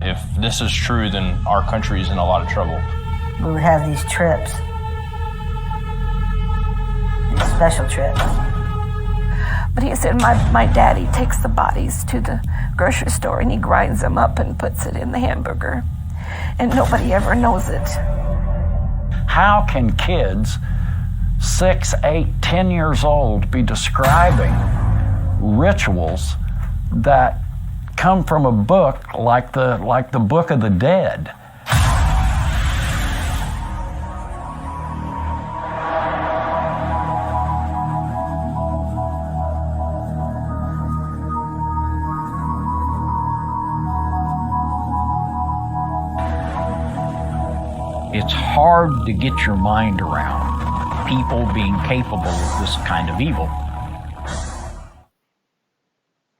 If this is true, then our country is in a lot of trouble. We would have these trips, these special trips. But he said my daddy takes the bodies to the grocery store and he grinds them up and puts it in the hamburger. And nobody ever knows it. How can kids 6, 8, 10 years old be describing rituals that come from a book like the Book of the Dead? It's hard to get your mind around people being capable of this kind of evil.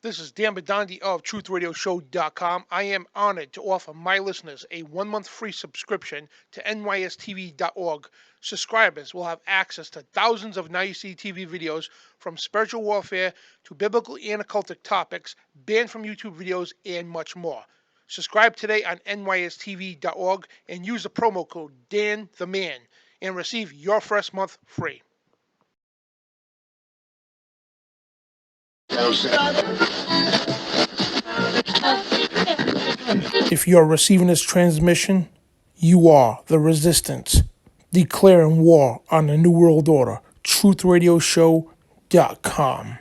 This is Dan Bidondi of TruthRadioShow.com. I am honored to offer my listeners a 1-month free subscription to nystv.org. Subscribers will have access to thousands of NYC TV videos from spiritual warfare to biblical and occultic topics, banned from YouTube videos, and much more. Subscribe today on nystv.org and use the promo code DANTheMan and receive your first month free. If you are receiving this transmission, you are the resistance, declaring war on the New World Order. TruthRadioShow.com.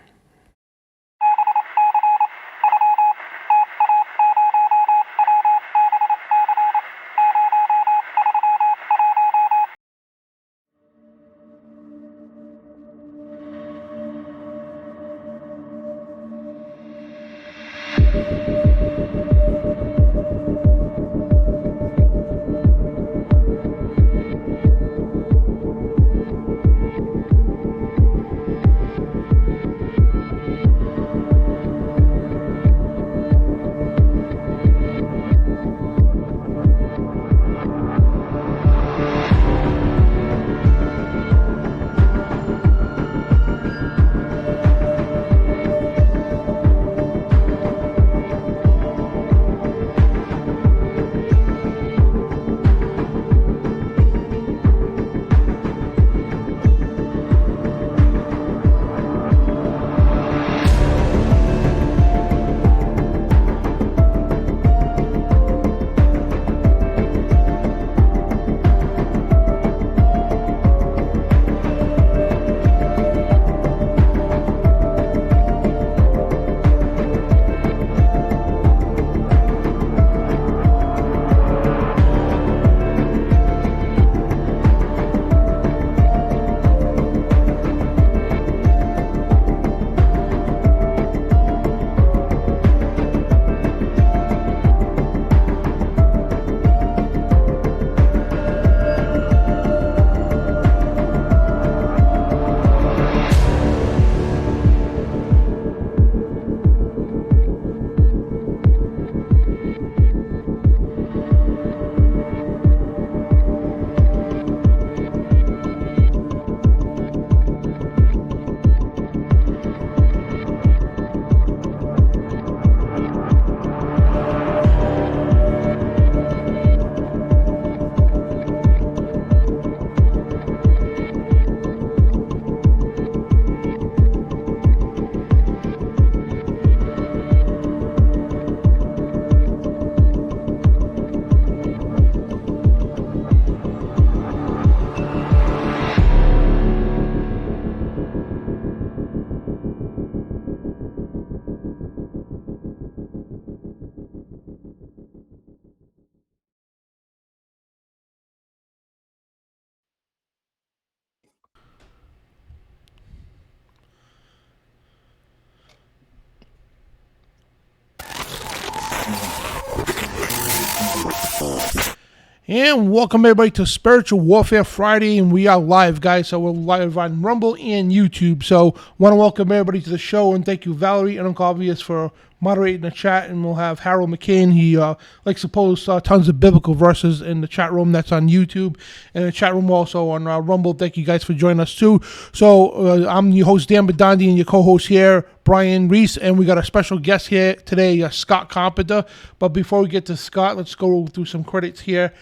And welcome everybody to Spiritual Warfare Friday, and we are live, guys. So we're live on Rumble and YouTube. So want to welcome everybody to the show, and thank you, Valerie and Uncle Obvious, for moderating the chat. And we'll have Harold McCain. He likes to post tons of biblical verses in the chat room that's on YouTube, and the chat room also on Rumble. Thank you guys for joining us too. So I'm your host Dan Bidondi, and your co-host here, Brian, Reece, and we got a special guest here today, Scott Carpenter. But before we get to Scott, let's go through some credits here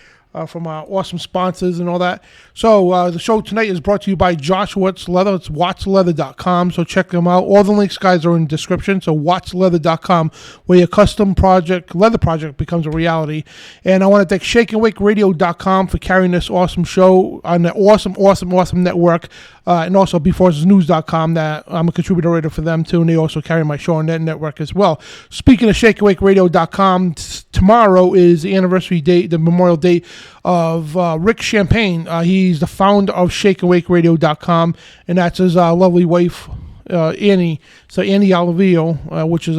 from our awesome sponsors and all that. So the show tonight is brought to you by Josh Watts Leather. It's wattsleather.com, so check them out. All the links, guys, are in the description, so wattsleather.com, where your custom leather project becomes a reality. And I want to thank shakeandwakeradio.com for carrying this awesome show on the awesome network, and also beforesnews.com, that I'm a contributor writer for them too, and they also carry my show on that network as well. Speaking of shakeandwakeradio.com, tomorrow is the anniversary date, the memorial date of Rick Champagne. He's the founder of shakeandwakeradio.com, and that's his lovely wife, Annie. So Annie Olivillo, which is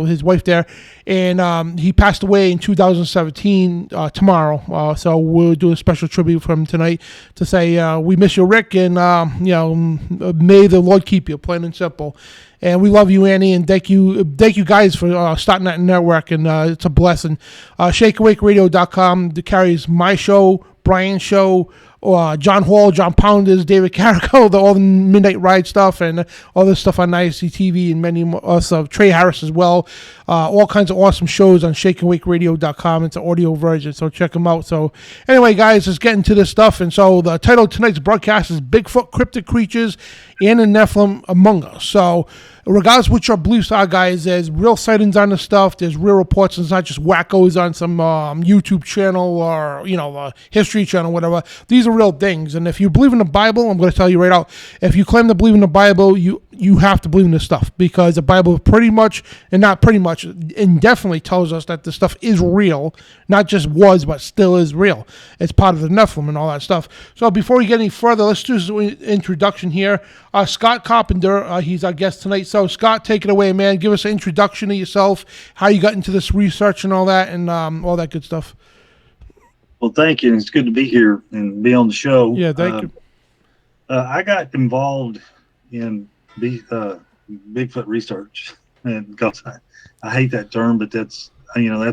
his wife there, and he passed away in 2017 tomorrow. So we'll do a special tribute for him tonight to say we miss you, Rick, and may the Lord keep you, plain and simple. And we love you, Annie, and thank you guys for starting that network, and it's a blessing. ShakeAwakeRadio.com carries my show, Brian's show, John Hall, John Pounders, David Carrico, all the Midnight Ride stuff, and all this stuff on ICTV, and many more stuff. Trey Harris as well. All kinds of awesome shows on ShakeAwakeRadio.com. It's an audio version, so check them out. So anyway, guys, let's get into this stuff. And so the title of tonight's broadcast is Bigfoot, Cryptic Creatures, and the Nephilim Among Us. So regardless of what your beliefs are, guys, there's real sightings on this stuff. There's real reports, and it's not just wackos on some YouTube channel or History Channel, whatever. These are real things. And if you believe in the Bible, I'm going to tell you right out, if you claim to believe in the Bible, you have to believe in this stuff, because the Bible pretty much, and not pretty much, and definitely tells us that this stuff is real, not just was, but still is real. It's part of the Nephilim and all that stuff. So before we get any further, let's do an introduction here. Scott Carpenter, he's our guest tonight. So Scott, take it away, man. Give us an introduction of yourself, how you got into this research and all that, and all that good stuff. Well, thank you. It's good to be here and be on the show. Yeah, thank you. I got involved in Bigfoot research, and because I hate that term, but that's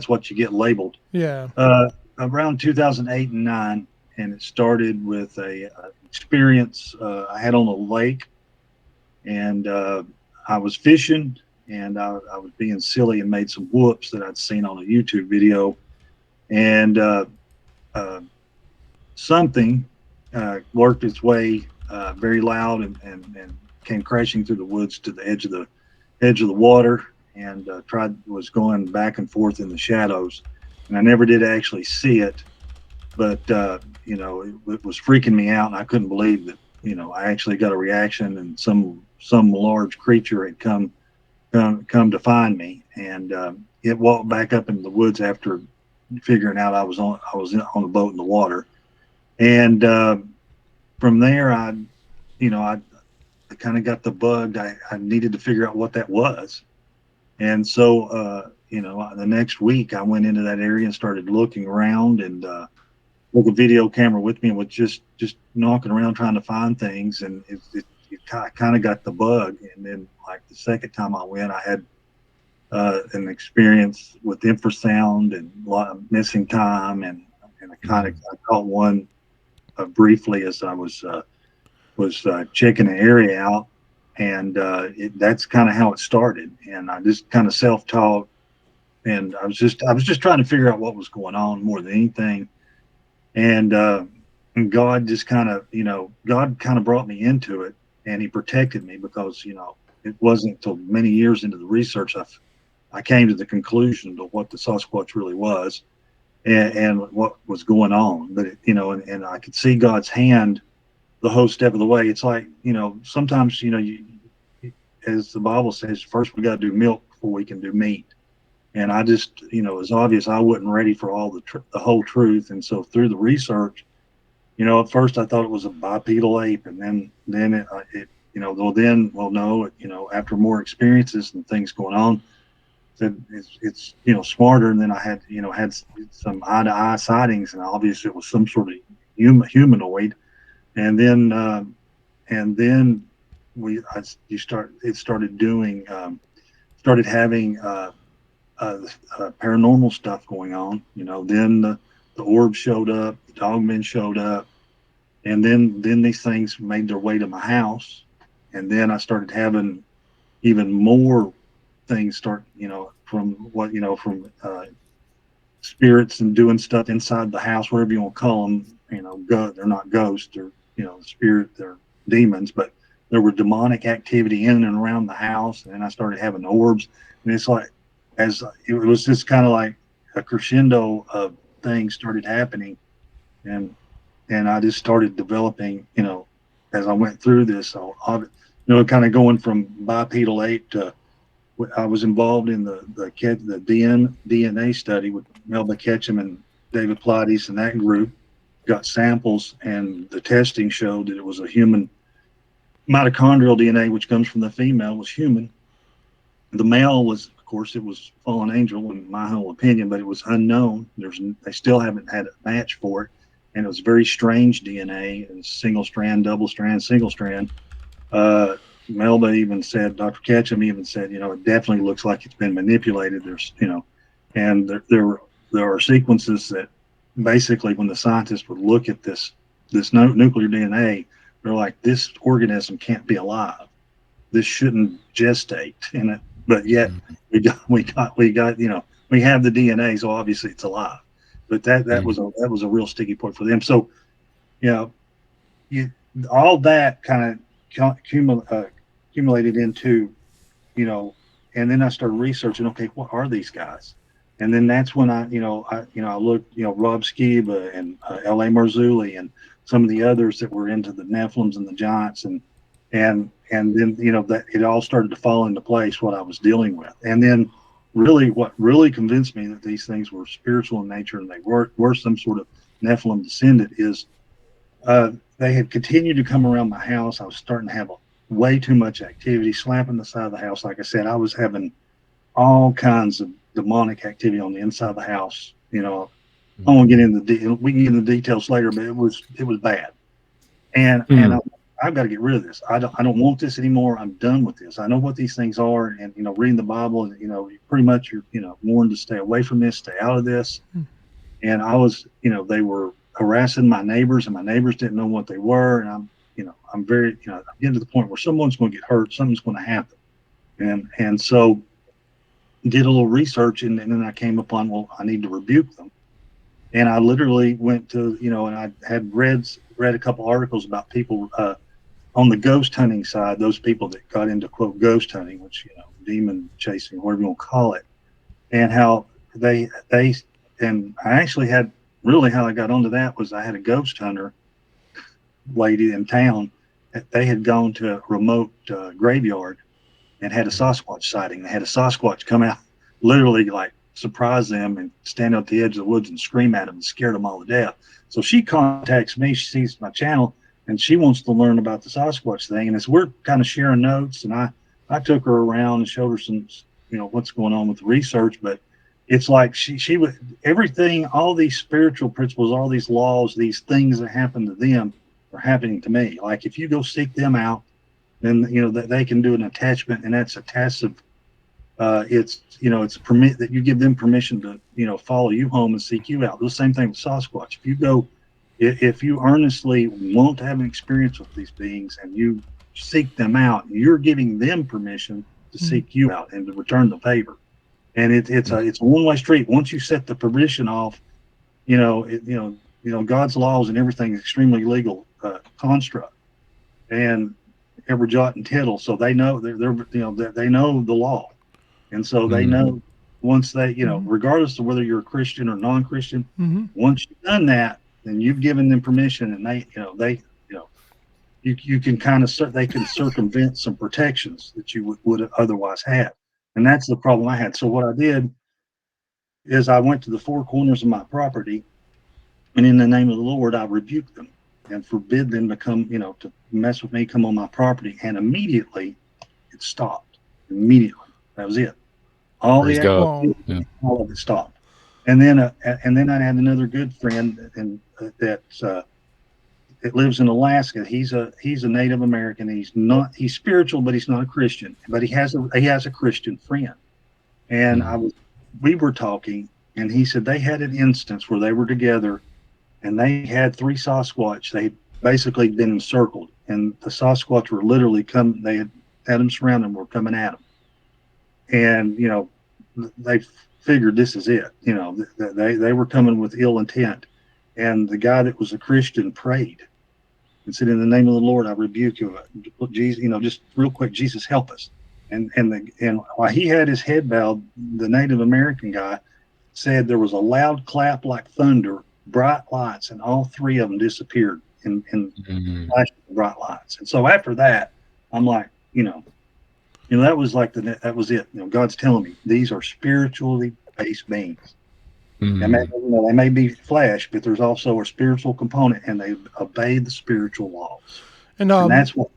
what you get labeled. Yeah. Around 2008 and 9, and it started with a experience I had on a lake, and I was fishing, and I was being silly and made some whoops that I'd seen on a YouTube video, and something worked its way very loud and came crashing through the woods to the edge of the water, and was going back and forth in the shadows, and I never did actually see it, but it was freaking me out, and I couldn't believe that I actually got a reaction, and some large creature had come to find me, and it walked back up into the woods after figuring out I was on a boat in the water, and from there I kind of got the bug. I needed to figure out what that was, and so the next week I went into that area and started looking around, and took a video camera with me and was just knocking around trying to find things, and it kind of got the bug. And then, like, the second time I went, I had an experience with infrasound and a lot of missing time, and I caught one briefly as I was checking the area out, and that's kind of how it started. And I just kind of self-taught, and I was just trying to figure out what was going on more than anything. And God just kind of brought me into it, and He protected me, because it wasn't until many years into the research I came to the conclusion of what the Sasquatch really was, and what was going on. But and I could see God's hand the whole step of the way. It's like, sometimes you, as the Bible says, first we got to do milk before we can do meat. And I just, it's obvious I wasn't ready for all the whole truth. And so through the research, at first I thought it was a bipedal ape, and then after more experiences and things going on, that it's smarter. And then I had some eye to eye sightings, and obviously it was some sort of humanoid. And then started having paranormal stuff going on. Then the orb showed up, the dogmen showed up, and then these things made their way to my house, and then I started having even more things start, from spirits and doing stuff inside the house, whatever you want to call them. They're not ghosts, they're, spirit, they're demons, but there were demonic activity in and around the house. And I started having orbs, and it's like, it was just kind of like a crescendo of things started happening. And I just started developing, as I went through this. So, kind of going from bipedal ape to, I was involved in the DNA study with Melba Ketchum and David Pilates and that group. Got samples, and the testing showed that it was a human mitochondrial DNA, which comes from the female, was human. The male was, of course, it was fallen angel in my whole opinion, but it was unknown. They still haven't had a match for it. And it was very strange DNA, and single strand, double strand, single strand. Melba even said, Dr. Ketchum even said, it definitely looks like it's been manipulated. There's, and there are sequences that basically, when the scientists would look at this nuclear DNA, they're like, this organism can't be alive. This shouldn't gestate in it, but yet we got, we have the DNA, so obviously it's alive. But that was a real sticky point for them. So, all that kind of accumulated into, and then I started researching. Okay, what are these guys? And then that's when I looked, Rob Skiba and L.A. Marzulli and some of the others that were into the Nephilims and the giants, and then that it all started to fall into place what I was dealing with. And then really what really convinced me that these things were spiritual in nature and they were some sort of Nephilim descendant is they had continued to come around my house. I was starting to have way too much activity, slapping the side of the house. Like I said, I was having all kinds of demonic activity on the inside of the house. I won't get into we can get into the details later, but it was bad. And I've got to get rid of this. I don't want this anymore. I'm done with this. I know what these things are, and reading the Bible, and pretty much you're warned to stay away from this, stay out of this. And I was, they were harassing my neighbors, and my neighbors didn't know what they were. And I'm very, I'm getting to the point where someone's going to get hurt, something's going to happen. And so did a little research, and then I came upon, well, I need to rebuke them. And I literally went to, and I had read a couple articles about people on the ghost hunting side, those people that got into, quote, ghost hunting, which, demon chasing, whatever you want to call it, and how they and I actually had, really how I got onto that was I had a ghost hunter lady in town. They had gone to a remote graveyard and had a Sasquatch sighting. They had a Sasquatch come out, literally like surprise them and stand up at the edge of the woods and scream at them and scared them all to death. So she contacts me, she sees my channel, and she wants to learn about the Sasquatch thing. And as we're kind of sharing notes, and I took her around and showed her some, what's going on with the research, but it's like she would, everything, all these spiritual principles, all these laws, these things that happen to them are happening to me. Like if you go seek them out, then that they can do an attachment, and that's a tacit. It's it's a permit that you give them permission to follow you home and seek you out. The same thing with Sasquatch. If you earnestly want to have an experience with these beings and you seek them out, you're giving them permission to seek you out and to return the favor. And it's a one-way street. Once you set the permission off, God's laws and everything is extremely legal construct, and every jot and tittle. So they know they know the law, and so they know once they regardless of whether you're a Christian or non-Christian, once you've done that, then you've given them permission, and you can kind of they can circumvent some protections that you would otherwise have. And that's the problem I had. So what I did is I went to the four corners of my property, and in the name of the Lord, I rebuked them and forbid them to come, to mess with me, come on my property. And immediately it stopped. Immediately. That was it. All of it stopped. And then I had another good friend that lives in Alaska. He's a Native American. He's spiritual, but he's not a Christian. But he has a Christian friend. And we were talking, and he said they had an instance where they were together, and they had three Sasquatch. They had basically been encircled, and the Sasquatch were literally they had Adam's surrounding them were coming at them. And, they figured this is it. They were coming with ill intent. And the guy that was a Christian prayed and said, in the name of the Lord, I rebuke you. Jesus, just real quick, Jesus, help us. And while he had his head bowed, the Native American guy said there was a loud clap like thunder, bright lights, and all three of them disappeared in flashing bright lights. And so after that, I'm like, that was like that was it. God's telling me these are spiritually based beings. And they may be flesh, but there's also a spiritual component, and they obey the spiritual laws. And that's what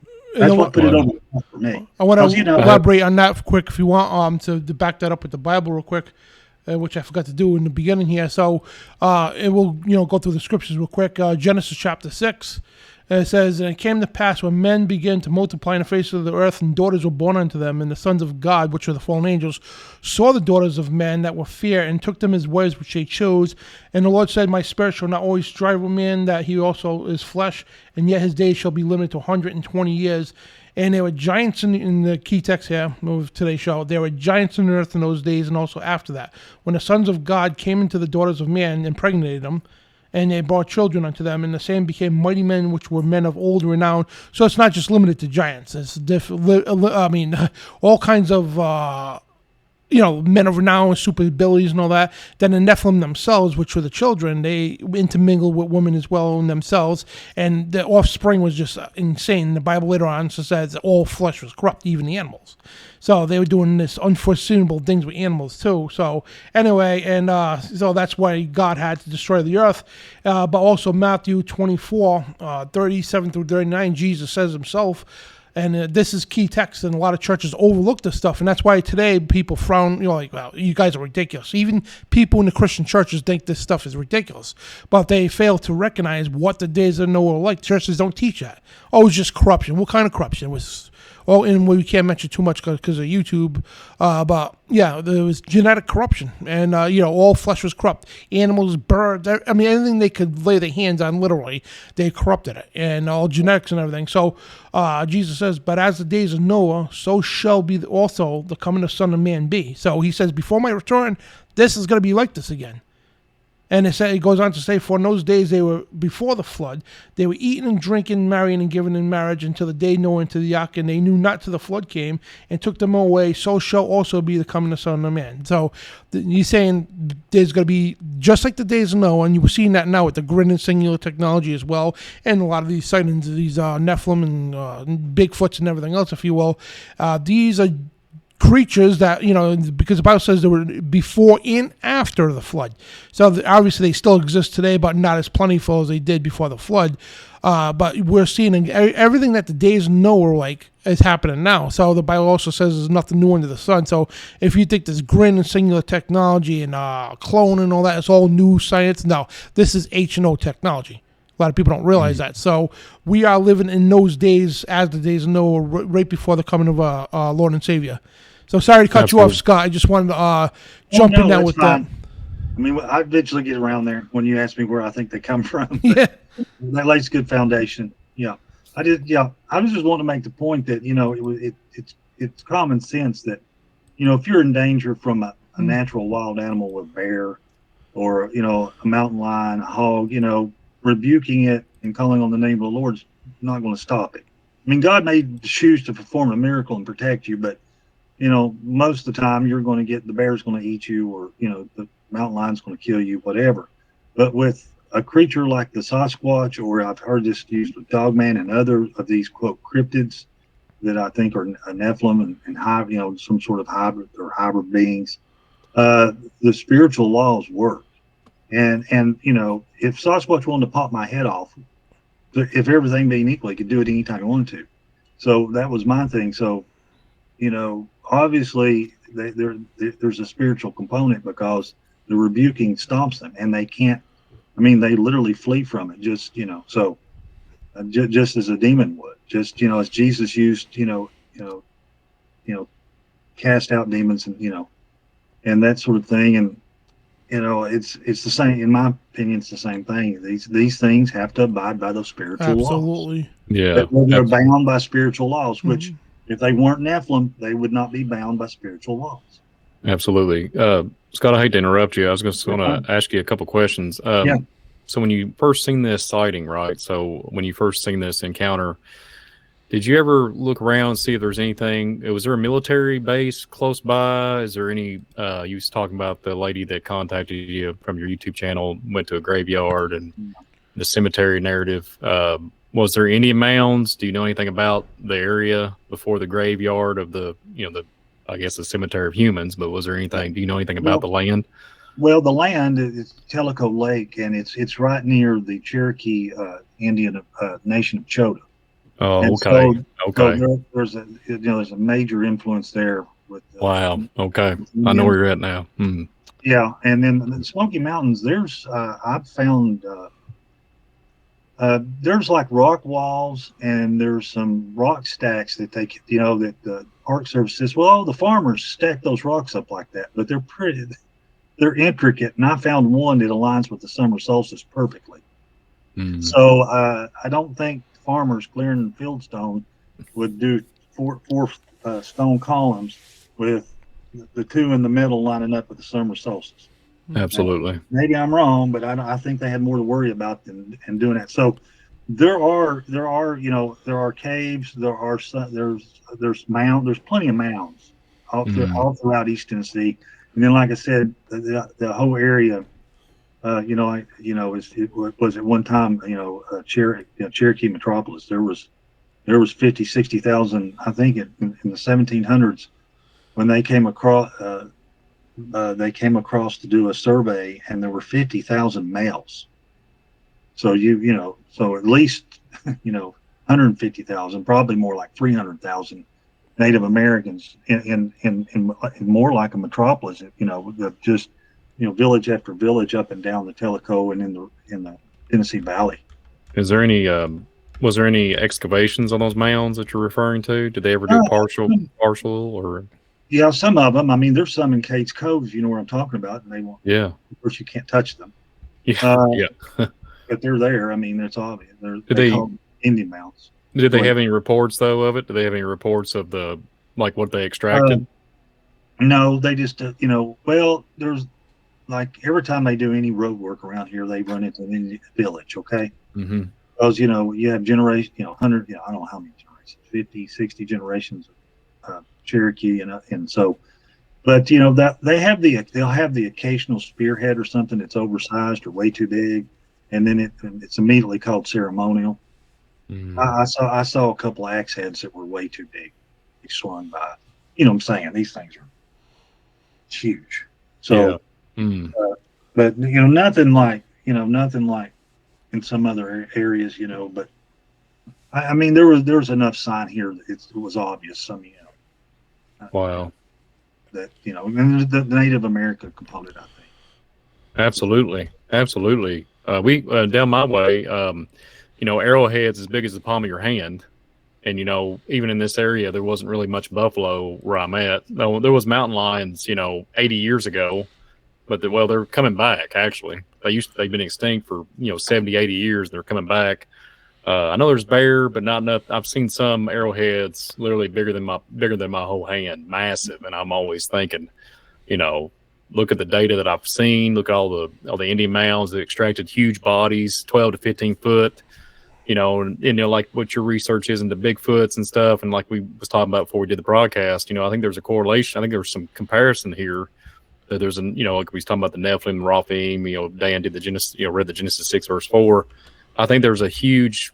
put it on for me. I want to elaborate on that quick if you want to back that up with the Bible real quick, which I forgot to do in the beginning here. So it will go through the scriptures real quick. Genesis chapter 6. It says, and it came to pass when men began to multiply in the face of the earth, and daughters were born unto them, and the sons of God, which are the fallen angels, saw the daughters of men that were fair, and took them as wives which they chose. And the Lord said, my spirit shall not always strive with man, that he also is flesh, and yet his days shall be limited to 120 years. And there were giants in the key text here of today's show. There were giants on the earth in those days, and also after that, when the sons of God came into the daughters of man, and impregnated them, and they brought children unto them, and the same became mighty men, which were men of old renown. So it's not just limited to giants. It's all kinds of men of renown with super abilities and all that. Then the Nephilim themselves, which were the children, they intermingled with women as well in themselves, and the offspring was just insane. The Bible later on says all flesh was corrupt, even the animals. So they were doing this unforeseeable things with animals too. So anyway, and so that's why God had to destroy the earth. But also Matthew 24, 37 through 39, Jesus says himself, and this is key text, and a lot of churches overlook this stuff, and that's why today people frown, well, you guys are ridiculous. Even people in the Christian churches think this stuff is ridiculous, but they fail to recognize what the days of Noah were like. Churches don't teach that. Oh, it's just corruption. What kind of corruption? It was... and we can't mention too much because of YouTube, but yeah, there was genetic corruption, and all flesh was corrupt. Animals, birds, anything they could lay their hands on, literally, they corrupted it, and all genetics and everything. So Jesus says, but as the days of Noah, so shall be also the coming of the Son of Man be. So he says, before my return, this is going to be like this again. And it goes on to say, for in those days they were before the flood, they were eating and drinking, marrying and giving in marriage until the day Noah entered the ark, and they knew not till the flood came and took them away. So shall also be the coming of the Son of Man. So he's saying there's going to be just like the days of Noah, and you were seeing that now with the grid and singular technology as well, and a lot of these sightings of these Nephilim and Bigfoots and everything else, if you will. These are creatures that, because the Bible says they were before and after the flood. So obviously they still exist today, but not as plentiful as they did before the flood. But we're seeing everything that the days of Noah were like is happening now. So the Bible also says there's nothing new under the sun. So if you think this grid and singular technology and clone and all that is all new science, no, this is H&O technology. A lot of people don't realize that. So we are living in those days as the days of Noah, right before the coming of our Lord and Savior. So sorry to cut you off, Scott. I just wanted to jump in there with that. I eventually get around there when you ask me where I think they come from. Yeah. That lays a good foundation. Yeah. I was just wanting to make the point that, it's common sense that, if you're in danger from a natural wild animal, a bear or, a mountain lion, a hog, rebuking it and calling on the name of the Lord is not going to stop it. God may choose to perform a miracle and protect you, but most of the time you're going to get the bear's going to eat you, or the mountain lion's going to kill you, whatever. But with a creature like the Sasquatch, or I've heard this used with dogman and other of these quote cryptids that I think are Nephilim and some sort of hybrid beings, the spiritual laws work. And if Sasquatch wanted to pop my head off, if everything being equal, he could do it anytime he wanted to. So that was my thing. So, obviously there's a spiritual component, because the rebuking stomps them, and they can't. They literally flee from it. Just just as a demon would. Just as Jesus used, cast out demons and that sort of thing. And it's the same. In my opinion, it's the same thing. These things have to abide by those spiritual laws. Absolutely. Yeah. They're bound by spiritual laws, which If they weren't Nephilim, they would not be bound by spiritual laws. Absolutely. Scott, I hate to interrupt you. I was just going to ask you a couple questions. Yeah. So when you first seen this sighting, right? So when you first seen this encounter, did you ever look around and see if there's anything? Was there a military base close by? Is there any? You was talking about the lady that contacted you from your YouTube channel, went to a graveyard and the cemetery narrative. Was there Indian mounds? Do you know anything about the area before the graveyard of the I guess the cemetery of humans? But was there anything? Do you know anything about the land? Well, the land is Tellico Lake, and it's right near the Cherokee Indian nation of Chota. Oh, and okay. So there's a major influence there. With wow. Okay, I know where you're at now. Hmm. Yeah, and then the Smoky Mountains. There's I've found there's like rock walls, and there's some rock stacks that that the Park Service says, well, the farmers stack those rocks up like that, but they're intricate, and I found one that aligns with the summer solstice perfectly. Mm. So I don't think farmers clearing fieldstone would do four stone columns with the two in the middle lining up with the summer solstice. Absolutely. Maybe I'm wrong, but I think they had more to worry about than doing that. So there are caves, there's plenty of mounds all throughout East Tennessee. And then, like I said, the whole area, it was at one time, Cherokee metropolis. There was 50, 60,000, I think, in the 1700s when they came across. They came across to do a survey, and there were 50,000 males. So so at least 150,000, probably more like 300,000 Native Americans in more like a metropolis. Just village after village up and down the Tellico and in the Tennessee Valley. Is there any? Was there any excavations on those mounds that you're referring to? Did they ever do partial or? Yeah, some of them. I mean, there's some in Cade's Cove, you know what I'm talking about, and they won't. Yeah. Of course, you can't touch them. Yeah. Yeah. But they're there. I mean, it's obvious. They call them Indian mounds. Did they have any reports though of it? Do they have any reports of what they extracted? No, they just well, there's like every time they do any road work around here, they run into an Indian village. Okay. Mm-hmm. Because you have generation, 100, I don't know how many generations, 50, 60 generations of Cherokee, and so, but that they'll have the occasional spearhead or something that's oversized or way too big, and then it's immediately called ceremonial. Mm. I saw a couple of axe heads that were way too big. They swung by. What I'm saying? These things are huge. So, but nothing like in some other areas, but I mean, there was enough sign here that it was obvious. I mean, wow. That and the Native American component, I think. Absolutely. We down my way, arrowheads as big as the palm of your hand, and even in this area, there wasn't really much buffalo where I'm at. No, there was mountain lions, 80 years ago, but they're coming back. Actually, they've been extinct for 70, 80 years. They're coming back. I know there's bear, but not enough. I've seen some arrowheads literally bigger than my whole hand, massive. And I'm always thinking, look at the data that I've seen. Look at all the Indian mounds that extracted huge bodies, 12 to 15 foot. Like what your research is into Bigfoots and stuff, and like we was talking about before we did the broadcast. I think there's a correlation. I think there's some comparison here. That there's like we was talking about the Nephilim, the Raphaim. Dan did the Genesis, read the Genesis 6 verse 4. I think there's a huge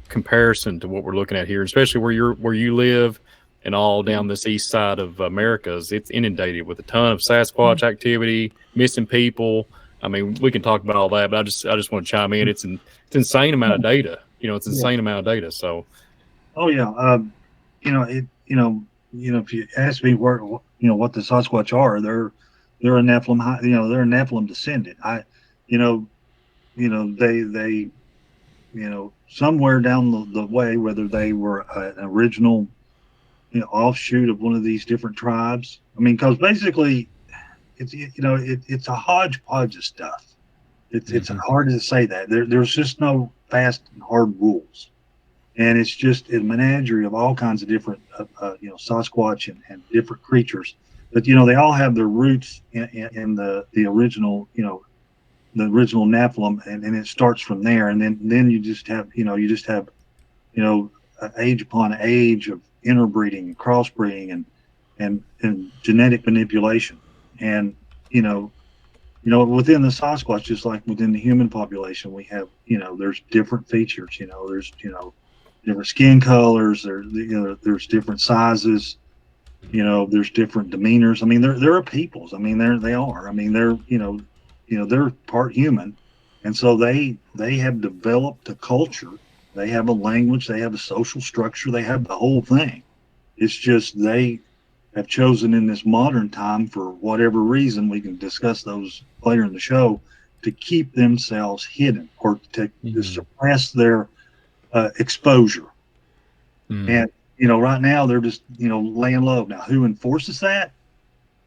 comparison to what we're looking at here, especially where you live and all down this east side of Americas. It's inundated with a ton of Sasquatch activity, missing people. I mean, we can talk about all that, but I just want to chime in. It's insane amount of data. It's insane amount of data. So, oh yeah, if you ask me where what the Sasquatch are, they're a Nephilim. They're a Nephilim descendant. They somewhere down the way, whether they were an original, offshoot of one of these different tribes. I mean, because basically, it's a hodgepodge of stuff. It's hard to say that there's just no fast and hard rules, and it's just a menagerie of all kinds of different, Sasquatch and different creatures. But they all have their roots in the original, the original Nephilim, and it starts from there. And then you just have, age upon age of interbreeding, crossbreeding, and genetic manipulation. And within the Sasquatch, just like within the human population, we have, there's different features. There's different skin colors. There's different sizes. There's different demeanors. I mean, there are peoples. I mean, they are. I mean, they're part human, and so they have developed a culture. They have a language. They have a social structure. They have the whole thing. It's just they have chosen in this modern time, for whatever reason, we can discuss those later in the show, to keep themselves hidden or to suppress their exposure. And right now they're just laying low. Now, who enforces that?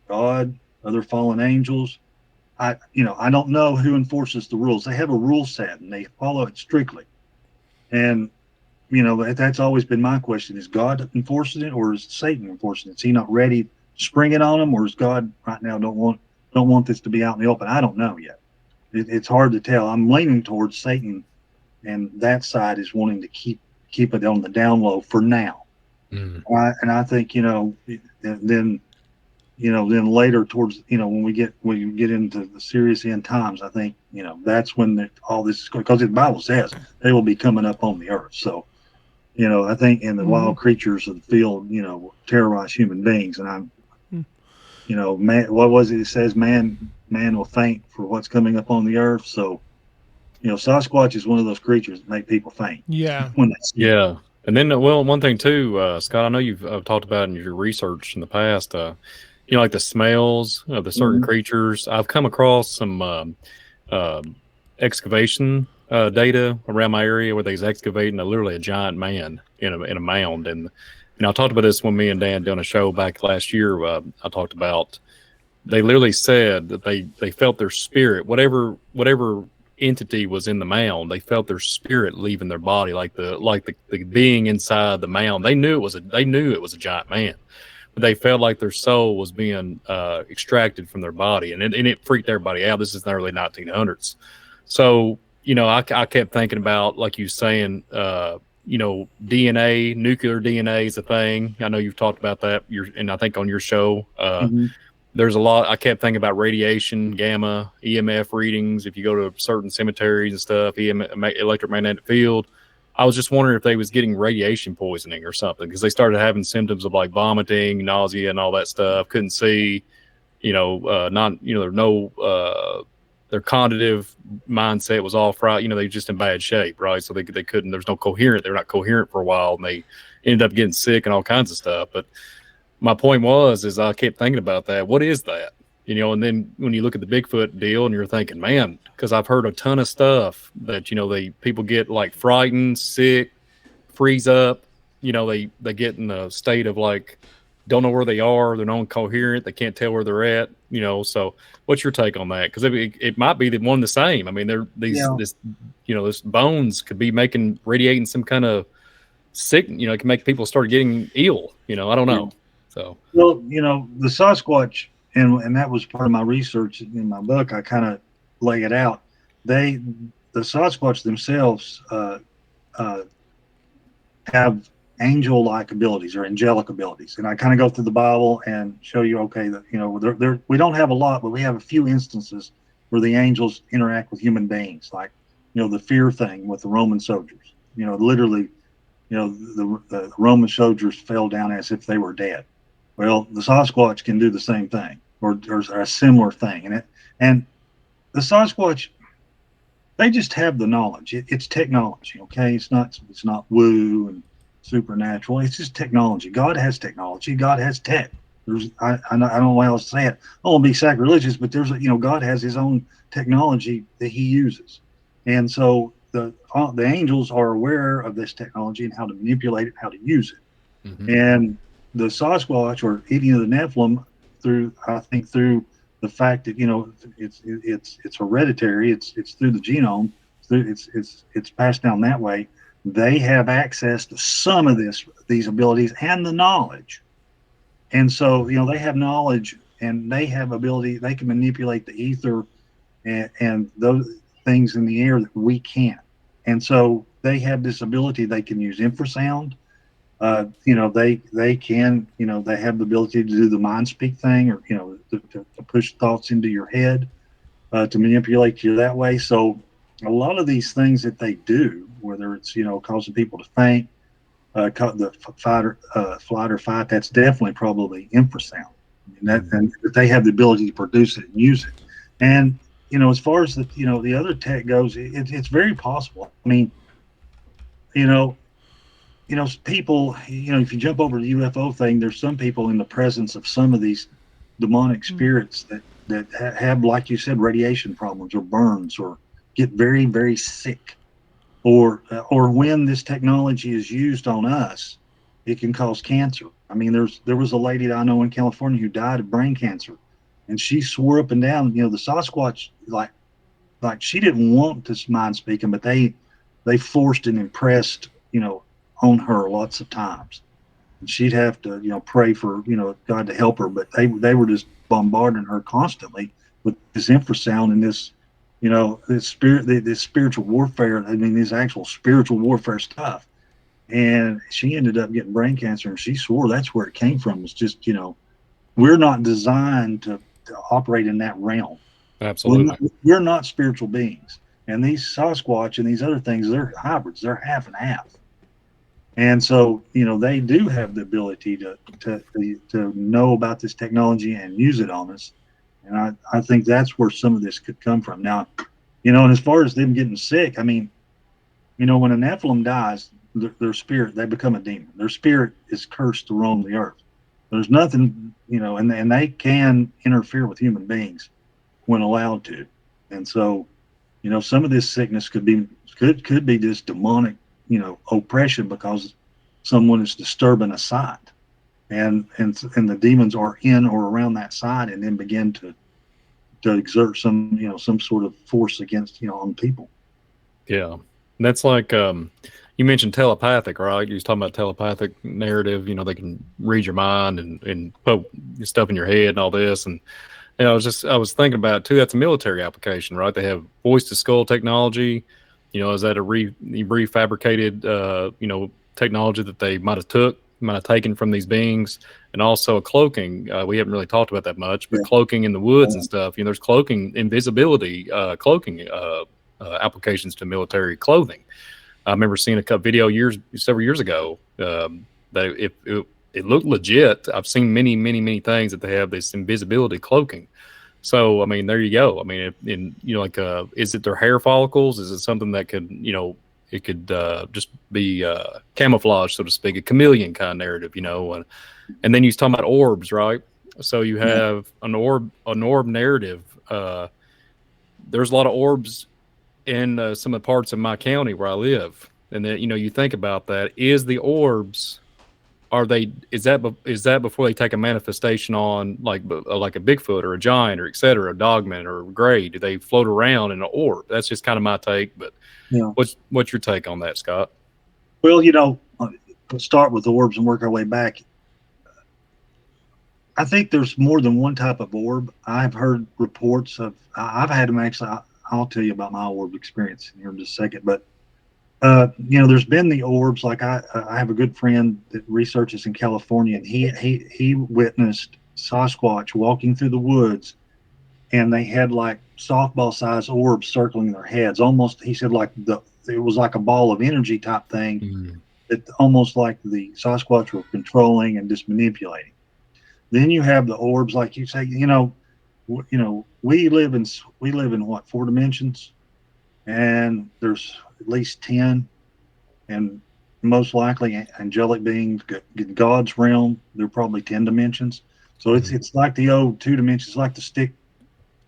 God, other fallen angels. I don't know who enforces the rules. They have a rule set and they follow it strictly. And that's always been my question: is God enforcing it, or is Satan enforcing it? Is he not ready to spring it on them, or is God right now don't want this to be out in the open? I don't know yet. It's hard to tell. I'm leaning towards Satan, and that side is wanting to keep it on the down low for now. And I think then later towards when we get into the serious end times, I think that's when all this is going, because the Bible says they will be coming up on the earth. So I think in the wild creatures of the field terrorize human beings, and I'm man, what was it says, man will faint for what's coming up on the earth. So Sasquatch is one of those creatures that make people faint. Yeah. Yeah. And then, one thing too, Scott, I know you've talked about in your research in the past, like the smells of the certain creatures. I've come across some excavation data around my area where they's excavating literally a giant man in a mound. And I talked about this when me and Dan done a show back last year. I talked about, they literally said that they felt their spirit, whatever entity was in the mound, they felt their spirit leaving their body, like the being inside the mound. They knew it was a giant man, but they felt like their soul was being extracted from their body, and it freaked everybody out. This is in the early 1900s. So I kept thinking about, like you saying, DNA, nuclear DNA is a thing. I know you've talked about that. And I think on your show, there's a lot. I kept thinking about radiation, gamma, EMF readings. If you go to certain cemeteries and stuff, electromagnetic field. I was just wondering if they was getting radiation poisoning or something, because they started having symptoms of like vomiting, nausea, and all that stuff. Couldn't see, their cognitive mindset was all fried. They were just in bad shape, right? So they couldn't. There's no coherent. They're not coherent for a while, and they ended up getting sick and all kinds of stuff. But my point is I kept thinking about that. What is that? And then when you look at the Bigfoot deal and you're thinking, man, because I've heard a ton of stuff that, people get like frightened, sick, freeze up, they get in a state of like, don't know where they are. They're non-coherent. They can't tell where they're at, so what's your take on that? Because it might be the one the same. I mean, this bones could be radiating some kind of sick, it can make people start getting ill, I don't know. So, well, the Sasquatch, and that was part of my research in my book. I kind of lay it out. The Sasquatch themselves have angel-like abilities or angelic abilities, and I kind of go through the Bible and show you, okay, that we don't have a lot, but we have a few instances where the angels interact with human beings, like the fear thing with the Roman soldiers. Literally, the Roman soldiers fell down as if they were dead. Well, the Sasquatch can do the same thing, or a similar thing, and the Sasquatch, they just have the knowledge. It's technology, okay? It's not woo and supernatural. It's just technology. God has technology. God has tech. I don't know how else to say it. I don't want to be sacrilegious, but God has His own technology that He uses, and so the angels are aware of this technology and how to manipulate it, how to use it, and the Sasquatch, or any of the Nephilim, through the fact that it's hereditary, it's through the genome, it's passed down that way. they have access to some of these abilities and the knowledge. And so, they have knowledge and they have ability. They can manipulate the ether and those things in the air that we can't. And so they have this ability. They can use infrasound. They can, they have the ability to do the mind speak thing, or to push thoughts into your head, to manipulate you that way. So a lot of these things that they do, whether it's causing people to faint, the flight or fight, that's definitely probably infrasound. And they have the ability to produce it and use it. And as far as the other tech goes, it's very possible. I mean, people, if you jump over the UFO thing, there's some people in the presence of some of these demonic spirits that have, like you said, radiation problems or burns or get very, very sick. Or when this technology is used on us, it can cause cancer. I mean, there was a lady that I know in California who died of brain cancer, and she swore up and down, the Sasquatch, like she didn't want to mind speaking, but they forced and impressed, on her lots of times. And she'd have to, pray for, God to help her, but they were just bombarding her constantly with this infrasound and this, this spiritual warfare. I mean, this actual spiritual warfare stuff. And she ended up getting brain cancer, and she swore that's where it came from. It's just, we're not designed to operate in that realm. Absolutely. We're not spiritual beings. And these Sasquatch and these other things, they're hybrids. They're half and half. And so, they do have the ability to know about this technology and use it on us. And I think that's where some of this could come from. Now, and as far as them getting sick, I mean, when a Nephilim dies, their spirit, they become a demon. Their spirit is cursed to roam the earth. There's nothing, and they can interfere with human beings when allowed to. And so, some of this sickness could be this demonic, oppression because someone is disturbing a site, and the demons are in or around that site, and then begin to exert some sort of force against on people. Yeah, that's like you mentioned telepathic, right? You was talking about telepathic narrative. They can read your mind and put stuff in your head and all this. And I was thinking about it too. That's a military application, right? They have voice to skull technology. Is that a refabricated technology that they might have taken from these beings? And also a cloaking. We haven't really talked about that much, but cloaking in the woods and stuff. There's cloaking, invisibility, cloaking applications to military clothing. I remember seeing a video several years ago that it looked legit. I've seen many, many, many things that they have this invisibility cloaking. So, I mean, there you go. I mean, is it their hair follicles? Is it something that could, it could just be camouflage, so to speak, a chameleon kind of narrative, and then you was talking about orbs, right? So you have an orb narrative. There's a lot of orbs in some of the parts of my county where I live. And then, you think about that. Is the orbs, is that before they take a manifestation on like a Bigfoot or a giant or et cetera, a dogman or a gray? Do they float around in an orb? That's just kind of my take, but what's your take on that, Scott? Well, let's start with the orbs and work our way back. I think there's more than one type of orb. I've heard reports of, I've had them actually. I'll tell you about my orb experience here in just a second, but there's been the orbs. Like I have a good friend that researches in California, and he witnessed Sasquatch walking through the woods, and they had like softball sized orbs circling their heads. Almost, he said, it was like a ball of energy type thing, that almost like the Sasquatch were controlling and just manipulating. Then you have the orbs, like you say, we live in what, 4 dimensions, and there's at least 10, and most likely angelic beings, God's realm, they're probably 10 dimensions. So it's like the old 2 dimensions, like the stick.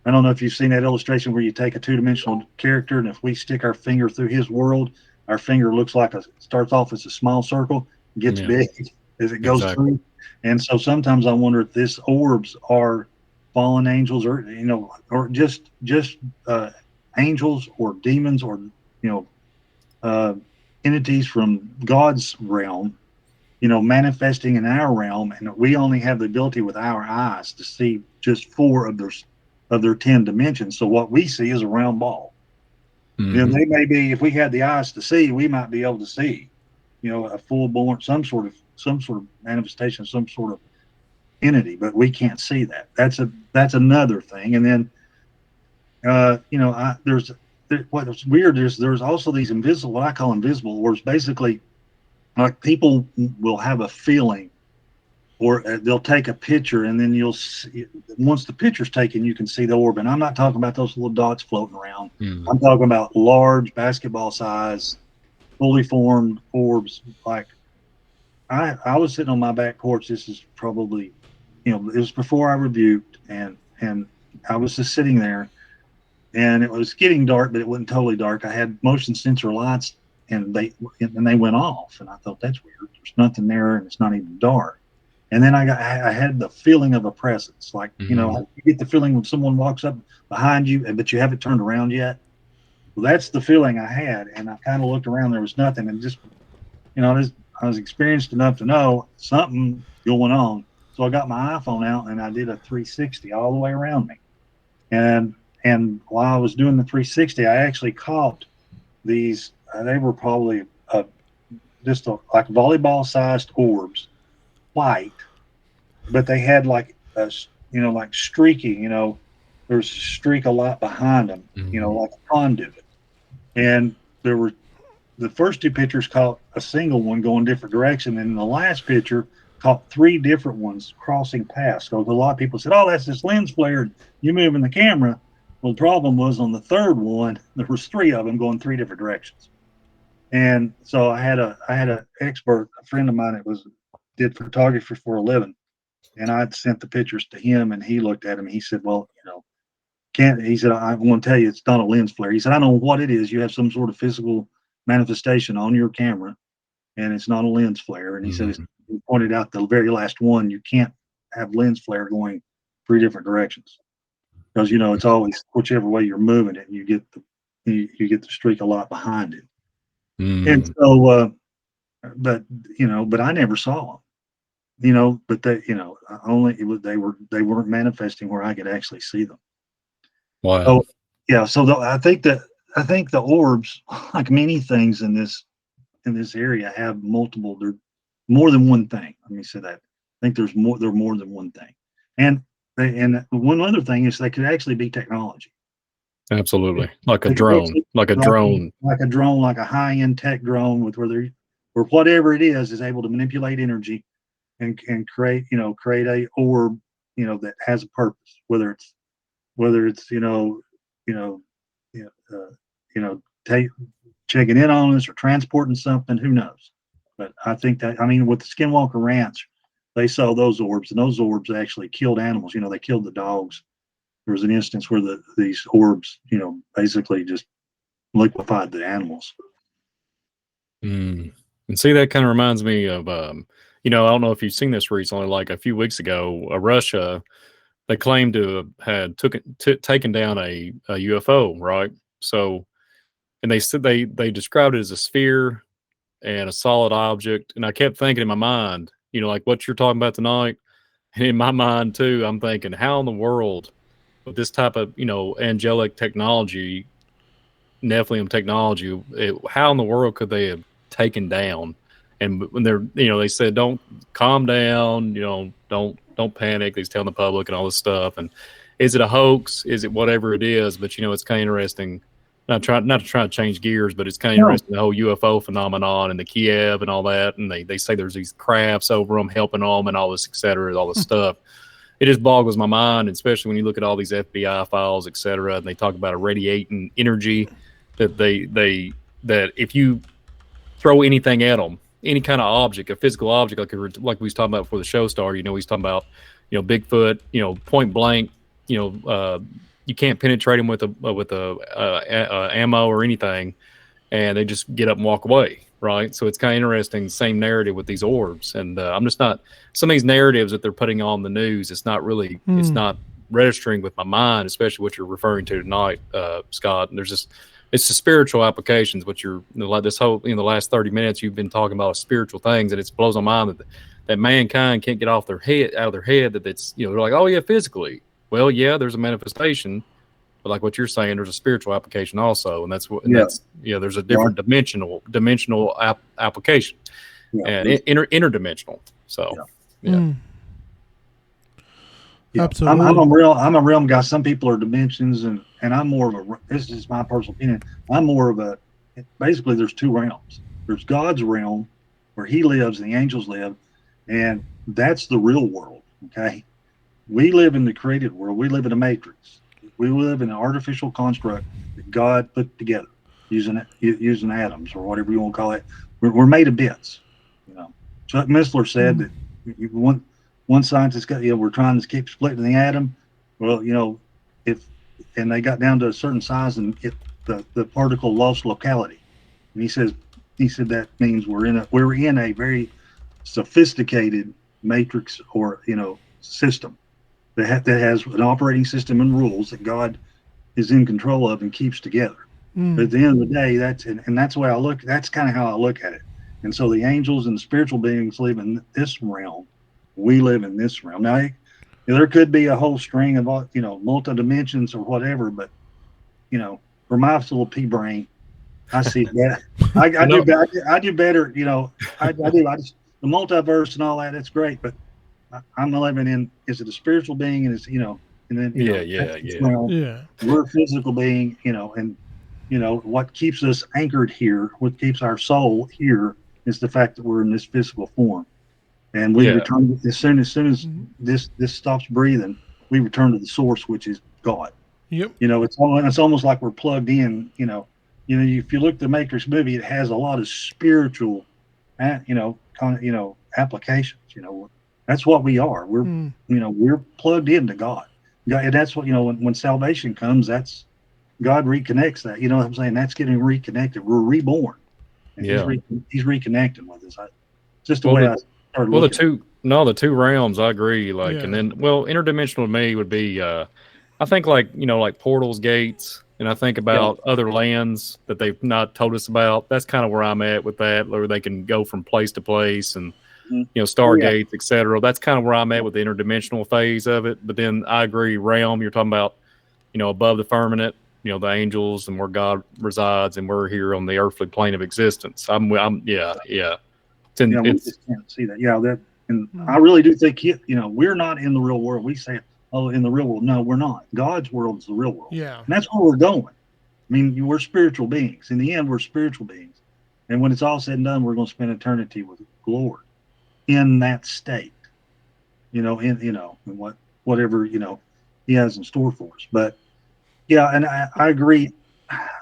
I don't know if you've seen that illustration where you take a 2-dimensional character, and if we stick our finger through his world, our finger looks like starts off as a small circle, gets big as it goes through. And so sometimes I wonder if this orbs are fallen angels, or just angels or demons, or entities from God's realm, manifesting in our realm, and we only have the ability with our eyes to see just 4 of their 10 dimensions. So what we see is a round ball. They may be, if we had the eyes to see, we might be able to see, a full-born, some sort of manifestation, some sort of entity, but we can't see that. That's another thing. And then, what's weird is there's also these invisible, what I call invisible orbs. Basically, like, people will have a feeling, or they'll take a picture, and then you'll see, once the picture's taken, you can see the orb. And I'm not talking about those little dots floating around. I'm talking about large basketball size, fully formed orbs. Like, I was sitting on my back porch. This is probably, it was before I rebuked, and I was just sitting there, and it was getting dark, but it wasn't totally dark. I had motion sensor lights, and they went off, and I thought, that's weird. There's nothing there, and it's not even dark. And then I had the feeling of a presence, like, you get the feeling when someone walks up behind you, but you haven't turned around yet. Well, that's the feeling I had, and I kind of looked around. There was nothing, and just, I was experienced enough to know something going on. So I got my iPhone out, and I did a 360 all the way around me. And while I was doing the 360, I actually caught these. They were probably just like volleyball-sized orbs, white, but they had like streaking. There's a streak a lot behind them. Like a conduit. And there were, the first 2 pictures caught a single one going different direction, and the last picture caught 3 different ones crossing paths. So a lot of people said, "Oh, that's this lens flare. You moving the camera." Well, the problem was on the third one, there was 3 of them going 3 different directions. And so I had a expert, a friend of mine that did photography for a living, and I'd sent the pictures to him, and he looked at them, and he said, "Well, he said, I want to tell you, it's not a lens flare." He said, "I know what it is. You have some sort of physical manifestation on your camera, and it's not a lens flare." And he said, he pointed out the very last one, you can't have lens flare going 3 different directions, because it's always whichever way you're moving it, you get the streak a lot behind it. And so, but I never saw them, but they, they weren't manifesting where I could actually see them. Wow. So, yeah. So I think the orbs, like many things in this area, have multiple. They're more than one thing. Let me say that. I think they're more than one thing. And one other thing is they could actually be technology. Absolutely. Like a drone, like a high-end tech drone where whatever it is able to manipulate energy and create a orb, that has a purpose, whether it's checking in on us or transporting something, who knows? But I think that, with the Skinwalker Ranch, they saw those orbs, and those orbs actually killed animals. They killed the dogs. There was an instance where these orbs, basically just liquefied the animals. And see, that kind of reminds me of, I don't know if you've seen this recently, like a few weeks ago, Russia, they claimed to have taken down a UFO, right? So, and they said they described it as a sphere and a solid object. And I kept thinking in my mind, like what you're talking about tonight, and in my mind too, I'm thinking, how in the world, with this type of, angelic technology, Nephilim technology, how in the world could they have taken down? And when they're, they said, don't calm down, don't panic. They're telling the public and all this stuff. And is it a hoax? Is it whatever it is? But it's kind of interesting. Not to try to change gears, but it's kind of interesting, the whole UFO phenomenon and the Kiev and all that. And they say there's these crafts over them helping them and all this, et cetera, all this stuff. It just boggles my mind, especially when you look at all these FBI files, et cetera, and they talk about irradiating energy that that if you throw anything at them, any kind of object, a physical object, like we was talking about before the show started, he's talking about, Bigfoot, point blank, you can't penetrate them with a ammo or anything, and they just get up and walk away, right? So it's kind of interesting, same narrative with these orbs. And I'm just not, some of these narratives that they're putting on the news, it's not really, it's not registering with my mind, especially what you're referring to tonight, Scott. And there's it's the spiritual applications. What you're like this whole the last 30 minutes you've been talking about spiritual things, and it blows my mind that mankind can't get out of their head that it's they're like, oh yeah, physically. Well, yeah, there's a manifestation, but like what you're saying, there's a spiritual application also, and that's there's a different dimensional application, and interdimensional. So Absolutely. I'm a realm guy. Some people are dimensions, and I'm more of a. This is my personal opinion. I'm more of a. Basically, there's two realms. There's God's realm, where He lives and the angels live, and that's the real world. Okay, we live in the created world. We live in a matrix. We live in an artificial construct that God put together using atoms or whatever you want to call it. We're made of bits. Chuck Missler said that you want. One scientist got, we're trying to keep splitting the atom. Well, and they got down to a certain size and the particle lost locality. And he said that means we're in a very sophisticated matrix or, system that has an operating system and rules that God is in control of and keeps together. But at the end of the day, that's the way that's kind of how I look at it. And so the angels and the spiritual beings live in this realm. We live in this realm. Now, there could be a whole string of, multi dimensions or whatever, but, for my little pea brain, I see that. I do better, I do. The multiverse and all that, that's great, but I'm living in, is it a spiritual being? And it's, and then, we're a physical being, and, what keeps us anchored here, what keeps our soul here is the fact that we're in this physical form. And we return as soon as this stops breathing, we return to the source, which is God. Yep. It's almost like we're plugged in. If you look at the Matrix movie, it has a lot of spiritual, applications. That's what we are. We're we're plugged into God. And that's what when salvation comes, that's God reconnects that. You know what I'm saying? That's getting reconnected. We're reborn. And he's reconnecting with us. Just the way I. Well, the two realms, I agree. And then, interdimensional to me would be, I think like portals, gates, and I think about other lands that they've not told us about. That's kind of where I'm at with that, where they can go from place to place and, stargates, etc. That's kind of where I'm at with the interdimensional phase of it. But then I agree, realm, you're talking about, above the firmament, the angels and where God resides, and we're here on the earthly plane of existence. We just can't see that. I really do think we're not in the real world. We say, in the real world. No, we're not. God's world is the real world. Yeah, and that's where we're going. I mean, we're spiritual beings. In the end, we're spiritual beings, and when it's all said and done, we're going to spend eternity with the Lord in that state. And whatever He has in store for us. But and I agree.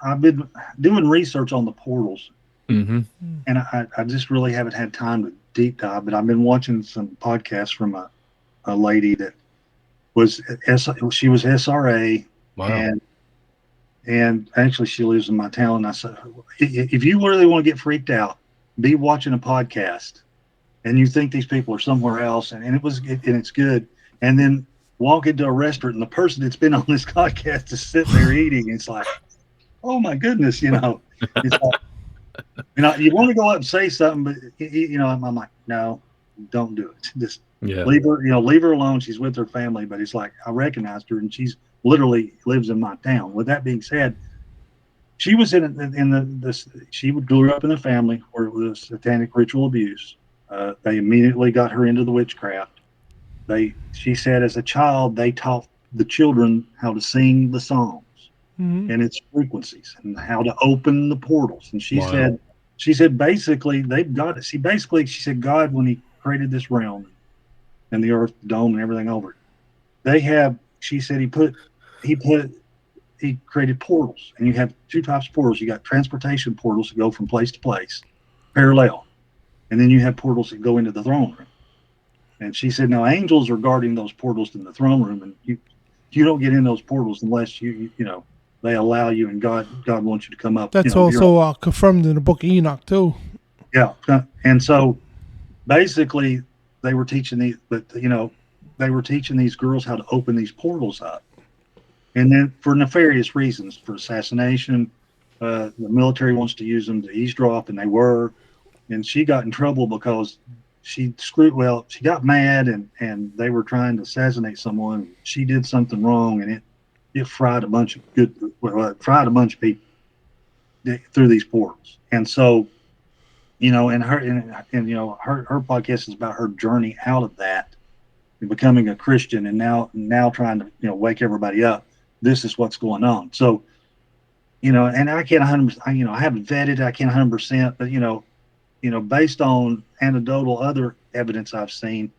I've been doing research on the portals. Mm-hmm. And I just really haven't had time to deep dive, but I've been watching some podcasts from a lady that was she was SRA. Wow. And actually she lives in my town. And I said, if you really want to get freaked out, be watching a podcast and you think these people are somewhere else and it's good. And then walk into a restaurant and the person that's been on this podcast is sitting there eating. It's like, oh my goodness, it's like, you want to go up and say something, but I'm like, no, don't do it. Just leave her alone. She's with her family, but it's like I recognized her, and she's literally lives in my town. With that being said, she was she grew up in a family where it was satanic ritual abuse. They immediately got her into the witchcraft. She said, as a child, they taught the children how to sing the songs. And its frequencies and how to open the portals. And she said basically they've got it. She said God, when He created this realm and the earth, the dome, and everything over it, she said He created portals, and you have two types of portals. You got transportation portals that go from place to place, parallel, and then you have portals that go into the throne room. And she said, now angels are guarding those portals in the throne room, and you don't get in those portals unless they allow you, and God wants you to come up. That's also confirmed in the book of Enoch too. Yeah, and so basically they were teaching these girls how to open these portals up, and then for nefarious reasons, for assassination, The military wants to use them to eavesdrop, and they were. And she got in trouble because she got mad, and they were trying to assassinate someone. She did something wrong, and it fried a bunch of people through these portals. And so, and her podcast is about her journey out of that and becoming a Christian, and now trying to wake everybody up. This is what's going on. So, and I can't 100%, I haven't vetted, I can't 100%, but based on anecdotal other evidence I've seen,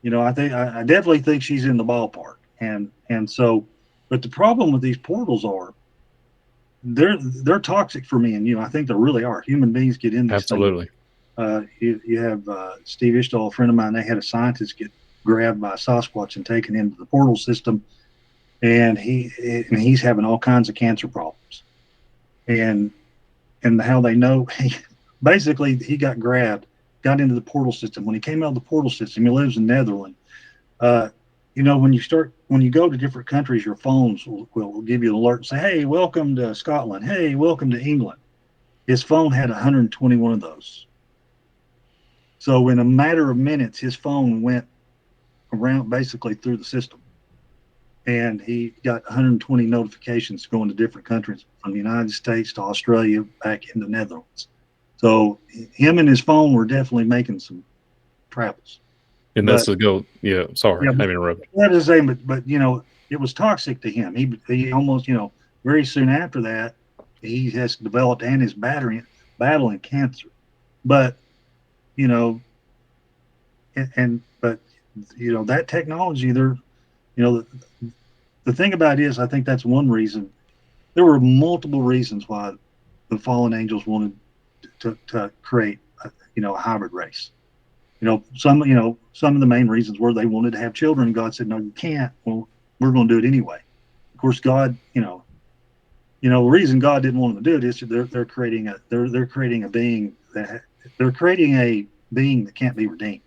I definitely think she's in the ballpark. And so, but the problem with these portals are they're toxic for me, and I think they really are. Human beings get in these Absolutely. things. You have Steve Ishtal, a friend of mine. They had a scientist get grabbed by a Sasquatch and taken into the portal system, and he's having all kinds of cancer problems. And how they know, basically he got grabbed, got into the portal system. When he came out of the portal system, he lives in Netherlands. When you go to different countries, your phones will give you an alert and say, hey, welcome to Scotland. Hey, welcome to England. His phone had 121 of those. So in a matter of minutes, his phone went around basically through the system. And he got 120 notifications going to different countries, from the United States to Australia, back in the Netherlands. So him and his phone were definitely making some travels. And that's the goal. Yeah, sorry, I interrupted. That is a, but it was toxic to him. He almost, very soon after that, he has developed and is battling cancer. But, that technology, the thing about it is, I think that's one reason. There were multiple reasons why the fallen angels wanted to create, a hybrid race. Some of the main reasons were they wanted to have children. God said, no, you can't. Well, we're going to do it anyway. Of course, God, the reason God didn't want them to do it is they're creating a being that can't be redeemed,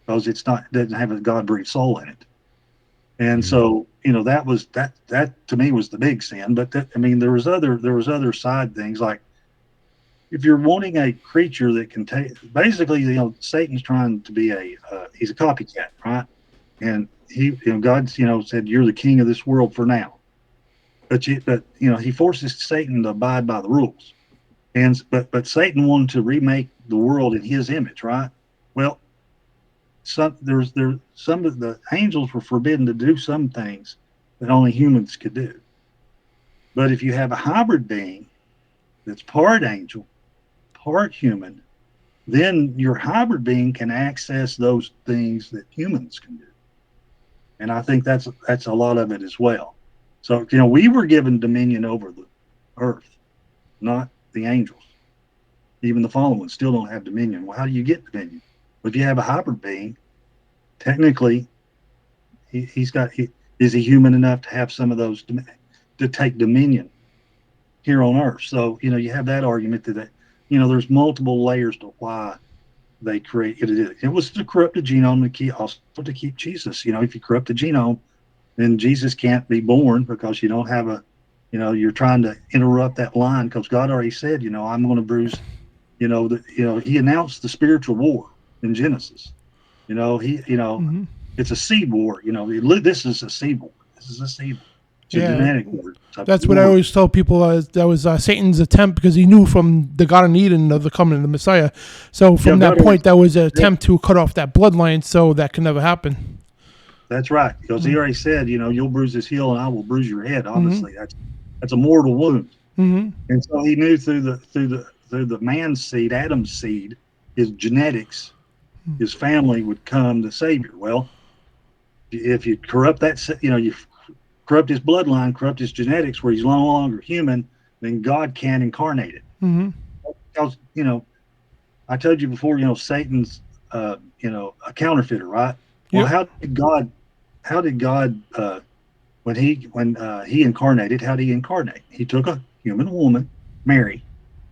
because doesn't have a God-breathed soul in it. And so, that to me was the big sin. But there was other side things, like, if you're wanting a creature that can take, basically, Satan's trying to be he's a copycat, right? And God, said, you're the king of this world for now. But he forces Satan to abide by the rules. But Satan wanted to remake the world in his image, right? Well, some of the angels were forbidden to do some things that only humans could do. But if you have a hybrid being that's part angel, part human, then your hybrid being can access those things that humans can do. And I think that's a lot of it as well. So, we were given dominion over the earth, not the angels. Even the fallen ones still don't have dominion. Well, how do you get dominion? If you have a hybrid being, technically, is he human enough to have some of those to take dominion here on earth? So, you have that argument that, there's multiple layers to why they created it. It was to corrupt the genome to keep Jesus. If you corrupt the genome, then Jesus can't be born, because you don't have you're trying to interrupt that line, because God already said, I'm going to bruise, he announced the spiritual war in Genesis. It's a seed war. This is a seed war. This is a seed war. It's a genetic war. That's what I always tell people. That was Satan's attempt, because he knew from the Garden of Eden of the coming of the Messiah. So from that point, that was an attempt to cut off that bloodline, so that can never happen. That's right, because he already said, you'll bruise his heel and I will bruise your head. Obviously, that's a mortal wound. And so he knew through the man's seed, Adam's seed, his genetics, his family would come the Savior. Well, if you corrupt that, you corrupt his bloodline, corrupt his genetics, where he's no longer human, then God can incarnate it. Because, I told you before, Satan's, a counterfeiter, right? Well, how did God, when he incarnated, how did he incarnate? He took a human woman, Mary,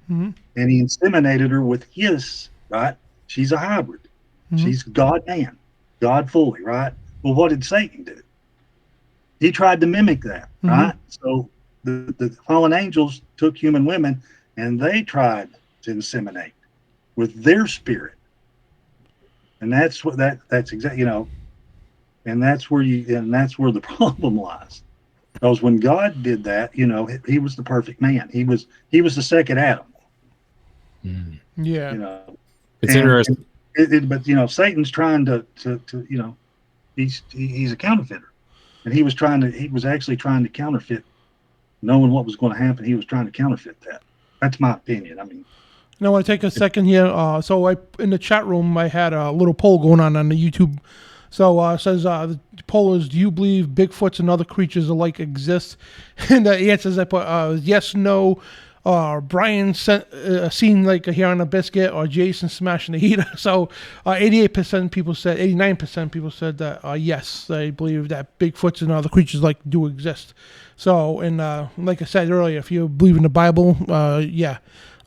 and he inseminated her with his, right? She's a hybrid. She's God-man, God fully, right? Well, what did Satan do? He tried to mimic that, right? So the fallen angels took human women and they tried to inseminate with their spirit. And that's what that's exactly, and that's where the problem lies. Because when God did that, he was the perfect man. He was the second Adam. Yeah. It's interesting. But Satan's trying to he's a counterfeiter, and he was actually trying to counterfeit, knowing what was going to happen. He was trying to counterfeit that. That's my opinion. I mean, I want to take a second here. So in the chat room, I had a little poll going on the YouTube. So it says the poll is: do you believe Bigfoots and other creatures alike exist? And the answers I put yes, no. Brian seen like a hair on a biscuit, or Jason smashing the heater. So 89% people said that yes, they believe that Bigfoots and other creatures like do exist. So, and like I said earlier, if you believe in the Bible, yeah,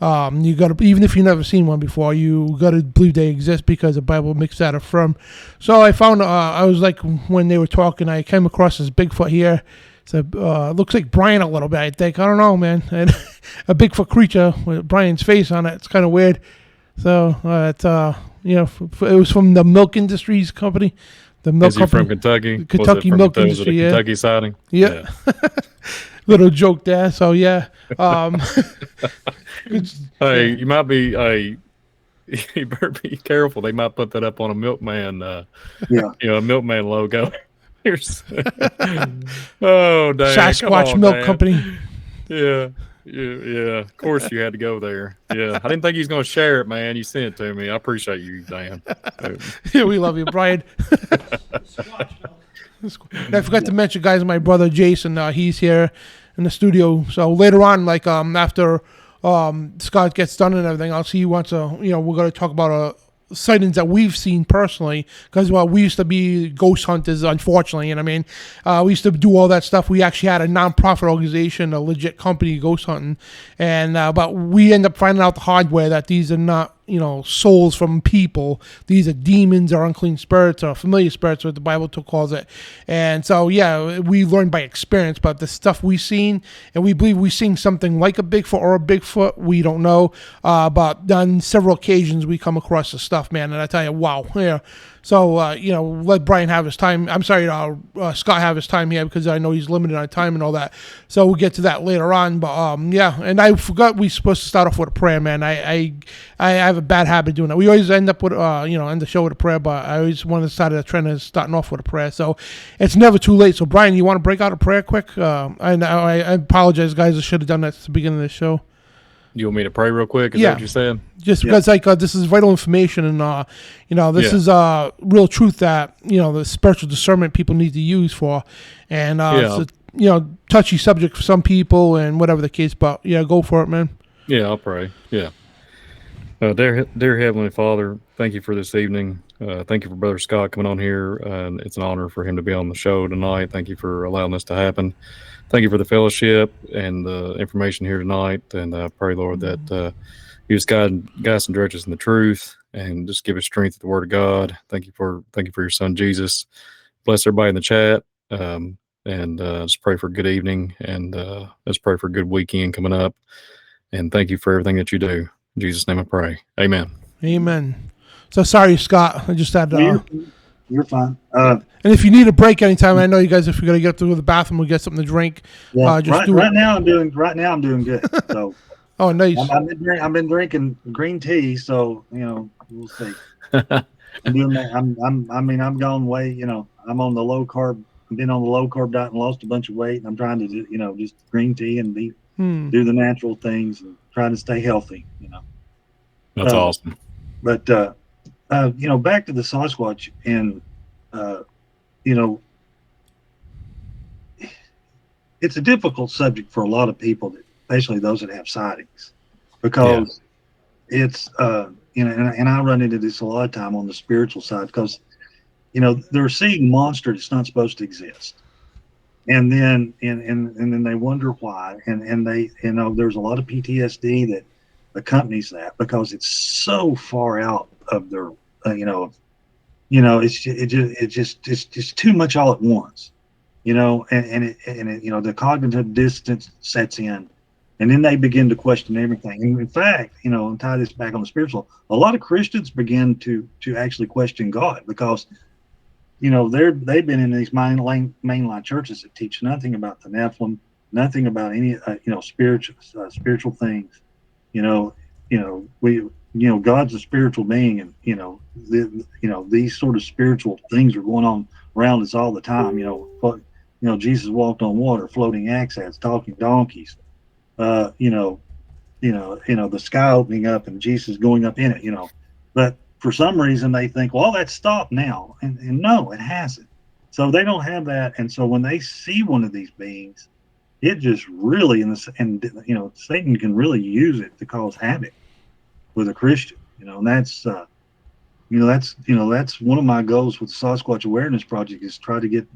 you got to, even if you've never seen one before, you got to believe they exist because the Bible makes that affirm. So I found I was like, when they were talking, I came across this Bigfoot here. So looks like Brian a little bit, I think. I don't know, man. And a Bigfoot creature with Brian's face on it. It's kind of weird. So it was from the Milk Industries company. The milk company from Kentucky? Kentucky Milk Industry. Yeah. Kentucky sighting. Yeah. Little joke there. So yeah. Hey, you might be. You better be careful. They might put that up on a milkman. A milkman logo. Oh, dang. Sasquatch Milk Company. Yeah. Of course you had to go there. Yeah. I didn't think he was going to share it, man. You sent it to me. I appreciate you, Dan. Yeah, we love you, Brian. I forgot to mention, guys, my brother Jason. He's here in the studio. So later on, like after Scott gets done and everything, I'll see he wants to. We're going to talk about sightings that we've seen personally, because we used to be ghost hunters, unfortunately, and I mean we used to do all that stuff. We actually had a non-profit organization, a legit company, ghost hunting, and but we end up finding out the hard way that these are not souls from people. These are demons or unclean spirits or familiar spirits, what the Bible calls it. And so we learned by experience, but the stuff we've seen, and we believe we've seen something like a Bigfoot or a Bigfoot, we don't know, but on several occasions we come across the stuff, man, and I tell you, wow. So, let Brian have his time. I'm sorry, Scott have his time here, because I know he's limited on time and all that. So we'll get to that later on. But, and I forgot we're supposed to start off with a prayer, man. I have a bad habit doing that. We always end up with, end the show with a prayer, but I always want to start a trend of starting off with a prayer. So it's never too late. So, Brian, you want to break out a prayer quick? I apologize, guys. I should have done that at the beginning of the show. You want me to pray real quick? Is that what you're saying? Just because, this is vital information, and this is real truth that the spiritual discernment people need to use for, and it's a, touchy subject for some people, and whatever the case. But go for it, man. Yeah, I'll pray. Yeah, dear Heavenly Father, thank you for this evening. Thank you for Brother Scott coming on here, and it's an honor for him to be on the show tonight. Thank you for allowing this to happen. Thank you for the fellowship and the information here tonight. And I pray, Lord, that you just guide us and direct us in the truth, and just give us strength at the Word of God. Thank you for your Son Jesus. Bless everybody in the chat, and just pray for a good evening, and let's pray for a good weekend coming up. And thank you for everything that you do. In Jesus' name I pray. Amen. Amen. So sorry, Scott. I just had You're fine. And if you need a break anytime, I know you guys, if you're gonna get to the bathroom, we'll get something to drink. Right now I'm doing good. So oh, nice. I've been drinking green tea, so we'll see. I'm doing that. I'm gone way. I'm on the low carb. I've been on the low carb diet and lost a bunch of weight. And I'm trying to do just green tea and do the natural things and trying to stay healthy. That's awesome. But back to the Sasquatch, and it's a difficult subject for a lot of people, especially those that have sightings, because it's and I run into this a lot of time on the spiritual side, because they're seeing a monster that's not supposed to exist, and then then they wonder why, and they there's a lot of PTSD that accompanies that, because it's so far out of their it's just too much all at once. The cognitive distance sets in, and then they begin to question everything. And in fact, and tie this back on the spiritual, a lot of Christians begin to actually question God because, they've been in these mainline churches that teach nothing about the Nephilim, nothing about any, spiritual things. God's a spiritual being, and these sort of spiritual things are going on around us all the time. Jesus walked on water, floating accents, talking donkeys. The sky opening up and Jesus going up in it. But for some reason they think, well, that's stopped now, and no, it hasn't. So they don't have that, and so when they see one of these beings, it just really, Satan can really use it to cause havoc with a Christian, and that's one of my goals with the Sasquatch Awareness Project is try to get,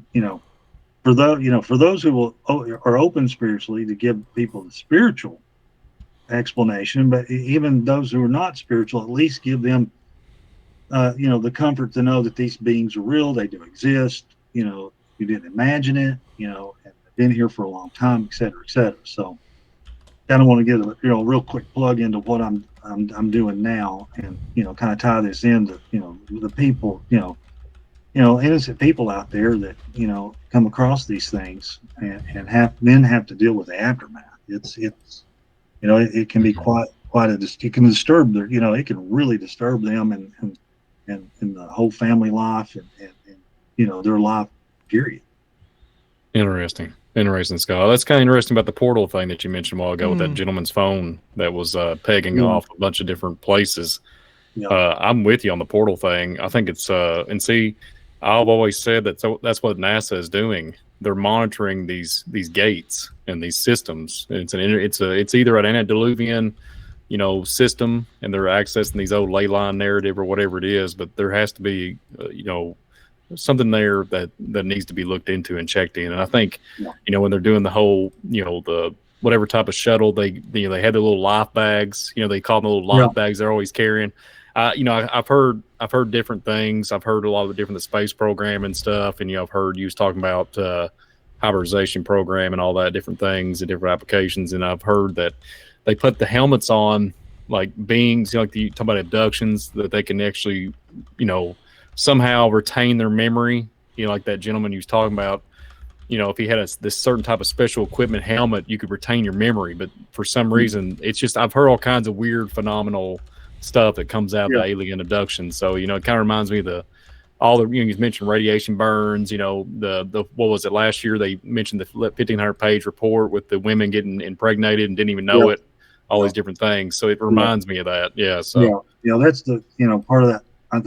for those who are open spiritually, to give people the spiritual explanation, but even those who are not spiritual, at least give them, the comfort to know that these beings are real, they do exist, you didn't imagine it, and they've been here for a long time, et cetera, et cetera. So kind of want to get a real quick plug into what I'm doing now, and kind of tie this into the people, innocent people out there that come across these things and have to deal with the aftermath. It can be quite it can disturb their, it can really disturb them and the whole family life and their life period. Interesting, Scott. That's kind of interesting about the portal thing that you mentioned a while ago with that gentleman's phone that was pegging off a bunch of different places. Yeah. I'm with you on the portal thing. I think it's and see, I've always said that that's what NASA is doing. They're monitoring these gates and these systems. It's either an antediluvian, system, and they're accessing these old ley line narrative or whatever it is. But there has to be, something there that needs to be looked into and checked in. And I think, when they're doing the whole, the whatever type of shuttle, they have the little life bags. They call them the little life bags they're always carrying. I've heard different things. I've heard a lot of the different space program and stuff, and I've heard you was talking about hybridization program and all that different things and different applications. And I've heard that they put the helmets on like beings, like you talk about abductions, that they can actually, somehow retain their memory. Like that gentleman you was talking about. If he had this certain type of special equipment helmet, you could retain your memory. But for some reason, it's just I've heard all kinds of weird, phenomenal stuff that comes out of the alien abduction. So it kind of reminds me of you mentioned radiation burns. The what was it last year? They mentioned the 1,500-page report with the women getting impregnated and didn't even know it. All these different things. So it reminds me of that. Yeah. So that's the part of that. I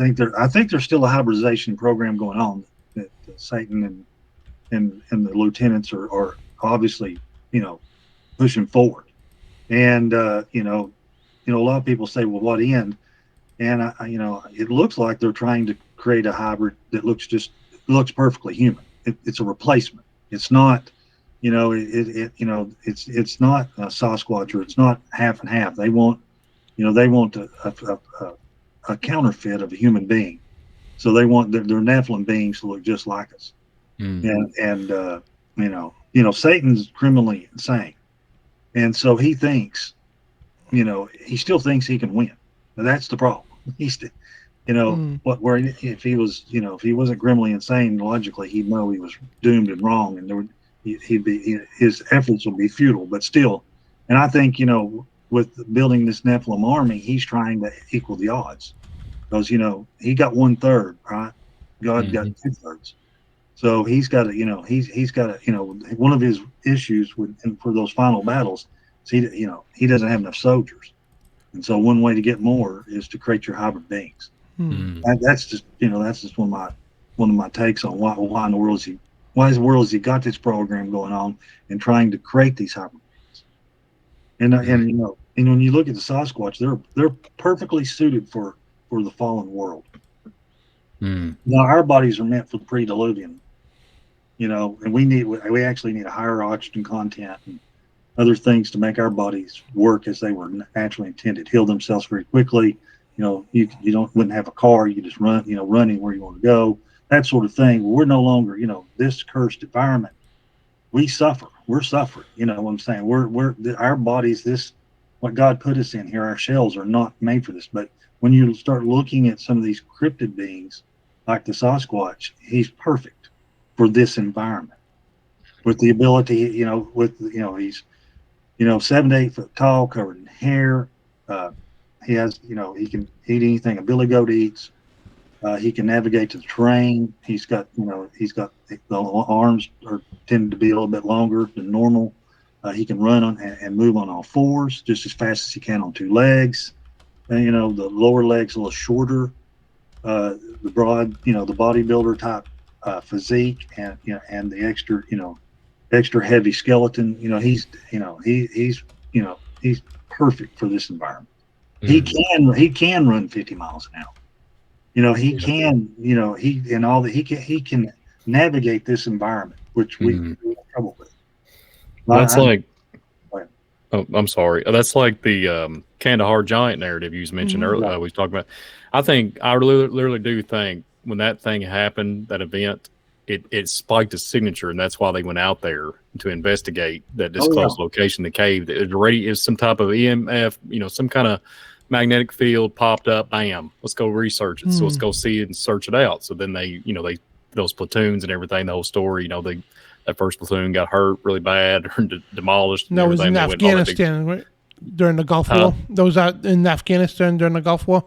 think there's still a hybridization program going on that Satan and the lieutenants are obviously pushing forward. And a lot of people say, well, what end? And it looks like they're trying to create a hybrid that looks perfectly human. It's a replacement. It's not, it's not a Sasquatch, or it's not half and half. They want a counterfeit of a human being. So they want their Nephilim beings to look just like us. And Satan's criminally insane, and so he thinks, he still thinks he can win. Now, that's the problem. He's, if he wasn't criminally insane, logically he'd know he was doomed and wrong, and his efforts will be futile. But still, and I think with building this Nephilim army, he's trying to equal the odds, because he got 1/3, right? God got 2/3. So he's got to, he's got to, one of his issues for those final battles is he doesn't have enough soldiers, and so one way to get more is to create your hybrid beings. That's just one of my takes on why in the world has he got this program going on and trying to create these hybrid beings. And when you look at the Sasquatch, they're perfectly suited for the fallen world. Now our bodies are meant for the pre-diluvian. And we actually need a higher oxygen content and other things to make our bodies work as they were naturally intended, heal themselves very quickly. You wouldn't have a car, you just run, running where you want to go. that sort of thing. We're no longer, this cursed environment. We suffer. We're suffering. You know what I'm saying? Our bodies, what God put us in here, our shells are not made for this. But when you start looking at some of these cryptid beings, like the Sasquatch, he's perfect for this environment. With the ability, he's, 7 to 8 foot tall, covered in hair. He has, he can eat anything a billy goat eats. He can navigate to the terrain. He's got the arms tend to be a little bit longer than normal. He can run on and move on all fours just as fast as he can on 2 legs. And, the lower legs a little shorter. The broad, the bodybuilder type physique, and the extra heavy skeleton. He's perfect for this environment. Mm-hmm. He can run 50 miles an hour. He can, he can navigate this environment, which we have trouble with. That's I'm sorry. That's like the Kandahar giant narrative you mentioned earlier. We talked about. I literally do think when that thing happened, that event, it spiked a signature, and that's why they went out there to investigate that disclosed location, the cave. It already is some type of EMF, some kind of magnetic field popped up. Bam, let's go research it. So let's go see it and search it out. So then they those platoons and everything, the whole story, that first platoon got hurt really bad or demolished. And that was in Afghanistan, right? During the Gulf War. That was out in Afghanistan during the Gulf War.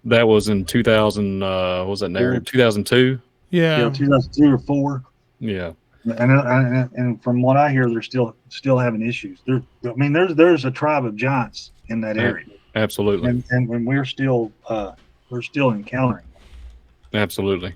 That was in 2000. What was that narrative? 2002. Yeah, 2002 or 4. Yeah. And from what I hear, they're still having issues. There's a tribe of giants in that area. Absolutely. And when we're still encountering. Absolutely.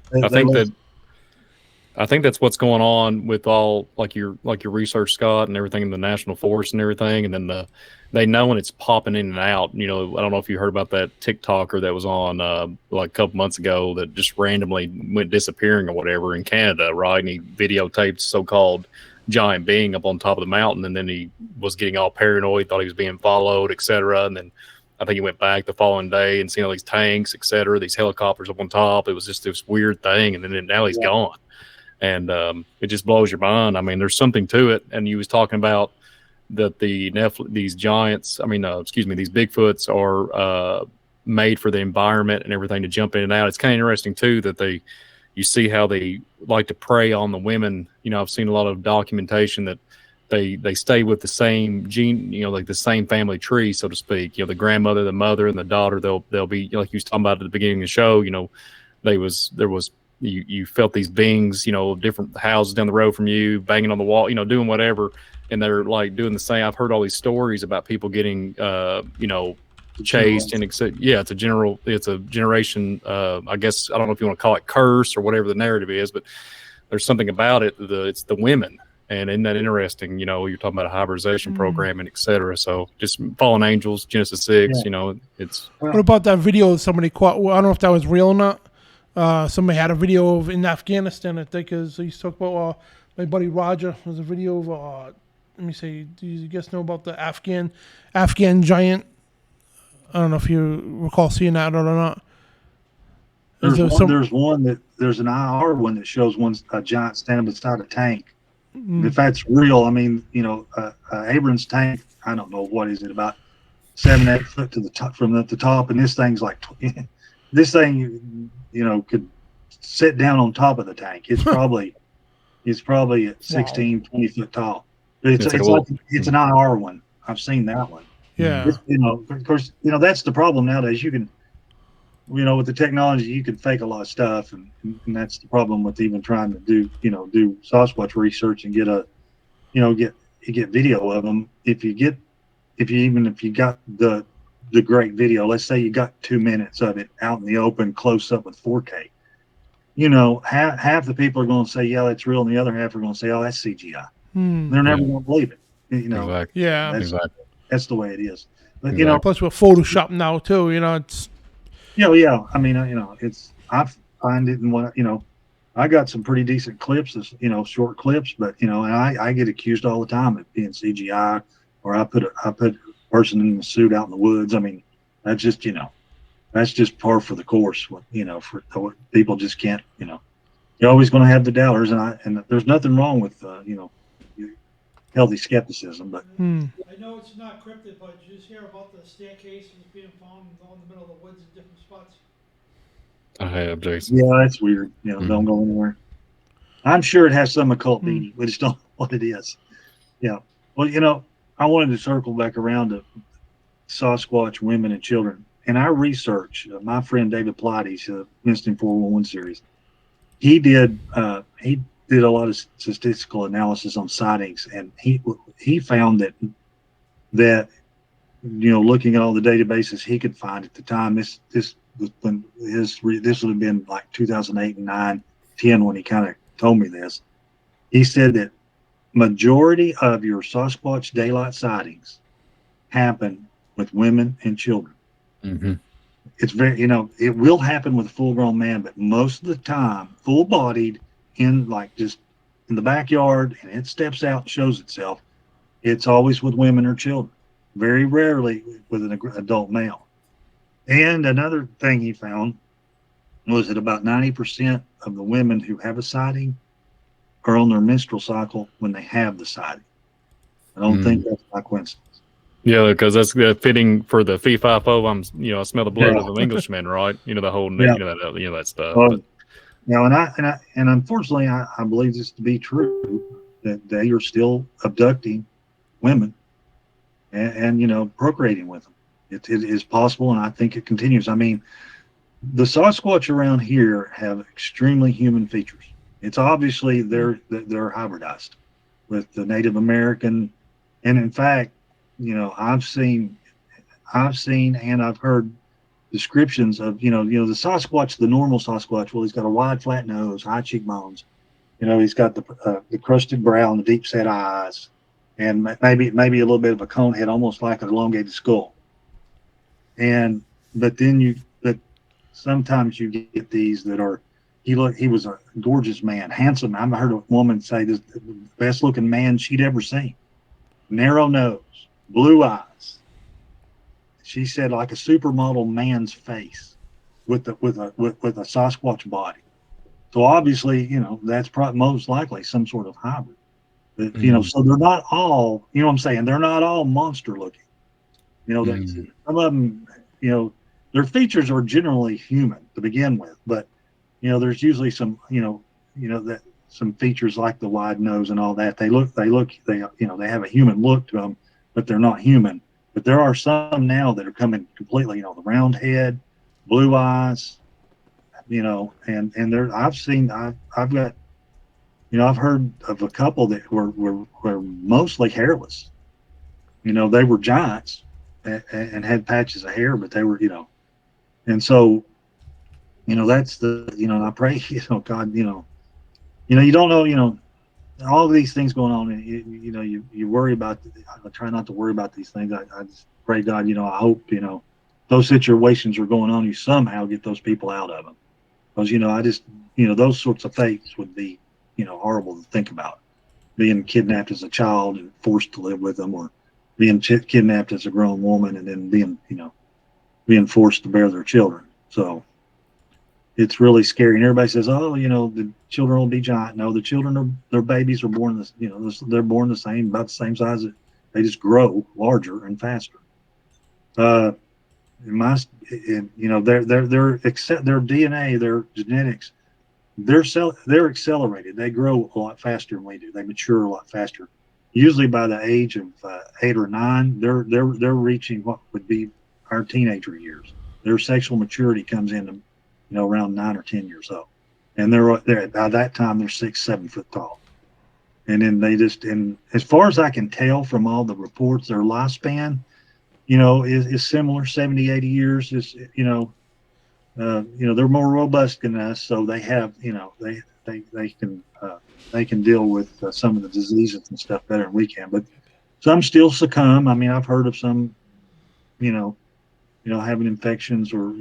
I think that's what's going on with all like your research, Scott, and everything in the national forest and everything. And then they know when it's popping in and out. I don't know if you heard about that TikToker that was on like a couple months ago that just randomly went disappearing or whatever in Canada, right? And he videotaped so-called giant being up on top of the mountain, and then he was getting all paranoid, thought he was being followed, etc. And then I think he went back the following day and seen all these tanks, etc., these helicopters up on top. It was just this weird thing, and then now he's gone. And it just blows your mind. I mean, there's something to it. And you was talking about that these giants, these Bigfoots are made for the environment and everything to jump in and out. It's kind of interesting too that you see how they like to prey on the women. I've seen a lot of documentation that they stay with the same gene, like the same family tree, so to speak. The grandmother, the mother, and the daughter. They'll be like you was talking about at the beginning of the show. You felt these beings, different houses down the road from you, banging on the wall, doing whatever, and they're like doing the same. I've heard all these stories about people getting, chased, and it's a generation. I guess I don't know if you want to call it curse or whatever the narrative is, but there's something about it. It's the women, and isn't that interesting? You're talking about a hybridization program and etc. So just fallen angels, Genesis 6. It's. What about that video somebody caught? Well, I don't know if that was real or not. Somebody had a video of in Afghanistan, I think, he's talking about my buddy Roger. There's a video of let me see, do you guys know about the Afghan giant? I don't know if you recall seeing that or not. There's an IR one that shows a giant standing beside a tank. If that's real, Abrams tank, I don't know, what is it, about 7-8 foot to the top, from the top, and this thing's like this thing could sit down on top of the tank. It's probably at 16, 20 foot tall. It's an IR one. I've seen that one. Yeah. Of course, that's the problem nowadays. You can, with the technology, you can fake a lot of stuff, and that's the problem with even trying to do Sasquatch research and get video of them. If you got the great video, let's say you got 2 minutes of it out in the open, close up with 4K. Half the people are going to say, yeah, that's real, and the other half are going to say, oh, that's CGI. They're never going to believe it. Exactly. Yeah, that's the way it I plus with Photoshop now too, it's. It's I find it in what I got some pretty decent clips, short clips, but and I get accused all the time of being CGI, or I put a person in a suit out in the woods. That's just that's just par for the course. For people just can't You're always going to have the doubters, and there's nothing wrong with healthy skepticism, but I know it's not cryptid, but you just hear about the staircases being found in the middle of the woods in different spots. I have, Jason. yeah, that's weird. Don't go anywhere. I'm sure it has some occult meaning. We just don't know what it is. Yeah. Well, I wanted to circle back around to Sasquatch, women, and children. In our research, my friend David Pilates, Missing 411 series, he did a lot of statistical analysis on sightings, and he found that looking at all the databases he could find at the time, this would have been like 2008 and 9, 10 when he kind of told me this. He said that majority of your Sasquatch daylight sightings happen with women and children. Mm-hmm. It's very, it will happen with a full-grown man, but most of the time, full-bodied just in the backyard, and it steps out and shows itself, it's always with women or children. Very rarely with an adult male. And another thing he found was that about 90% of the women who have a sighting are on their menstrual cycle when they have the sighting. I don't think that's by coincidence. Yeah, because that's fitting for the fee fi fo. I smell the blood of an Englishman, right? The whole that stuff. And unfortunately, I believe this to be true, that they are still abducting women and procreating with them. It is possible, and I think it continues. I mean, the Sasquatch around here have extremely human features. It's obviously they're hybridized with the Native American, and in fact, I've seen and I've heard descriptions of the Sasquatch, the normal Sasquatch. Well, he's got a wide, flat nose, high cheekbones. He's got the crusted brow and the deep set eyes, and maybe a little bit of a cone head, almost like an elongated skull. But sometimes you get these that are. He was a gorgeous man, handsome. I've heard a woman say this, the best looking man she'd ever seen. Narrow nose, blue eyes. She said like a supermodel man's face with a Sasquatch body. So obviously, that's probably most likely some sort of hybrid. But, so they're not all, what I'm saying? They're not all monster looking. Some of them, their features are generally human to begin with, but there's usually some, that some features like the wide nose and all that. They have a human look to them, but they're not human. But there are some now that are coming completely, the round head, blue eyes, and there I've heard of a couple that were mostly hairless. They were giants and had patches of hair, but they were, and so, that's I pray, God, you don't know, all of these things going on, and you worry about. I try not to worry about these things. I just pray, God, I hope those situations are going on. You somehow get those people out of them, because I just those sorts of fates would be horrible to think about. Being kidnapped as a child and forced to live with them, or being kidnapped as a grown woman and then being forced to bear their children. So it's really scary. And everybody says, oh, the children will be giant. No, the children their babies are born they're born the same, about the same size. They just grow larger and faster. Their DNA, their genetics, they're accelerated. They grow a lot faster than we do. They mature a lot faster. Usually by the age of 8 or 9, they're reaching what would be our teenager years. Their sexual maturity comes in around 9 or 10 years old, and they're by that time they're 6-7 foot tall. And then and as far as I can tell from all the reports, their lifespan is similar, 70-80 years. Is they're more robust than us, so they have they can deal with some of the diseases and stuff better than we can. But some still succumb. I mean, I've heard of some having infections or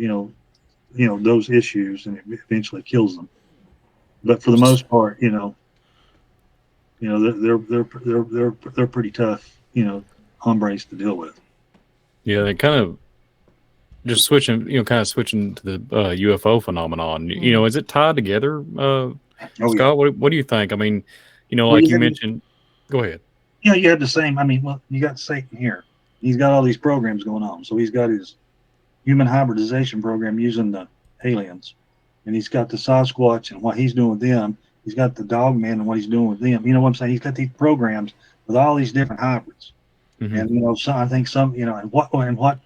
those issues, and it eventually kills them. But for the most part, they're pretty tough, hombres to deal with. Yeah, they kind of switching to the UFO phenomenon. Is it tied together Oh, yeah. Scott, what do you think? I mean, Well, like you mentioned, go ahead. You have the same. I mean, well, you got Satan here. He's got all these programs going on. So he's got his human hybridization program using the aliens, and he's got the Sasquatch and what he's doing with them. He's got the dogman and what he's doing with them. You know what I'm saying? He's got these programs with all these different hybrids. And so I think and what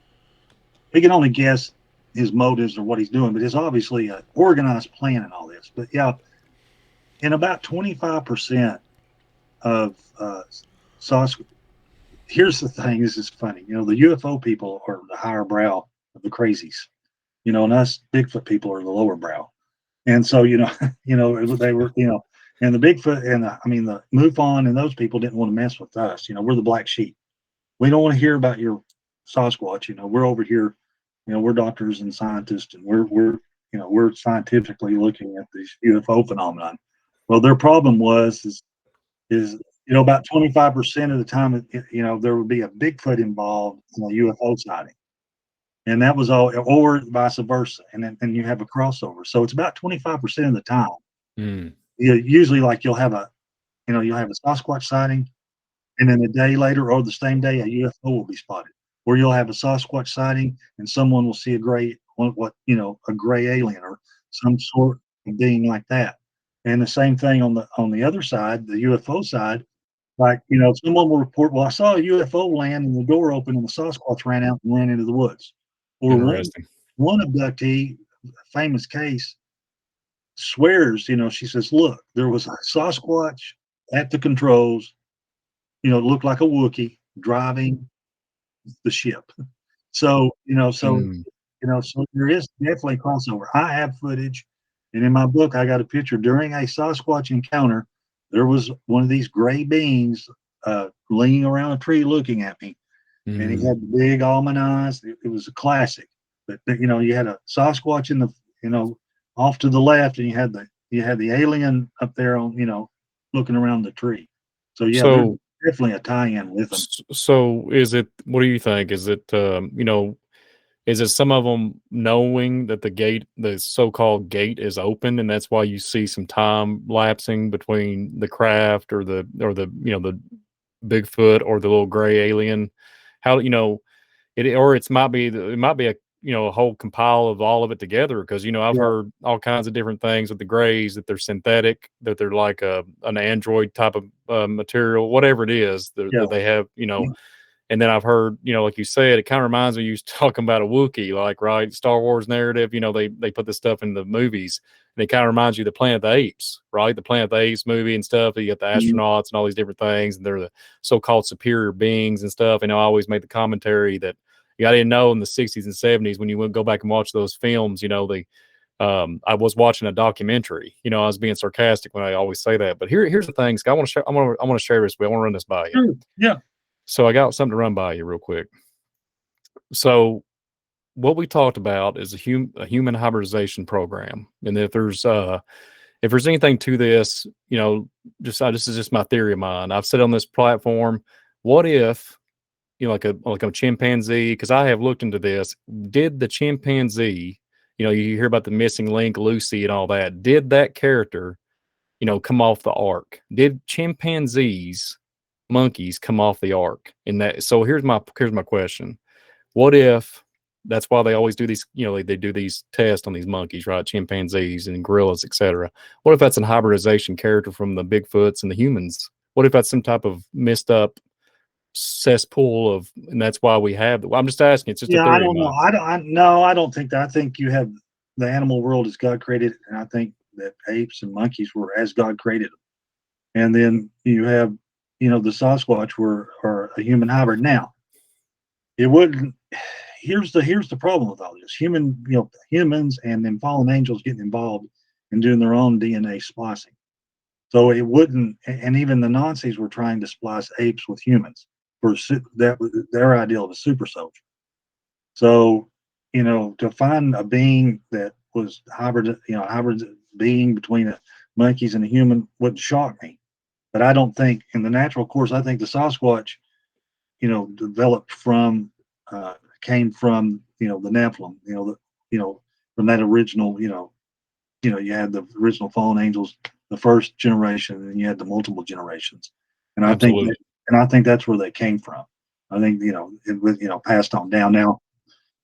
we can only guess his motives or what he's doing, but it's obviously an organized plan and all this. But yeah, in about 25% of Sasquatch. Here's the thing. This is funny. The UFO people are the higher brow of the crazies. And us Bigfoot people are the lower brow. And so, they were, and the Bigfoot and the MUFON and those people didn't want to mess with us. We're the black sheep. We don't want to hear about your Sasquatch. We're over here. We're doctors and scientists, and we're scientifically looking at this UFO phenomenon. Well, their problem is about 25% of the time, there would be a Bigfoot involved in a UFO sighting. And that was all, or vice versa. And then you have a crossover. So it's about 25% of the time. Usually you'll have a Sasquatch sighting, and then a day later or the same day, a UFO will be spotted. Or you'll have a Sasquatch sighting and someone will see a gray alien or some sort of being like that. And the same thing on the other side, the UFO side, someone will report, well, I saw a UFO land and the door opened and the Sasquatch ran out and ran into the woods. Or one abductee, famous case, swears, she says, look, there was a Sasquatch at the controls, it looked like a Wookiee driving the ship. So there is definitely crossover. I have footage, and in my book, I got a picture during a Sasquatch encounter. There was one of these gray beings leaning around a tree looking at me, and he had the big almond eyes. It was a classic. But you had a Sasquatch in the off to the left, and you had the alien up there on looking around the tree. So there's definitely a tie-in with them. So is it? What do you think? Is it? Is it some of them knowing that the so-called gate is open, and that's why you see some time lapsing between the craft or the the Bigfoot or the little gray alien? How it might be a whole compile of all of it together, because I've heard all kinds of different things with the grays, that they're synthetic, that they're like an android type of material, whatever it is that they have, And then I've heard, like you said, it kind of reminds me, you was talking about a Wookiee, right? Star Wars narrative, they put this stuff in the movies, and it kind of reminds you of the Planet of the Apes, right? The Planet of the Apes movie and stuff. You got the astronauts and all these different things, and they're the so-called superior beings and stuff. And I always made the commentary that I didn't know in the 60s and 70s, when you would go back and watch those films, I was watching a documentary. I was being sarcastic when I always say that. But here's the thing, Scott, I want to share this with you. I want to run this by you. Sure. Yeah. So I got something to run by you real quick. So what we talked about is a human hybridization program. And if there's anything to this, this is just my theory of mine. I've said on this platform, what if, like a chimpanzee, because I have looked into this, did the chimpanzee, you hear about the missing link, Lucy and all that, did that character, come off the ark? Did monkeys come off the ark? So here's my question. What if that's why they always do these, they do these tests on these monkeys, right? Chimpanzees and gorillas, etc. What if that's a hybridization character from the Bigfoots and the humans? What if that's some type of messed up cesspool and that's why we have I'm just asking. It's just a theory. I don't know. I don't think that. I think you have the animal world as God created it, and I think that apes and monkeys were as God created them. And then you have the Sasquatch are a human hybrid. Now, it wouldn't. Here's the problem with all this: humans and then fallen angels getting involved and doing their own DNA splicing. So it wouldn't. And even the Nazis were trying to splice apes with humans. That was their ideal of a super soldier. So to find a being that was hybrid being between a monkeys and a human would shock me. But I don't think in the natural course, I think the Sasquatch, developed came from, the Nephilim, from that original, you had the original fallen angels the first generation, and then you had the multiple generations. And Absolutely. I think that's where they came from. I think, it was, passed on down. Now,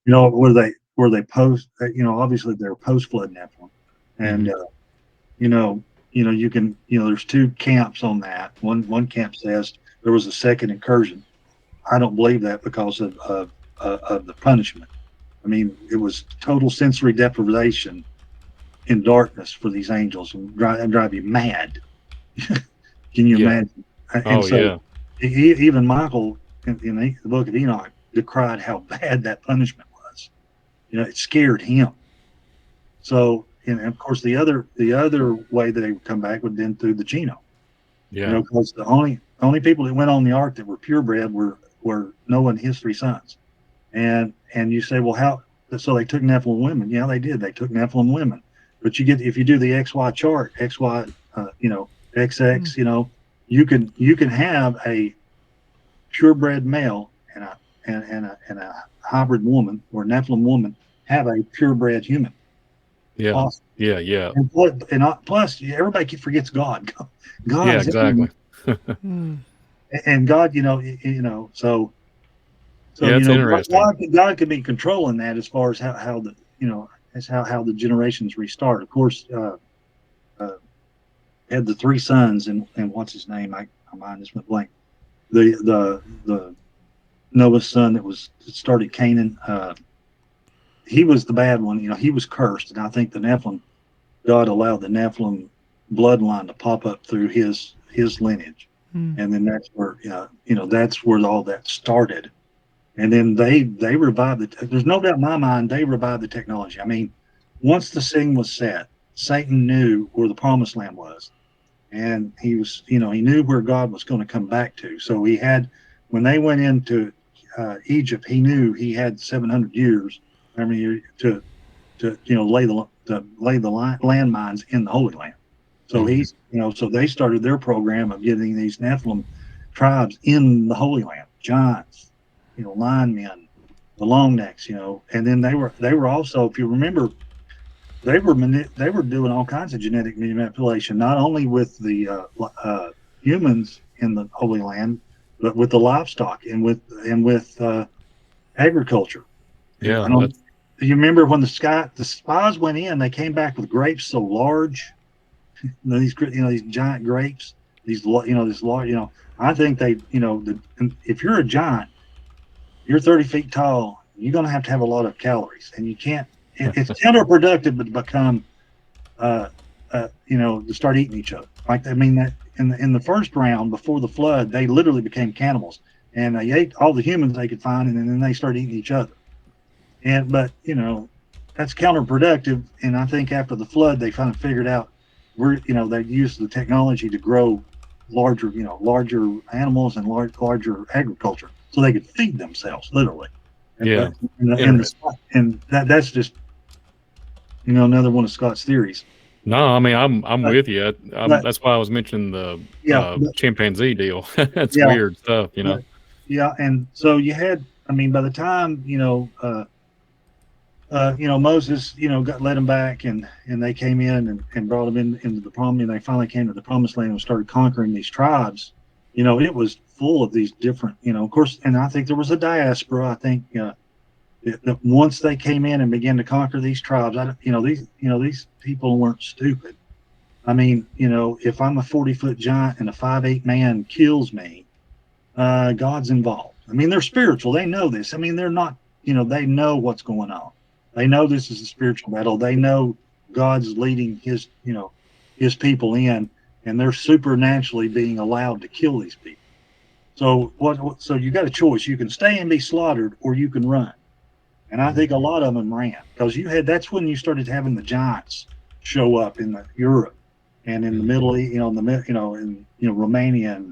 were they post, obviously they're post flood Nephilim. And, you can, there's two camps on that. One camp says there was a second incursion. I don't believe that because of the punishment. I mean, it was total sensory deprivation in darkness for these angels, and drive you mad. Can you imagine? And even Michael in the book of Enoch decried how bad that punishment was. It scared him. So, and of course, the other way that they would come back would then through the genome. Yeah. Because the only people that went on the ark that were purebred were Noah and his three sons. And you say, well, how? So they took Nephilim women. Yeah, they did. They took Nephilim women. But if you do the XY chart, XY, XX, you can have a purebred male and a hybrid woman or Nephilim woman have a purebred human. Yeah. Awesome. Yeah. And plus, everybody forgets God. God. Yeah, exactly. And God, so yeah, it's interesting. God can be controlling that as far as how the generations restart. Of course, had the three sons and what's his name? My mind just went blank. The Noah's son that started Canaan. He was the bad one. He was cursed, and I think the Nephilim, God allowed the Nephilim bloodline to pop up through his lineage, and then that's where that's where all that started. And then they revived it. There's no doubt in my mind they revived the technology. I mean, once the scene was set, Satan knew where the promised land was, and he knew where God was going to come back to. So he had, when they went into Egypt, he knew he had 700 years. I mean, to lay the landmines in the Holy Land. So so they started their program of getting these Nephilim tribes in the Holy Land, giants, linemen, the long necks, and then they were also, if you remember, they were doing all kinds of genetic manipulation, not only with the humans in the Holy Land, but with the livestock and with agriculture. Yeah. You remember when the spies went in, they came back with grapes so large, these giant grapes, this large, I think if you're a giant, you're 30 feet tall, you're going to have a lot of calories, and you can't, it's counterproductive to become, to start eating each other. Like, I mean, that in the first round before the flood, they literally became cannibals, and they ate all the humans they could find, and then they started eating each other. But that's counterproductive. And I think after the flood, they finally figured out they used the technology to grow larger animals and larger agriculture, so they could feed themselves literally. And that's just another one of Scott's theories. No, I mean I'm with you. That's why I was mentioning the chimpanzee deal. That's weird stuff, Yeah, and so you had, I mean, by the time Moses, led them back, and they came in and brought them into the promised, and they finally came to the promised land and started conquering these tribes. It was full of these different, of course, and I think there was a diaspora. I think that once they came in and began to conquer these tribes, these people weren't stupid. I mean, if I'm a 40-foot giant and a 5'8" man kills me, God's involved. I mean, they're spiritual. They know this. I mean, they're not, they know what's going on. They know this is a spiritual battle. They know God's leading his people in, and they're supernaturally being allowed to kill these people. So so you got a choice. You can stay and be slaughtered, or you can run. And I think a lot of them ran, because that's when you started having the giants show up in Europe and in the Middle East, in Romania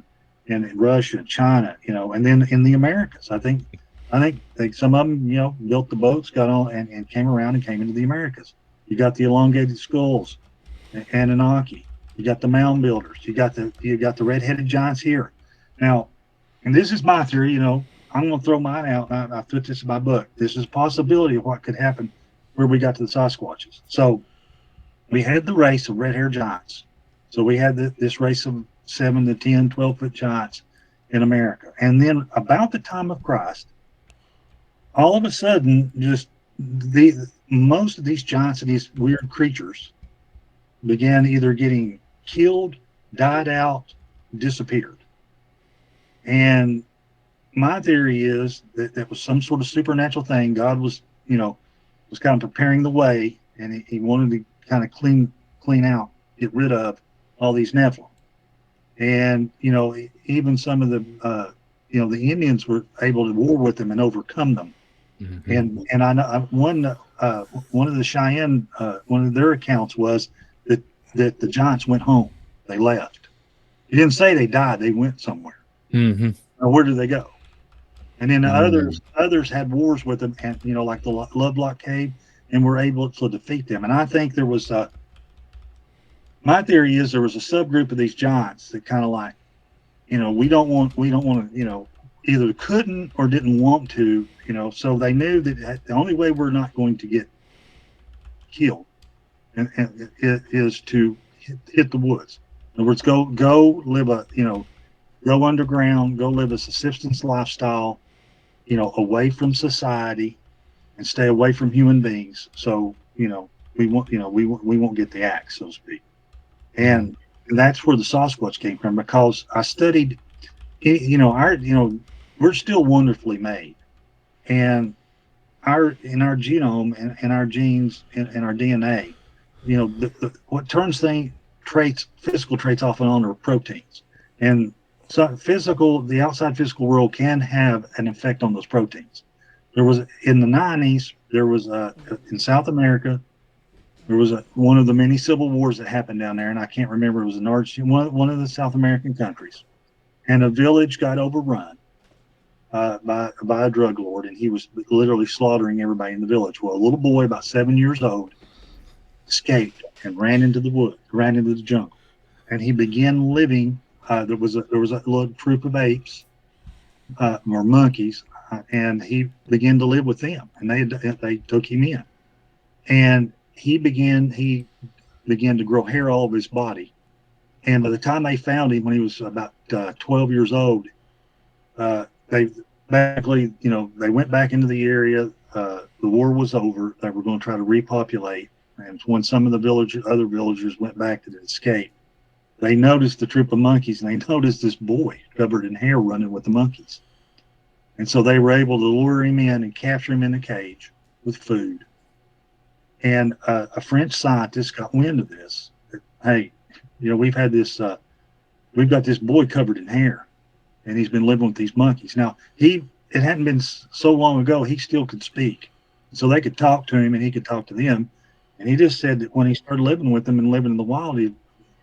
and Russia and China, and then in the Americas. I think some of them, built the boats, got on and came around and came into the Americas. You got the elongated skulls, Anunnaki. You got the mound builders. You got the red-headed giants here. Now, and this is my theory. I'm going to throw mine out. I put this in my book. This is a possibility of what could happen where we got to the Sasquatches. So we had the race of red-haired giants. So we had this race of 7 to 10, 12-foot giants in America. And then about the time of Christ, all of a sudden, just most of these giants and these weird creatures began either getting killed, died out, disappeared. And my theory is that that was some sort of supernatural thing. God was, was kind of preparing the way, and he wanted to kind of clean out, get rid of all these Nephilim. And, even some of the, the Indians were able to war with them and overcome them. Mm-hmm. And I know one of the Cheyenne, one of their accounts was that the giants went home. They left. He didn't say they died. They went somewhere. Mm-hmm. Where did they go? And then others had wars with them, and like the Lovelock Cave, and were able to defeat them. And I think there was my theory is there was a subgroup of these giants that kind of like, we don't want to, either couldn't or didn't want to, so they knew that the only way we're not going to get killed and is to hit the woods. In other words, go live go underground, go live a subsistence lifestyle, away from society, and stay away from human beings. So we won't get the axe, so to speak. And that's where the Sasquatch came from, because I studied, we're still wonderfully made, and in our genome and our genes and our DNA, what turns physical traits off and on are proteins. And so the outside physical world can have an effect on those proteins. There was in the 90s, there was in South America, there was one of the many civil wars that happened down there, and I can't remember. It was in Argentina, one of the South American countries, and a village got overrun by a drug lord, and he was literally slaughtering everybody in the village. Well, a little boy about 7 years old escaped and ran into the jungle, and he began living. There was a little troop of apes or monkeys, and he began to live with them, and they took him in, and he began to grow hair all over his body. And by the time they found him, when he was about 12 years old, they went back into the area. The war was over. They were going to try to repopulate. And when some of the other villagers went back to escape, they noticed the troop of monkeys, and they noticed this boy covered in hair running with the monkeys. And so they were able to lure him in and capture him in a cage with food. And a French scientist got wind of this. That, hey, we've got this boy covered in hair, and he's been living with these monkeys. Now, it hadn't been so long ago, he still could speak. So they could talk to him, and he could talk to them. And he just said that when he started living with them and living in the wild,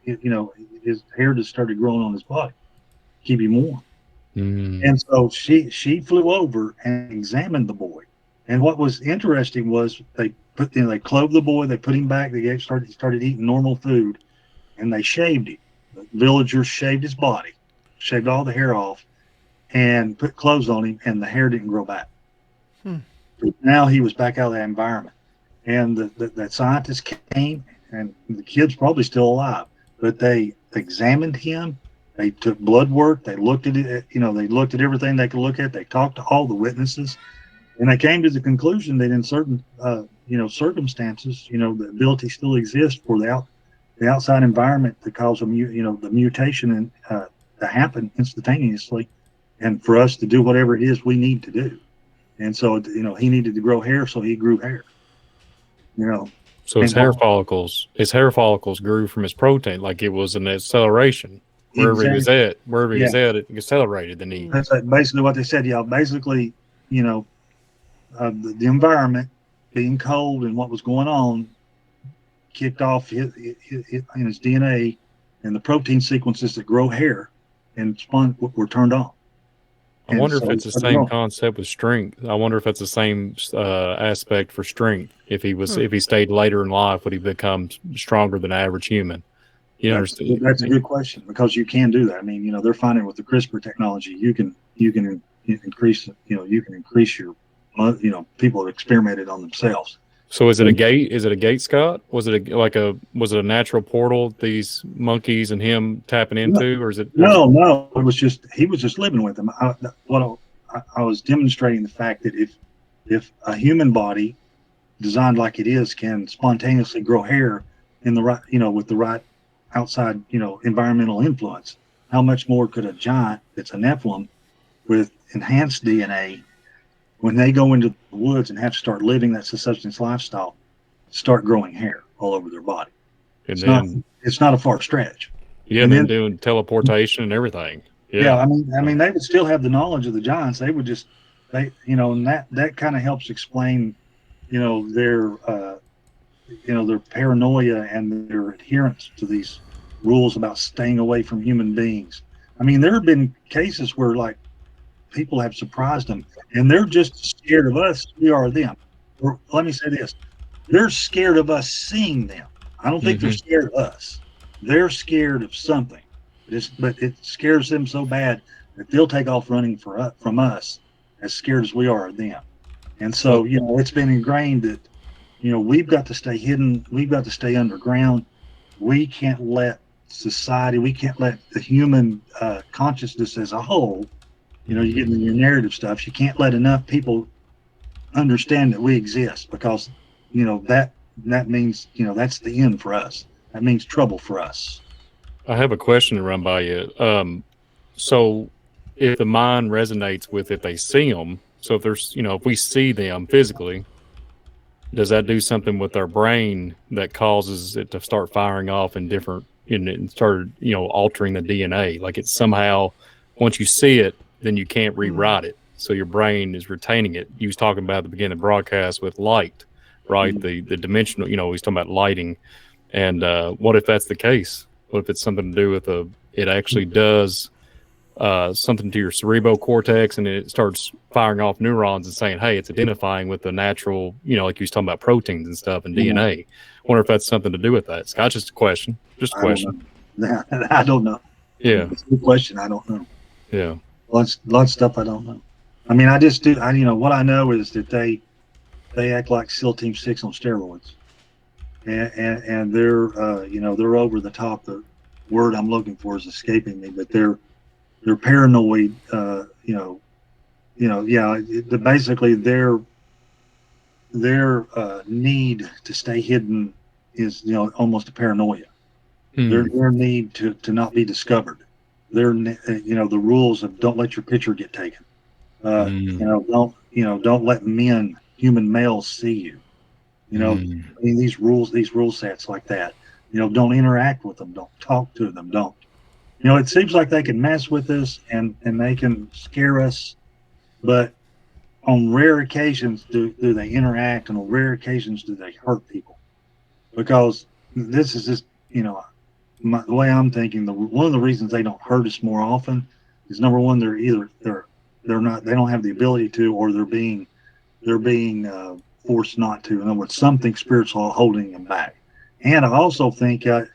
his hair just started growing on his body, keep him warm. Mm. And so she flew over and examined the boy. And what was interesting was they clothed the boy, they put him back, he started eating normal food, and they shaved him. The villagers shaved his body, shaved all the hair off, and put clothes on him, and the hair didn't grow back. Now he was back out of that environment. And that scientist came, and the kid's probably still alive, but they examined him. They took blood work. They looked at it. They looked at everything they could look at. They talked to all the witnesses, and they came to the conclusion that in certain, circumstances, the ability still exists for the outside environment to cause the mutation and to happen instantaneously, and for us to do whatever it is we need to do. And so, he needed to grow hair, so he grew hair. So his hair follicles grew from his protein, like it was an acceleration. Wherever he was at, it accelerated the need. That's basically what they said. Yeah, basically, the environment being cold and what was going on kicked off in his DNA, and the protein sequences that grow hair and were turned on. I wonder if it's the same concept with strength. I wonder if it's the same aspect for strength. If he stayed later in life, would he become stronger than average human? That's a good question, because you can do that. I mean, they're finding with the CRISPR technology, you can increase your, people have experimented on themselves, So is it a gate? Is it a gate, Scott? Was it was it a natural portal these monkeys and him tapping into, or is it? No. It was just he was just living with them. I was demonstrating the fact that if a human body designed like it is can spontaneously grow hair in the right, with the right outside, environmental influence, how much more could a giant that's a Nephilim with enhanced DNA, when they go into the woods and have to start living that subsistence lifestyle, start growing hair all over their body? And It's not a far stretch. Yeah, and then doing teleportation and everything. Yeah, I mean, they would still have the knowledge of the giants. They would just, and that kind of helps explain, their paranoia and their adherence to these rules about staying away from human beings. I mean, there have been cases where like people have surprised them, and they're just scared of us. We are them. Or let me say this: they're scared of us seeing them. I don't think they're scared of us. They're scared of something. But it scares them so bad that they'll take off running from us, as scared as we are of them. And so, it's been ingrained that, we've got to stay hidden. We've got to stay underground. We can't let society, we can't let the human consciousness as a whole, you get into your narrative stuff. You can't let enough people understand that we exist, because, that means, that's the end for us. That means trouble for us. I have a question to run by you. So if the mind resonates with if they see them, so if there's, if we see them physically, does that do something with our brain that causes it to start firing off in different, and start, altering the DNA? Like it's somehow, once you see it, then you can't rewrite it. So your brain is retaining it. You was talking about at the beginning of the broadcast with light, right? The dimensional, he's talking about lighting. And what if that's the case? What if it's something to do with it actually does something to your cerebral cortex, and it starts firing off neurons and saying, hey, it's identifying with the natural, like you was talking about proteins and stuff and DNA. Wonder if that's something to do with that. Scott, just a question. I don't know. Yeah. It's a good question. I don't know. Yeah. Lots of stuff I don't know. I mean, I just do. What I know is that they act like SEAL Team 6 on steroids. And they're they're over the top. The word I'm looking for is escaping me, but they're paranoid. Basically their need to stay hidden is almost a paranoia. Their need to not be discovered. The rules of don't let your picture get taken. Don't let human males see you. I mean, these rule sets like that, don't interact with them, don't talk to them, don't, it seems like they can mess with us and they can scare us, but on rare occasions do they interact, and on rare occasions do they hurt people, because this is just, the way I'm thinking, one of the reasons they don't hurt us more often is, number one, they don't have the ability to, or they're being forced not to. In other words, something spiritual holding them back. And I also think they're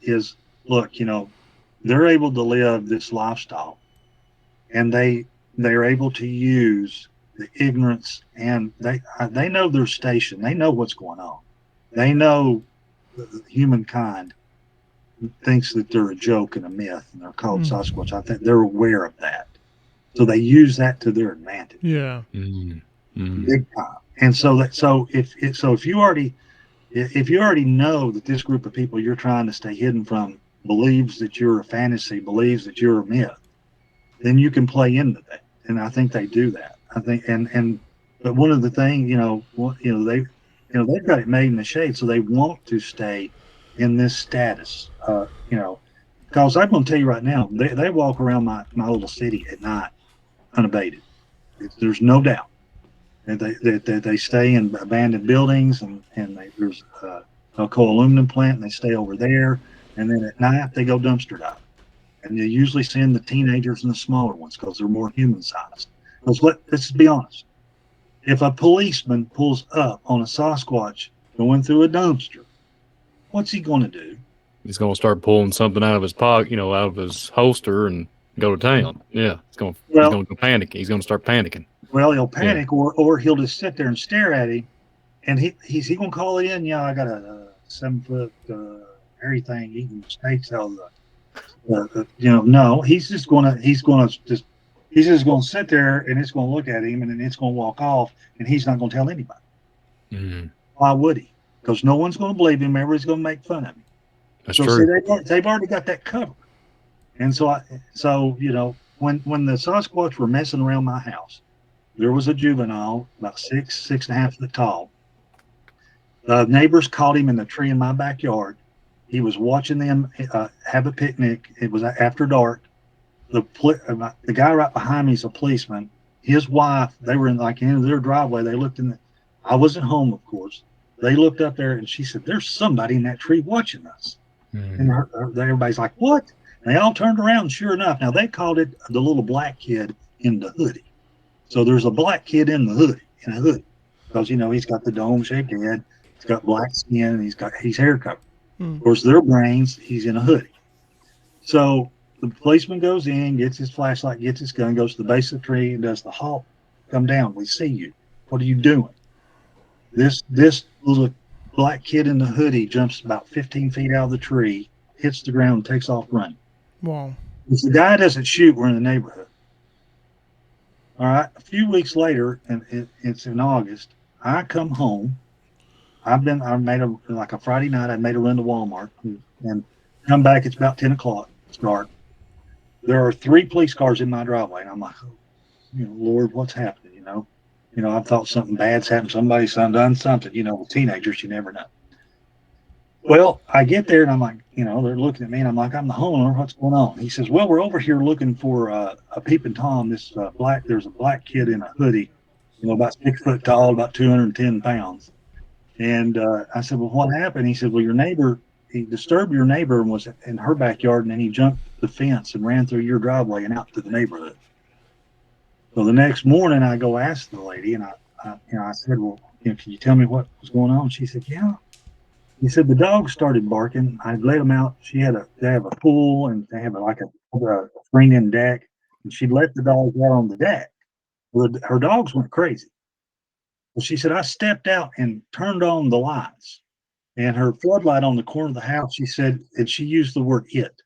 able to live this lifestyle, and they're able to use the ignorance, and they know their station. They know what's going on. They know humankind thinks that they're a joke and a myth, and they're called Sasquatch. I think they're aware of that, so they use that to their advantage. Yeah, big time. And if you already know that this group of people you're trying to stay hidden from believes that you're a fantasy, believes that you're a myth, then you can play into that. And I think they do that. I think, but one of the things, they've got it made in the shade, so they want to stay in this status, because I'm going to tell you right now, they walk around my little city at night unabated. There's no doubt. And they stay in abandoned buildings, and there's a coal aluminum plant, and they stay over there. And then at night they go dumpster diving, and they usually send the teenagers and the smaller ones because they're more human sized. Because let's be honest, if a policeman pulls up on a Sasquatch going through a dumpster, what's he going to do? He's going to start pulling something out of his pocket, out of his holster, and go to town. Yeah, he's going to go panic. He's going to start panicking. Well, he'll panic, or he'll just sit there and stare at him And he's he gonna call it in? Yeah, I got a 7 foot everything eating steaks out of no, he's just gonna sit there and it's gonna look at him and then it's gonna walk off and he's not gonna tell anybody. Mm, Why would he? Because no one's gonna believe him. Everybody's gonna make fun of him. that's So true. see, they've already got that covered. And so when the Sasquatch were messing around my house, there was a juvenile about 6.5 foot tall. The neighbors caught him in the tree in my backyard. He was watching them have a picnic. It was after dark. The guy right behind me is a policeman. His wife, they were in their driveway. They looked I wasn't home, of course. They looked up there and she said, "There's somebody in that tree watching us." And everybody's like, "What?" And they all turned around. And sure enough, now they called it the little black kid in the hoodie. So there's a black kid in a hoodie, because he's got the dome-shaped head, he's got black skin, and he's hair covered. Of course, their brains, he's in a hoodie. So the policeman goes in, gets his flashlight, gets his gun, goes to the base of the tree, and does the halt. Come down. We see you. What are you doing? This little black kid in the hoodie jumps about 15 feet out of the tree, hits the ground, and takes off running. Wow. If the guy doesn't shoot, we're in the neighborhood. All right. A few weeks later, and it's in August, I come home. I made a Friday night. I made a run to Walmart and come back. It's about 10 o'clock. It's dark. There are 3 police cars in my driveway, and I'm like, oh, Lord, what's happening? I thought something bad's happened. Somebody's done something. With teenagers, you never know. Well, I get there and I'm like, they're looking at me and I'm like, I'm the homeowner. What's going on? He says, well, we're over here looking for a peeping Tom. There's a black kid in a hoodie, about 6 foot tall, about 210 pounds. And I said, well, what happened? He said, well, your neighbor, he disturbed your neighbor and was in her backyard, and then he jumped the fence and ran through your driveway and out to the neighborhood. So the next morning I go ask the lady, and I said, well, can you tell me what was going on? She said, yeah. He said the dogs started barking. I let them out. They have a pool and they have a screened-in deck, and she'd let the dogs out on the deck. Well, her dogs went crazy. Well, she said I stepped out and turned on the lights, and her floodlight on the corner of the house. She said, and she used the word "it"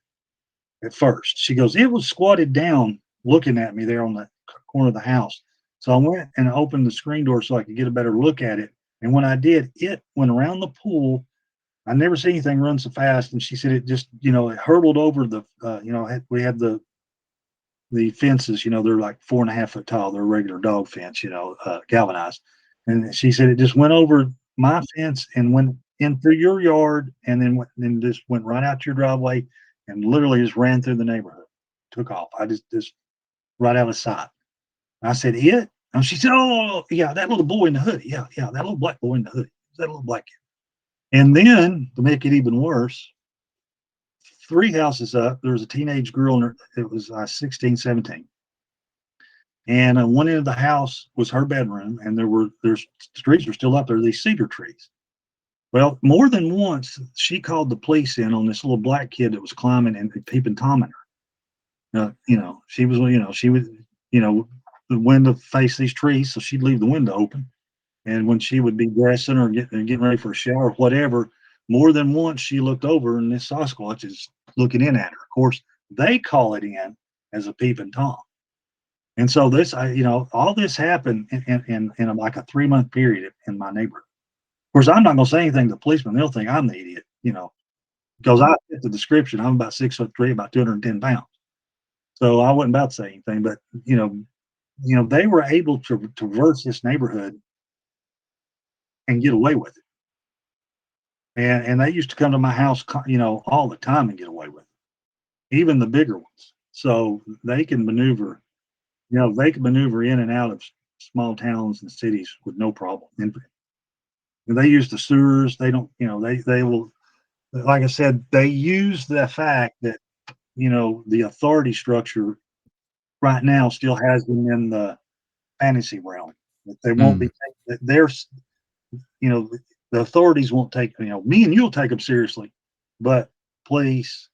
at first. She goes, it was squatted down, looking at me there on the corner of the house. So I went and opened the screen door so I could get a better look at it. And when I did, it went around the pool. I never seen anything run so fast. And she said it just, it hurtled over the, we had the fences, they're like 4.5 foot tall. They're a regular dog fence, galvanized. And she said it just went over my fence and went in through your yard, and then just went right out to your driveway and literally just ran through the neighborhood, took off. I just right out of sight. I said, it? And she said, oh, yeah, that little boy in the hoodie. Yeah, that little black boy in the hoodie. That little black kid. And then, to make it even worse, 3 houses up, there was a teenage girl, it was 16, 17. And one end of the house was her bedroom, and there's trees were still up there, these cedar trees. Well, more than once, she called the police in on this little black kid that was climbing and peeping Tom at her. She was, the window faced these trees, so she'd leave the window open. And when she would be dressing or getting ready for a shower or whatever, more than once she looked over and this Sasquatch is looking in at her. Of course, they call it in as a peeping Tom. And so all this happened in like a 3-month period in my neighborhood. Of course, I'm not going to say anything to the policeman. They'll think I'm the idiot, because I fit the description. I'm about 6'3", about 210 pounds. So I wasn't about to say anything, but they were able to traverse this neighborhood and get away with it. And they used to come to my house, all the time and get away with it, even the bigger ones. So they can maneuver, in and out of small towns and cities with no problem. And they use the sewers. They don't, they will, like I said, they use the fact that, the authority structure right now still has them in the fantasy realm. That they won't be, that there's, the authorities won't take, me and you'll take them seriously, but police,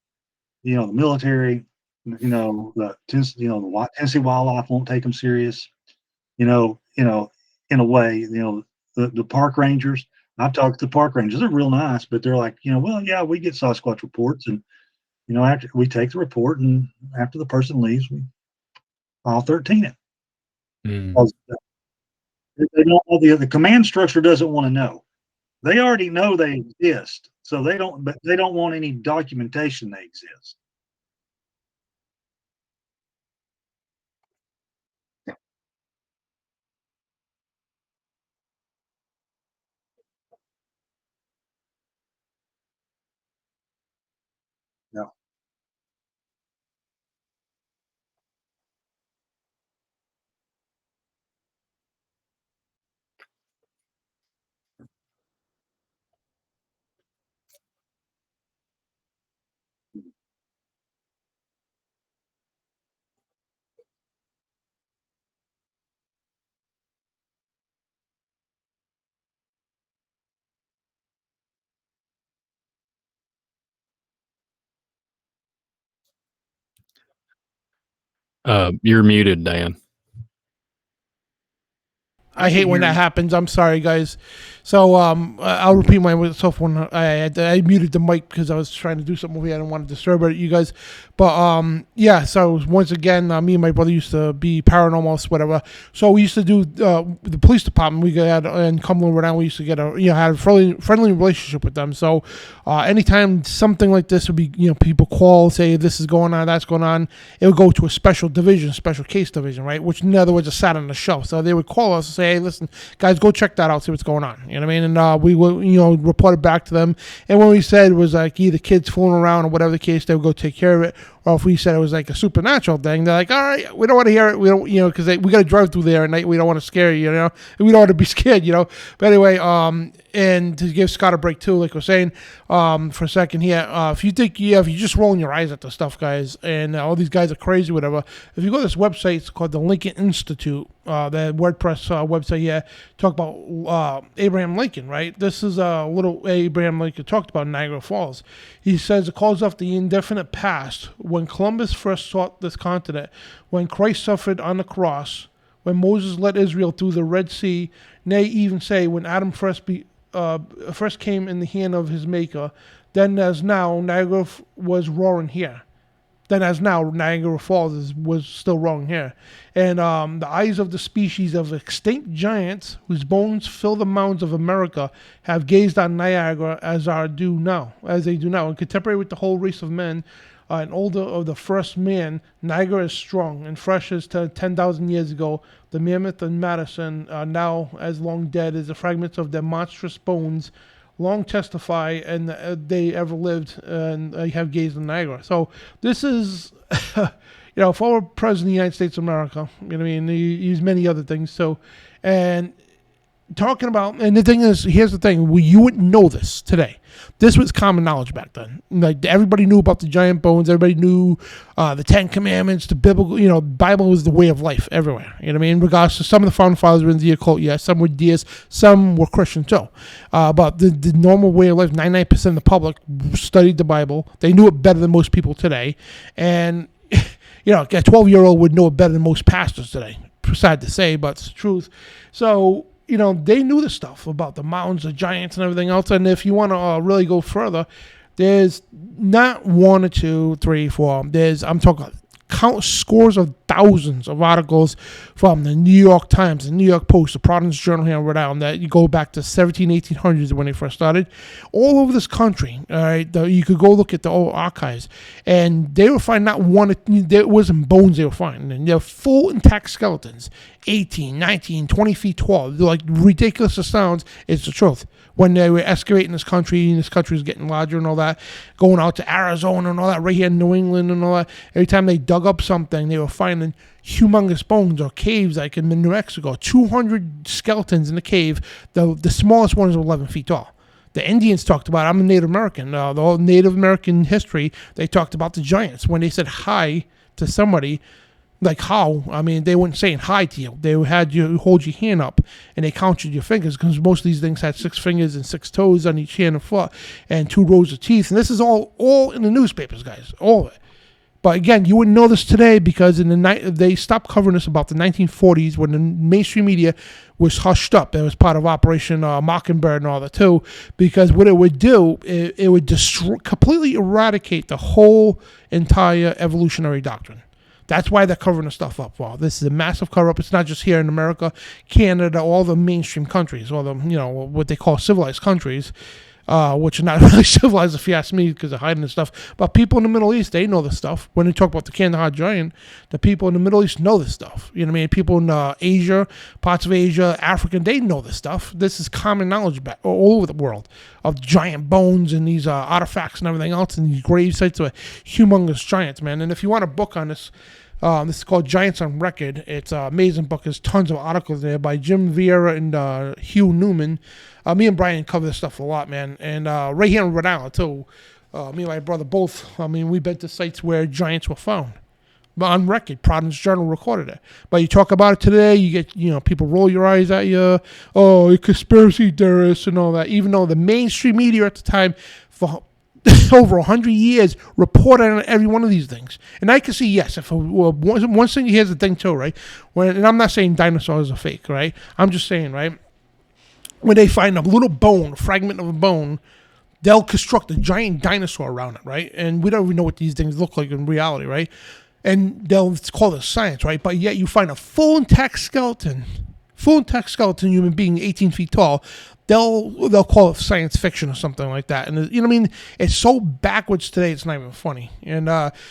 the military, the Tennessee Wildlife won't take them serious, in a way, the park rangers. I've talked to the park rangers. They're real nice, but they're like, well, yeah, we get Sasquatch reports, and after we take the report, and after the person leaves, we file 13 it. They don't. The command structure doesn't want to know. They already know they exist, so they don't. But they don't want any documentation they exist. No. You're muted, Dan. I hate when that happens. I'm sorry, guys. So I'll repeat myself when I muted the mic because I was trying to do something over here. I didn't want to disturb you guys. But yeah, so once again, me and my brother used to be paranormalists, whatever. So we used to do the police department. We got in Cumberland, Rhode Island. We used to get had a friendly relationship with them. So anytime something like this would be, people call, say this is going on, that's going on, it would go to a special division, special case division, right? Which in other words, just sat on the shelf. So they would call us and say, hey, listen, guys, go check that out, see what's going on. You know what I mean? And we would, report it back to them. And when we said it was like either kids fooling around or whatever the case, they would go take care of it. Or if we said it was like a supernatural thing, they're like, all right, we don't want to hear it. We don't, because we got to drive through there at night. We don't want to scare you, and we don't want to be scared, But anyway, and to give Scott a break too, like we're saying, for a second here, if you think, if you're just rolling your eyes at the stuff, guys, and all these guys are crazy, whatever, if you go to this website, it's called the Lincoln Institute, the WordPress website here, talk about Abraham Lincoln, right? This is a little Abraham Lincoln talked about Niagara Falls. He says it calls off the indefinite past when Columbus first sought this continent, when Christ suffered on the cross, when Moses led Israel through the Red Sea, nay, even say when Adam first came in the hand of his maker, then as now Niagara was roaring here. Then as now Niagara Falls was still roaring here. And the eyes of the species of extinct giants whose bones fill the mounds of America have gazed on Niagara as they do now. And contemporary with the whole race of men, and older of the first man, Niagara is strong and fresh as to 10,000 years ago. The Mammoth and Madison are now as long dead as the fragments of their monstrous bones long testify, and they ever lived and have gazed on Niagara. So this is, former President of the United States of America. He's many other things. So, and talking about, and the thing is, here's the thing, you wouldn't know this today. This was common knowledge back then. Like everybody knew about the giant bones. Everybody knew the Ten Commandments, the biblical, Bible was the way of life everywhere. Regardless of some of the founding fathers were in the occult, yes, some were deists, some were Christian too. But the normal way of life, 99% of the public studied the Bible. They knew it better than most people today. And, a 12-year-old would know it better than most pastors today. Sad to say, but it's the truth. So, they knew the stuff about the mountains, the giants, and everything else. And if you want to really go further, there's not one or two, three, four. I'm talking scores of thousands of articles from the New York Times, the New York Post, the Providence Journal here in Rhode Island that you go back to 1800s when they first started. All over this country, all right, you could go look at the old archives, and they will find not one, there wasn't bones they were finding, and they're full intact skeletons, 18, 19, 20 feet tall. They're like ridiculous as sounds, it's the truth. When they were excavating this country, and this country was getting larger and all that, going out to Arizona and all that, right here in New England and all that, every time they dug up something, they were finding humongous bones or caves like in New Mexico, 200 skeletons in the cave. The smallest one is 11 feet tall. The Indians talked about, I'm a Native American, the whole Native American history, they talked about the giants. When they said hi to somebody, like how, they weren't saying hi to you. They had you hold your hand up and they counted your fingers because most of these things had 6 fingers and 6 toes on each hand and foot and 2 rows of teeth. And this is all in the newspapers, guys, all of it. But again, you wouldn't know this today because they stopped covering this about the 1940s when the mainstream media was hushed up. It was part of Operation Mockingbird and all that too. Because what it would do, it would completely eradicate the whole entire evolutionary doctrine. That's why they're covering the stuff up. Well, this is a massive cover-up. It's not just here in America, Canada, all the mainstream countries, all the, what they call civilized countries, which are not really civilized if you ask me because they're hiding this stuff. But people in the Middle East, they know this stuff. When they talk about the Kandahar giant, the people in the Middle East know this stuff. You know what I mean? People in Asia, parts of Asia, Africa, they know this stuff. This is common knowledge all over the world of giant bones and these artifacts and everything else and these grave sites of humongous giants, man. And if you want a book on this, this is called Giants on Record. It's an amazing book. There's tons of articles there by Jim Vieira and Hugh Newman. Me and Brian cover this stuff a lot, man. And right here in Rhode Island, too. Me and my brother both, we've been to sites where giants were found. But on record, Providence Journal recorded it. But you talk about it today, you get, people roll your eyes at you. Oh, you're conspiracy theorists and all that. Even though the mainstream media at the time, for over 100 years, reported on every one of these things. And I can see, yes, if one thing, here's the thing too, right? And I'm not saying dinosaurs are fake, right? I'm just saying, right? When they find a little bone, a fragment of a bone, they'll construct a giant dinosaur around it, right? And we don't even know what these things look like in reality, right? And they'll call it science, right? But yet you find a full intact skeleton human being 18 feet tall, they'll call it science fiction or something like that. And you know what I mean? It's so backwards today, it's not even funny. And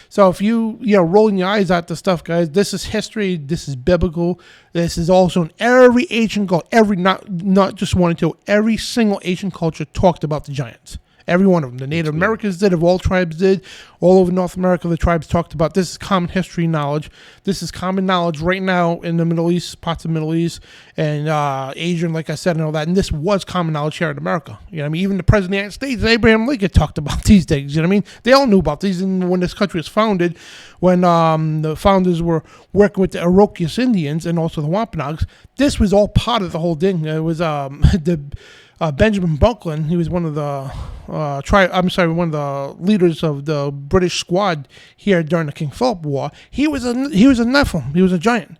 so if rolling your eyes at the stuff, guys, this is history, this is biblical, this is also in every ancient culture, not just one or two, every single ancient culture talked about the giants. Every one of them. The Native Americans did, of all tribes did. All over North America, the tribes talked about. This is common history knowledge. This is common knowledge right now in the Middle East, parts of the Middle East, and Asia, and like I said, and all that. And this was common knowledge here in America. You know what I mean? Even the President of the United States, Abraham Lincoln, talked about these things. You know what I mean? They all knew about these. And when this country was founded, when the founders were working with the Iroquois Indians and also the Wampanoags, this was all part of the whole thing. It was Benjamin Franklin. He was one of the one of the leaders of the British squad here during the King Philip War. He was a Nephilim. He was a giant.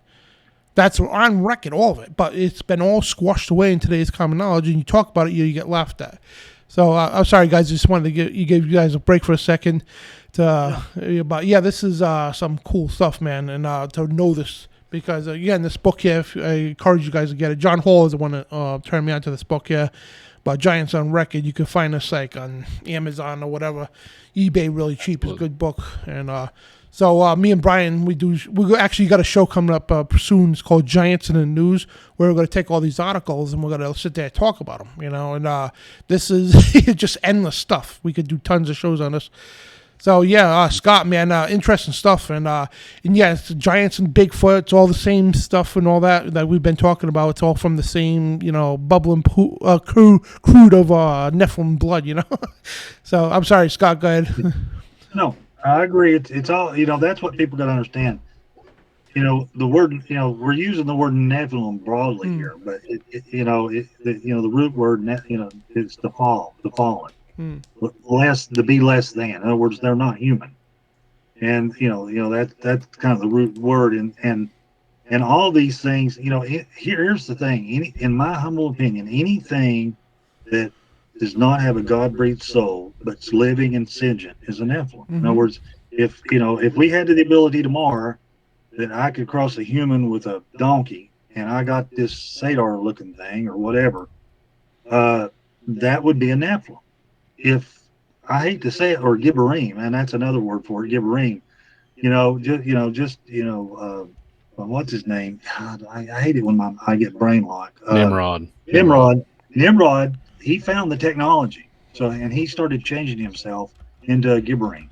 That's on record, all of it. But it's been all squashed away in today's common knowledge, and you talk about it, you get laughed at. So I'm sorry, guys. I just wanted to give you guys a break for a second. But yeah, this is some cool stuff, man, and to know this. Because, again, this book here, I encourage you guys to get it. John Hall is the one that turned me on to this book here. But Giants on Record, you can find this like on Amazon or whatever. eBay really cheap. It's a good book. And so me and Brian, we actually got a show coming up soon. It's called Giants in the News, where we're going to take all these articles and we're going to sit there and talk about them. And this is just endless stuff. We could do tons of shows on this. So yeah, Scott, man, interesting stuff, and yeah, it's giants and Bigfoot. It's all the same stuff and all that we've been talking about. It's all from the same, bubbling crude of Nephilim blood, So I'm sorry, Scott. Go ahead. No, I agree. It's all that's what people got to understand. The word we're using the word Nephilim broadly here, but the root word it's the fallen. To be less than. In other words, they're not human, and that's kind of the root word, and all these things. Here's the thing. In my humble opinion, anything that does not have a God-breathed soul but's living and sentient is a Nephilim. In other words, if we had the ability tomorrow that I could cross a human with a donkey, and I got this Sadar-looking thing or whatever, that would be a Nephilim. If I hate to say it, or Gibberim, and that's another word for it, Gibberim, what's his name? God, I hate it when I get brain lock. Nimrod, he found the technology. And he started changing himself into a Gibberim.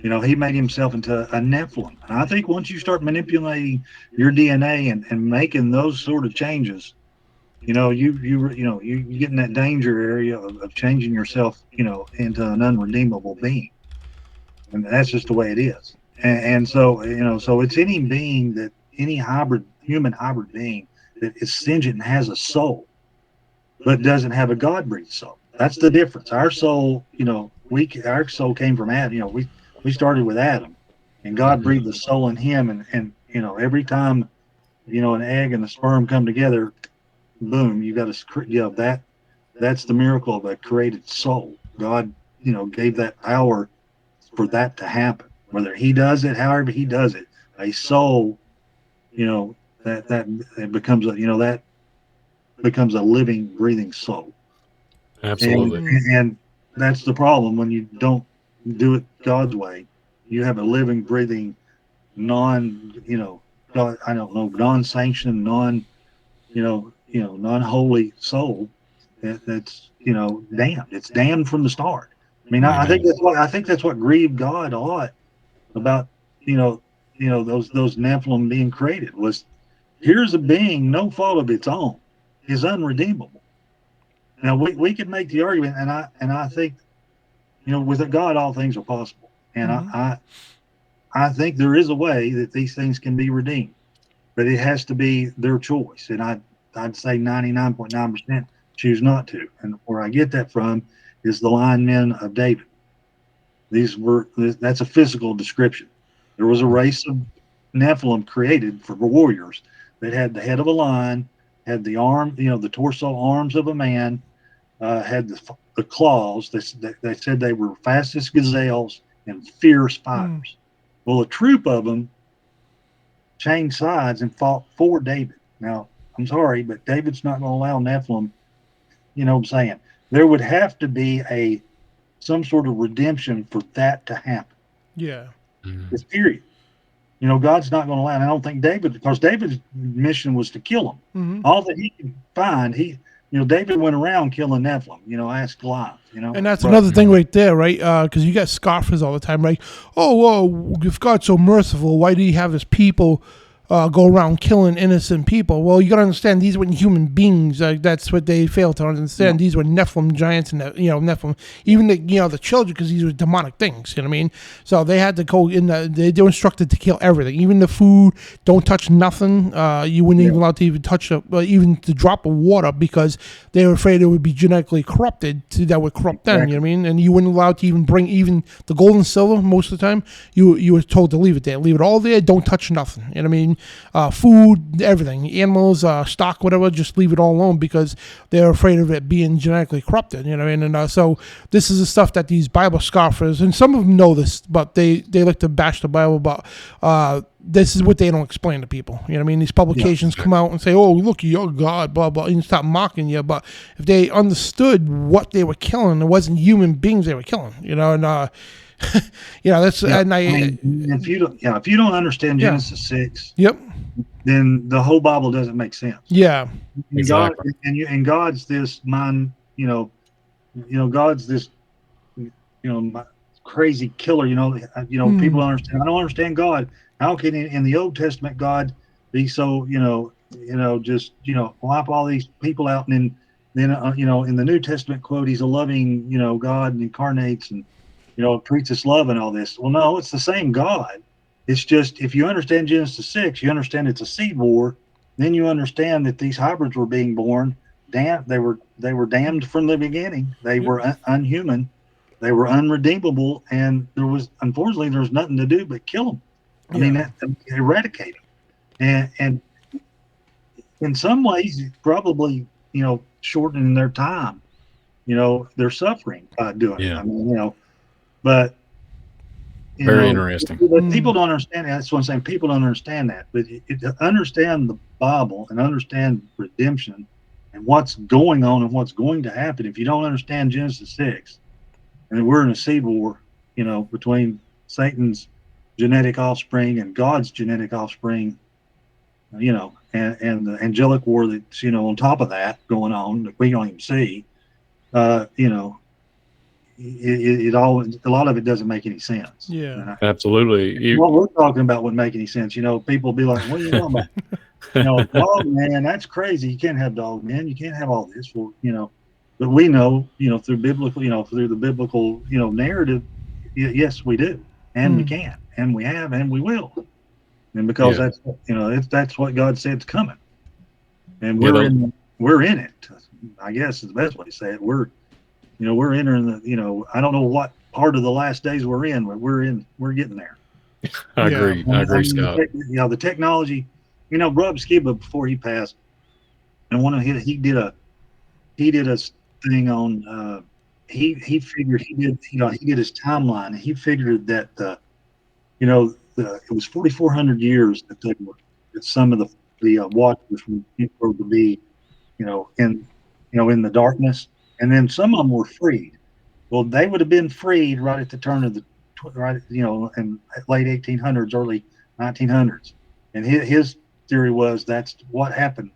He made himself into a Nephilim. And I think once you start manipulating your DNA and making those sort of changes, you get in that danger area of changing yourself, into an unredeemable being, and that's just the way it is. And so it's any being any human hybrid being that is sentient and has a soul, but doesn't have a God-breathed soul. That's the difference. Our soul, our soul came from Adam. We started with Adam, and God breathed the soul in him, and every time an egg and the sperm come together, boom, you got to that's the miracle of a created soul. God gave that power for that to happen. Whether he does it, however he does it, a soul, that it becomes that becomes a living, breathing soul. Absolutely. And that's the problem when you don't do it God's way. You have a living, breathing, non-sanctioned, non-holy soul that's damned. It's damned from the start. I mean, I think that's what grieved God a lot about those Nephilim being created was, here's a being no fault of its own, is unredeemable. Now we could make the argument, and I think with God all things are possible, and I think there is a way that these things can be redeemed, but it has to be their choice, and I'd say 99.9% choose not to. And where I get that from is the line men of David. That's a physical description. There was a race of Nephilim created for warriors that had the head of a lion, had the arm, the torso arms of a man, had the claws. They said they were fast as gazelles and fierce fighters. Well, a troop of them changed sides and fought for David. Now, I'm sorry, but David's not going to allow Nephilim. You know what I'm saying? There would have to be some sort of redemption for that to happen. Yeah. It's period. God's not going to allow it. I don't think because David's mission was to kill him. All that he could find, David went around killing Nephilim. Ask Goliath. And that's another thing right there, right? Because you got scoffers all the time, right? Oh, well, if God's so merciful, why do he have his people go around killing innocent people? Well, you got to understand, these weren't human beings. That's what they fail to understand. These were Nephilim giants, and Nephilim, even the children, because these were demonic things. You know what I mean? So they had to go in. They were instructed to kill everything, even the food. Don't touch nothing. You wouldn't even allowed to even touch even the drop of water, because they were afraid it would be genetically corrupted. That would corrupt them. You know what I mean? And you wouldn't allowed to even bring even the gold and silver. Most of the time, you were told to leave it there. Leave it all there. Don't touch nothing. You know what I mean? Food, everything, animals, stock, whatever, just leave it all alone, because they're afraid of it being genetically corrupted, you know what I mean? And so this is the stuff that these Bible scoffers, and some of them know this, but they like to bash the Bible, but this is what they don't explain to people, you know what I mean? These publications come out and say, oh, look, you're God, blah, blah, and stop mocking you, but if they understood what they were killing, it wasn't human beings they were killing, and that's if you don't understand Genesis 6, then the whole Bible doesn't make sense. Yeah, exactly. God's this mind, God's this, crazy killer. People don't understand. I don't understand God. How can in the Old Testament God be so just wipe all these people out, and then in the New Testament quote, he's a loving God and incarnates and treats us love and all this. Well, no, it's the same God. It's just, if you understand Genesis 6, you understand it's a seed war. Then you understand that these hybrids were being born. They were damned from the beginning. They were unhuman. They were unredeemable, and unfortunately there was nothing to do but kill them. I mean, eradicate them. And in some ways, probably shortening their time. Their suffering by doing it. I mean, but very interesting. But people don't understand that. That's what I'm saying. People don't understand that. But to understand the Bible and understand redemption and what's going on and what's going to happen, if you don't understand Genesis 6, and we're in a seed war, between Satan's genetic offspring and God's genetic offspring, and the angelic war that's on top of that going on that we don't even see, it all, a lot of it doesn't make any sense. Yeah, absolutely. What we're talking about wouldn't make any sense. People be like, "What are you talking about?" Dogman, that's crazy. You can't have dogman. You can't have all this. Well, but we know, through biblical, through the biblical, narrative, yes, we do, and we can, and we have, and we will, and because that's what God said's coming, and we're in it. I guess is the best way to say it. We're entering the, I don't know what part of the last days we're in, but we're getting there. I Yeah. agree. I agree, Scott. The technology. Rub Skiba before he passed, and one of he did a thing on. He figured he did his timeline. And he figured that it was 4,400 years that some of the watchers were to be in the darkness, and then some of them were freed. Well, they would have been freed right at the turn of the in late 1800s, early 1900s, and his theory was that's what happened.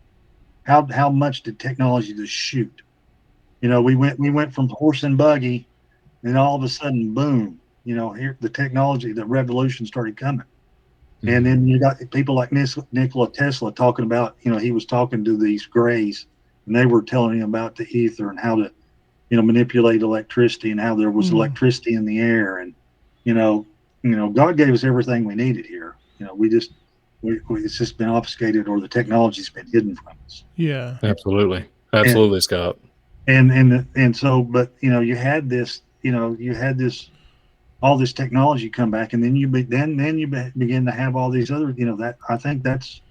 How much did technology just shoot? We went from horse and buggy, and all of a sudden, boom! Here the technology, the revolution started coming. Mm-hmm. And then you got people like Nikola Tesla talking about, he was talking to these grays, and they were telling him about the ether and how to, manipulate electricity and how there was electricity in the air. And, God gave us everything we needed here. It's just been obfuscated, or the technology's been hidden from us. Yeah, absolutely, Scott. And so, but you had this, all this technology come back, and then you begin to have all these other, that I think that's,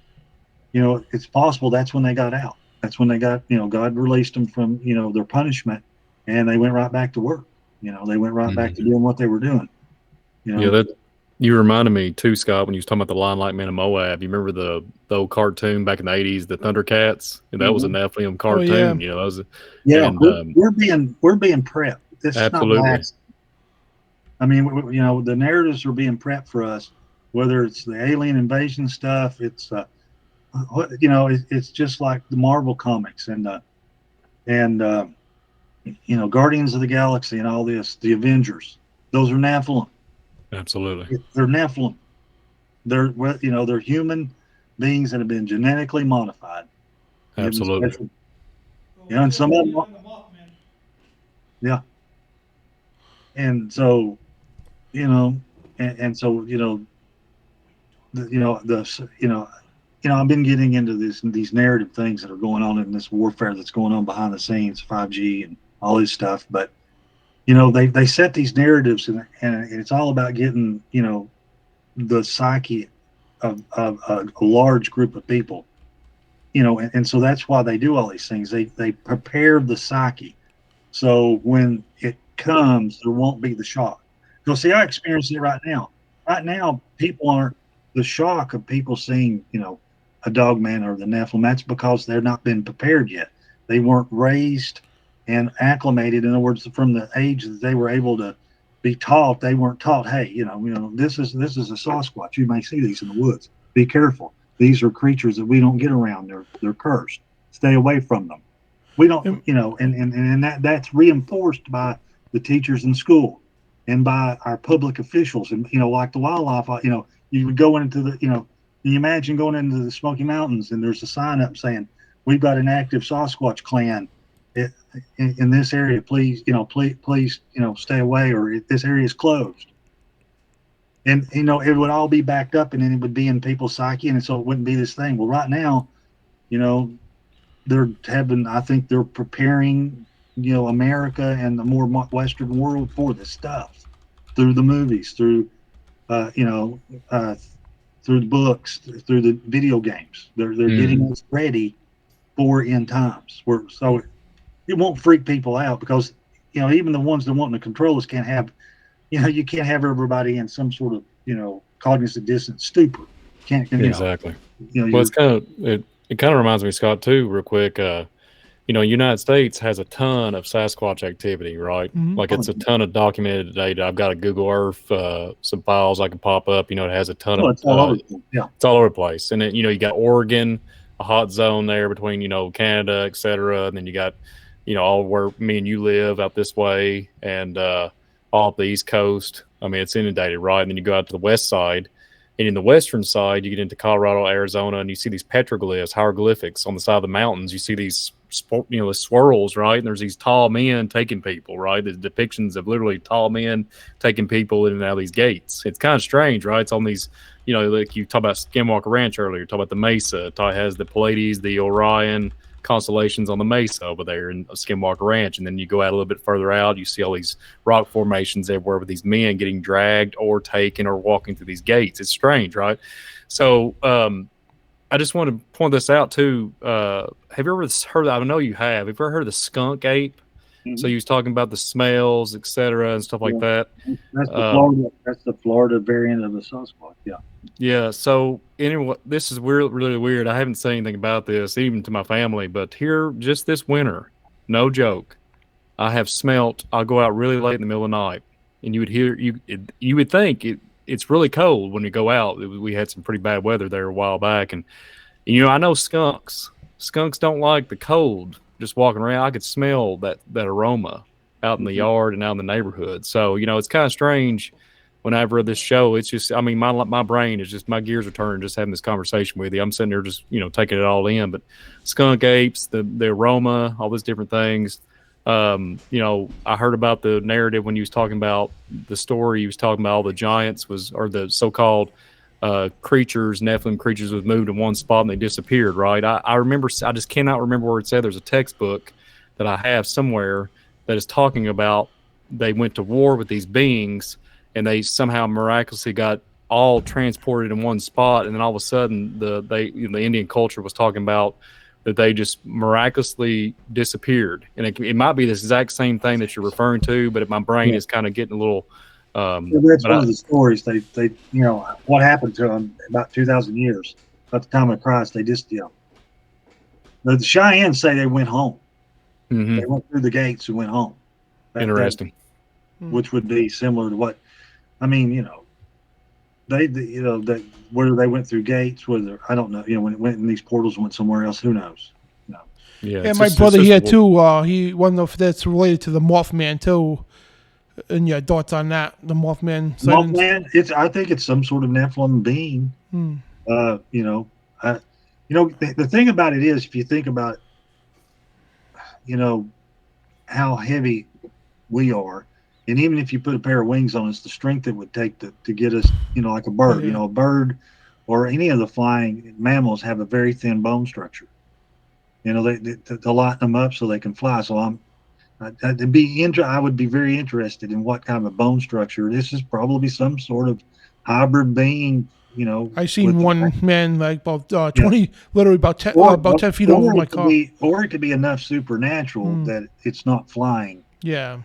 it's possible that's when they got out. That's when they got, God released them from, their punishment, and they went right back to work. They went right back to doing what they were doing. Yeah, you reminded me too, Scott, when you was talking about the Lion Like Man of Moab. You remember the old cartoon back in the 80s, the Thundercats? And that was a Nephilim cartoon. Oh, yeah. And, we're being prepped. This absolutely. Is not I mean, the narratives are being prepped for us, whether it's the alien invasion stuff, it's it's just like the Marvel comics and Guardians of the Galaxy and all this, the Avengers. Those are Nephilim. Absolutely. They're Nephilim. They're human beings that have been genetically modified. Absolutely. And some of them. Yeah. And so, I've been getting into these narrative things that are going on in this warfare that's going on behind the scenes, 5G and all this stuff. But they set these narratives, and it's all about getting the psyche of a large group of people, and so that's why they do all these things. They prepare the psyche, so when it comes, there won't be the shock. Because see, I experience it right now. Right now, people aren't the shock of people seeing a dogman or the Nephilim. That's because they're not been prepared yet. They weren't raised and acclimated. In other words, from the age that they were able to be taught, they weren't taught, hey, this is a Sasquatch. You may see these in the woods. Be careful. These are creatures that we don't get around. They're cursed. Stay away from them. We don't, and that's reinforced by the teachers in school and by our public officials. And like the wildlife, you would go into the, you imagine going into the Smoky Mountains and there's a sign up saying, we've got an active Sasquatch clan in this area. Please, please, stay away, or this area is closed. And, it would all be backed up, and then it would be in people's psyche. And so it wouldn't be this thing. Well, right now, I think they're preparing, America and the more Western world for this stuff through the movies, through the books, through the video games. They're getting us ready for end times. So it won't freak people out, because even the ones that want to control us can't have, you can't have everybody in some sort of cognizant dissonance stupor. Exactly. Well, it kind of reminds me, Scott, too, real quick. United States has a ton of Sasquatch activity, right? Mm-hmm. Like it's a ton of documented data. I've got a Google Earth, some files I can pop up. It has a ton of. It's all over. Yeah, it's all over the place. And then you got Oregon, a hot zone there between Canada, et cetera. And then you got all where me and you live out this way, and all up the East Coast. I mean, it's inundated, right? And then you go out to the west side. And in the western side, you get into Colorado, Arizona, and you see these petroglyphs, hieroglyphics on the side of the mountains. You see these, the swirls, right? And there's these tall men taking people, right? The depictions of literally tall men taking people in and out of these gates. It's kind of strange, right? It's on these, like you talk about Skinwalker Ranch earlier, talk about the Mesa. It has the Pleiades, the Orion, constellations on the mesa over there in Skinwalker Ranch. And then you go out a little bit further out, you see all these rock formations everywhere with these men getting dragged or taken or walking through these gates. It's strange, right? So I just want to point this out too. Have you ever heard? I know you have. Have you ever heard of the skunk ape? So you was talking about the smells, etc., and stuff like that. That's the Florida variant of the Sasquatch. Yeah. Yeah. So anyway, this is really weird. I haven't said anything about this even to my family, but here just this winter, no joke, I have smelt. I'll go out really late in the middle of the night, and you would hear you would think it's really cold when you go out. We had some pretty bad weather there a while back, and I know skunks. Skunks don't like the cold. Just walking around, I could smell that aroma out in the yard and out in the neighborhood. So, it's kind of strange whenever this show, it's just, I mean, my brain is just, my gears are turning just having this conversation with you. I'm sitting there just, taking it all in. But skunk apes, the aroma, all these different things. I heard about the narrative when you was talking about the story. You was talking about all the giants or the so-called creatures, Nephilim creatures, was moved in one spot and they disappeared, right? I remember, I just cannot remember where it said. There's a textbook that I have somewhere that is talking about they went to war with these beings and they somehow miraculously got all transported in one spot, and then all of a sudden the Indian culture was talking about that they just miraculously disappeared. And it might be this exact same thing that you're referring to, but my brain is kind of getting a little that's one of the stories. They what happened to them about 2,000 years, about the time of Christ. They just, the Cheyennes say they went home. Mm-hmm. They went through the gates and went home. Interesting. Which would be similar to what, I mean, whether they went through gates, whether, I don't know, when it went in these portals and went somewhere else, who knows? Yeah. And my brother here too, he wonder if that's related to the Mothman too. And your thoughts on that, the Mothman sightings? Mothman, I think it's some sort of Nephilim being. The thing about it is, if you think about, how heavy we are, and even if you put a pair of wings on us, the strength it would take to get us, like a bird. A bird or any of the flying mammals have a very thin bone structure. They lighten them up so they can fly. So I would be very interested in what kind of a bone structure. This is probably some sort of hybrid being. I seen one man like about 20, literally about 10 feet over my car. Or it could be enough supernatural that it's not flying. Yeah,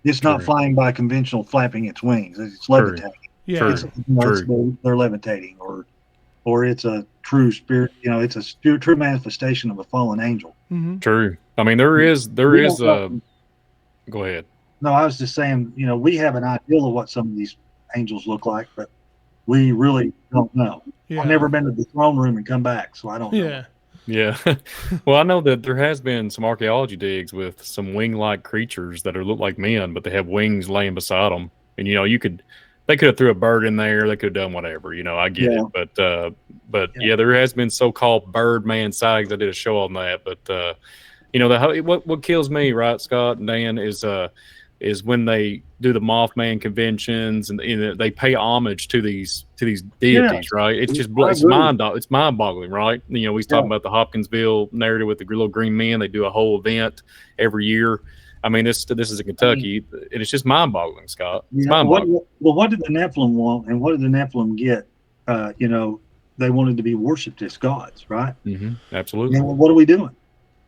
it's not flying by conventional flapping its wings. It's levitating. Yeah, they're levitating, or it's a true spirit. It's a true manifestation of a fallen angel. Mm-hmm. True. I mean, there is. Go ahead. No, I was just saying, we have an idea of what some of these angels look like, but we really don't know. Yeah. I've never been to the throne room and come back, so I don't know. Yeah. Well, I know that there has been some archaeology digs with some wing-like creatures that look like men, but they have wings laying beside them. And, they could have threw a bird in there. They could have done whatever, I get it. But there has been so-called Birdman sightings. I did a show on that, but, what kills me, right, Scott and Dan, is when they do the Mothman conventions and they pay homage to these deities, right? It's just it's mind-boggling, right? We was talking about the Hopkinsville narrative with the little green men. They do a whole event every year. I mean, this is in Kentucky, and it's just mind-boggling, Scott. It's mind-boggling. What did the Nephilim want, and what did the Nephilim get? They wanted to be worshipped as gods, right? Mm-hmm. Absolutely. And what are we doing?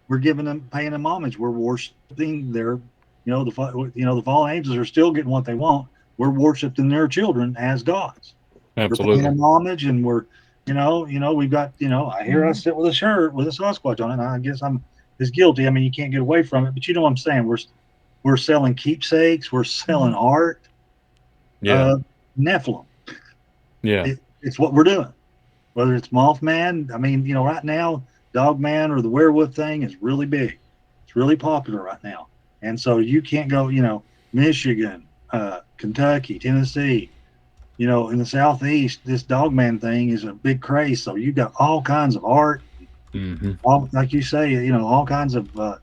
We're paying them homage. We're worshiping their, the fallen angels are still getting what they want. We're worshiping their children as gods. Absolutely. We're paying them homage, and we're, we've got, I sit with a shirt with a Sasquatch on it. And I guess I'm as guilty. I mean, you can't get away from it, but you know what I'm saying? We're selling keepsakes. We're selling art. Yeah. Nephilim. Yeah. It's what we're doing. Whether it's Mothman, I mean, right now, Dogman or the werewolf thing is really big. It's really popular right now. And so you can't go, Michigan, Kentucky, Tennessee, in the Southeast, this Dogman thing is a big craze. So you got all kinds of art, all, like you say, all kinds of, a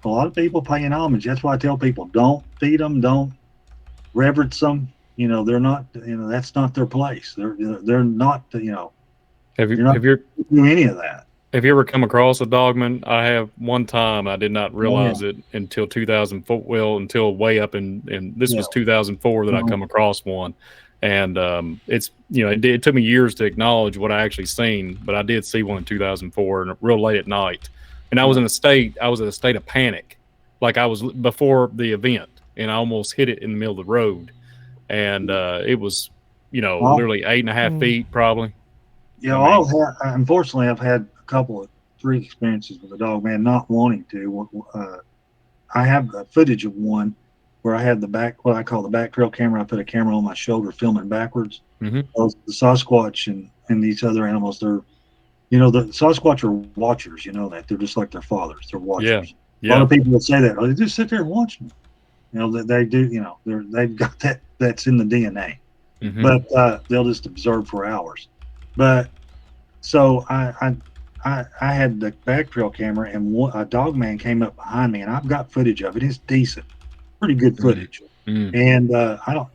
lot of people paying homage. That's why I tell people, don't feed them, don't reverence them. They're not, that's not their place. They're not, Have you do any of that. Have you ever come across a dogman? I have one time. I did not realize it until 2004. Well, until way up in this was 2004 that I come across one, and it's it took me years to acknowledge what I actually seen, but I did see one in 2004 and real late at night, and I was in a state of panic, like I was before the event, and I almost hit it in the middle of the road, and it was literally 8.5 feet probably. Yeah, unfortunately, I've had three experiences with a dog man not wanting to. I have footage of one where I had what I call the back trail camera. I put a camera on my shoulder filming backwards. Mm-hmm. The Sasquatch and these other animals, the Sasquatch are watchers. You know that they're just like their fathers. They're watchers. Yeah. A lot of people will say that. Oh, they just sit there and watch me. They do. They've got that. That's in the DNA. Mm-hmm. But they'll just observe for hours. But so I had the back trail camera, and a dog man came up behind me, and I've got footage of it. It's decent, pretty good footage. Mm. And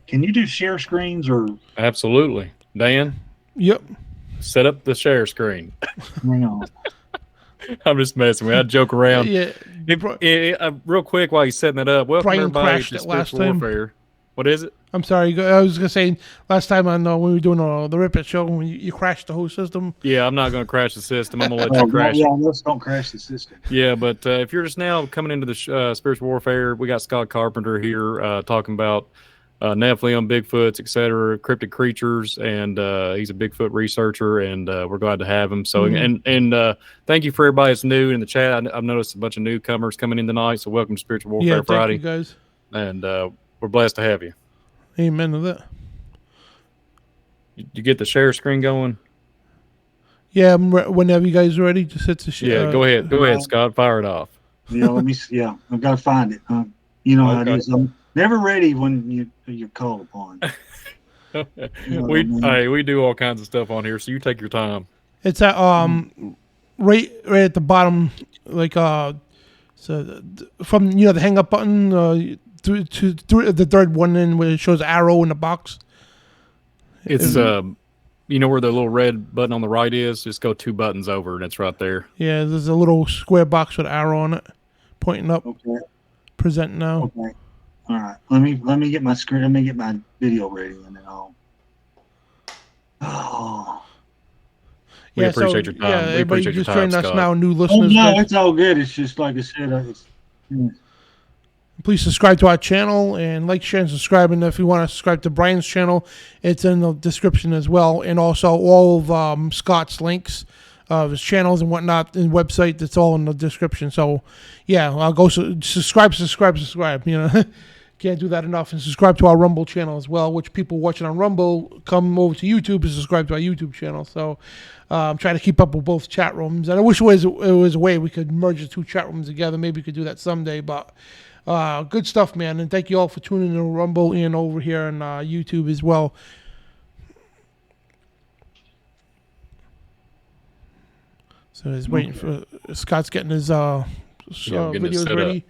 can you do share screens or? Absolutely, Dan. Yep. Set up the share screen. Hang on. I'm just messing with you. I joke around. Yeah. Real quick while he's setting that up. Welcome Brian everybody crashed to it last Spiritual time. Warfare. What is it? I'm sorry. I was gonna say last time when we were doing the Rip It show, when you crashed the whole system. Yeah, I'm not going to crash the system. I'm going to let you crash it. Yeah, let's don't crash the system. Yeah, but if you're just now coming into the Spiritual Warfare, we got Scott Carpenter here talking about Nephilim, Bigfoots, etc., cryptic creatures, and he's a Bigfoot researcher, and we're glad to have him. So, and thank you for everybody that's new in the chat. I've noticed a bunch of newcomers coming in tonight, so welcome to Spiritual Warfare Friday. Thank you guys. And we're blessed to have you. Amen to that. You get the share screen going? Yeah, whenever you guys are ready, just hit the share. Yeah, go ahead, Scott. Fire it off. Yeah, let me. Yeah, I've got to find it. You know how it is. I'm never ready when you're called upon. We do all kinds of stuff on here, so you take your time. It's at right at the bottom, like so from the hang up button to the third one in where it shows arrow in the box. It's where the little red button on the right is. Just go 2 buttons over, and it's right there. Yeah, there's a little square box with arrow on it, pointing up. Okay. Present now. Okay. All right. Let me get my screen. Let me get my video ready, and then I'll. Oh. We appreciate your time. Yeah, we everybody appreciate your just time, joined us Scott. now, new Oh, listeners. no, guys. it's all good. It's just like I said. Please subscribe to our channel and like, share, and subscribe. And if you want to subscribe to Brian's channel, it's in the description as well. And also all of Scott's links of his channels and whatnot and website, that's all in the description. So, yeah, I'll go subscribe. Can't do that enough. And subscribe to our Rumble channel as well, which people watching on Rumble come over to YouTube and subscribe to our YouTube channel. So I'm trying to keep up with both chat rooms. And I wish it was a way we could merge the 2 chat rooms together. Maybe we could do that someday, but good stuff, man. And thank you all for tuning in to Rumble and over here on YouTube as well. So he's waiting for Scott's getting his videos ready.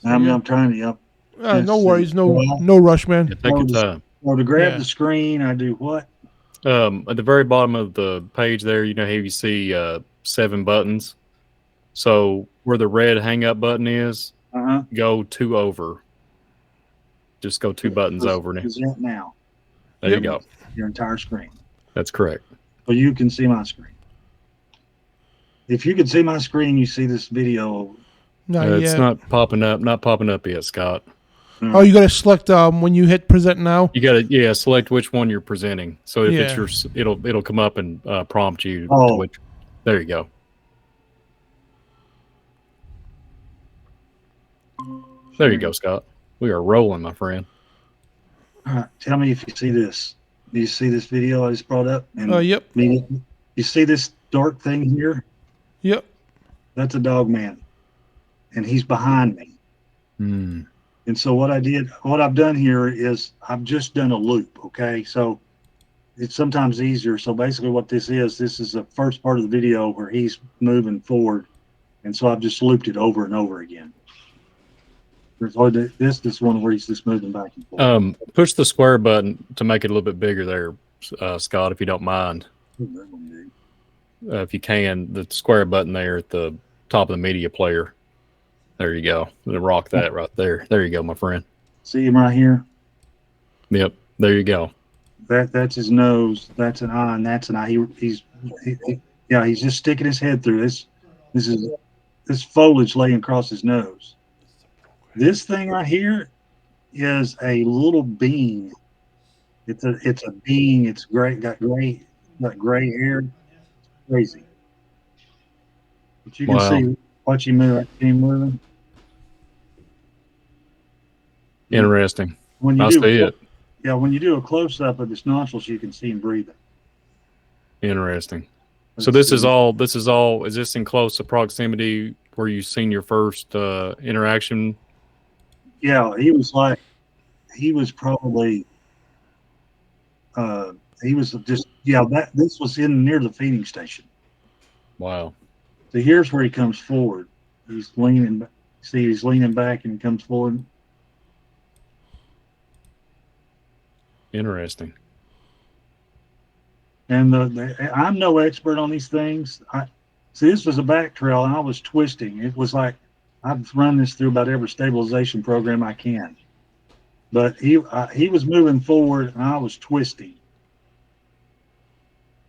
I'm trying to. Yep. No worries, no rush, man. Yeah, take your time. Well, to grab the screen, I do what? At the very bottom of the page there, how you see 7 buttons. So where the red hang up button is, go 2 over. Just go 2 buttons over. Present now. There you go. Your entire screen. That's correct. So you can see my screen. If you can see my screen, you see this video. It's not popping up yet, Scott. Oh, you got to select when you hit present now. You got to select which one you're presenting. So if it's yours, it'll come up and prompt you. To which. There you go. There you go, Scott. We are rolling, my friend. All right, tell me if you see this. Do you see this video I just brought up? Yep. You see this dark thing here? Yep. That's a dog man, and he's behind me. And so what I've done here is I've just done a loop. Okay, so it's sometimes easier. So basically, what this is the first part of the video where he's moving forward, and so I've just looped it over and over again. This one where he's just moving back and forth. Push the square button to make it a little bit bigger there, Scott, if you don't mind. if you can, the square button there at the top of the media player. There you go. Rock that right there. There you go, my friend. See him right here? Yep. There you go. That's his nose. That's an eye, and that's an eye. He's just sticking his head through this. This foliage laying across his nose. This thing right here is a little being. It's a being. It's great. Got gray hair. It's crazy. But you can see. Watch him move. I see him moving. Interesting. When you I do see it. Yeah, when you do a close up of his nostrils, you can see him breathing. Interesting. So this is all. Is this in close proximity where you've seen your first interaction? Yeah, he was probably. He was just this was in near the feeding station. Wow. So here's where he comes forward. He's leaning. See, he's leaning back and he comes forward. Interesting. And I'm no expert on these things. This was a back trail, and I was twisting. It was like I've run this through about every stabilization program I can. But he was moving forward, and I was twisting.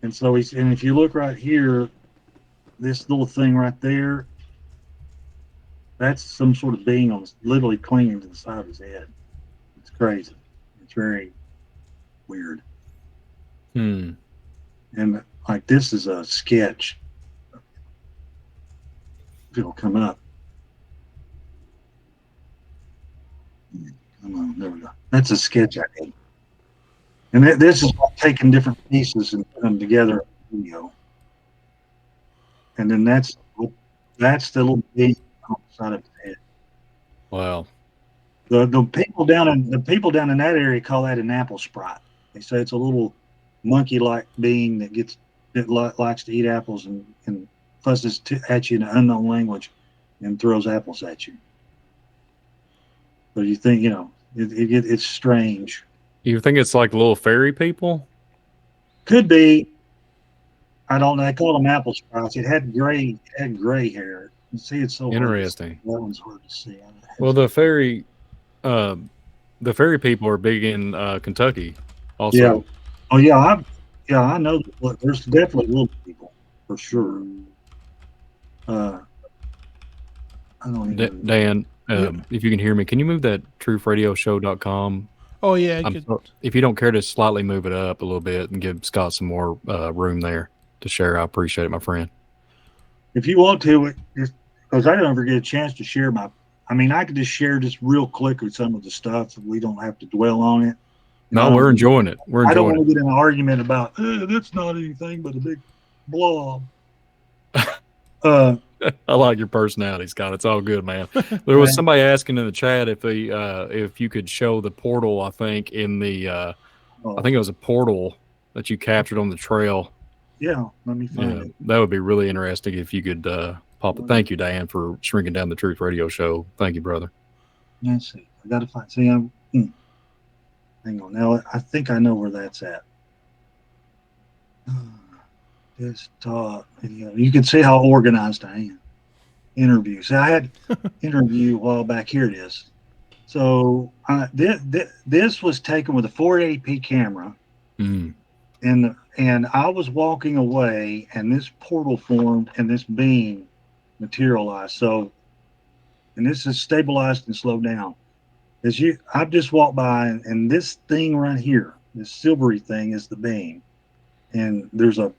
And so and if you look right here, this little thing right there, that's some sort of being literally clinging to the side of his head. It's crazy. It's very weird. And like this is a sketch. It'll come up. Come on, there we go. That's a sketch I did. And this is like taking different pieces and putting them together in a video. And then that's the little being on the side of his head. Wow. The people down in that area call that an apple sprite. They say it's a little monkey-like being that likes to eat apples and fusses at you in an unknown language and throws apples at you. But you think, it's strange. You think it's like little fairy people? Could be. I don't know. They call them apple sprites. It had gray hair. You see, it's so interesting. That one's hard to see. Well, the fairy people are big in Kentucky. Also. Yeah. Oh yeah. I know. There's definitely little people for sure. I don't even. Dan, if you can hear me, can you move that truthradioshow.com? Oh yeah. If you don't care to slightly move it up a little bit and give Scott some more room there to share, I appreciate it, my friend. If you want to, because I don't ever get a chance to share I could just share just real quick with some of the stuff. So we don't have to dwell on it. No, we're enjoying it. I don't want to get in an argument about that's not anything but a big blob. I like your personality, Scott. It's all good, man. There was somebody asking in the chat if you could show the portal. I think in the I think it was a portal that you captured on the trail. Yeah, let me find it. That would be really interesting if you could pop it. Thank you, Diane, for shrinking down the Truth Radio Show. Thank you, brother. Let's see. I gotta find. See, hang on. Now I think I know where that's at. Desktop video. You can see how organized I am. Interviews. I had interview a while back. Here it is. So this was taken with a 480p camera, and I was walking away, and this portal formed, and this beam materialized. So, and this is stabilized and slowed down. I've just walked by, and this thing right here, this silvery thing, is the beam, and there's a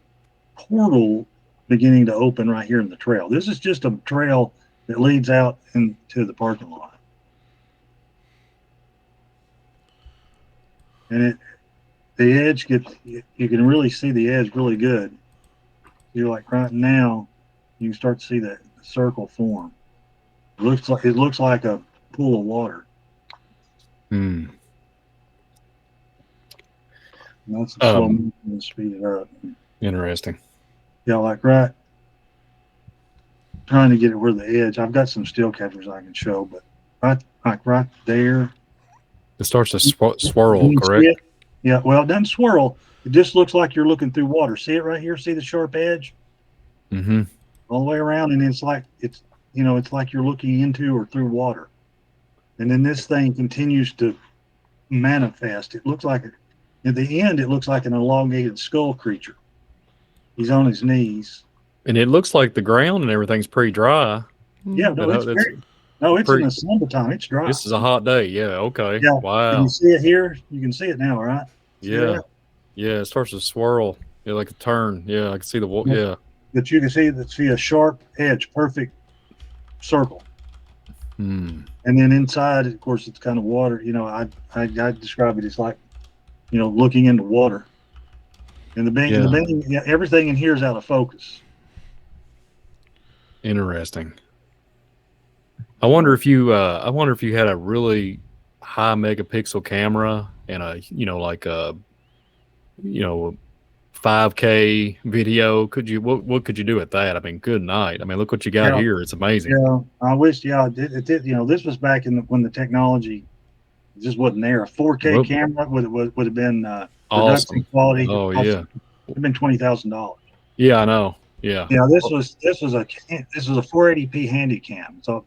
portal beginning to open right here in the trail. This is just a trail that leads out into the parking lot. And the edge you can really see the edge really good. You're like right now, you can start to see that circle form. It looks like a pool of water. And that's the slow movement to speed it up. Interesting. Yeah, like right. Trying to get it where the edge. I've got some steel captures I can show, but right there. It starts to swirl, correct? Yeah, well, it doesn't swirl. It just looks like you're looking through water. See it right here? See the sharp edge? Mm-hmm. all the way around, and it's like you're looking into or through water. And then this thing continues to manifest. It looks like, at the end, it looks like an elongated skull creature. He's on his knees. And it looks like the ground and everything's pretty dry. Yeah, no, it's That's very. No, it's in pretty. the summertime. It's dry. This is a hot day. Yeah. Okay. Yeah. Can Wow. you see it here? You can see it now, right? See Yeah. that? Yeah. It starts to swirl. Yeah, like a turn. Yeah, I can see the wall. Yeah. Yeah. But you can see a sharp edge, perfect circle. Hmm. And then inside, of course, it's kind of water. I describe it as like, looking into water. And everything in here is out of focus. Interesting. I wonder if you had a really high megapixel camera and like a 5K video. What could you do at that? I mean, good night. I mean, look what you got here. It's amazing. Yeah, I wish. Yeah, it did. This was back when the technology just wasn't there. A 4K camera would have been Awesome quality. Oh yeah, it would have been $20,000. Yeah, I know. Yeah. Yeah, this was a 480p handy cam. So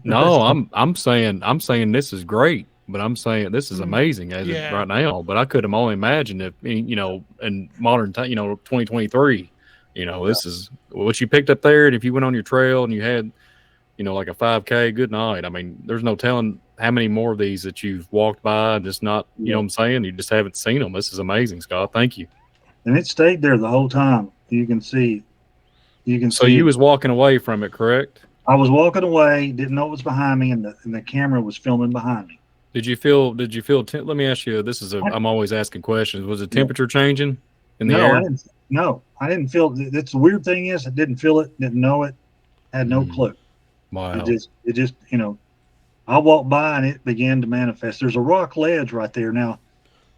no, I'm saying this is great, but I'm saying this is amazing as of right now. But I could have only imagined if in modern time, 2023, this is what you picked up there. And if you went on your trail and you had, like a 5K, good night. I mean, there's no telling how many more of these that you've walked by and just not, you know what I'm saying? You just haven't seen them. This is amazing, Scott. Thank you. And it stayed there the whole time. You can see. So you was walking away from it, correct? I was walking away, didn't know it was behind me, and the camera was filming behind me. Did you feel? Let me ask you. I'm always asking questions. Was the temperature changing in the air? I didn't feel. That's the weird thing is, I didn't feel it, didn't know it, had no clue. Wow. It just I walked by and it began to manifest. There's a rock ledge right there. Now,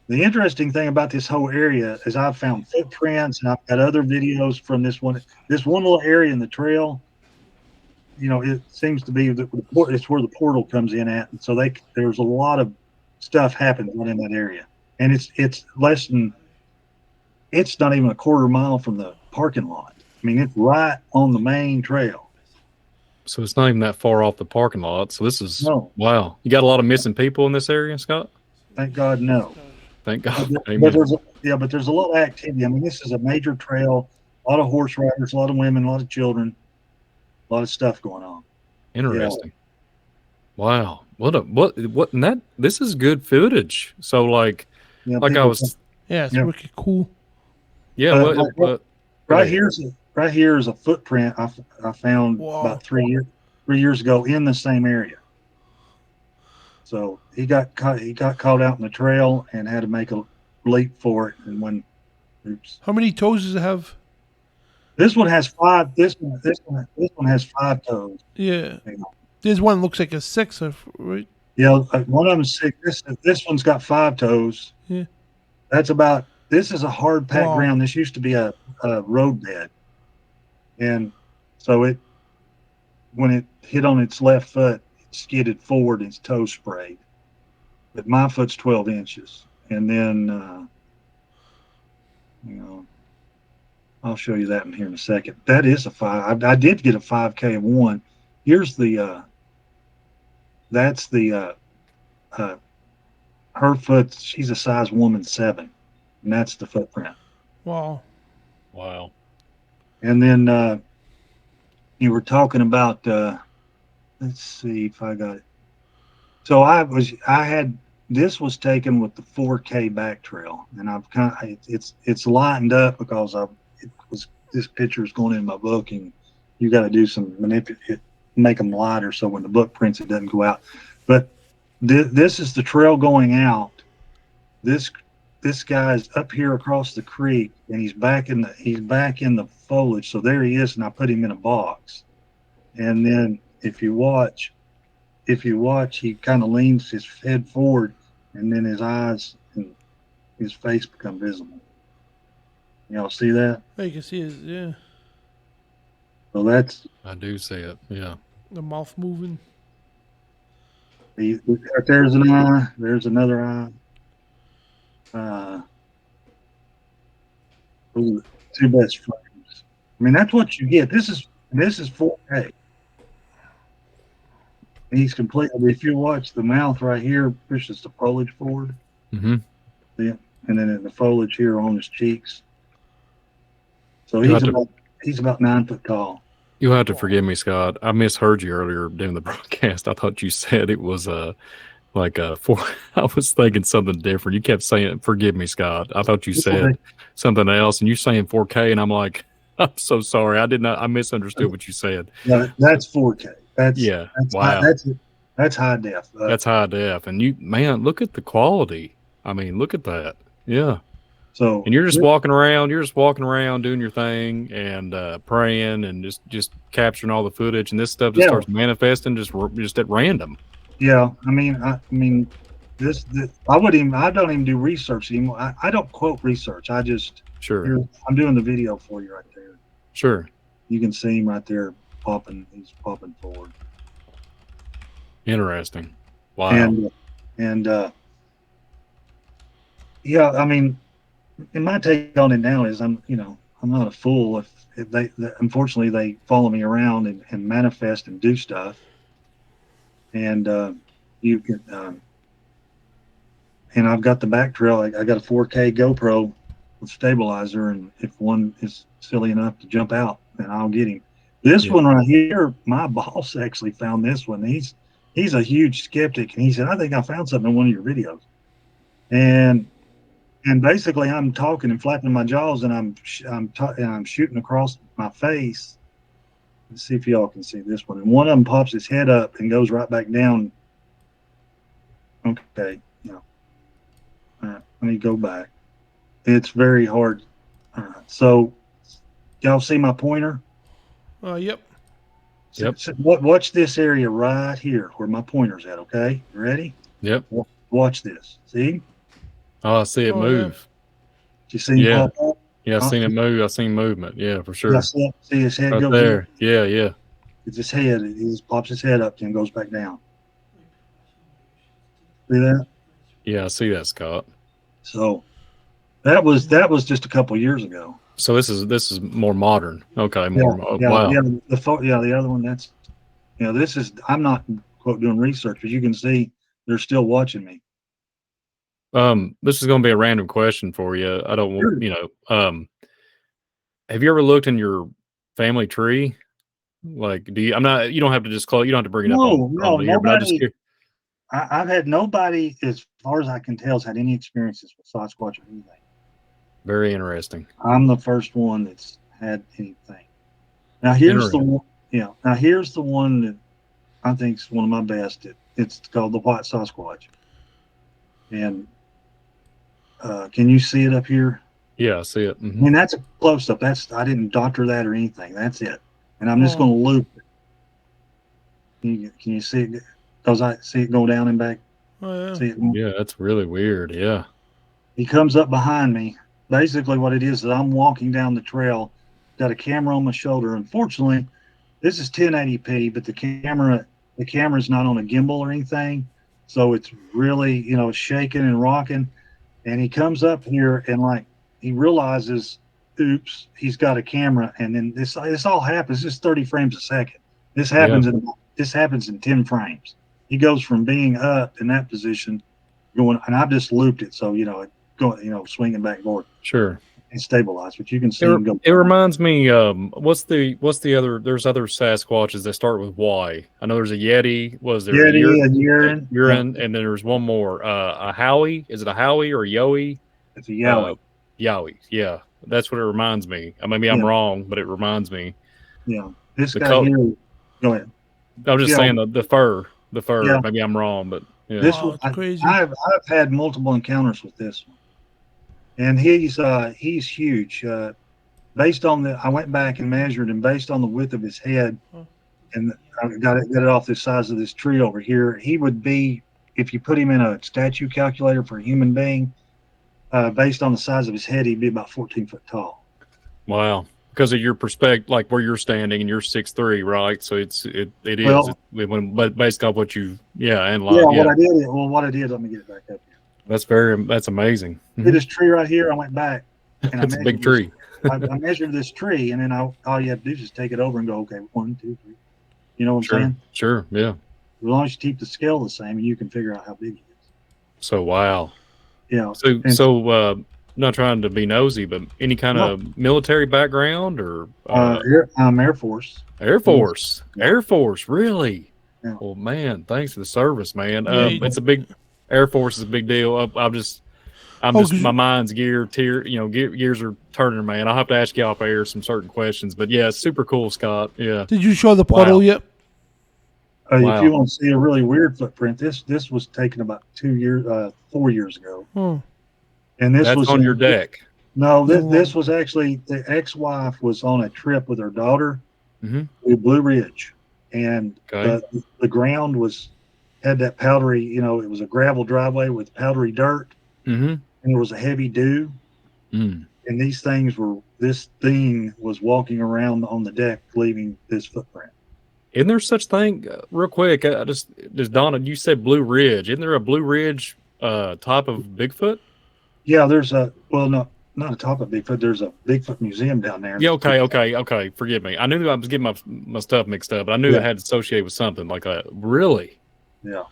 the interesting thing about this whole area is I've found footprints, and I've got other videos from this one little area in the trail. It seems to be it's where the portal comes in at, and so there's a lot of stuff happening in that area, and it's not even a quarter mile from the parking lot. I mean, it's right on the main trail. So it's not even that far off the parking lot. So this is wow. You got a lot of missing people in this area, Scott? Thank God, no. Thank God. But there's a lot of activity. I mean, this is a major trail. A lot of horse riders, a lot of women, a lot of children, a lot of stuff going on. Interesting. Yeah. Wow. What? And this is good footage. So like I was. Yeah, it's wicked cool. Yeah. Right here is a footprint I found about 3 years ago in the same area. So he got caught out in the trail and had to make a leap for it. And how many toes does it have? This one has 5. This one has 5 toes. Yeah. There's one that looks like a 6, right? Yeah, one of them is 6. This one's got 5 toes. Yeah. This is a hard packed ground. This used to be a road bed. And so when it hit on its left foot, it skidded forward and its toe sprayed. But my foot's 12 inches. And then, I'll show you that in here in a second. That is a 5. I did get a 5K of one. Here's her foot. She's a size woman 7. And that's the footprint. Wow. And then you were talking about let's see if I got it. So this was taken with the 4K back trail, and it's lined up because this picture is going in my book, and you got to do some make them lighter so when the book prints it doesn't go out. But this is the trail going out. This guy's up here across the creek, and he's back in the foliage. So there he is, and I put him in a box. And then if you watch, he kind of leans his head forward, and then his eyes and his face become visible. Y'all see that? Yeah, you can see it. Yeah. So I do see it. Yeah. The mouth moving. There's an eye. There's another eye. Those are the 2 best frames. I mean, that's what you get. This is 4K. He's complete. If you watch the mouth right here, pushes the foliage forward. Mm-hmm. Yeah, and then the foliage here on his cheeks. So he's about 9 foot tall. You'll have to forgive me, Scott. I misheard you earlier during the broadcast. I thought you said it was like a four. I was thinking something different. You kept saying, "Forgive me, Scott." I thought you said something else, and you're saying 4K, and I'm like, I'm so sorry. I did not. I misunderstood what you said. Yeah, that's 4K. That's wow. That's high def. That's high def, and man, look at the quality. I mean, look at that. Yeah. So, and you're just walking around. You're just walking around doing your thing and praying and just capturing all the footage. And this stuff just starts manifesting just at random. Yeah, I mean, this I don't even do research anymore. I don't quote research. I just I'm doing the video for you right there. Sure. You can see him right there popping. He's popping forward. Interesting. Wow. And yeah, I mean, and my take on it now is I'm not a fool. If they unfortunately they follow me around and manifest and do stuff, and you can and I've got the back trail. I got a 4K GoPro with stabilizer, and if one is silly enough to jump out, then I'll get him. This one right here, my boss actually found this one. He's a huge skeptic, and he said, "I think I found something in one of your videos," and basically I'm talking and flapping my jaws, and I'm shooting across my face. Let's see if y'all can see this one. And one of them pops his head up and goes right back down. Okay, all right, let me go back. It's very hard. All right, so y'all see my pointer? Yep. So watch this area right here where my pointer's at. Okay, you ready? Yep. Watch this. See? Oh, I see it move. Did you see him pop up? Yeah, I've seen it move. I've seen movement. Yeah, for sure. Yeah, see his head right go there. Yeah. It's his head. He just pops his head up and goes back down. See that? Yeah, I see that, Scott. So that was just a couple years ago. So this is more modern. Okay, wow. Yeah, the other one, that's this is, I'm not quote doing research, but you can see they're still watching me. This is going to be a random question for you. I don't want, have you ever looked in your family tree? Like, you don't have to disclose, you don't have to bring it up on here, but I've had nobody, as far as I can tell, has had any experiences with Sasquatch or anything. Very interesting. I'm the first one that's had anything. Now here's the one. Yeah. Now here's the one that I think is one of my best. It's called the White Sasquatch. And can you see it up here? Yeah, I see it. Mm-hmm. I mean, that's a close up. I didn't doctor that or anything. That's it. And I'm just going to loop it. Can you see it? Because I see it go down and back. Oh, yeah. See it? Yeah, that's really weird. Yeah. He comes up behind me. Basically, what it is I'm walking down the trail, got a camera on my shoulder. Unfortunately, this is 1080p, but the camera's not on a gimbal or anything, so it's really shaking and rocking. And he comes up here and he realizes, oops, he's got a camera, and then this all happens. This is 30 frames a second. This happens in 10 frames. He goes from being up in that position, going, and I've just looped it, so it going, swinging back and forth. Sure. And stabilized, but you can see him go. It reminds me, what's the other? There's other Sasquatches that start with Y. I know there's a Yeti. Was there Urine, and then there's one more. A Howie. Is it a Howie or a Yowie? It's a Yowie. Yowie. Yeah, that's what it reminds me. Maybe I'm wrong, but it reminds me. Yeah, this guy here. Go ahead. I was just saying the fur. The fur. Yeah. Maybe I'm wrong, but yeah. This one, crazy. I've had multiple encounters with this one. And he's huge. Based on I went back and measured him based on the width of his head, and I got it off the size of this tree over here. He would be, if you put him in a statue calculator for a human being, based on the size of his head, he'd be about 14 foot tall. Wow. Because of your perspective, like where you're standing, and you're 6'3", right? So it is. Well, but based on what you, what I did, let me get it back up here. That's amazing. Look at this tree right here. I went back. And It's a big tree. I measured this tree, and then all you have to do is just take it over and go, okay, 1, 2, 3. You know what Sure. I'm saying? Sure. Yeah. As long as you keep the scale the same, you can figure out how big it is. So wow. Yeah. Not trying to be nosy, but any kind of military background or Air Force. Air Force, really? Yeah. Well, man, thanks for the service, man. Yeah, It's a big Air Force is a big deal. My mind's gears are turning, man. I'll have to ask you off air some certain questions, but yeah, it's super cool, Scott. Yeah. Did you show the portal yet? If you want to see a really weird footprint, this was taken about 4 years ago. And this was on your deck. No, this was actually the ex-wife was on a trip with her daughter to Blue Ridge, and the ground had that powdery, it was a gravel driveway with powdery dirt, and there was a heavy dew, and this thing was walking around on the deck, leaving this footprint. Isn't there such thing? Real quick, just Donna, you said Blue Ridge. Isn't there a Blue Ridge type of Bigfoot? Yeah, there's not a top of Bigfoot. There's a Bigfoot museum down there. Yeah, okay. Forgive me. I knew I was getting my stuff mixed up, but I knew it had associated with something like that. Really? Yeah.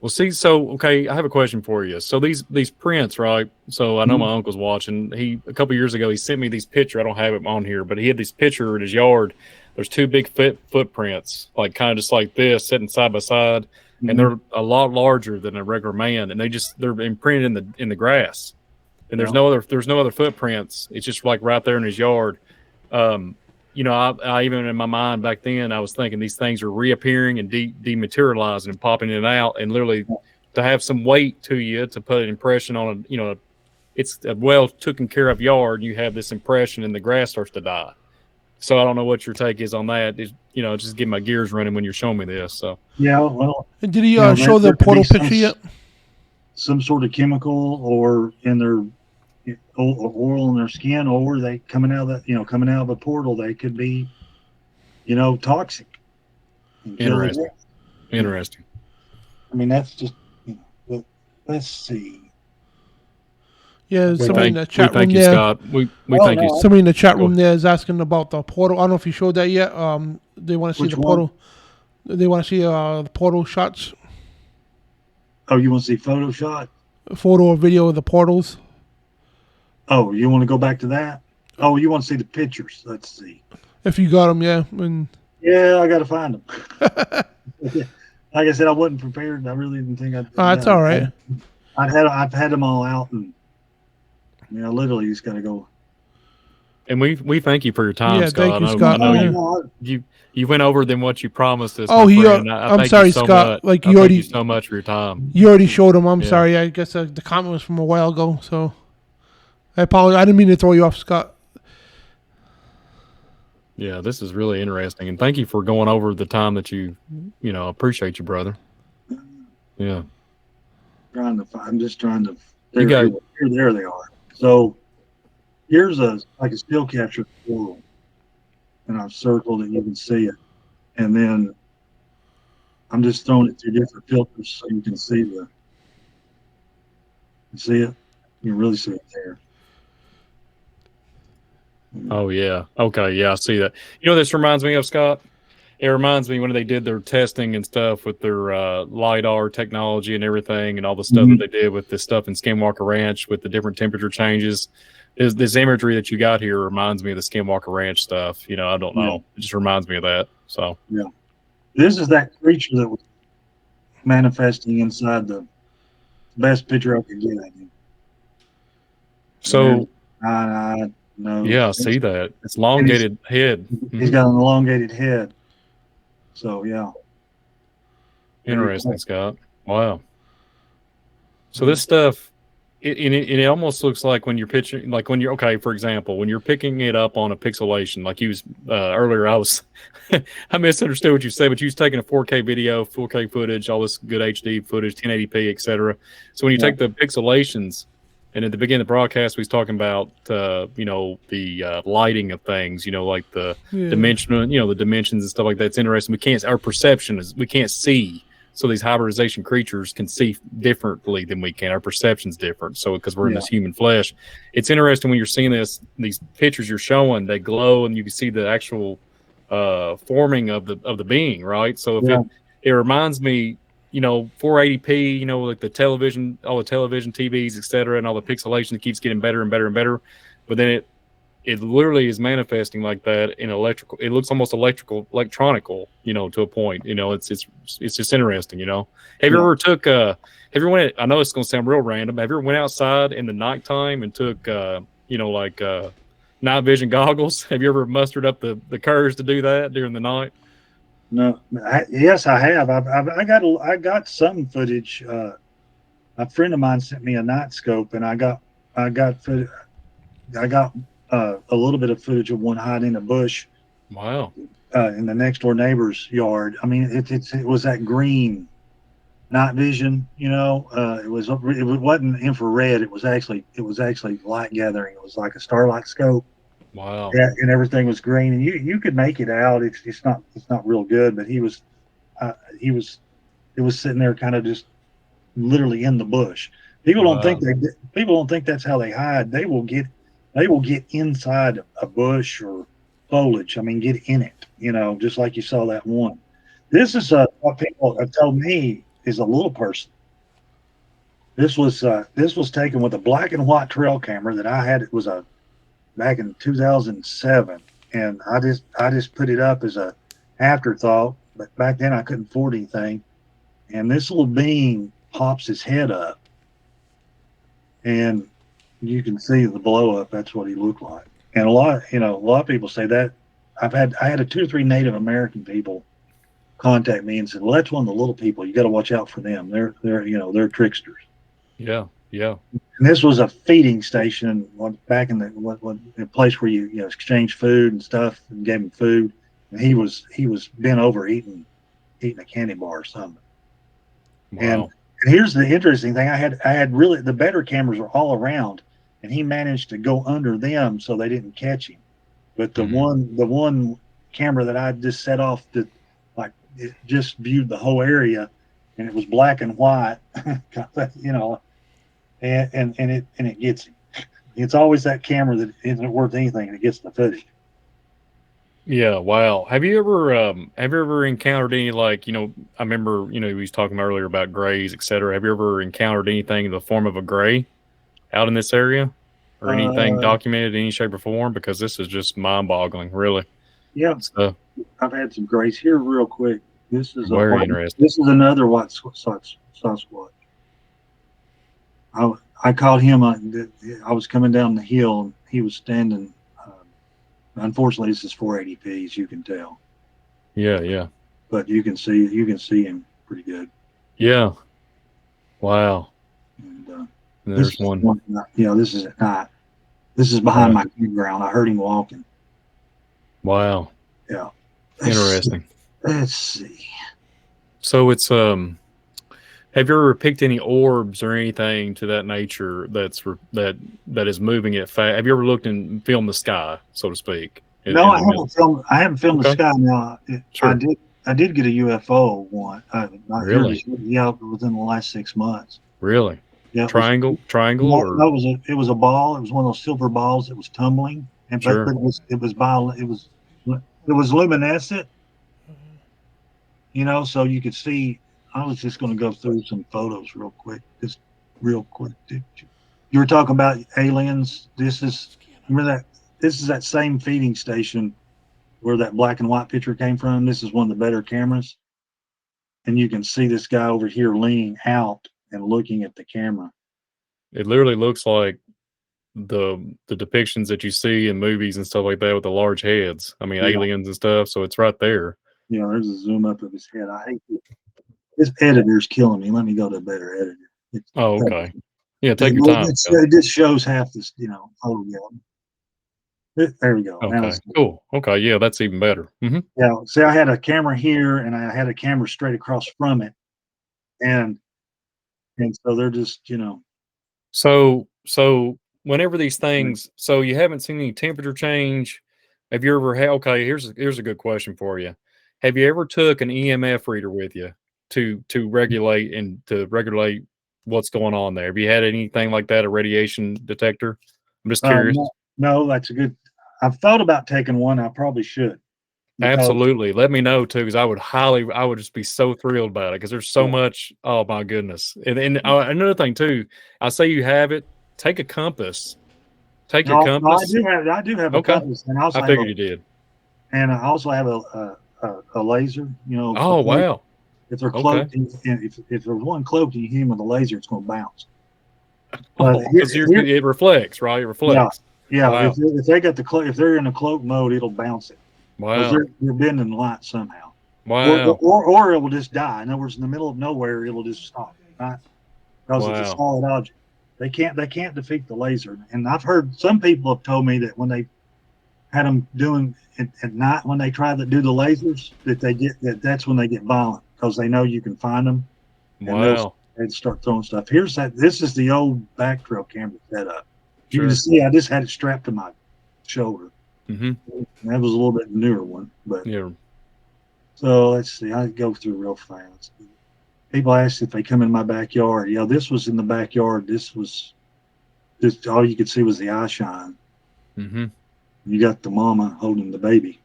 Well, see, I have a question for you. So these prints, right? So I know my uncle's watching. A couple years ago, he sent me these pictures. I don't have them on here, but he had this picture in his yard. There's 2 big footprints, like kind of just like this, sitting side by side, and they're a lot larger than a regular man, and they're imprinted in the grass. And there's no other footprints. It's just like right there in his yard. I even in my mind back then, I was thinking these things are reappearing and dematerializing and popping in and out, and literally to have some weight to you to put an impression on it's a well taken care of yard. You have this impression, and the grass starts to die. So I don't know what your take is on that. Just get my gears running when you're showing me this. So yeah, well. And did he show the portal picture yet? Some sort of chemical, or in their oil in their skin, or they coming out of a portal, they could be, toxic. Interesting. I mean, that's just, let's see. Yeah, somebody in the chat room thank you, there. Scott. We thank you. Somebody in the chat room there is asking about the portal. I don't know if you showed that yet. They want to see the portal. They want to see the portal shots. Oh, you want to see photo shot? A photo or video of the portals. Oh, you want to go back to that? Oh, you want to see the pictures? Let's see. If you got them, yeah. Yeah, I got to find them. Like I said, I wasn't prepared. I really didn't think I'd. That's all right. I've had them all out, and literally just got to go. And we thank you for your time, Scott. Thank you, Scott. I know you went over than what you promised us. Oh, I'm sorry, Scott. Thank you so much for your time. You already showed him. I'm sorry. I guess the comment was from a while ago, so I apologize. I didn't mean to throw you off, Scott. Yeah, this is really interesting, and thank you for going over the time that you appreciate you, brother. Yeah. I'm just trying to. There they are. So here's a still capture portal, and I've circled it. You can see it, and then I'm just throwing it through different filters so you can see you see it. You can really see it there. Oh yeah. Okay. Yeah, I see that. This reminds me of, Scott. It reminds me when they did their testing and stuff with their LiDAR technology and everything, and all the stuff that they did with this stuff in Skinwalker Ranch with the different temperature changes. This imagery that you got here reminds me of the Skinwalker Ranch stuff. I don't know. It just reminds me of that. So yeah, this is that creature that was manifesting inside the best picture I could get. I think. So no. Yeah, I see that. It's elongated head. He's got an elongated head. So yeah. Interesting, Scott. Wow. So this stuff, it almost looks like when you're pitching, like when you're for example, when you're picking it up on a pixelation, like you was earlier, I misunderstood what you said, but you was taking a 4K video, 4K footage, all this good HD footage, 1080p, etc. So when you take the pixelations, and at the beginning of the broadcast, we was talking about, the lighting of things, like the dimensional, the dimensions and stuff like that. It's interesting. Our perception is, we can't see So these hybridization creatures can see differently than we can. Our perception's different. So because we're in this human flesh, it's interesting when you're seeing these pictures you're showing, they glow and you can see the actual forming of the being, right? So if it reminds me, 480p, like the television, all the television TVs, etc., and all the pixelation keeps getting better and better and better. But then it literally is manifesting like that in electrical. It looks almost electronical, to a point. It's just interesting. Have you ever took I know it's gonna sound real random. Have you ever went outside in the nighttime and took night vision goggles? Have you ever mustered up the courage to do that during the night? No, yes, I have. I got some footage. A friend of mine sent me a night scope, and I got a little bit of footage of one hiding in a bush. Wow. In the next door neighbor's yard. I mean, it was that green night vision. It wasn't infrared. It was actually light gathering. It was like a starlight scope. Wow. Yeah, and everything was green, and you could make it out. It's not real good, but it was sitting there kind of just literally in the bush. People don't think that's how they hide. They will get inside a bush or foliage. I mean, get in it, just like you saw that one. This is what people have told me is a little person. This was taken with a black and white trail camera that I had. It was back in 2007, and I just put it up as a afterthought. But back then I couldn't afford anything, and this little being pops his head up, and you can see the blow up. That's what he looked like. And a lot of people say that. I had 2 or 3 Native American people contact me and said, "Well, that's one of the little people. You got to watch out for them. They're tricksters." Yeah. Yeah. And this was a feeding station back in the place where you exchange food and stuff and gave him food. And he was bent over eating a candy bar or something. Wow. And here's the interesting thing: I had really the better cameras were all around, and he managed to go under them so they didn't catch him. But the one camera that I just set off it just viewed the whole area, and it was black and white, and it gets him. It's always that camera that isn't worth anything, and it gets the footage. Yeah, wow. Have you ever encountered any, I remember, he was talking earlier about grays, etc. Have you ever encountered anything in the form of a gray out in this area, or anything documented in any shape or form? Because this is just mind-boggling, really. Yeah, I've had some grays here real quick. This is very interesting. This is another white Sasquatch. I caught him. I was coming down the hill, and he was standing. Unfortunately, this is 480p, as you can tell. Yeah. But you can see him pretty good. Yeah. Wow. And there's one. This is at night. This is behind my campground. I heard him walking. Wow. Yeah. Interesting. Let's see. So it's have you ever picked any orbs or anything to that nature that is moving it fast? Have you ever looked and filmed the sky, so to speak? No, I haven't filmed the sky. Now, sure. I did get a UFO one. Really? Yeah, within the last 6 months. Really? Yeah. Triangle, no, or it was a ball. It was one of those silver balls that was tumbling, and sure. but it was luminescent. So you could see. I was just going to go through some photos real quick. You were talking about aliens. Remember that? This is that same feeding station where that black and white picture came from. This is one of the better cameras. And you can see this guy over here leaning out and looking at the camera. It literally looks like the depictions that you see in movies and stuff like that with the large heads. I mean, aliens and stuff. So it's right there. There's a zoom up of his head. I hate this editor's killing me. Let me go to a better editor. Okay. Yeah, take your time. It just shows half this, oh yeah. There we go. Okay, cool. Okay, yeah, that's even better. Mm-hmm. Yeah, see, I had a camera here, and I had a camera straight across from it, and so they're just, So whenever these things, so you haven't seen any temperature change. Have you ever had? Okay, here's a good question for you. Have you ever took an EMF reader with you? to regulate what's going on there? Have you had anything like that, a radiation detector? I'm just curious. No, that's a good. I've thought about taking one. I probably should. Absolutely. Let me know too, because I would just be so thrilled about it because there's so much. Oh my goodness. And another thing too, I say you have it, take a compass. Take your compass. No, I do have a compass, and I figured you did. And I also have a laser. You know. Oh wow! If they're cloaked, if there's one cloaked in human with a laser, it's going to bounce. Because it reflects, right? It reflects. Yeah. Wow. If they got if they're in a cloak mode, it'll bounce it. Wow. They're bending the light somehow. Wow. Or it will just die. In other words, in the middle of nowhere, it'll just stop. Right? Because it's a solid object. They can't defeat the laser. And I've heard some people have told me that when they had them doing at night, when they try to do the lasers, that's when they get violent because they know you can find them. Wow. And start throwing stuff. This is the old back trail camera setup. You can see I just had it strapped to my shoulder. Mm-hmm. That was a little bit newer one, but yeah. So let's see. I go through real fast. People ask if they come in my backyard. Yeah, this was in the backyard. This was just all you could see was the eye shine. Mm-hmm. You got the mama holding the baby.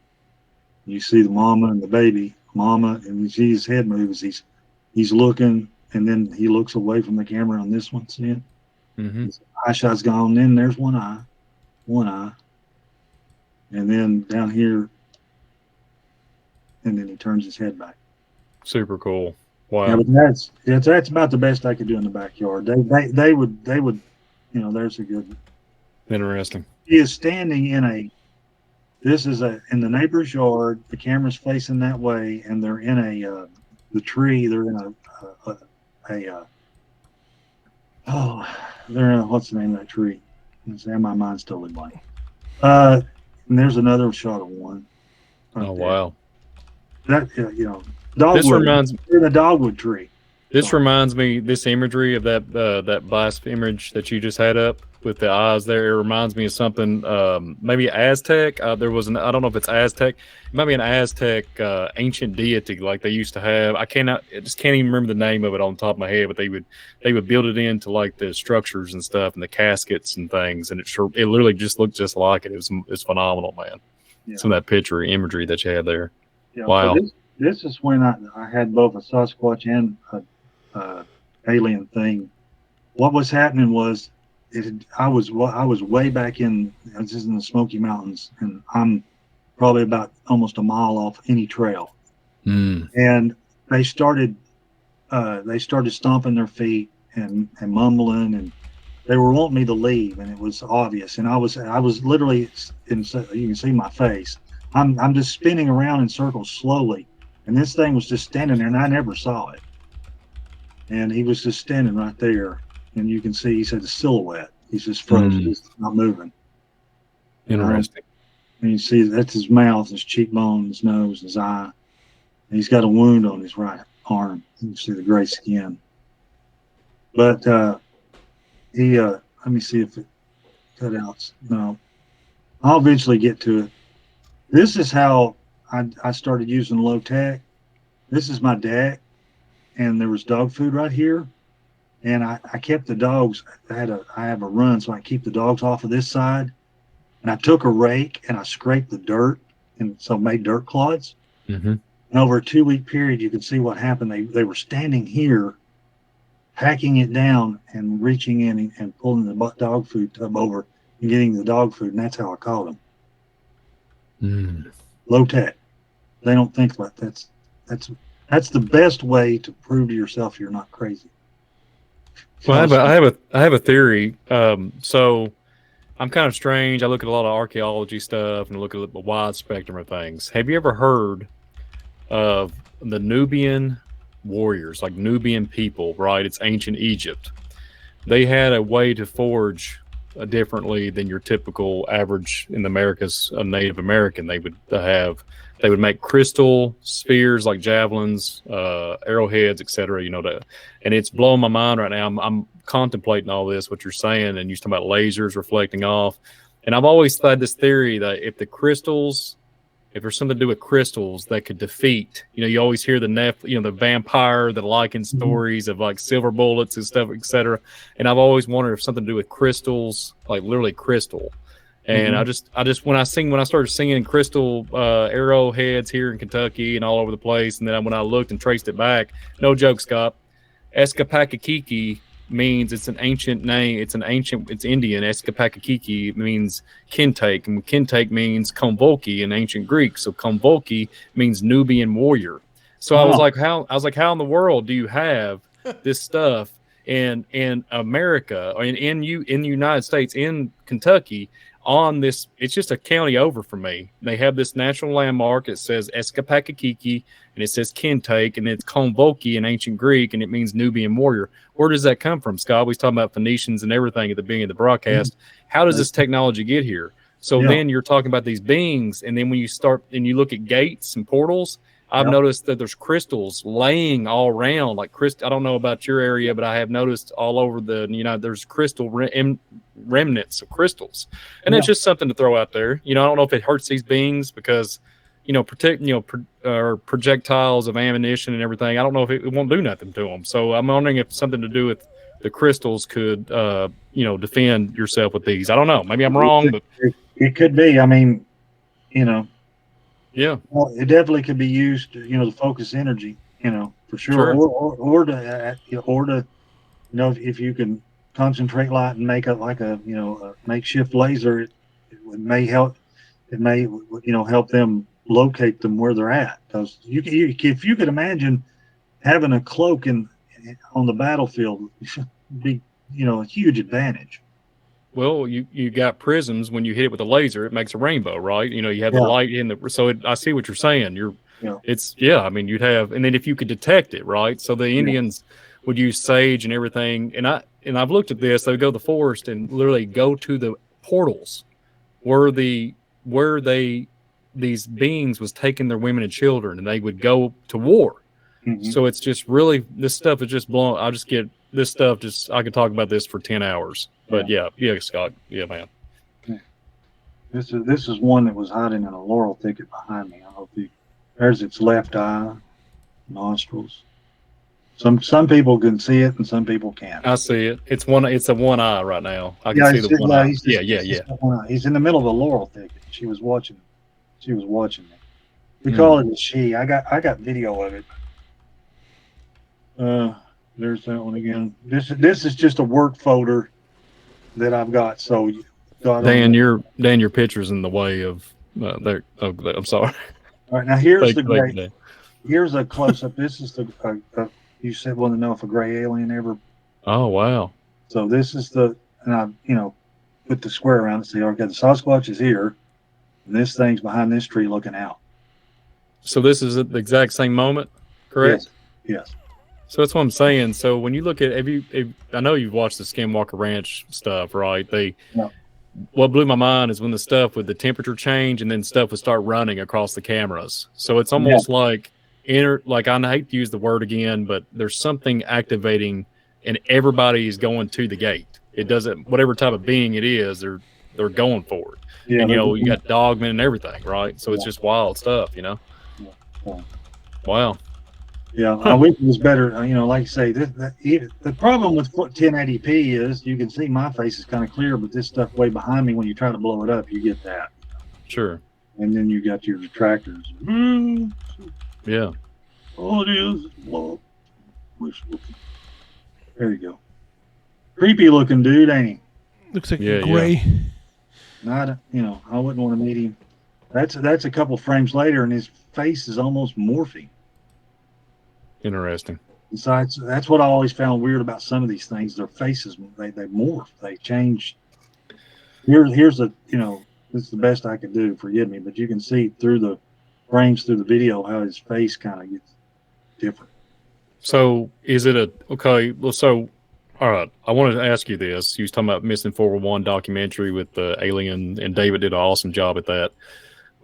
You see the mama and the baby. Mama, and you see his head moves. He's looking, and then he looks away from the camera on this one. See it? Mm-hmm. His eye shot's gone. Then there's one eye, and then down here, and then he turns his head back. Super cool. Wow. Yeah, but that's about the best I could do in the backyard. They would, there's a good. Interesting. He is standing in in the neighbor's yard. The camera's facing that way, and they're in the tree. They're in what's the name of that tree? My mind's totally blank. And there's another shot of one. Right wow. That dogwood. This reminds me in a dogwood tree. This reminds me, this imagery of that blast image that you just had up with the eyes there. It reminds me of something, maybe Aztec. There was I don't know if it's Aztec. It might be an Aztec ancient deity like they used to have. I just can't even remember the name of it on the top of my head. But they would build it into like the structures and stuff and the caskets and things, and it literally just looked just like it. It's phenomenal, man. Yeah. Some of that picture imagery that you had there. Yeah, wow. So this is when I had both a Sasquatch and a alien thing. What was happening was I was way back in the Smoky Mountains, and I'm probably about almost a mile off any trail. And they started stomping their feet and mumbling, and they were wanting me to leave, and it was obvious. And I was literally you can see my face. I'm just spinning around in circles slowly, and this thing was just standing there, and I never saw it. And he was just standing right there, and you can see he said the silhouette. He's just frozen, he's not moving. Interesting. And you see that's his mouth, his cheekbone, his nose, his eye. And he's got a wound on his right arm. You can see the gray skin. But he let me see if it cut out. No, I'll eventually get to it. This is how I started using low tech. This is my deck, and there was dog food right here, and I kept the dogs. I have a run, so I keep the dogs off of this side, and I took a rake and I scraped the dirt, and so made dirt clods. Mm-hmm. And over a 2-week period, you could see what happened. They were standing here, hacking it down and reaching in and pulling the dog food tub over and getting the dog food, and that's how I caught them. Low tech. They don't think like that's the best way to prove to yourself you're not crazy. Well, I have a theory. So I'm kind of strange. I look at a lot of archaeology stuff and I look at a wide spectrum of things. Have you ever heard of the Nubian warriors, like Nubian people, right? It's ancient Egypt. They had a way to forge differently than your typical average in the Americas, a Native American. They would make crystal spears like javelins, arrowheads, etc. And it's blowing my mind right now. I'm contemplating all this, what you're saying, and you're talking about lasers reflecting off. And I've always had this theory that if the crystals if there's something to do with crystals that could defeat, you always hear the vampire, the Lycan stories of like silver bullets and stuff, etc. And I've always wondered if something to do with crystals, like literally crystal. And I just when I started singing crystal arrowheads here in Kentucky and all over the place, and then when I looked and traced it back, no joke, Scott, Eskapakakiki means, it's an ancient name. It's Indian. Eskapakakiki means kintake, and kintake means konvolki in ancient Greek. So konvolki means Nubian warrior. So I was like, how in the world do you have this stuff in America or in the United States, in Kentucky, on this? It's just a county over from me. They have this national landmark. It says Eskapakakiki, and it says kintake, and it's konvolki in ancient Greek, and it means Nubian warrior. Where does that come from, Scott? We was talking about Phoenicians and everything at the beginning of the broadcast. How does this technology get here? So then you're talking about these beings, and then when you start and you look at gates and portals, I've noticed that there's crystals laying all around, like I don't know about your area, but I have noticed all over there's crystal remnants of crystals, and it's just something to throw out there. I don't know if it hurts these beings because, projectiles of ammunition and everything. I don't know if it won't do nothing to them. So I'm wondering if something to do with the crystals could, defend yourself with these. I don't know. Maybe I'm wrong, but it could be. I mean, yeah. Well, it definitely could be used, to focus energy, for sure. Or to, if you can concentrate light and make a makeshift laser, it may help. It may, help them locate them where they're at. Because if you could imagine having a cloak on the battlefield, be, a huge advantage. Well, you got prisms. When you hit it with a laser, it makes a rainbow, right? You have the light in the. So I see what you're saying. I mean, you'd have, and then if you could detect it, right? So the Indians would use sage and everything. And I've looked at this. They would go to the forest and literally go to the portals where these beings was taking their women and children, and they would go to war. So it's just really, this stuff is just blown. I just get this stuff. I could talk about this for 10 hours. But yeah, Scott. Yeah, man. This is one that was hiding in a laurel thicket behind me. I hope there's its left eye, nostrils. Some people can see it and some people can't. I see it. It's a one eye right now. I can see the one eye. Yeah. He's in the middle of a laurel thicket. She was watching me. We call it a she. I got video of it. There's that one again. This is just a work folder that I've got. So, Dan, your picture's in the way of. I'm sorry. All right, now here's here's a close up. This is you said want to know if a gray alien ever. Oh wow! So this is and I put the square around and say, okay, the Sasquatch is here, and this thing's behind this tree looking out. So this is at the exact same moment, correct? Yes. So that's what I'm saying. So when you look at, I know you've watched the Skinwalker Ranch stuff, right? What blew my mind is when the stuff with the temperature change and then stuff would start running across the cameras. So it's almost like I hate to use the word again, but there's something activating and everybody is going to the gate. It doesn't, whatever type of being it is, they're going for it. Yeah, and you got dogmen and everything, right? So it's just wild stuff, Wow. Yeah, I wish it was better. Like you say, the problem with 1080p is you can see my face is kind of clear, but this stuff way behind me, when you try to blow it up, you get that. Sure. And then you got your detractors. Yeah. All it is blow up. There you go. Creepy looking dude, ain't he? Looks like gray. Yeah. Not, I wouldn't want to meet him. That's a couple frames later, and his face is almost morphing. Interesting. Besides, that's what I always found weird about some of these things. Their faces, they morph, they change. Here's this is the best I could do. Forgive me, but you can see through the frames, through the video, how his face kind of gets different. So is it okay? Well, so all right. I wanted to ask you this. You was talking about Missing 411 documentary with the alien, and David did an awesome job at that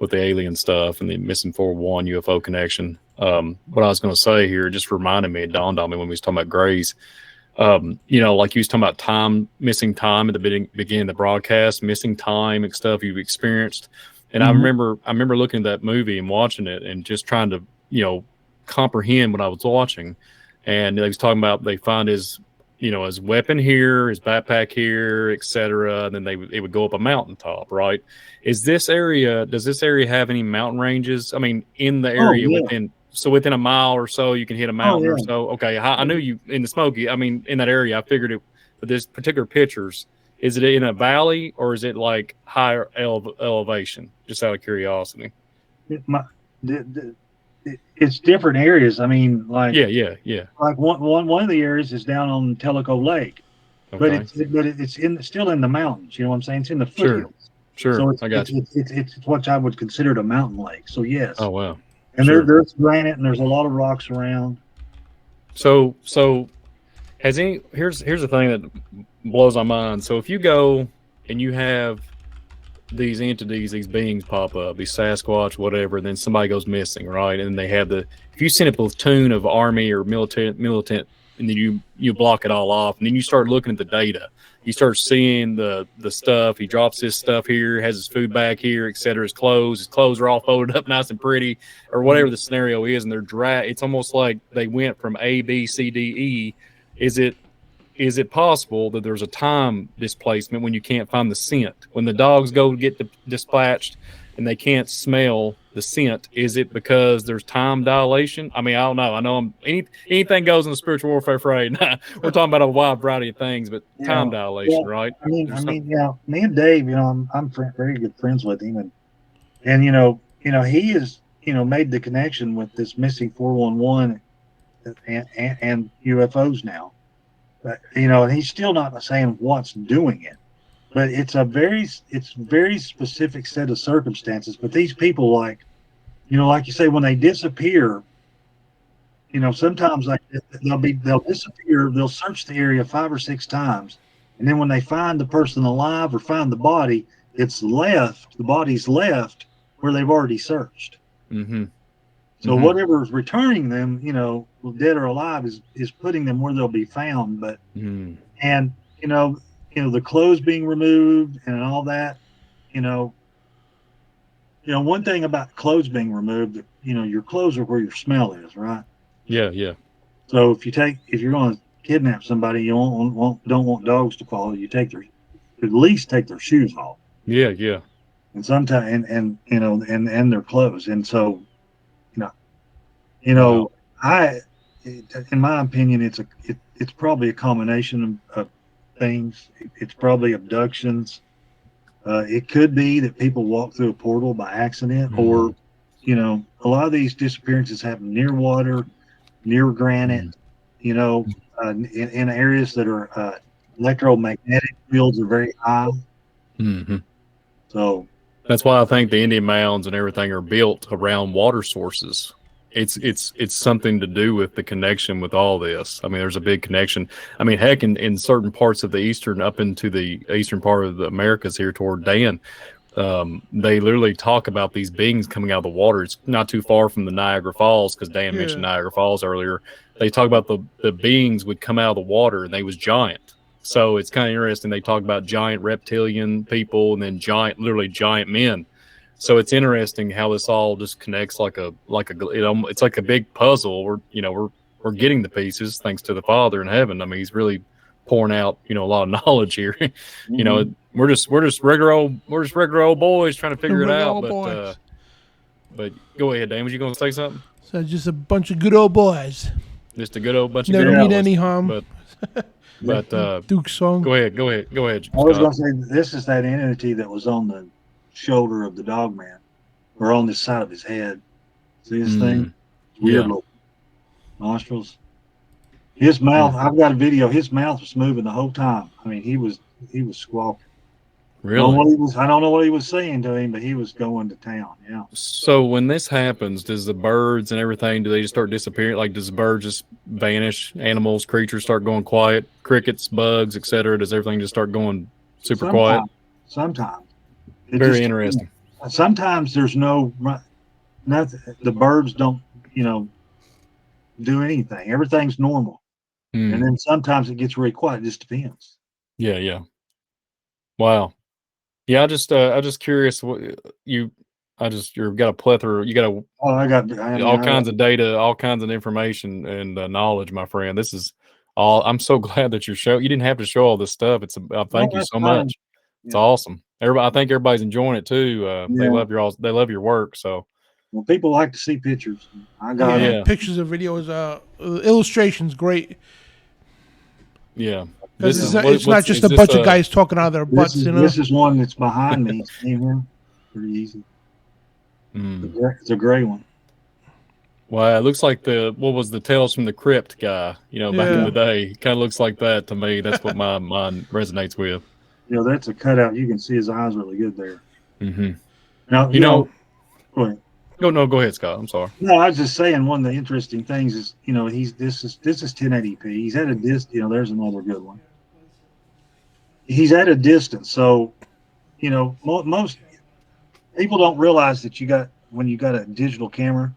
with the alien stuff and the Missing 411 UFO connection. What I was going to say here just reminded me, it dawned on me when we was talking about grays. Like you was talking about missing time at the beginning of the broadcast, missing time and stuff you've experienced. And I remember looking at that movie and watching it and just trying to, comprehend what I was watching. And they was talking about they find his, his weapon here, his backpack here, etc. And then it would go up a mountaintop, right? Does this area have any mountain ranges? I mean, in the area within a mile or so, you can hit a mountain or so. Okay, I knew you in the Smoky. I mean, in that area, I figured it. But this particular pictures, is it in a valley or is it like higher elevation? Just out of curiosity. It's different areas. I mean, like Like one of the areas is down on Tellico Lake, but it's still in the mountains. You know what I'm saying? It's in the foothills. Sure. So I got you. It's what I would consider a mountain lake. So yes. Oh wow. And there's granite and there's a lot of rocks around. So here's the thing that blows my mind. So if you go and you have these entities, these beings pop up, these Sasquatch, whatever, and then somebody goes missing, right? And they have if you send a platoon of army or militant, and then you block it all off, and then you start looking at the data, you start seeing the stuff. He drops his stuff here, has his food bag here, etc. His clothes are all folded up nice and pretty, or whatever the scenario is, and they're dry. It's almost like they went from A, B, C, D, E. Is it possible that there's a time displacement when you can't find the scent? When the dogs go to get dispatched and they can't smell the scent, is it because there's time dilation? I mean, I don't know. I know anything goes in the spiritual warfare fray. We're talking about a wide variety of things, but time dilation, right? I mean, me and Dave, I'm very good friends with him, and he is, made the connection with this missing 411 and UFOs now. But, and he's still not saying what's doing it, but it's very specific set of circumstances. But these people, like you say, when they disappear, sometimes like they'll disappear, they'll search the area 5 or 6 times, and then when they find the person alive or find the body, the body's left where they've already searched. Mm-hmm. So whatever is returning them, dead or alive, is putting them where they'll be found. But and the clothes being removed and all that, one thing about clothes being removed, your clothes are where your smell is, right? Yeah. So if you're going to kidnap somebody, you don't want dogs to follow. You at least take their shoes off. Yeah. And sometimes and their clothes. And so in my opinion, it's probably a combination of things. It's probably abductions. It could be that people walk through a portal by accident, or a lot of these disappearances happen near water, near granite. In areas that are electromagnetic fields are very high. Mm-hmm. So that's why I think the Indian mounds and everything are built around water sources. It's something to do with the connection with all this. I mean, there's a big connection. I mean, heck, in certain parts of the eastern, up into the eastern part of the Americas here toward Dan, they literally talk about these beings coming out of the water. It's not too far from the Niagara Falls, because Dan mentioned Niagara Falls earlier. They talk about the beings would come out of the water, and they was giant. So it's kind of interesting. They talk about giant reptilian people and then literally giant men. So it's interesting how this all just connects it's like a big puzzle. We're getting the pieces thanks to the Father in heaven. I mean, He's really pouring out a lot of knowledge here. We're just regular old boys trying to figure it out. But go ahead, Dan. Was you going to say something? So just a bunch of good old boys. Just a good old bunch Never of good old mean boys. any harm. But Duke's song. Go ahead. I was going to say, this is that entity that was on the shoulder of the dogman, or on the side of his head. See this thing? Weird little nostrils. His mouth, I've got a video. His mouth was moving the whole time. I mean, he was squawking. Really? I don't know what he was saying to him, but he was going to town. Yeah. So when this happens, does the birds and everything, do they just start disappearing? Like, does the birds just vanish? Animals, creatures start going quiet? Crickets, bugs, etc. Does everything just start going super quiet? Sometimes. Very interesting. Sometimes there's nothing. The birds don't, do anything. Everything's normal. And then sometimes it gets really quiet. It just depends. Yeah. Wow. Yeah, I just curious. What you you've got a plethora. You got all kinds of data, all kinds of information and knowledge, my friend. This is all. I'm so glad that you didn't have to show all this stuff. Thank you so much. It's awesome. I think everybody's enjoying it too. They love your work. So. Well, people like to see pictures. I got pictures of videos, illustrations, great. Yeah. It's not just a bunch of guys talking out of their butts, This is one that's behind me. See here? Pretty easy. It's a gray one. Well, it looks like what was the Tales from the Crypt guy, back in the day. Kind of looks like that to me. That's what mine resonates with. That's a cutout. You can see his eyes really good there. Mm-hmm. Now, go ahead. No, go ahead, Scott. I'm sorry. No, I was just saying one of the interesting things is, this is 1080p. He's at a distance. There's another good one. He's at a distance, so most people don't realize that when you got a digital camera,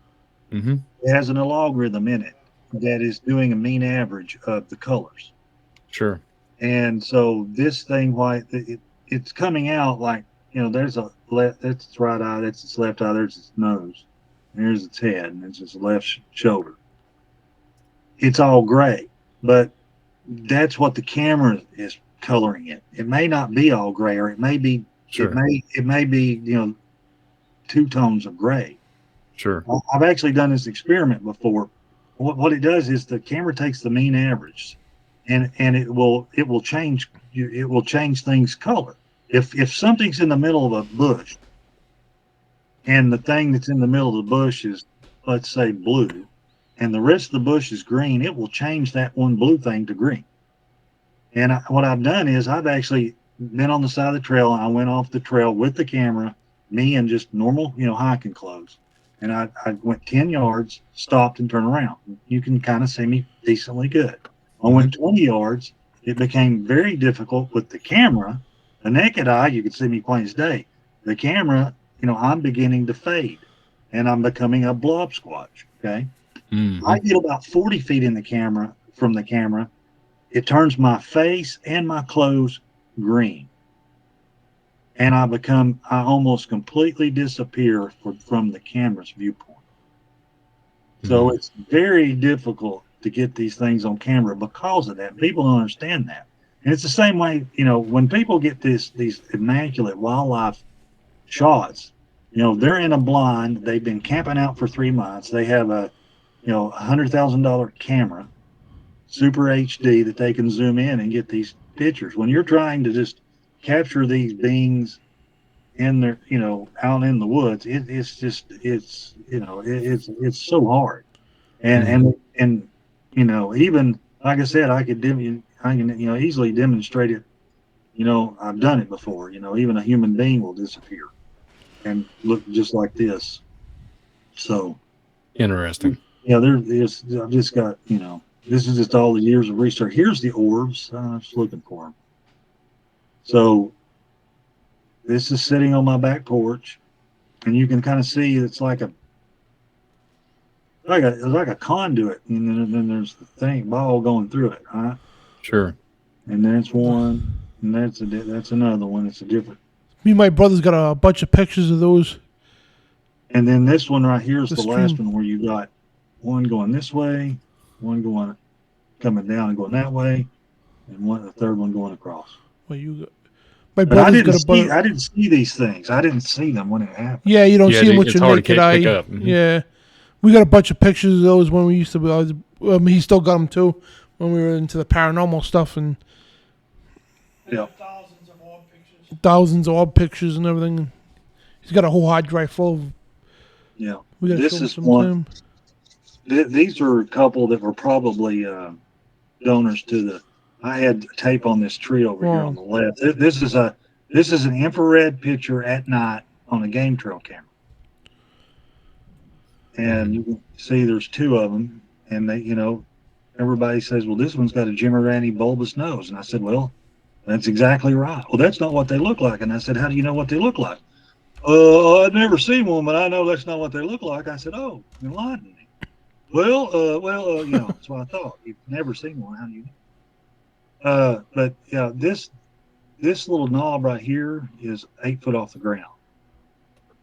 it has an algorithm in it that is doing a mean average of the colors. Sure. And so this thing, it's coming out like, there's a left, that's its right eye, that's its left eye, there's its nose, and there's its head, and there's its left shoulder. It's all gray, but that's what the camera is coloring it. It may not be all gray, or it may be, it may be, two tones of gray. Sure. I've actually done this experiment before. What it does is the camera takes the mean average, and it will change things color. If something's in the middle of a bush, and the thing that's in the middle of the bush is, let's say, blue, and the rest of the bush is green, it will change that one blue thing to green. And what I've done is I've actually been on the side of the trail, and I went off the trail with the camera, me in just normal, hiking clothes. And I went 10 yards, stopped, and turned around. You can kind of see me decently good. I went 20 yards. It became very difficult with the camera. The naked eye, you could see me plain as day. The camera, I'm beginning to fade, and I'm becoming a blob squatch, okay? I get about 40 feet from the camera. It turns my face and my clothes green. And I almost completely disappear from the camera's viewpoint. So it's very difficult to get these things on camera because of that. People don't understand that. And it's the same way, when people get these immaculate wildlife shots, they're in a blind, they've been camping out for 3 months, they have a $100,000 camera, super HD, that they can zoom in and get these pictures. When you're trying to just capture these beings in their, out in the woods, it's so hard. And even like I said, I can easily demonstrate it. I've done it before. Even a human being will disappear and look just like this. So interesting. I've just got, this is just all the years of research. Here's the orbs. I'm just looking for them. So this is sitting on my back porch, and you can kind of see it's like a conduit, and then there's the ball going through it, right? Sure. And there's one, and that's another one. It's a different. Me and my brother's got a bunch of pictures of those. And then this one right here is the last one, where you got one going this way, one coming down and going that way, and the third one going across. Well, I didn't see these things. I didn't see them when it happened. Yeah, you don't see them with your naked eye. Yeah, we got a bunch of pictures of those when we used to. He still got them too when we were into the paranormal stuff, and thousands of orb pictures and everything. He's got a whole hard drive full of. Yeah, we got this is one. These are a couple that were probably donors to the. I had tape on this tree over here on the left. This is an infrared picture at night on a game trail camera, and you can see there's two of them. And they, everybody says, "Well, this one's got a Jimmerani bulbous nose," and I said, "Well, that's exactly right." "Well, that's not what they look like." And I said, "How do you know what they look like?" "I've never seen one, but I know that's not what they look like." I said, "Oh, enlighten me." Well, that's what I thought. You've never seen one. How do you know? But yeah, this little knob right here is 8 foot off the ground.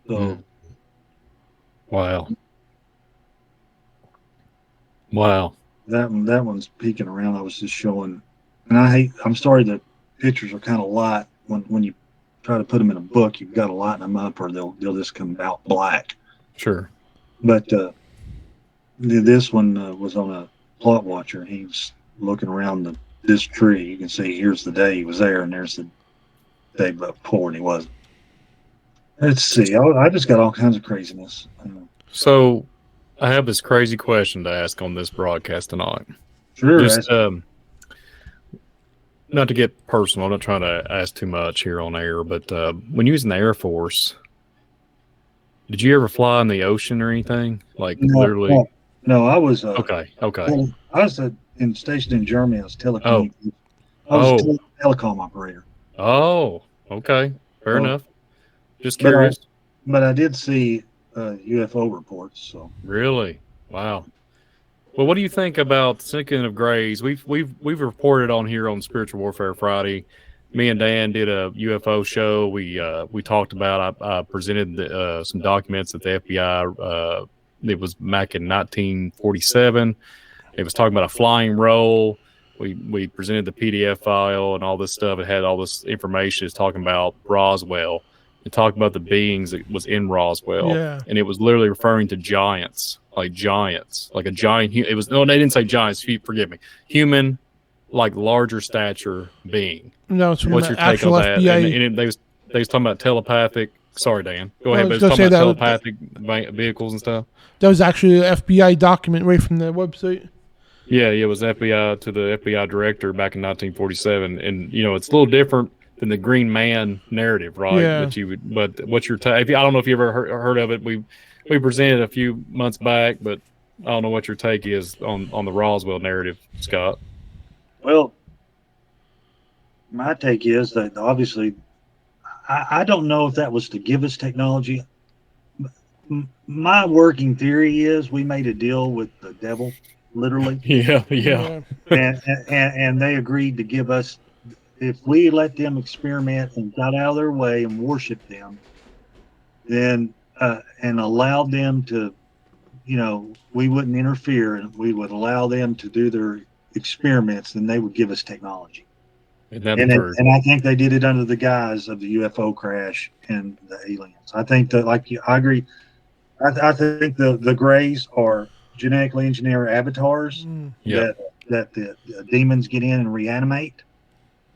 So Wow. Wow. That one's peeking around. I was just showing, and I'm sorry that pictures are kind of light. When you try to put them in a book, you've got to lighten them up, or they'll just come out black. Sure. But this one was on a plot watcher. He was looking around this tree. You can see here's the day he was there, and there's the day before, and he wasn't. Let's see. I just got all kinds of craziness. So, I have this crazy question to ask on this broadcast tonight. Sure. Just not to get personal, I'm not trying to ask too much here on air, but when you was in the Air Force, did you ever fly in the ocean or anything? Like literally? No, I was. Okay. Well, I was stationed in Germany. I was telecom. I was a telecom operator. Oh, okay. Fair enough. Just curious. But I did see UFO reports. So really, wow. Well, what do you think about Sinking of Grays? We've reported on here on Spiritual Warfare Friday. Me and Dan did a UFO show. We talked about. I presented some documents that the FBI. It was back in 1947. It was talking about a flying roll. We presented the PDF file and all this stuff. It had all this information. It's talking about Roswell. It talked about the beings that was in Roswell, and it was literally referring to giants, like a giant. It was no, they didn't say giants. Forgive me, human, like larger stature being. No, it's from What's the your take actual on that? FBI. And they was talking about telepathic. Sorry, Dan. Go ahead. I was They was talking gonna about say telepathic vehicles and stuff. That was actually an FBI document right from the website. Yeah, it was FBI to the FBI director back in 1947, and it's a little different than the Green Man narrative, right? Yeah. But what's your take? I don't know if you ever heard of it. We presented a few months back, but I don't know what your take is on the Roswell narrative, Scott. Well, my take is that obviously, I don't know if that was to give us technology. My working theory is we made a deal with the devil, literally. Yeah. And they agreed to give us, if we let them experiment and got out of their way and worship them, then and allowed them to, we wouldn't interfere and we would allow them to do their experiments, then they would give us technology. And I think they did it under the guise of the UFO crash and the aliens. I think that, I agree. I think the Greys are genetically engineered avatars that the demons get in and reanimate.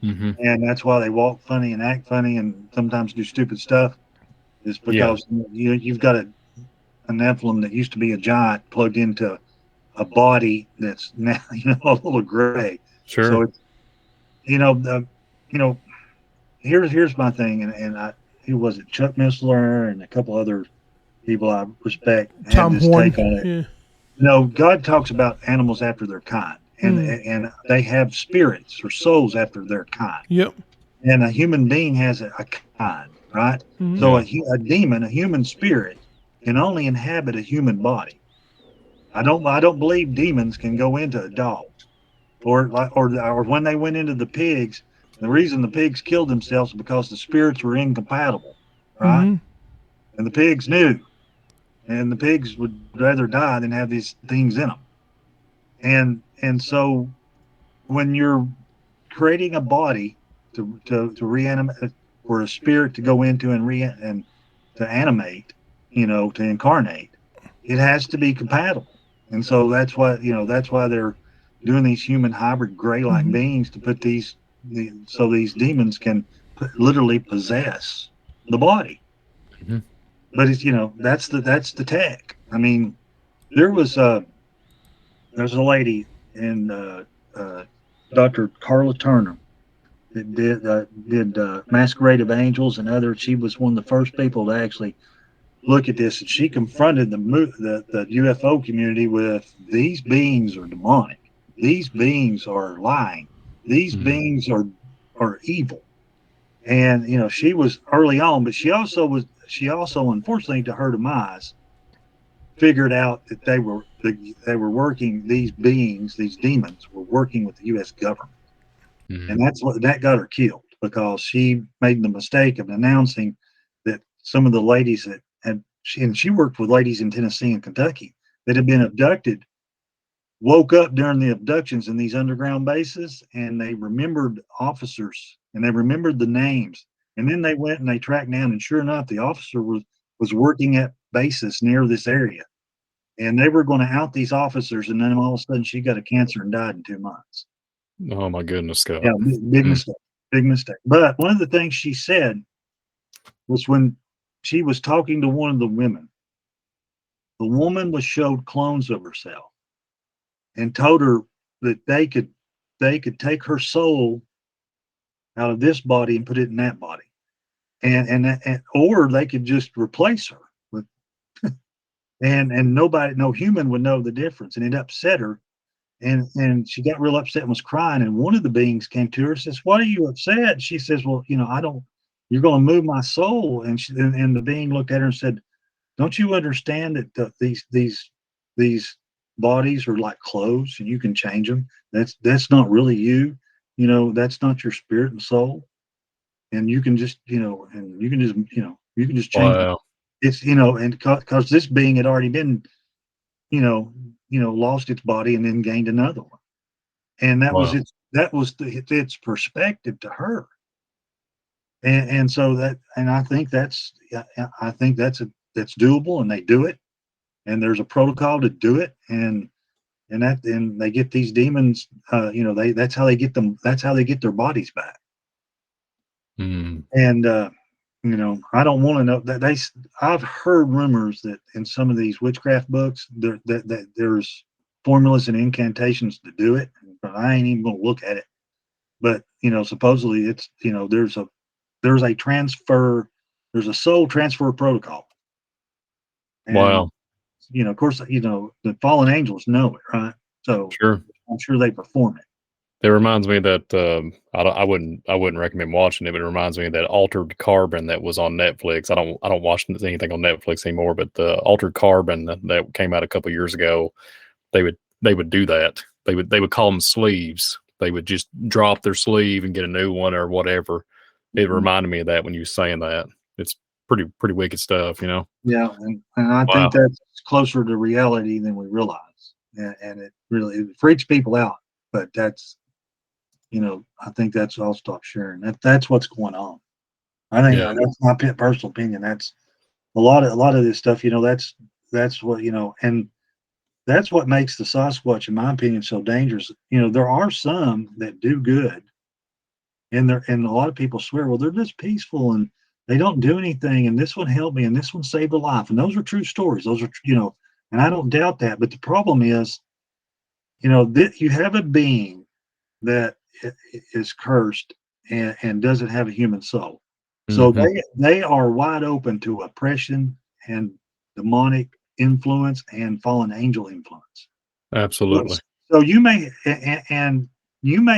Mm-hmm. And that's why they walk funny and act funny and sometimes do stupid stuff. Is because you've got a Nephilim that used to be a giant plugged into a body that's now a little gray. Sure. So it's here's my thing, and who was it? Chuck Missler and a couple other people I respect Tom had this Horn. take on it. Yeah. God talks about animals after their kind, and they have spirits or souls after their kind. Yep. And a human being has a kind, right? Mm-hmm. So a demon, a human spirit, can only inhabit a human body. I don't believe demons can go into a dog, or when they went into the pigs. The reason the pigs killed themselves is because the spirits were incompatible, right? Mm-hmm. And the pigs knew, and the pigs would rather die than have these things in them. And so, when you're creating a body to reanimate, for a spirit to go into and to animate, to incarnate, it has to be compatible. And so that's why they're doing these human hybrid gray-like beings to put so these demons can literally possess the body. Mm-hmm. But it's that's the tech. I mean, there's a lady in Dr. Carla Turner that did Masquerade of Angels and others. She was one of the first people to actually look at this, and she confronted the UFO community with, these beings are demonic. These beings are lying. These beings are evil. And she was early on, but she also unfortunately, to her demise, figured out that they were working, these beings, these demons were working with the U.S. government. And that got her killed, because she made the mistake of announcing that some of the ladies that she worked with ladies in Tennessee and Kentucky that had been abducted, woke up during the abductions in these underground bases, and they remembered officers and they remembered the names. And then they went and they tracked down, and sure enough, the officer was working at bases near this area. And they were going to out these officers, and then all of a sudden she got a cancer and died in 2 months. Oh my goodness, Scott. Yeah, big mistake. Big mistake. But one of the things she said was when she was talking to one of the women, the woman was showed clones of herself and told her that they could take her soul out of this body and put it in that body, and or they could just replace her with, and no human would know the difference, and it upset her, and she got real upset and was crying. And one of the beings came to her and says, "Why are you upset?" She says, "Well, I don't. You're going to move my soul." And the being looked at her and said, "Don't you understand that these bodies are like clothes and you can change them? That's not really you. That's not your spirit and soul. And you can just, and you can just change it. It's, and because this being had already been, lost its body and then gained another one. And that was its perspective to her. And so I think that's doable, and they do it, and there's a protocol to do it, and they get these demons, that's how they get their bodies back. And I don't want to know that I've heard rumors that in some of these witchcraft books that there's formulas and incantations to do it, but I ain't even gonna look at it. But supposedly it's there's a soul transfer protocol. And, wow. Of course, the fallen angels know it, right? So sure, I'm sure they perform it. It reminds me that I wouldn't recommend watching it, but it reminds me of that Altered Carbon that was on Netflix. I don't watch anything on Netflix anymore, but the Altered Carbon that came out a couple years ago, they would do that. They would call them sleeves. They would just drop their sleeve and get a new one or whatever. It reminded me of that when you were saying that. It's pretty wicked stuff, Yeah, and I think that's closer to reality than we realize, and it really freaks people out. But that's, I think that's. I'll stop sharing. That's what's going on. I think that's my personal opinion. That's a lot of this stuff. That's what and that's what makes the Sasquatch, in my opinion, so dangerous. There are some that do good, and a lot of people swear, well, they're just peaceful and they don't do anything, and this one helped me and this one saved a life, and those are true stories. Those are and I don't doubt that. But the problem is, you have a being that is cursed and doesn't have a human soul, so they are wide open to oppression and demonic influence and fallen angel influence. Absolutely. So you may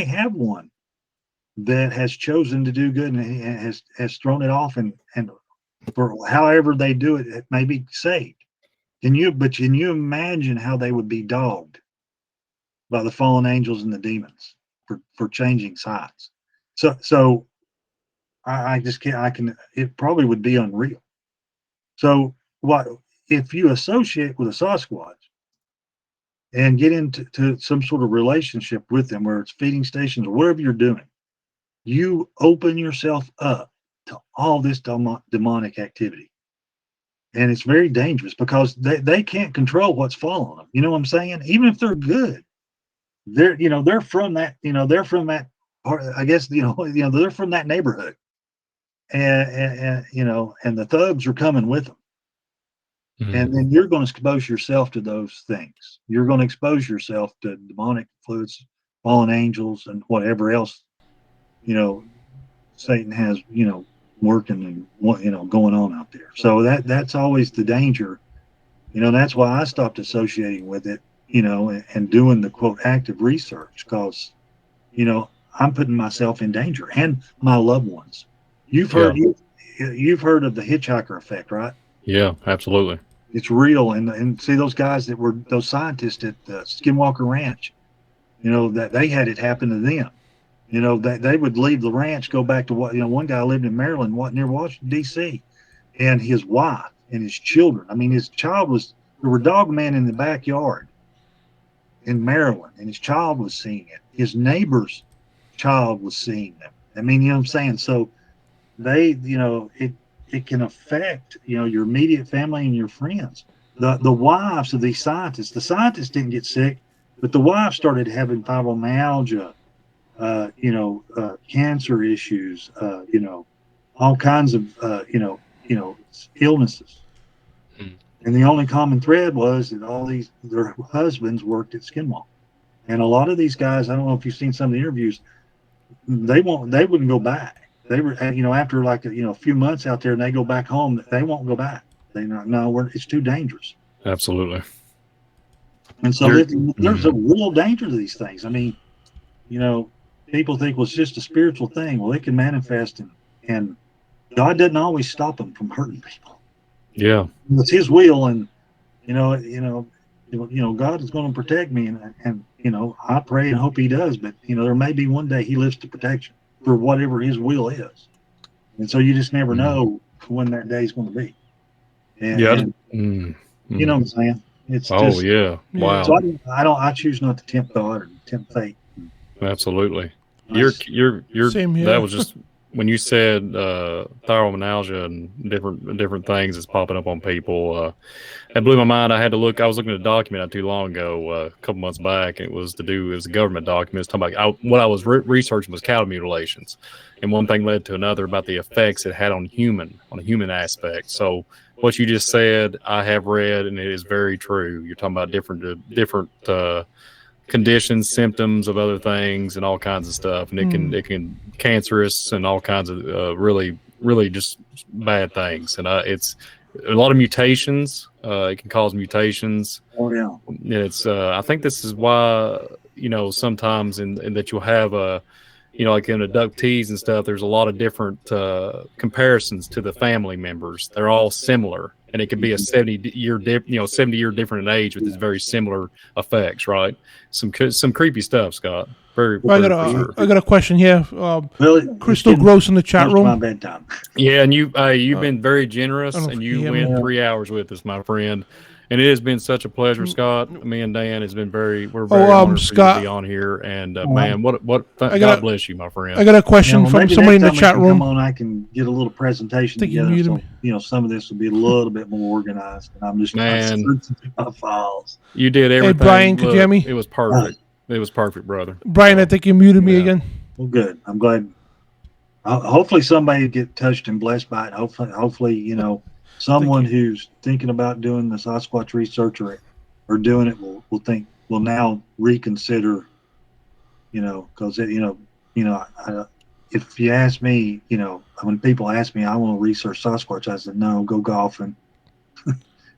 have one that has chosen to do good and has thrown it off, and for however they do it, it may be saved. Can you imagine how they would be dogged by the fallen angels and the demons for changing sides? So I just can't. It probably would be unreal. So what if you associate with a Sasquatch and get into some sort of relationship with them, where it's feeding stations or whatever you're doing, you open yourself up to all this demonic activity. And it's very dangerous because they can't control what's following them. You know what I'm saying? Even if they're good, they're from that, they're from that part, I guess, they're from that neighborhood. And the thugs are coming with them. And then you're going to expose yourself to those things. You're going to expose yourself to demonic influence, fallen angels, and whatever else, Satan has, working and going on out there. So that's always the danger. That's why I stopped associating with it, and doing the quote active research, because, I'm putting myself in danger and my loved ones. You've heard of the hitchhiker effect, right? Yeah, absolutely. It's real, and see those guys that were those scientists at Skinwalker Ranch, that they had it happen to them. That they would leave the ranch, go back to one guy lived in Maryland, near Washington D.C., and his wife and his children. I mean, there were dogmen in the backyard in Maryland, and his child was seeing it. His neighbor's child was seeing them. I mean, you know what I'm saying? So it can affect, your immediate family and your friends. The wives of these scientists, the scientists didn't get sick, but the wives started having fibromyalgia, cancer issues, all kinds of, illnesses. And the only common thread was that their husbands worked at Skinwalk. And a lot of these guys, I don't know if you've seen some of the interviews, they wouldn't go back. They were, after like, a few months out there and they go back home, they won't go back. It's too dangerous. Absolutely. And so there's a real danger to these things. I mean, people think, well, it's just a spiritual thing. Well, it can manifest, and God doesn't always stop them from hurting people. Yeah. It's his will, and God is going to protect me, and I pray and hope he does, but there may be one day he lifts the protection for whatever his will is. And so you just never know when that day is going to be. And, you know what I'm saying? It's just, yeah. Wow. So I choose not to tempt God or tempt fate. Absolutely. You're Same here. That was just when you said fibromyalgia and different things that's popping up on people. That blew my mind. I was looking at a document not too long ago, a couple months back, and it was a government document. It's talking about what I was researching was cattle mutilations, and one thing led to another about the effects it had on a human aspect. So what you just said, I have read, and it is very true. You're talking about different conditions, symptoms of other things, and all kinds of stuff, and it can cancerous and all kinds of really just bad things. And it's a lot of mutations. It can cause mutations. Oh yeah. And it's I think this is why sometimes in that you'll have like in abductees and stuff, there's a lot of different comparisons to the family members. They're all similar, and it could be a 70-year different in age with these very similar effects, right? Some creepy stuff, Scott. I got a question here. Really? Crystal Gross in the chat room. My bedtime. Yeah, and you've been very generous, and you went 3 hours with us, my friend. And it has been such a pleasure, Scott. Me and Dan has been we're very honored Scott, for you to be on here. And man, God bless you, my friend. I got a question from somebody in the chat room. Come on, I can get a little presentation together. So, some of this will be a little bit more organized. And I'm just searching through my files. You did everything. Hey, Brian, could you hear me? It was perfect. It was perfect, brother. Brian, I think you muted me again. Well, good. I'm glad. Hopefully somebody get touched and blessed by it. Hopefully, someone who's thinking about doing the Sasquatch research or doing it will now reconsider, because if you ask me, when people ask me, I want to research Sasquatch, I said, no, go golfing,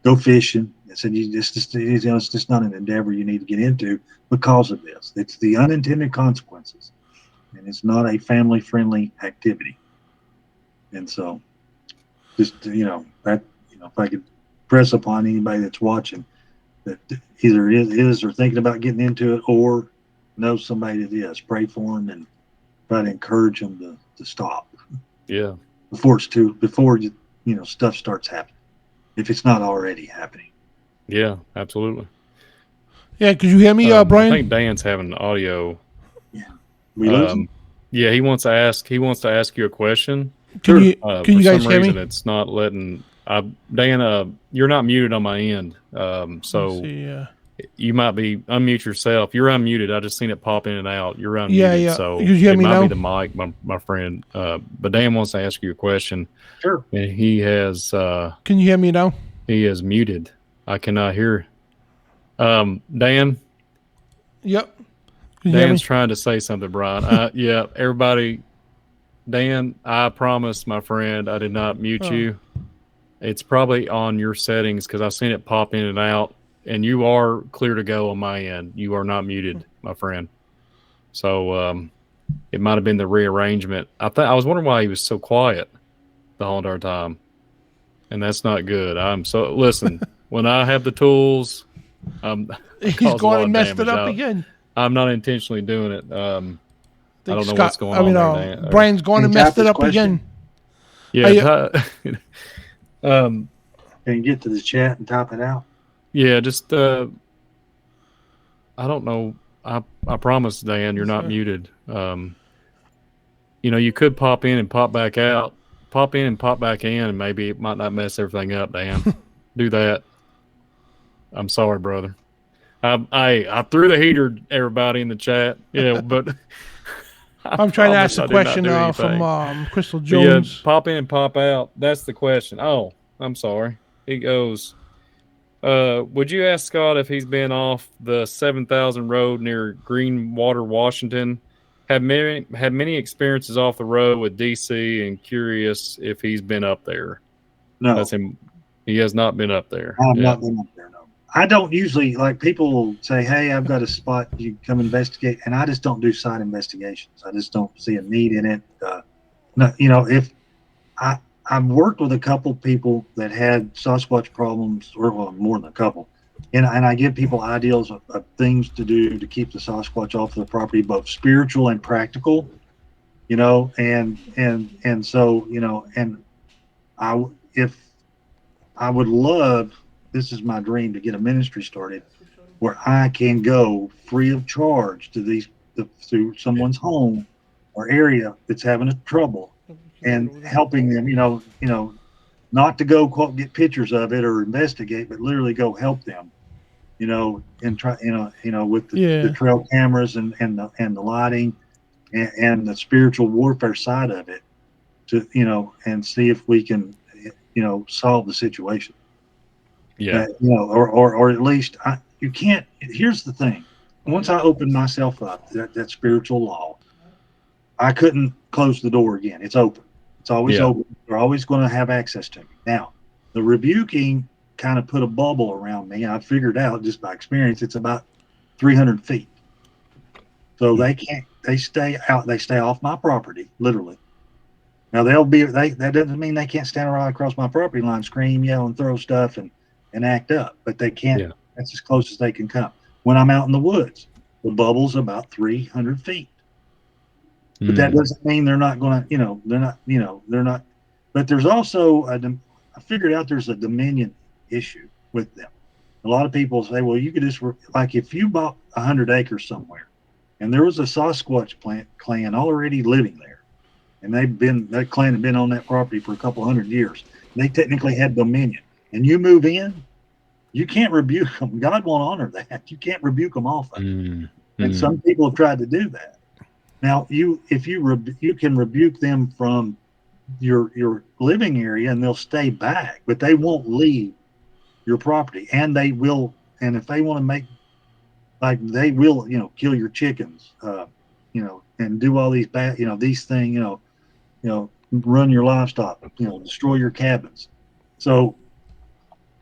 go fishing. I said, it's just not an endeavor you need to get into because of this. It's the unintended consequences, and it's not a family-friendly activity. And so, just if I could press upon anybody that's watching that either is or thinking about getting into it or knows somebody that is, pray for them and try to encourage them to stop. Yeah. Before stuff starts happening, if it's not already happening. Yeah, absolutely. Yeah, could you hear me, Brian? I think Dan's having audio. Yeah. Yeah, he wants to ask you a question. Can you guys hear me? It's not letting. Dan, you're not muted on my end. So you might be unmute yourself. You're unmuted. I just seen it pop in and out. You're unmuted. Yeah. So you hear me might now? be the mic, my friend. But Dan wants to ask you a question. Sure. And he has. Can you hear me now? He is muted. I cannot hear. Dan. Yep. Dan's trying to say something, Brian. Yeah, everybody. Dan, I promise, my friend, I did not mute you. It's probably on your settings because I've seen it pop in and out, and you are clear to go on my end. You are not muted, my friend. So it might have been the rearrangement. I was wondering why he was so quiet the whole entire time, and that's not good. Listen. When I have the tools, he's going and messed it up again. I'm not intentionally doing it. I don't know what's going on there. Brian's going and messed it up again. Yeah. Can you get to the chat and type it out? Yeah, just I don't know. I promise, Dan, you're not muted. You could pop in and pop back out. Pop in and pop back in, and maybe it might not mess everything up, Dan. Do that. I'm sorry, brother. I threw the heater, everybody in the chat. Yeah, but I'm trying to ask a question from Crystal Jones. Yeah, pop in and pop out. That's the question. Oh, I'm sorry. He goes, would you ask Scott if he's been off the 7,000 road near Greenwater, Washington? Had many experiences off the road with DC, and curious if he's been up there. No. That's him. He has not been up there. I have not been up there, no. I don't usually, like, people will say, hey, I've got a spot, you come investigate, and I just don't do site investigations. I just don't see a need in it. No, if I've worked with a couple people that had Sasquatch problems, or well, more than a couple, and I give people ideas of things to do to keep the Sasquatch off the property, both spiritual and practical, and so, and I would love, this is my dream, to get a ministry started where I can go free of charge to someone's home or area that's having a trouble, and helping them, not to go quote get pictures of it or investigate, but literally go help them, and try, with the trail cameras and the lighting and the spiritual warfare side of it, to and see if we can solve the situation. Yeah. Or at least you can't. Here's the thing: once I opened myself up that spiritual law, I couldn't close the door again. It's open. It's always open. They're always going to have access to me. Now, the rebuking kind of put a bubble around me. I figured out just by experience it's about 300 feet. So they can't. They stay out. They stay off my property, literally. Now that doesn't mean they can't stand right across my property line, scream, yell, and throw stuff and act up, but they can't. Yeah. That's as close as they can come. When I'm out in the woods, the bubble's about 300 feet. But that doesn't mean they're not going to, they're not. But there's also, I figured out there's a dominion issue with them. A lot of people say, well, you could just, like if you bought 100 acres somewhere and there was a Sasquatch clan already living there, and that clan had been on that property for a couple hundred years, they technically had dominion. And you move in, you can't rebuke them. God won't honor that. You can't rebuke them off of it. And some people have tried to do that. Now, you can rebuke them from your living area, and they'll stay back, but they won't leave your property. And they will, and if they want to make, like, they will, kill your chickens, and do all these bad, these things, run your livestock, destroy your cabins. So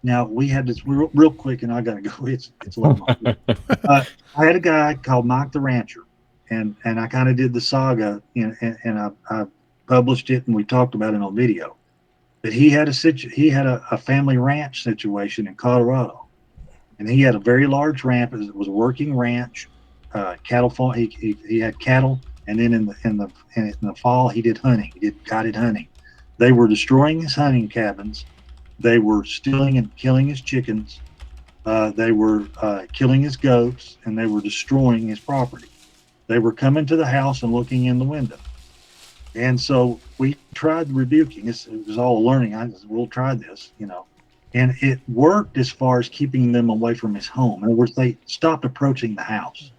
now we had this real quick, and I got to go. It's a long. I had a guy called Mike the Rancher, and I kind of did the saga, and I published it, and we talked about it on video. But he had a family ranch situation in Colorado, and he had a very large ranch. It was a working ranch, cattle farm. He had cattle, and then in the fall he did hunting. He did guided hunting. They were destroying his hunting cabins. They were stealing and killing his chickens. They were killing his goats, and they were destroying his property. They were coming to the house and looking in the window. And so we tried rebuking. It was all a learning. We'll try this, And it worked as far as keeping them away from his home. In other words, they stopped approaching the house.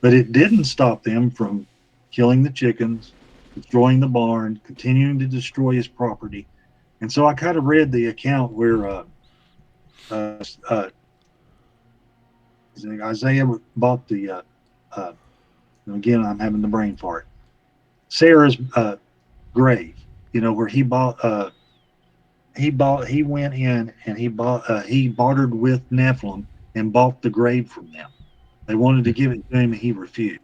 But it didn't stop them from killing the chickens, destroying the barn, continuing to destroy his property. And so I kind of read the account where Isaiah bought the, again, I'm having the brain fart, Sarah's grave, where he bought, he went in and he bartered with Nephilim and bought the grave from them. They wanted to give it to him and he refused.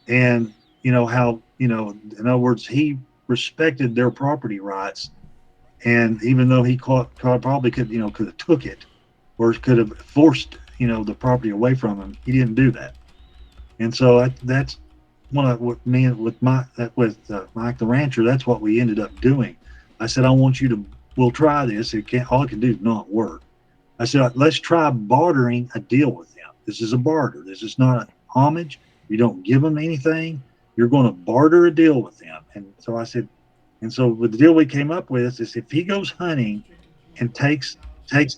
And how, in other words, he respected their property rights. And even though he probably could have took it, or could have forced, the property away from him, he didn't do that. And so that's with Mike the Rancher. That's what we ended up doing. I said, I want you we'll try this. All it can do is not work. I said, let's try bartering a deal with them. This is a barter. This is not a homage. You don't give them anything. You're going to barter a deal with them. And so I said, and so with the deal we came up with is if he goes hunting and takes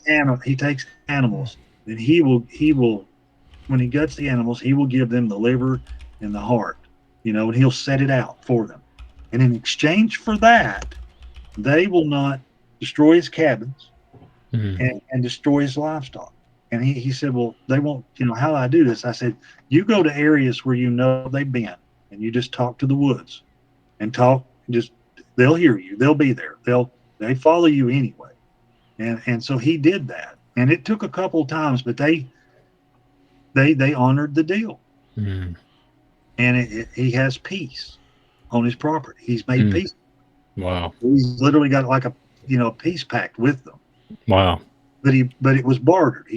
animals, then he will when he guts the animals, he will give them the liver and the heart, and he'll set it out for them. And in exchange for that, they will not destroy his cabins and destroy his livestock. And he said, well, they won't, how do I do this? I said, you go to areas where they've been, and you just talk to the woods and they'll hear you. They'll be there. They follow you anyway. And so he did that. And it took a couple of times, but they honored the deal. And he has peace on his property. He's made peace. Wow. He's literally got like a peace pact with them. Wow. But it was bartered.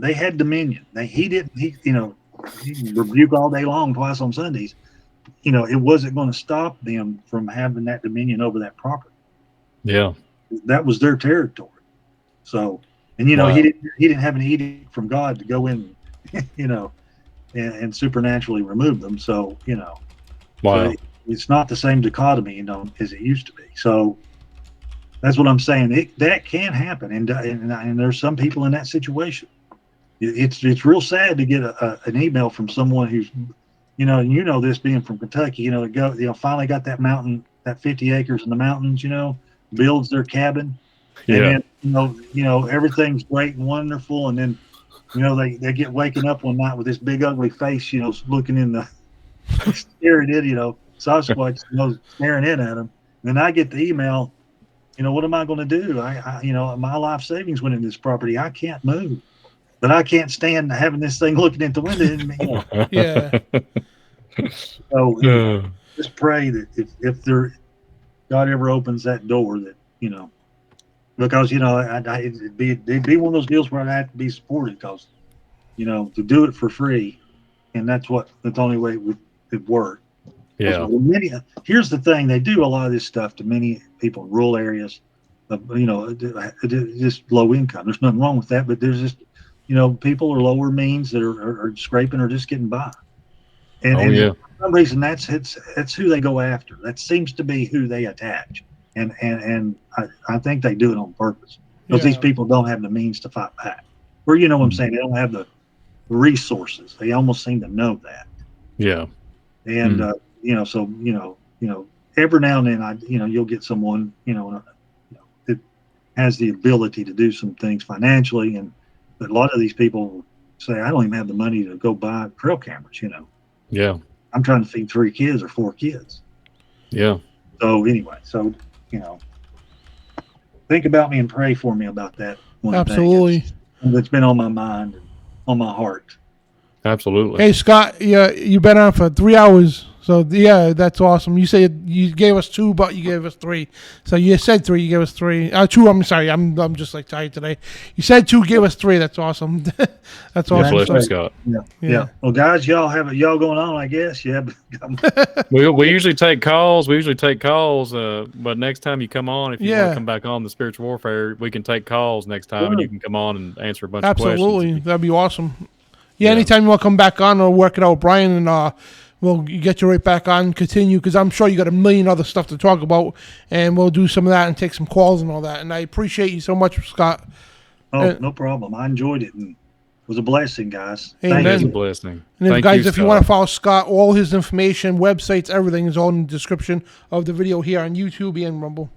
They had dominion. He rebuke all day long, twice on Sundays. It wasn't going to stop them from having that dominion over that property. Yeah. That was their territory. So, and wow. he didn't have an edict from God to go in, and supernaturally remove them. So, wow. So it's not the same dichotomy, as it used to be. So that's what I'm saying. That can happen, and there's some people in that situation. It's real sad to get an email from someone who's, this being from Kentucky, finally got that mountain, that 50 acres in the mountains, builds their cabin, and then everything's great and wonderful, and then they get waking up one night with this big ugly face, looking in the staring at Sasquatch, staring in at them. And then I get the email, what am I going to do? My life savings went in this property. I can't move, but I can't stand having this thing looking at the window at me. Yeah. So just pray that if God ever opens that door, that because it'd be one of those deals where I'd have to be supported, because to do it for free, and that's the only way it would work. Yeah. Here's the thing: they do a lot of this stuff to many people in rural areas, just low income. There's nothing wrong with that, but there's just people are lower means that are scraping or just getting by. And for some reason, that's who they go after. That seems to be who they attach, and I think they do it on purpose, because these people don't have the means to fight back. Or what I'm saying, they don't have the resources. They almost seem to know that. Yeah. And so every now and then you'll get someone that has the ability to do some things financially, but a lot of these people say, I don't even have the money to go buy trail cameras. Yeah. I'm trying to feed 3 kids or 4 kids. Yeah. So anyway, think about me and pray for me about that one. Absolutely. That's been on my mind and on my heart. Absolutely. Hey, Scott, you've been on for 3 hours. So, that's awesome. You said you gave us 2, but you gave us 3. So you said 3, you gave us 3. 2, I'm sorry. I'm just tired today. You said 2, gave us 3. That's awesome. That's awesome. Bless you, Scott. Yeah. Well, guys, y'all have it going on, I guess. Yeah. we usually take calls. But next time you come on, if you want to come back on the spiritual warfare, we can take calls next time, and you can come on and answer a bunch of questions. Absolutely. That'd be awesome. Yeah, anytime you want to come back on or work it out with Brian, and we'll get you right back on, continue, because I'm sure you got a million other stuff to talk about, and we'll do some of that and take some calls and all that. And I appreciate you so much, Scott. Oh, no problem. I enjoyed it, and it was a blessing, guys. Amen. It is a blessing. And if you want to follow Scott, all his information, websites, everything is all in the description of the video here on YouTube and Rumble.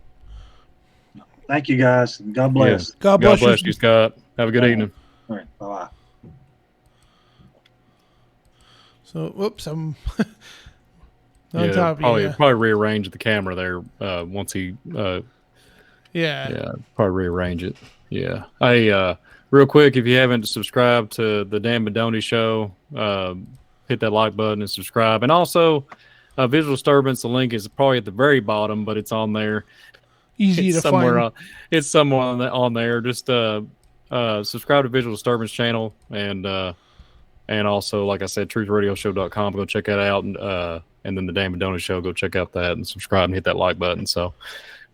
Thank you, guys. God bless. Yeah. God bless you, Scott. Have a good evening. All right. Bye-bye. So, whoops, I'm on top of you. Probably rearrange the camera there once he. Yeah, probably rearrange it. Yeah. Hey, real quick, if you haven't subscribed to the Dan Bidondi Show, hit that like button and subscribe. And also, Visual Disturbance. The link is probably at the very bottom, but it's on there. Easy to find. It's somewhere on there. Just subscribe to Visual Disturbance channel, and also, like I said, truthradioshow.com. Go check that out. And then the Dan Bidondi Show, go check out that and subscribe and hit that like button. So,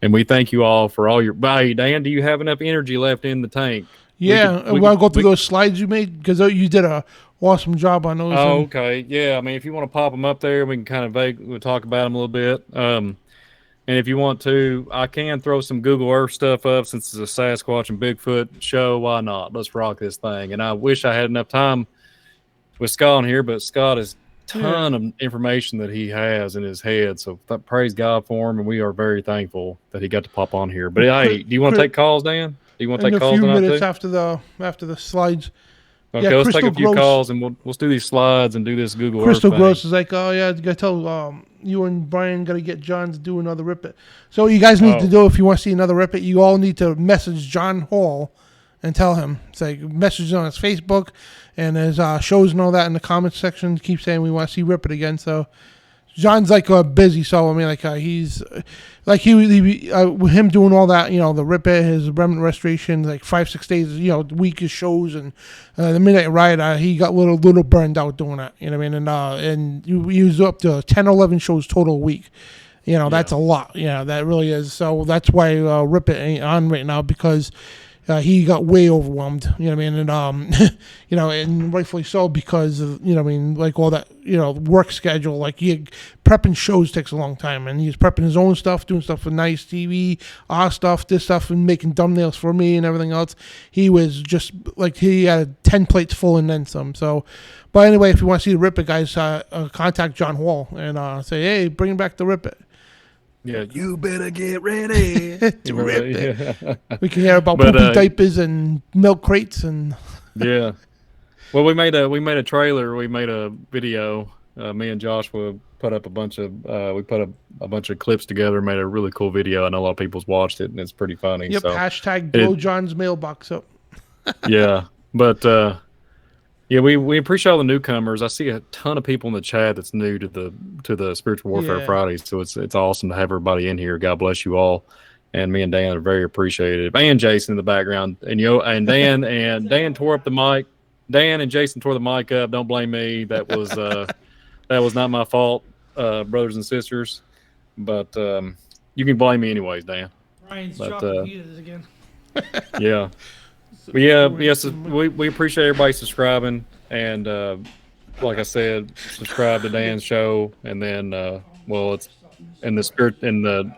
And we thank you all for all your. Hey, Dan, do you have enough energy left in the tank? Yeah, we want to go through those slides you made because you did a awesome job on those. Oh, okay. Yeah, I mean, if you want to pop them up there, we can kind of we'll talk about them a little bit. And if you want to, I can throw some Google Earth stuff up since it's a Sasquatch and Bigfoot show. Why not? Let's rock this thing. And I wish I had enough time with Scott on here, but Scott has a ton of information that he has in his head. So praise God for him, and we are very thankful that he got to pop on here. But hey, do you want to take calls, Dan? Do you want to take calls tonight? A few minutes after the slides. Okay, yeah, let's Crystal take a few Gross, calls and we'll do these slides and do this Google Crystal Earth Gross thing. is like, oh yeah, I gotta tell you and Brian gotta get John to do another Rip It. So what you guys need to do if you want to see another Rip It, you all need to message John Hall and tell him. It's like message on his Facebook and his shows and all that in the comments section. Keep saying we want to see Rip It again. So John's like busy, so I mean, like he's like with him doing all that, the Rip It, his remnant restoration, like 5-6 days, week of shows, and the Midnight Ride, he got a little burned out doing that, you know what I mean, and he was up to 10 or 11 shows total a week, that's a lot, that really is. So that's why Rip It ain't on right now, because he got way overwhelmed, you know what I mean, and and rightfully so, because of, like all that, work schedule, like prepping shows takes a long time, and he's prepping his own stuff, doing stuff for Nice TV, our stuff, this stuff, and making thumbnails for me and everything else. He was just like, he had 10 plates full and then some. So, but anyway, if you want to see the Rip It, guys, contact John Hall and say, hey, bring back the Rip It. Yeah, you better get ready to Rip It. Yeah. We can hear about poopy diapers and milk crates and. Yeah. Well, we made a trailer. We made a video. Me and Joshua put up a bunch of a bunch of clips together. Made a really cool video. I know a lot of people's watched it, and it's pretty funny. Yep. So, hashtag blow John's mailbox up. Yeah, but yeah, we appreciate all the newcomers. I see a ton of people in the chat that's new to the Spiritual Warfare Fridays. So it's awesome to have everybody in here. God bless you all. And me and Dan are very appreciative. And Jason in the background. And and Dan and Dan tore up the mic. Dan and Jason tore the mic up. Don't blame me. That was not my fault, brothers and sisters. But you can blame me anyways, Dan. Ryan's dropping pieces again. Yeah. But yes, we appreciate everybody subscribing, and like I said, subscribe to Dan's show, and then it's in the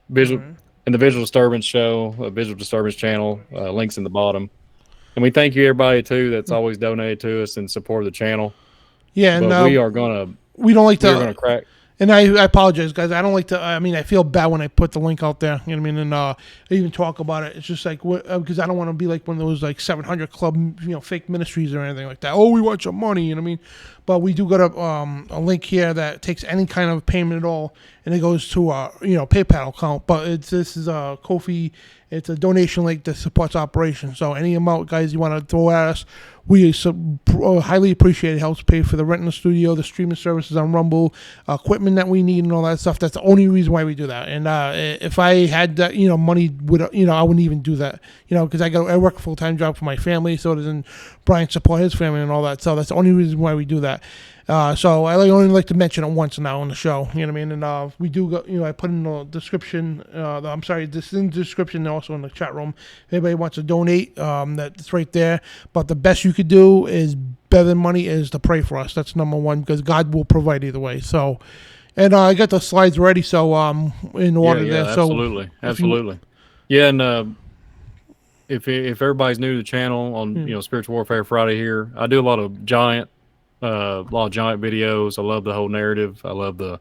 visual disturbance show, visual disturbance channel, links in the bottom, and we thank you everybody too that's always donated to us and support the channel. Yeah, but we don't like to crack. And I apologize, guys. I don't like to. I mean, I feel bad when I put the link out there. You know what I mean? And I even talk about it. It's just like because I don't want to be like one of those like 700 Club, fake ministries or anything like that. Oh, we want your money. You know what I mean? But we do got a link here that takes any kind of payment at all, and it goes to our PayPal account. But this is a Ko-fi. It's a donation link that supports operations. So any amount, guys, you want to throw at us, we highly appreciate it. It helps pay for the rent in the studio, the streaming services on Rumble, equipment that we need, and all that stuff. That's the only reason why we do that. And if I had that, money would, I wouldn't even do that, because I work a full-time job for my family, so doesn't Brian support his family and all that. So that's the only reason why we do that. So I only like to mention it once now on the show, you know what I mean? And we do go, I put in the description, this in the description and also in the chat room. If anybody wants to donate, that's right there. But the best you could do is, better than money, is to pray for us. That's number one, because God will provide either way. So, and I got the slides ready, so in order there. Absolutely, so absolutely. And if everybody's new to the channel on Spiritual Warfare Friday here, I do a lot of giant videos. I love the whole narrative. I love the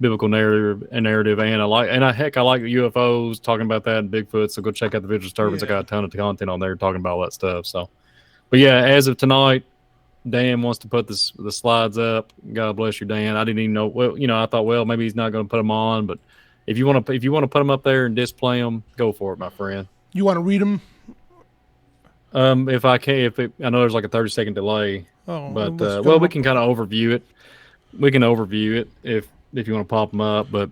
biblical narrative, and I like UFOs, talking about that, and Bigfoot. So go check out the visual disturbance. I got a ton of content on there talking about all that stuff. So, but yeah, as of tonight, Dan wants to put the slides up. God bless you, Dan. I didn't even know. Well, I thought, maybe he's not going to put them on, but if you want to put them up there and display them, go for it, my friend. You want to read them? If I can, I know there's like a 30-second delay. But we can kind of overview it. We can overview it if you want to pop them up. But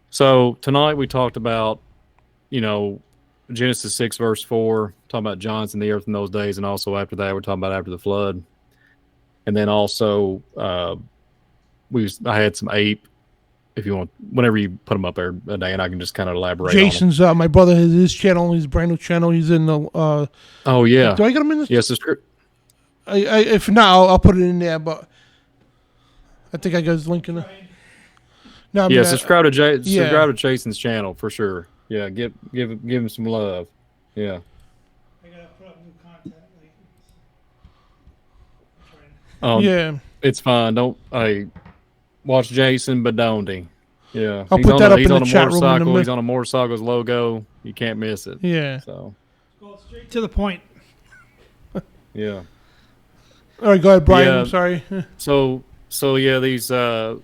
so tonight we talked about, Genesis 6 verse 4, talking about giants in the earth in those days, and also after that we're talking about after the flood. And then also I had some ape if you want, whenever you put them up there a day, and I can just kind of elaborate. Jason's my brother has his channel, his brand new channel. He's in the. Oh yeah. Do I get him in this? Yes, it's true. If not, I'll put it in there. But I think I got his link in there. No, I mean, subscribe to Jason's channel for sure. Yeah, give him some love. Yeah. I gotta put up new content. Yeah, it's fine. Don't watch Jason Bidondi. Yeah, I'll put that up in the chat room. He's on a motorcycle's logo. You can't miss it. Yeah. So go straight to the point. Yeah. All right, go ahead, Brian. I'm sorry. So yeah, these I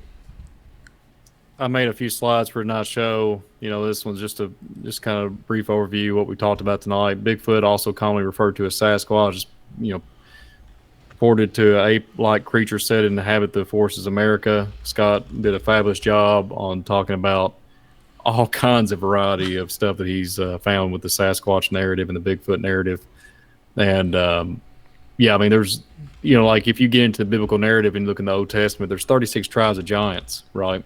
made a few slides for tonight's show. This one's just kind of brief overview of what we talked about tonight. Bigfoot, also commonly referred to as Sasquatch, reported to ape-like creatures said to inhabit the forests of America. Scott did a fabulous job on talking about all kinds of variety of stuff that he's found with the Sasquatch narrative and the Bigfoot narrative. And there's like if you get into the biblical narrative and look in the Old Testament, there's 36 tribes of giants, right?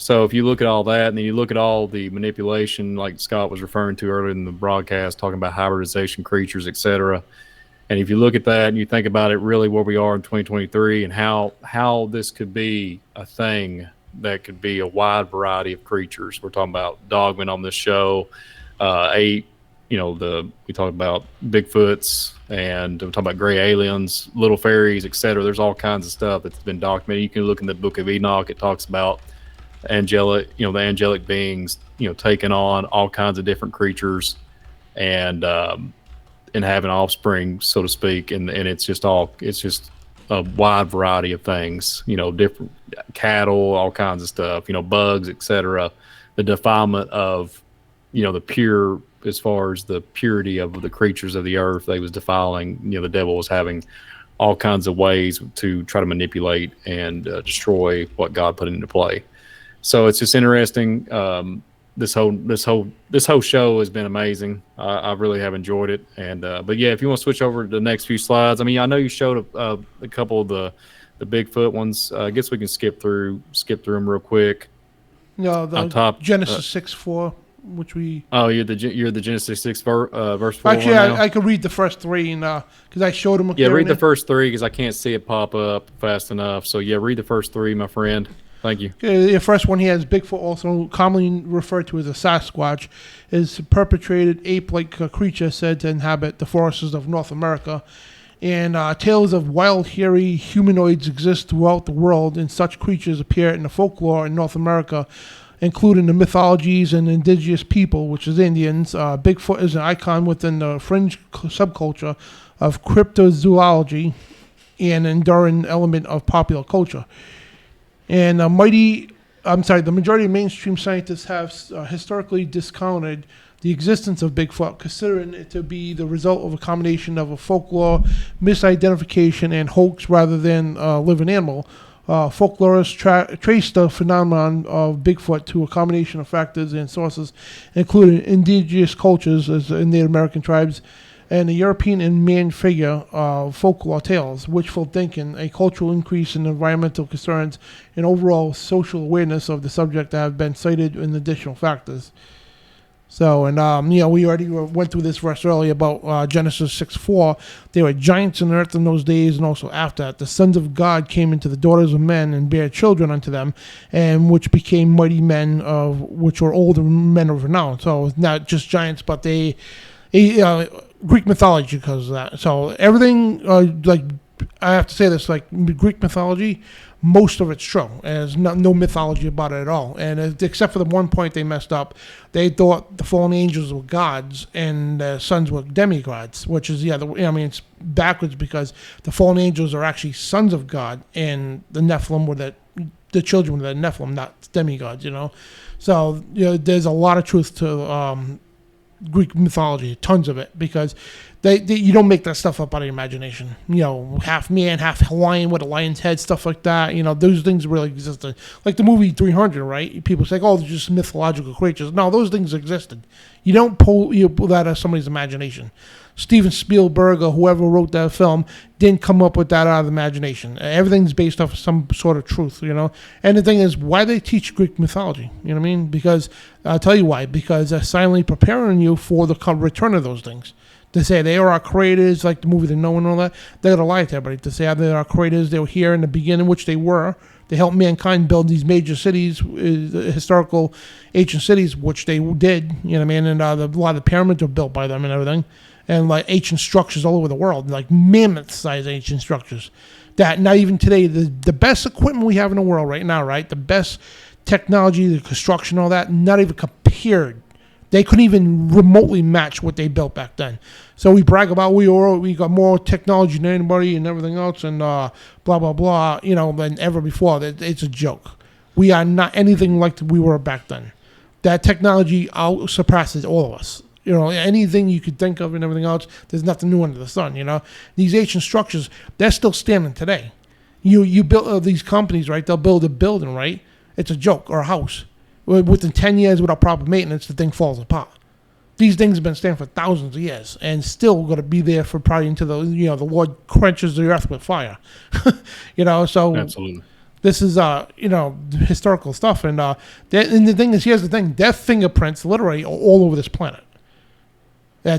So if you look at all that, and then you look at all the manipulation, like Scott was referring to earlier in the broadcast, talking about hybridization creatures, etc. And if you look at that and you think about it, really where we are in 2023 and how this could be a thing that could be a wide variety of creatures. We're talking about dogman on this show, we talk about Bigfoots, and we're talking about gray aliens, little fairies, etc. There's all kinds of stuff that's been documented. You can look in the Book of Enoch. It talks about the angelic beings, taking on all kinds of different creatures and having offspring, so to speak. And it's just a wide variety of things, different cattle, all kinds of stuff, bugs, etc. The defilement of, the pure, as far as the purity of the creatures of the earth, they was defiling, the devil was having all kinds of ways to try to manipulate and destroy what God put into play. So it's just interesting. This whole show has been amazing. I really have enjoyed it. And but yeah, if you want to switch over to the next few slides, I mean, I know you showed a couple of the Bigfoot ones. I guess we can skip through them real quick. No, the top, Genesis 6:4, which we. Oh, you're the Genesis 6 verse 4. Actually, I could read the first three, and because I showed them. Yeah, read the first three because I can't see it pop up fast enough. So yeah, read the first three, my friend. Thank you. Okay, the first one, he has Bigfoot, also commonly referred to as a Sasquatch, is a perpetrated ape-like creature said to inhabit the forests of North America. And tales of wild, hairy humanoids exist throughout the world, and such creatures appear in the folklore in North America, including the mythologies and indigenous people, which is Indians. Bigfoot is an icon within the fringe subculture of cryptozoology and an enduring element of popular culture. And the majority of mainstream scientists have historically discounted the existence of Bigfoot, considering it to be the result of a combination of a folklore, misidentification, and hoax rather than a living animal. Folklorists trace the phenomenon of Bigfoot to a combination of factors and sources, including indigenous cultures as in Native American tribes, and the European and man figure folklore tales, wishful thinking, a cultural increase in environmental concerns, and overall social awareness of the subject that have been cited in additional factors. So, and we already went through this verse earlier about Genesis 6:4. There were giants on earth in those days, and also after that. The sons of God came into the daughters of men and bare children unto them, and which became mighty men, which were older men of renown. So, not just giants, but they Greek mythology because of that. So everything, I have to say this, like Greek mythology, most of it's true. There's no mythology about it at all. And except for the one point they messed up, they thought the fallen angels were gods and the sons were demigods, which is, it's backwards because the fallen angels are actually sons of God and the Nephilim were the children were the Nephilim, not demigods, So, there's a lot of truth to Greek mythology, tons of it, because you don't make that stuff up out of your imagination. Half man, half Hawaiian with a lion's head, stuff like that. Those things really existed. Like the movie 300, right? People say, "Oh, they're just mythological creatures." No, those things existed. You don't pull that out of somebody's imagination. Steven Spielberg or whoever wrote that film didn't come up with that out of the imagination. Everything's based off of some sort of truth, you know. And the thing is, why they teach Greek mythology? You know what I mean? Because I'll tell you why. Because they're silently preparing you for the return of those things. To say they are our creators, like the movie The Known and all that, they're going to lie to everybody. To say they're our creators, they were here in the beginning, which they were. They helped mankind build these major cities, historical ancient cities, which they did. You know what I mean? And a lot of the pyramids were built by them and everything. And like ancient structures all over the world, like mammoth-sized ancient structures. That not even today, the best equipment we have in the world right now, right? The best technology, the construction, all that, not even compared. They couldn't even remotely match what they built back then. So we brag about we got more technology than anybody and everything else and blah, blah, blah, you know, than ever before. It's a joke. We are not anything like we were back then. That technology surpasses all of us. You know, anything you could think of and everything else, there's nothing new under the sun, you know. These ancient structures, they're still standing today. You build these companies, right? They'll build a building, right? It's a joke, or a house. Within 10 years without proper maintenance, the thing falls apart. These things have been standing for thousands of years and still going to be there for probably until the Lord quenches the earth with fire. You know, so Absolutely. This is historical stuff, and the thing is, here's the thing: their fingerprints literally are all over this planet.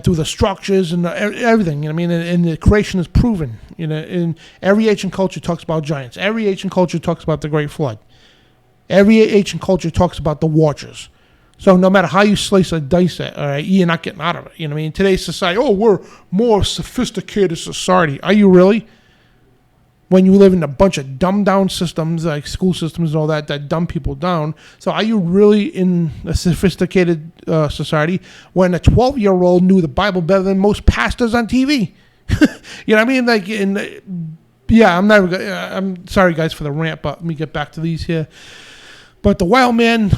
Through the structures and everything, you know what I mean? And the creation is proven. You know, in every ancient culture talks about giants. Every ancient culture talks about the Great Flood. Every ancient culture talks about the Watchers. So no matter how you slice or dice it, all right, you're not getting out of it. You know what I mean? In today's society, we're more sophisticated society. Are you really? When you live in a bunch of dumbed down systems, like school systems and all that dumb people down. So are you really in a sophisticated society when a 12-year-old knew the Bible better than most pastors on TV? You know what I mean? Like, I'm sorry, guys, for the rant, but let me get back to these here. But the wild man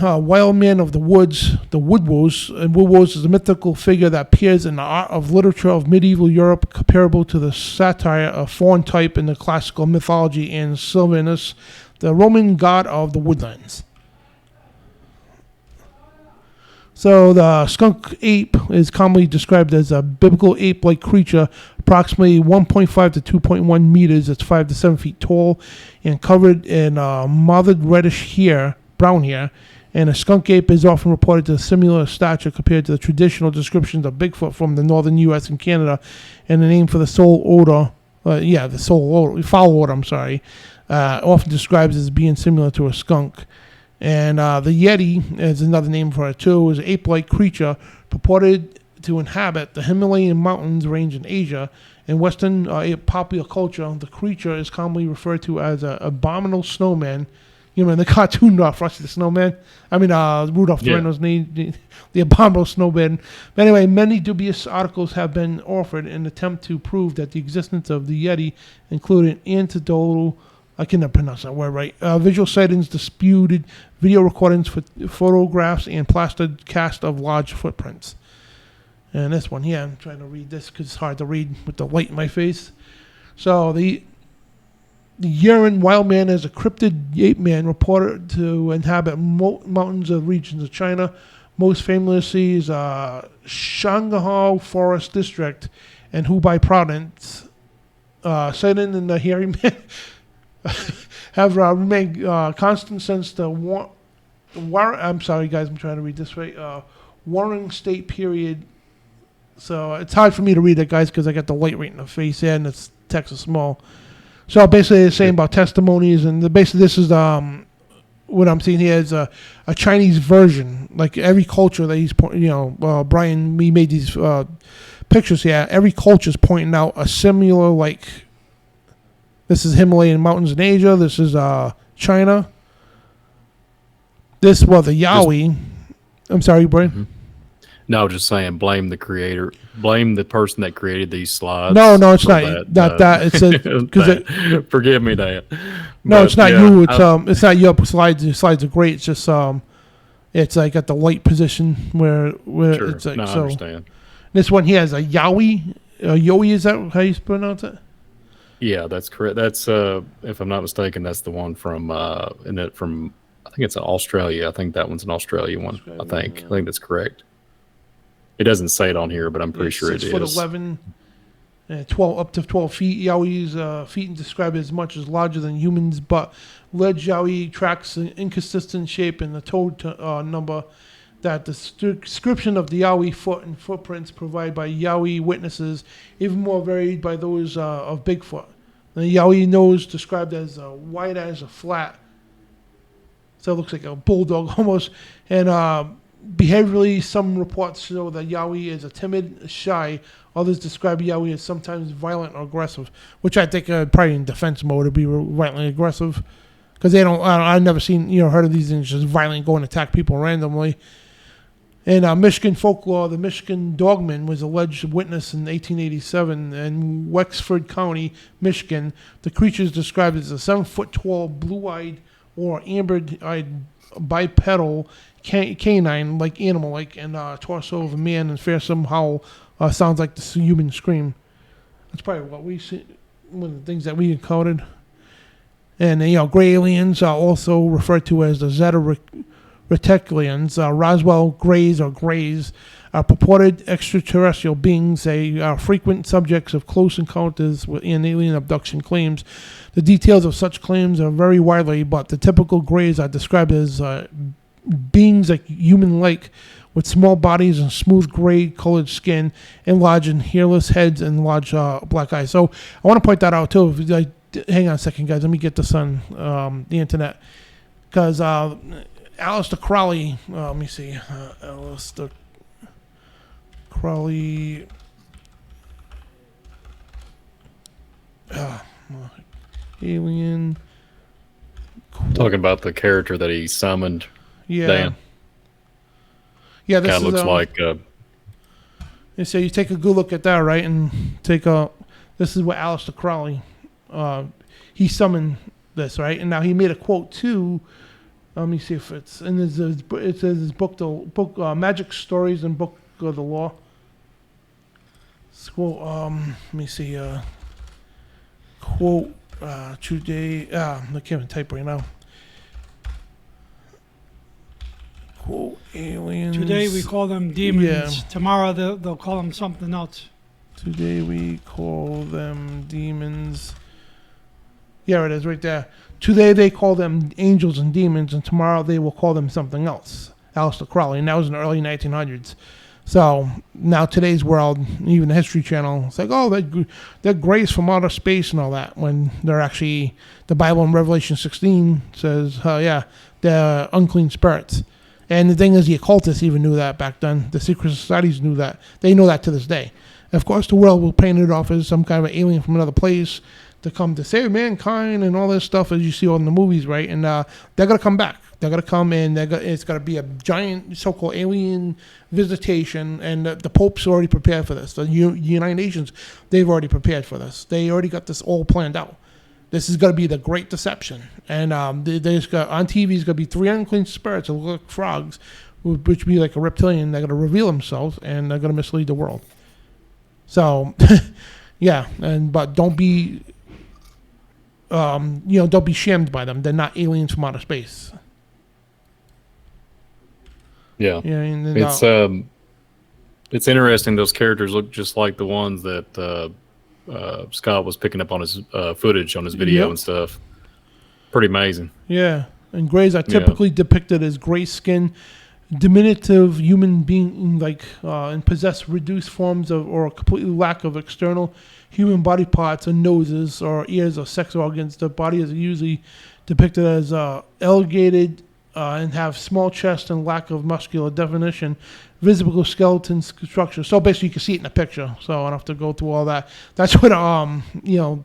of the woods, the Woodwose, and Woodwose is a mythical figure that appears in the art of literature of medieval Europe, comparable to the satire of faun type in the classical mythology and Sylvanus, the Roman god of the woodlands. So the skunk ape is commonly described as a biblical ape-like creature, approximately 1.5 to 2.1 meters. It's 5 to 7 feet tall and covered in mothered reddish hair, brown hair. And a skunk ape is often reported to similar stature compared to the traditional descriptions of Bigfoot from the northern U.S. and Canada. And the name for the foul odor, often describes as being similar to a skunk. And the Yeti is another name for it too, is an ape-like creature purported to inhabit the Himalayan mountains range in Asia. In Western popular culture, the creature is commonly referred to as an abominable snowman. You know, in the cartoon Frosty the Snowman. Rudolph the Red-Nosed Reindeer, the abominable snowman. But anyway, many dubious articles have been offered in an attempt to prove that the existence of the Yeti, including anecdotal, I cannot pronounce that word right, visual sightings, disputed video recordings, photographs, and plastered cast of large footprints. And this one here, I'm trying to read this because it's hard to read with the light in my face. So the Urin wild man is a cryptid ape man reported to inhabit mountains of regions of China. Most famously is Shanghai Forest District and Hubei Province. Sighting in the hairy man have remained constant since I'm sorry, guys, I'm trying to read this right. Warring State period. So it's hard for me to read it, guys, because I got the light right in the face here, and it's text is small. So basically, it's saying about testimonies, and basically this is what I'm seeing here is a Chinese version. Like every culture that he's Brian, we made these pictures here. Every culture is pointing out a similar, like, this is Himalayan mountains in Asia. This is China. The Yowie. I'm sorry, Brian. Mm-hmm. No, just saying, blame the creator, blame the person that created these slides. No, it's not that. It's because forgive me that. No, but, it's not you. It's not your slides. Your slides are great. It's just it's like at the light position where sure. it's like I so. understand. This one here is a Yowie. Yowie, is that how you pronounce it? Yeah, that's correct. That's if I'm not mistaken, that's the one from I think it's Australia. I think that one's an Australia one. I think that's correct. It doesn't say it on here, but I'm pretty sure it 6 foot is. 11, 12 up to 12 feet. Yahweh's feet are described as much as larger than humans, but alleged Yahweh tracks an inconsistent shape in the toe number. That the description of the Yahweh foot and footprints provided by Yahweh witnesses even more varied by those of Bigfoot. The Yahweh nose described as wide as a flat, so it looks like a bulldog almost. And behaviorally, some reports show that Yahweh is a timid, shy. Others describe Yahweh as sometimes violent or aggressive, which I think probably in defense mode would be violently aggressive, because they don't. I've never seen heard of these things just violently go and attack people randomly. In Michigan folklore, the Michigan dogman was alleged witness in 1887 in Wexford County, Michigan. The creature is described as a 7-foot-tall, blue-eyed or amber-eyed bipedal canine-like animal, and torso of a man, and fearsome howl sounds like the human scream. That's probably what we see, one of the things that we encountered. And gray aliens are also referred to as the Zeta Reticulations. Roswell Greys or Greys are purported extraterrestrial beings. They are frequent subjects of close encounters and alien abduction claims. The details of such claims are very widely, but the typical Greys are described as beings like human-like, with small bodies and smooth gray-colored skin, and large and hairless heads and large black eyes. So I want to point that out too. Hang on a second, guys. Let me get this on the internet, because Aleister Crowley, let me see, Aleister Crowley, alien. Talking about the character that he summoned. Yeah. Dan. Yeah, this kind of looks like. So you take a good look at that, right, and this is what Aleister Crowley, he summoned this, right, and now he made a quote too. Let me see if it's in his book, Magic Stories and Book of the Law. Quote, let me see, quote, today, I can't even type right now. Quote, aliens. Today we call them demons. Yeah. Tomorrow they'll call them something else. Today we call them demons. Yeah, it is right there. Today they call them angels and demons, and tomorrow they will call them something else. Aleister Crowley, and that was in the early 1900s. So now today's world, even the History Channel, it's like, oh, they're grays from outer space and all that, when they're actually, the Bible in Revelation 16 says, oh yeah, they're unclean spirits. And the thing is, the occultists even knew that back then. The secret societies knew that. They know that to this day. Of course, the world will paint it off as some kind of alien from another place to come to save mankind and all this stuff, as you see all in the movies, right? And they're going to come back. They're going to come and it's going to be a giant so-called alien visitation, and the Pope's already prepared for this. The United Nations, they've already prepared for this. They already got this all planned out. This is going to be the Great Deception. And on TV is going to be 3 unclean spirits that look like frogs, which be like a reptilian. They're going to reveal themselves, and they're going to mislead the world. So, yeah, but don't be, don't be shamed by them. They're not aliens from outer space. Yeah, it's interesting. Those characters look just like the ones that Scott was picking up on his footage on his video and stuff. Pretty amazing. Yeah, and grays are typically depicted as gray skin, diminutive human being, and possess reduced forms of or a complete lack of external human body parts or noses or ears or sex organs. The body is usually depicted as elongated and have small chest and lack of muscular definition, visible skeleton structure. So basically, you can see it in the picture. So I don't have to go through all that. That's what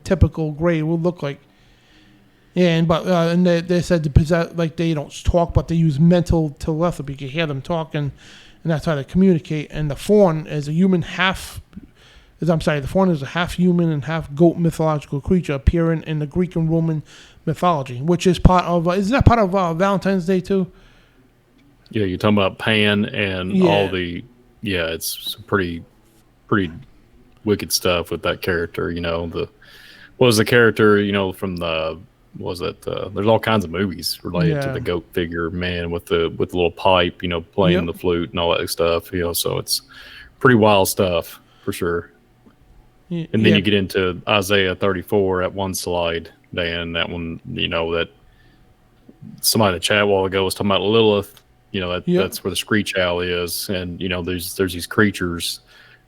typical gray would look like. And they said to possess, they don't talk, but they use mental telepathy. You can hear them talk, and that's how they communicate. And the faun is a half human and half goat mythological creature appearing in the Greek and Roman mythology, which is part of. Isn't that part of Valentine's Day too? Yeah, you're talking about Pan and all the. Yeah, it's some pretty wicked stuff with that character. What was the character? From the. There's all kinds of movies related to the goat figure man with the little pipe, playing the flute and all that stuff. So it's pretty wild stuff for sure. And then Yeah. you get into Isaiah 34 at one slide, Dan. That one, that somebody in the chat a while ago was talking about Lilith. That's where the screech owl is, and there's these creatures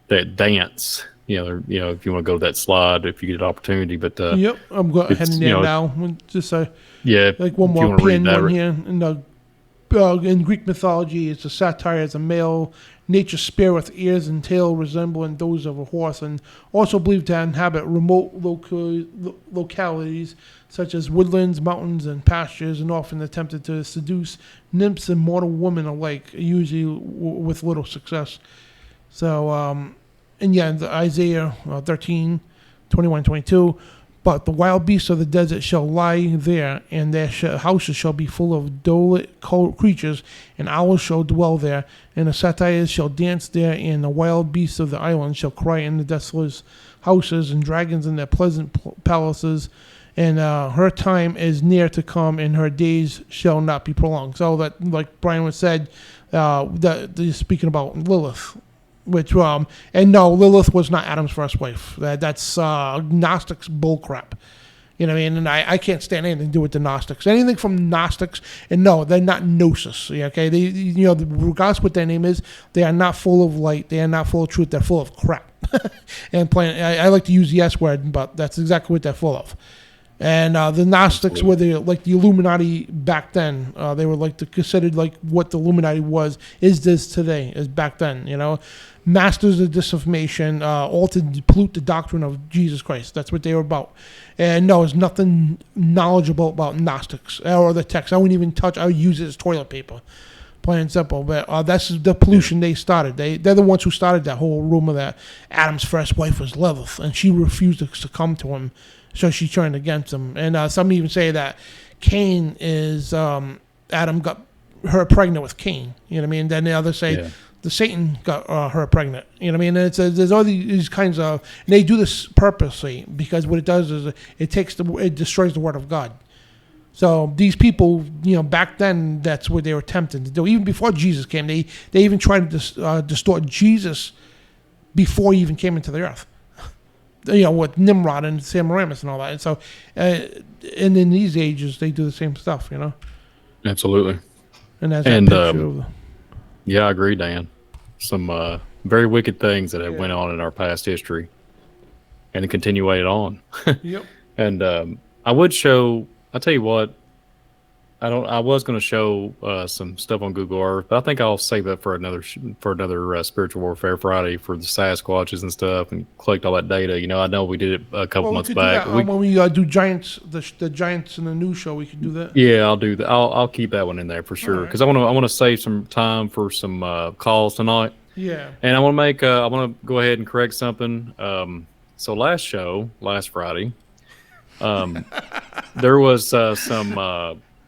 that dance. If you want to go to that slide, if you get an opportunity. But Yep, I'm heading there now. Just like one more pin one here. In Greek mythology, it's a satire as a male nature spirit with ears and tail resembling those of a horse, and also believed to inhabit remote localities such as woodlands, mountains, and pastures, and often attempted to seduce nymphs and mortal women alike, usually with little success. So, Isaiah 13, 21, 22. But the wild beasts of the desert shall lie there, and their houses shall be full of dolent creatures, and owls shall dwell there, and the satyrs shall dance there, and the wild beasts of the island shall cry in the desolate houses, and dragons in their pleasant palaces. And her time is near to come, and her days shall not be prolonged. So that, like Brian was said, that speaking about Lilith. Which and no, Lilith was not Adam's first wife. That's Gnostics bullcrap. You know what I mean? And I can't stand anything to do with the Gnostics. Anything from Gnostics, and no, they're not Gnosis. Okay, regardless what their name is, they are not full of light. They are not full of truth. They're full of crap. And I like to use the S word, but that's exactly what they're full of. And the Gnostics were the Illuminati back then. They were considered like what the Illuminati is this today, is back then, Masters of disinformation, all to pollute the doctrine of Jesus Christ. That's what they were about. And no, there's nothing knowledgeable about Gnostics or the text. I wouldn't even touch. I would use it as toilet paper, plain and simple. But that's the pollution they started. They're the ones who started that whole rumor that Adam's first wife was Lilith, and she refused to succumb to him. So she turned against him. And some even say that Cain is, Adam got her pregnant with Cain. You know what I mean? Then the others say the Satan got her pregnant. You know what I mean? And there's all these kinds of, and they do this purposely because what it does is it destroys the word of God. So these people, back then, that's what they were attempting to do. Even before Jesus came, they even tried to distort Jesus before he even came into the earth. With Nimrod and Semiramis and all that. And so, and in these ages, they do the same stuff, Absolutely. And that's that picture of yeah, I agree, Dan. Some very wicked things that have went on in our past history, and to continue it on. Yep. And I would show. I'll tell you what. I was going to show some stuff on Google Earth, but I think I'll save that for another Spiritual Warfare Friday for the Sasquatches and stuff, and collect all that data. I know we did it a couple months back. When we do Giants, the Giants in the news show, we can do that. Yeah, I'll do that. I'll keep that one in there for sure because I want to save some time for some calls tonight. Yeah. And I want to make. I want to go ahead and correct something. So last Friday,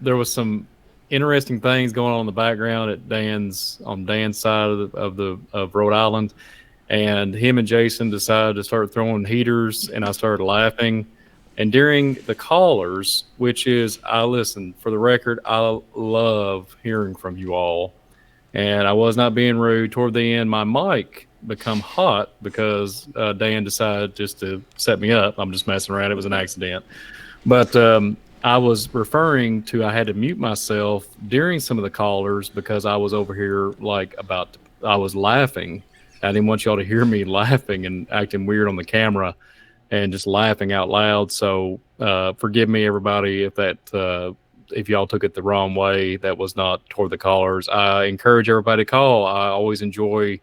there was some interesting things going on in the background on Dan's side of Rhode Island, and him and Jason decided to start throwing heaters, and I started laughing. And during the callers, which is, listen, for the record, I love hearing from you all, and I was not being rude. Toward the end, my mic become hot because Dan decided just to set me up. I'm just messing around. It was an accident, but I was referring to I had to mute myself during some of the callers because I was over here I was laughing. I didn't want y'all to hear me laughing and acting weird on the camera and just laughing out loud. So forgive me, everybody, if y'all took it the wrong way. That was not toward the callers. I encourage everybody to call. I always enjoy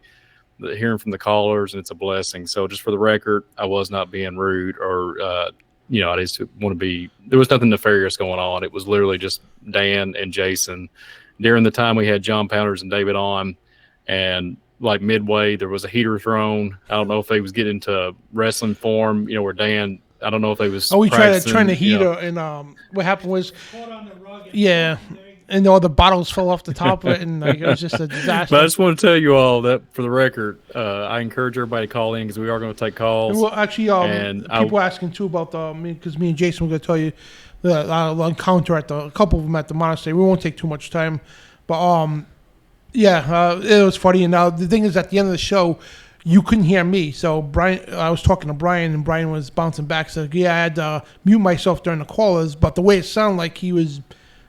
hearing from the callers, and it's a blessing. So just for the record, I was not being rude or I just want to be, there was nothing nefarious going on. It was literally just Dan and Jason. During the time we had John Pounders and David on, and like midway, there was a heater thrown. I don't know if they was getting to wrestling form, where Dan, I don't know if they was. Oh, we tried to heater, and what happened was, and all the bottles fell off the top of it, and it was just a disaster. But I just want to tell you all that, for the record, I encourage everybody to call in because we are going to take calls. Well, actually, people asking too about because me and Jason were going to tell you the encounter a couple of them at the monastery. We won't take too much time, but it was funny. And the thing is, at the end of the show, you couldn't hear me. So Brian, I was talking to Brian, and Brian was bouncing back. So yeah, I had to mute myself during the callers, but the way it sounded like he was,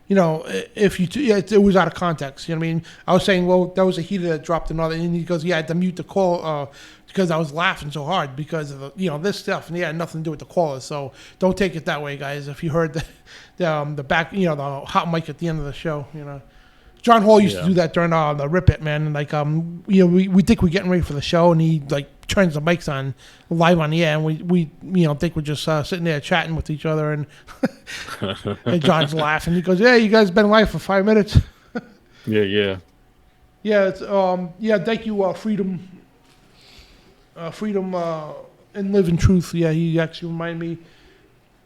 it was out of context. You know what I mean? I was saying, well, that was a heater that dropped another, and he goes, yeah, I had to mute the call because I was laughing so hard because of this stuff, and had nothing to do with the callers. So don't take it that way, guys. If you heard the back, the hot mic at the end of the show, John Hall used to do that during the Rip It, man. And like, we think we're getting ready for the show, and he like turns the mics on live on the air, and we think we're just sitting there chatting with each other, and, and John's laughing. He goes, "Yeah, you guys been live for 5 minutes." Yeah. It's thank you, freedom, and live in truth. Yeah, he actually reminded me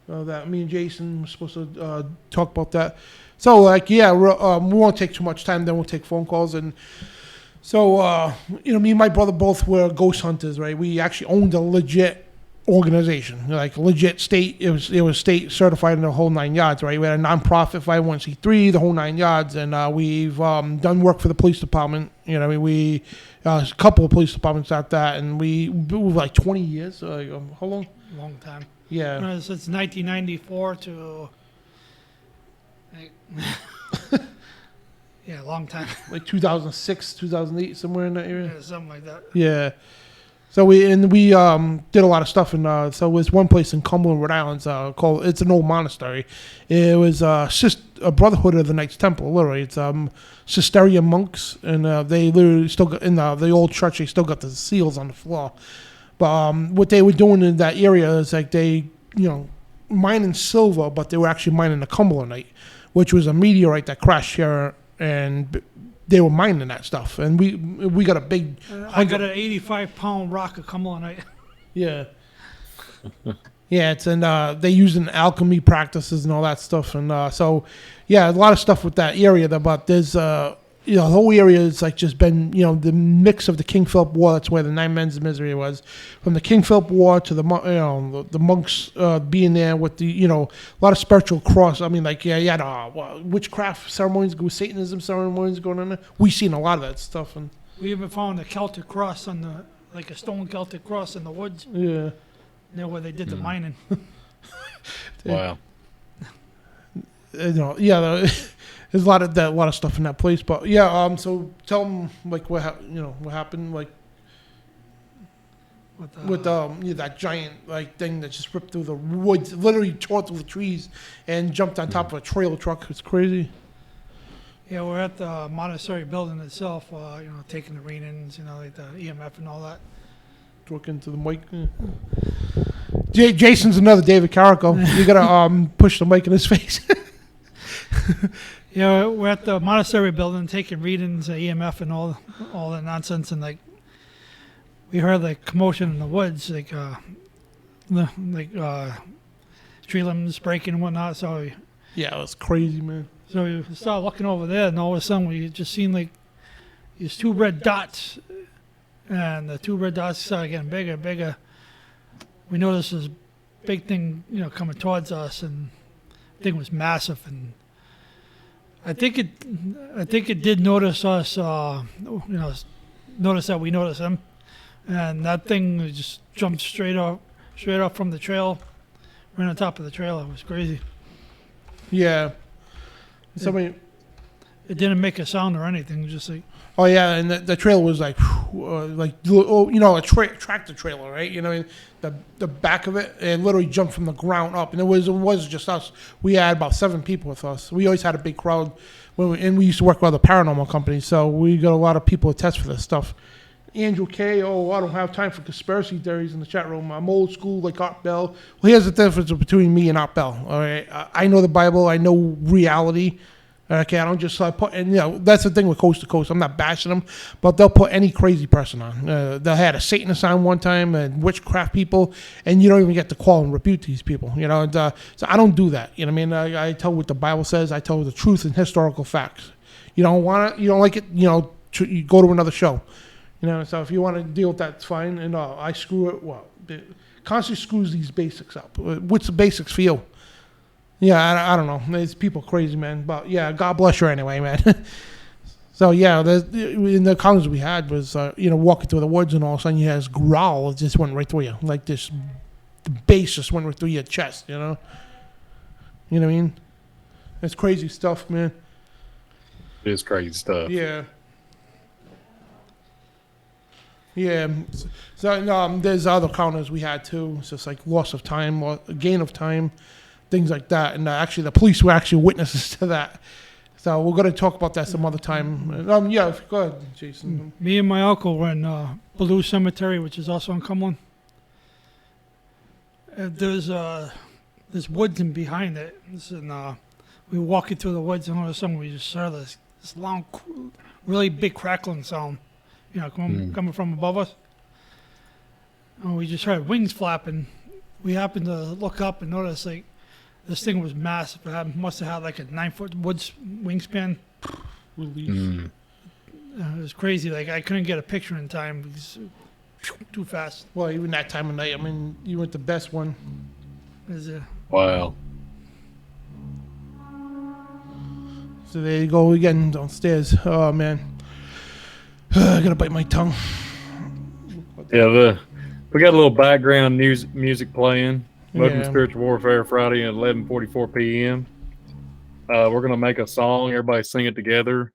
that me and Jason were supposed to talk about that. So, like, we won't take too much time. Then we'll take phone calls. And so, me and my brother both were ghost hunters, right? We actually owned a legit organization, like legit state. It was state certified in the whole 9 yards, right? We had a nonprofit 501c3, the whole 9 yards, and we've done work for the police department. We a couple of police departments at that, and we like 20 years. How long? Long time. Yeah. Since 1994 to. Yeah, long time. Like 2006, 2008, somewhere in that area. Yeah, something like that. Yeah. So we did a lot of stuff in so there's one place in Cumberland, Rhode Island, called, it's an old monastery. It was a Brotherhood of the Knights Temple, literally. It's Cistercian monks, and they literally still got, in the old church, they still got the seals on the floor. But what they were doing in that area is like they, mining silver, but they were actually mining the Cumberlandite, which was a meteorite that crashed here, and they were mining that stuff. And we got a big... I got an 85-pound rock of Cumberlandite. Yeah. Yeah, it's they use in alchemy practices and all that stuff. And so, yeah, a lot of stuff with that area. But there's, the whole area is like just been, the mix of the King Philip War. That's where the 9 Men's Misery was. From the King Philip War to the monks being there with the, a lot of spiritual cross. I mean, like, you had witchcraft ceremonies, Satanism ceremonies going on there. We've seen a lot of that stuff. And we even found a Celtic cross like a stone Celtic cross in the woods. Yeah. There where they did the mining. Wow. There's a lot of stuff in that place. But yeah, so tell them like what happened, like with that giant like thing that just ripped through the woods, literally tore through the trees and jumped on top of a trailer truck. It's crazy. Yeah, we're at the monastery building itself. Taking the readings, like the EMF and all that. Talking to the mic. Jason's another David Carrico. You gotta push the mic in his face. Yeah, we're at the monastery building taking readings, EMF, and all that nonsense, and like we heard like commotion in the woods, like tree limbs breaking and whatnot. So yeah, it was crazy, man. So we started looking over there, and all of a sudden we just seen like these 2 red dots, and the 2 red dots started getting bigger and bigger. We noticed this big thing, coming towards us, and the thing was massive. And I think it did notice us. Notice that we noticed him, and that thing just jumped straight up from the trail, right on top of the trail. It was crazy. Yeah. It didn't make a sound or anything. It was just like. Oh yeah, and the trailer was like a tractor trailer, right? The back of it literally jumped from the ground up, and it was just us. We had about 7 people with us. We always had a big crowd, and we used to work with other paranormal companies, so we got a lot of people to test for this stuff. Andrew K. I don't have time for conspiracy theories in the chat room. I'm old school like Art Bell. Well, here's the difference between me and Art Bell. All right, I know the Bible. I know reality. Okay, I don't just put, and that's the thing with Coast to Coast. I'm not bashing them, but they'll put any crazy person on. They had a Satanist on one time and witchcraft people, and you don't even get to call and rebuke these people. So I don't do that. I tell what the Bible says. I tell the truth and historical facts. You don't want it, you don't like it. You go to another show. So if you want to deal with that, it's fine. And I screw it. Well, it constantly screws these basics up. What's the basics for you? Yeah, I don't know. There's people crazy, man. But yeah, God bless you anyway, man. So yeah, in the encounters we had was walking through the woods and all of a sudden you had this growl. It just went right through you, like this. The bass just went right through your chest. You know what I mean? It's crazy stuff, man. It is crazy stuff. Yeah. Yeah. So there's other encounters we had too. It's just like loss of time, or gain of time, things like that. And actually, the police were actually witnesses to that. So we're going to talk about that some other time. Yeah, go ahead, Jason. Me and my uncle were in Blue Cemetery, which is also in Cumberland. There's woods in behind it. We were walking through the woods, and all of a sudden we just saw this long, really big crackling sound, coming from above us. And we just heard wings flapping. We happened to look up and notice this thing was massive. It must have had like a 9-foot woods wingspan. It was crazy. Like I couldn't get a picture in time because too fast. Well, even that time of night. I mean, you weren't the best one. Wow. So there you go again downstairs. Oh man, I gotta bite my tongue. Yeah, we got a little background music playing. Welcome to Spiritual Warfare Friday at 11:44 p.m. We're gonna make a song. Everybody sing it together,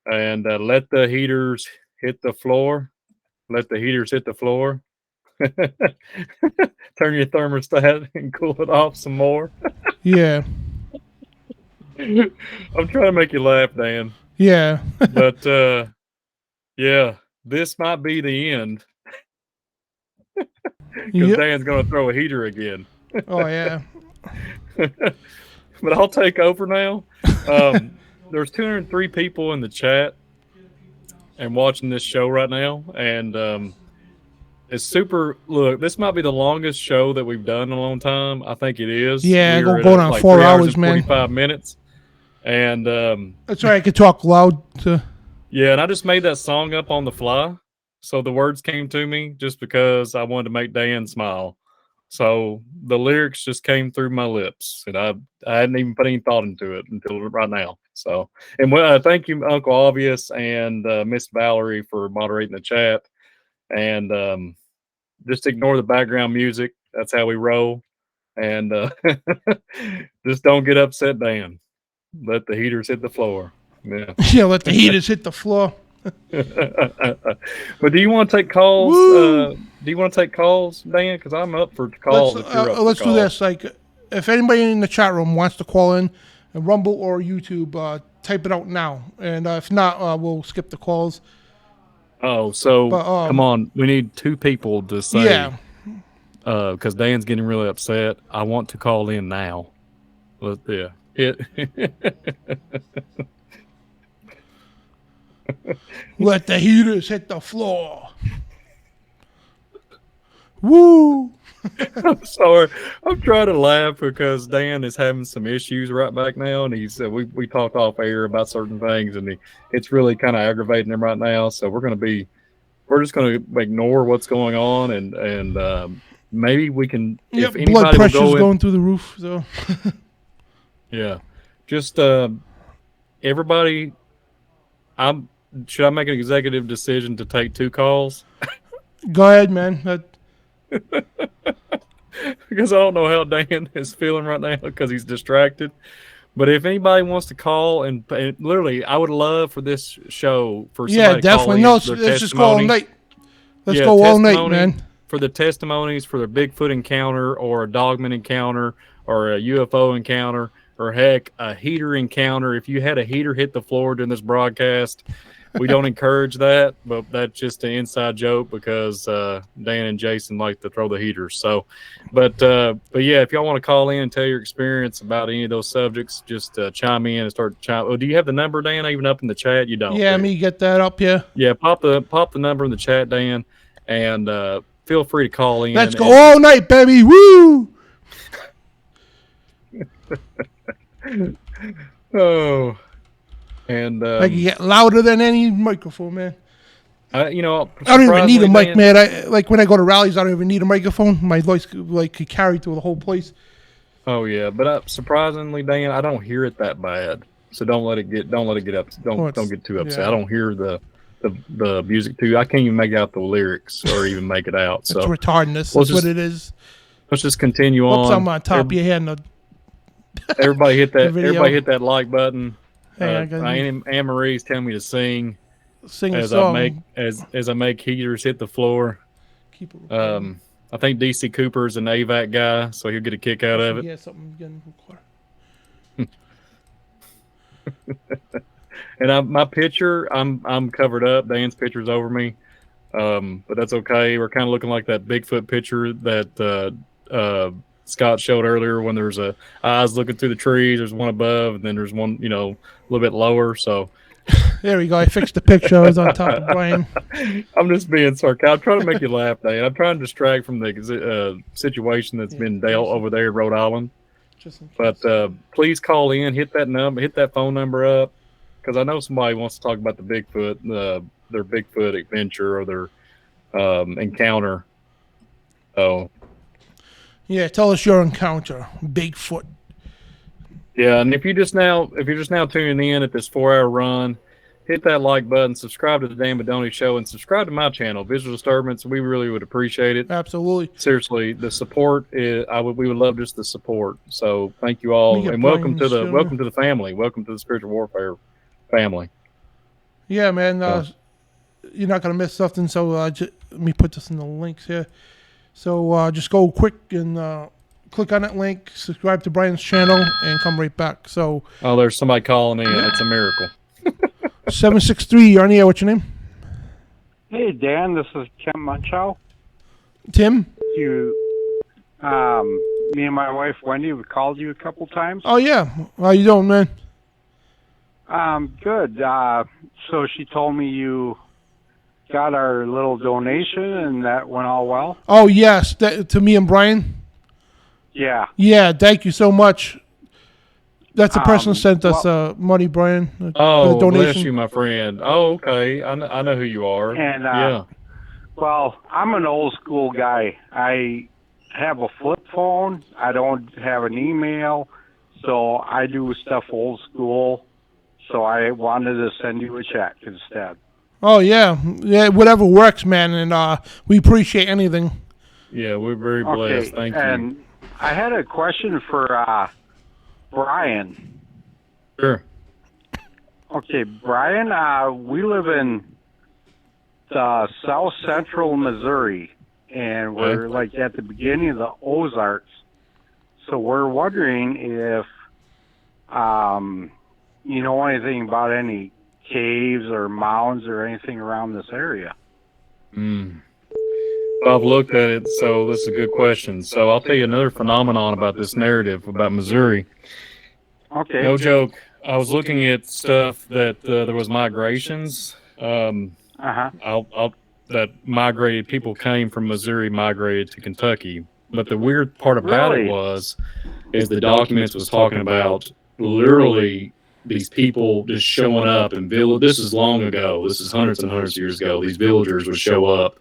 and let the heaters hit the floor. Let the heaters hit the floor. Turn your thermostat and cool it off some more. Yeah. I'm trying to make you laugh, Dan. Yeah. But yeah, this might be the end. Because Dan's going to throw a heater again. Oh, yeah. But I'll take over now. There's 203 people in the chat and watching this show right now. And it's super. Look, this might be the longest show that we've done in a long time. I think it is. Yeah, we're going on like 4 hours, man. 45 minutes. And that's right. I could talk loud. Yeah, and I just made that song up on the fly. So the words came to me just because I wanted to make Dan smile. So the lyrics just came through my lips, and I hadn't even put any thought into it until right now. So, and thank you, Uncle Obvious and Miss Valerie for moderating the chat. And just ignore the background music. That's how we roll. And just don't get upset, Dan. Let the heaters hit the floor. Yeah, yeah, let the heaters hit the floor. But do you want to take calls? Do you want to take calls, Dan? Because I'm up for calls. Let's do this. Like, if anybody in the chat room wants to call in, Rumble or YouTube, type it out now. And if not, we'll skip the calls. Oh, so come on. We need 2 people to say. Yeah. Because Dan's getting really upset. I want to call in now. Yeah. Let the heaters hit the floor. Woo! I'm sorry. I'm trying to laugh because Dan is having some issues right back now, and he said we talked off air about certain things, and it's really kind of aggravating him right now. So we're just going to ignore what's going on, and maybe we can. Yep, if blood pressure's going through the roof. So yeah, just everybody. Should I make an executive decision to take 2 calls? Go ahead, man. Because I don't know how Dan is feeling right now because he's distracted. But if anybody wants to call and literally, I would love for this show for somebody definitely. To call No, let's just go all night. Let's go all night, man. For the testimonies for their Bigfoot encounter or a dogman encounter or a UFO encounter or heck, a heater encounter. If you had a heater hit the floor during this broadcast, we don't encourage that, but that's just an inside joke because Dan and Jason like to throw the heaters. So, but yeah, if y'all want to call in and tell your experience about any of those subjects, just chime in and start chime. Oh, do you have the number, Dan? Even up in the chat, you don't. Yeah, let me get that up here. Yeah, pop the number in the chat, Dan, and feel free to call in. Let's go all night, baby. Woo! Oh. And I can get louder than any microphone, man. I don't even need a mic, man. Like when I go to rallies, I don't even need a microphone. My voice could carry through the whole place. Oh yeah, but surprisingly, Dan, I don't hear it that bad. So don't let it get up. Don't get too upset. yeah. I don't hear the music too. I can't even make out the lyrics or even make it out. It's So retardedness. We'll That's what it is. let's just continue Oops, on. I'm on top of your head. No, Everybody hit that. video. Everybody hit that like button. Hey, I got Anne Marie's telling me to sing sing a as song. I make heaters hit the floor. Keep it recording. I think DC Cooper's an AVAC guy, so he'll get a kick out of it. Yeah, something getting recorded. And my picture, I'm covered up. Dan's picture's over me, but that's okay. We're kind of looking like that Bigfoot picture that Scott showed earlier. When there's eyes looking through the trees, there's one above, and then there's one, a little bit lower. So There we go. I fixed the picture. I was on top of Brian. I'm just being sarcastic. I'm trying to make you laugh, Dan. I'm trying to distract from the situation that's been dealt over there in Rhode Island. Just in case. But please call in, hit that phone number up, because I know somebody wants to talk about the Bigfoot, their Bigfoot adventure or their encounter. So Yeah, tell us your encounter, Bigfoot. yeah, and if you're just now tuning in at this 4-hour run, hit that like button, subscribe to the Dan Bidondi Show, and subscribe to my channel, Visual Disturbance. We really would appreciate it. Absolutely. Seriously, the support we would love just the support. So thank you all, and welcome to the family. Welcome to the Spiritual Warfare family. Yeah, man. You're not gonna miss something. So let me put this in the links here. So just go quick and click on that link, subscribe to Brian's channel, and come right back. So There's somebody calling in. It's a miracle. 763, you're on the air. What's your name? Hey, Dan, this is Kim Munchow. Tim? Me and my wife, Wendy, we called you a couple times. Oh, yeah. How you doing, man? Good. So she told me you got our little donation and that went all well? Oh, yes. To me and Brian? Yeah. Yeah, thank you so much. That's the person who sent us money, Brian. For the donation. Bless you, my friend. Oh, okay. I know who you are. And, yeah. Well, I'm an old school guy. I have a flip phone. I don't have an email. So I do stuff old school. So I wanted to send you a check instead. Oh, yeah. Yeah, whatever works, man. And we appreciate anything. Yeah, we're very blessed. Thank you. And I had a question for Brian. Sure. Okay, Brian, we live in south central Missouri, and we're like at the beginning of the Ozarks. So we're wondering if you know anything about any caves or mounds or anything around this area. Well, I've looked at it, so this is a good question. So I'll tell you another phenomenon about this narrative about Missouri. Okay. No joke. I was looking at stuff that there was migrations. That migrated. People came from Missouri, migrated to Kentucky. But the weird part about it is the documents was talking about literally these people just showing up in village. This is long ago. This is hundreds and hundreds of years ago. These villagers would show up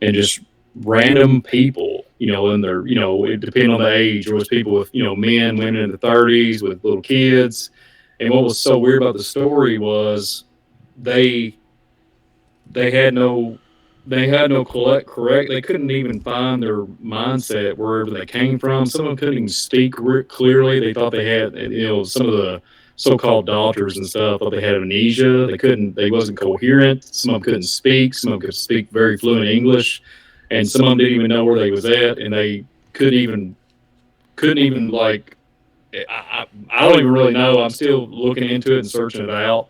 and just random people, in their, it depending on the age. There was people with, men, women in the 30s with little kids. And what was so weird about the story was they had no correct. They couldn't even find their mindset wherever they came from. Some of them couldn't even speak clearly. They thought they had, some of the so-called doctors and stuff thought they had amnesia. They wasn't coherent. Some of them couldn't speak. Some of them could speak very fluent English, and some of them didn't even know where they was at, and they couldn't even like. I don't even really know. I'm still looking into it and searching it out.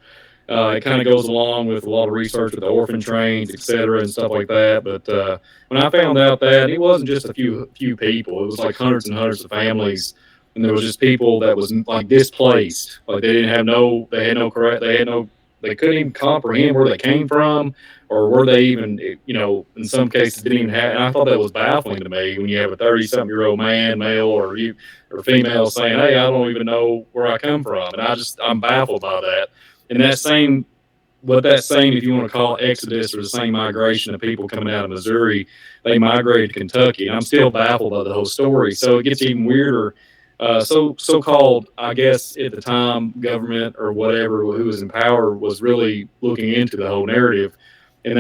It kind of goes along with a lot of research with the orphan trains, et cetera, and stuff like that. But when I found out that it wasn't just a few people, it was like hundreds and hundreds of families. And there was just people that was like displaced, like they couldn't even comprehend where they came from, or where they even, in some cases didn't even have. And I thought that was baffling to me when you have a 30-something-year-old man, male or female, saying, "Hey, I don't even know where I come from," and I'm baffled by that. And that same, if you want to call it exodus, or the same migration of people coming out of Missouri, they migrated to Kentucky, and I'm still baffled by the whole story. So it gets even weirder. so-called, I guess at the time, government or whatever who was in power was really looking into the whole narrative, and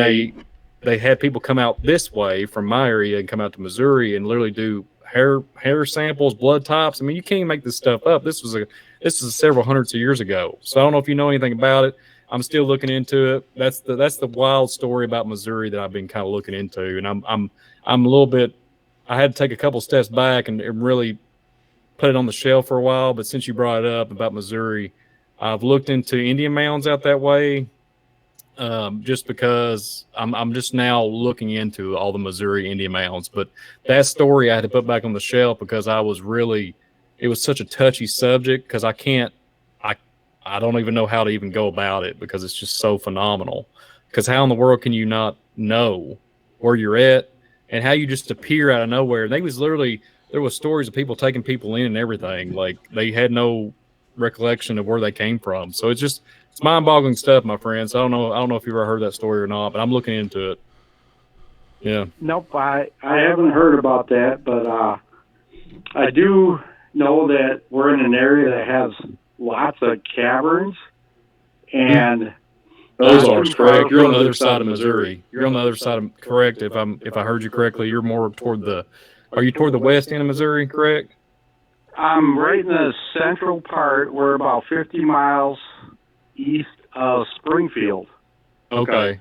they had people come out this way from my area and come out to Missouri and literally do hair samples, blood types. I mean, you can't make this stuff up. This is several hundreds of years ago. So I don't know if you know anything about it. I'm still looking into it. That's the wild story about Missouri that I've been kind of looking into, and I'm a little bit. I had to take a couple steps back and really put it on the shelf for a while. But since you brought it up about Missouri, I've looked into Indian mounds out that way, just because I'm just now looking into all the Missouri Indian mounds. But that story I had to put back on the shelf because it was such a touchy subject because I don't even know how to even go about it because it's just so phenomenal. Because how in the world can you not know where you're at and how you just appear out of nowhere? And there was stories of people taking people in and everything. Like they had no recollection of where they came from. So it's mind-boggling stuff, my friends. I don't know if you've ever heard that story or not, but I'm looking into it. Yeah. Nope, I haven't heard about that, but I do know that we're in an area that has lots of caverns, and those are correct. You're on the other side of Missouri. You're on the other side of correct. If I heard you correctly, you're more toward are you toward the west end of Missouri, correct? I'm right in the central part. We're about 50 miles east of Springfield. Okay.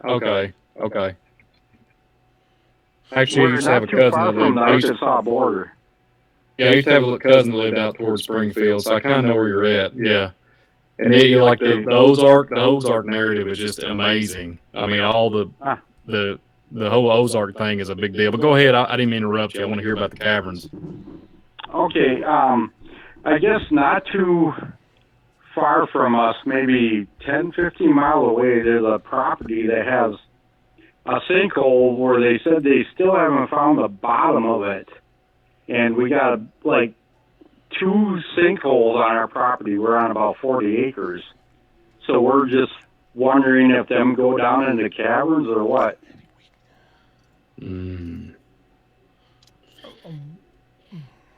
Actually, I used to have a cousin that lived the Arkansas border. Yeah, I used to have a cousin that lived out towards Springfield, so I kind of know where you're at. Yeah. And you like the Ozark narrative is just amazing. I mean, all the whole Ozark thing is a big deal. But go ahead. I didn't mean to interrupt you. I want to hear about the caverns. Okay. I guess not too far from us, maybe 10, 15 miles away, there's a property that has a sinkhole where they said they still haven't found the bottom of it. And we got like 2 sinkholes on our property. We're on about 40 acres. So we're just wondering if them go down into caverns or what.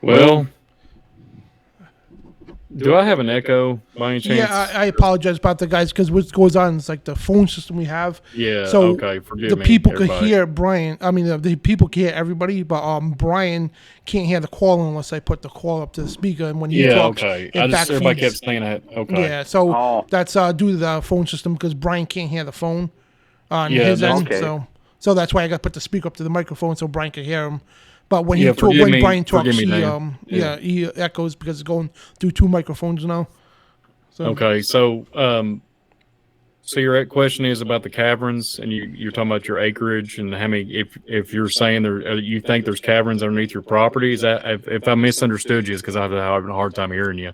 Well, do I have an echo by any chance? Yeah, I apologize about the guys because what goes on is like the phone system we have. Yeah, so okay, forgive the me, people everybody. could hear Brian. I mean, the people can hear everybody, but Brian can't hear the call unless I put the call up to the speaker. And when he talks, okay. everybody kept saying that. Okay. Yeah, so that's due to the phone system because Brian can't hear the phone on his end. Okay. So that's why I got to put the speaker up to the microphone so Brian can hear him. But when Brian talks, he echoes because it's going through 2 microphones now. So. Okay, so your question is about the caverns, and you're talking about your acreage and how many. If you're saying you think there's caverns underneath your property, is that if I misunderstood you, is because I'm having a hard time hearing you.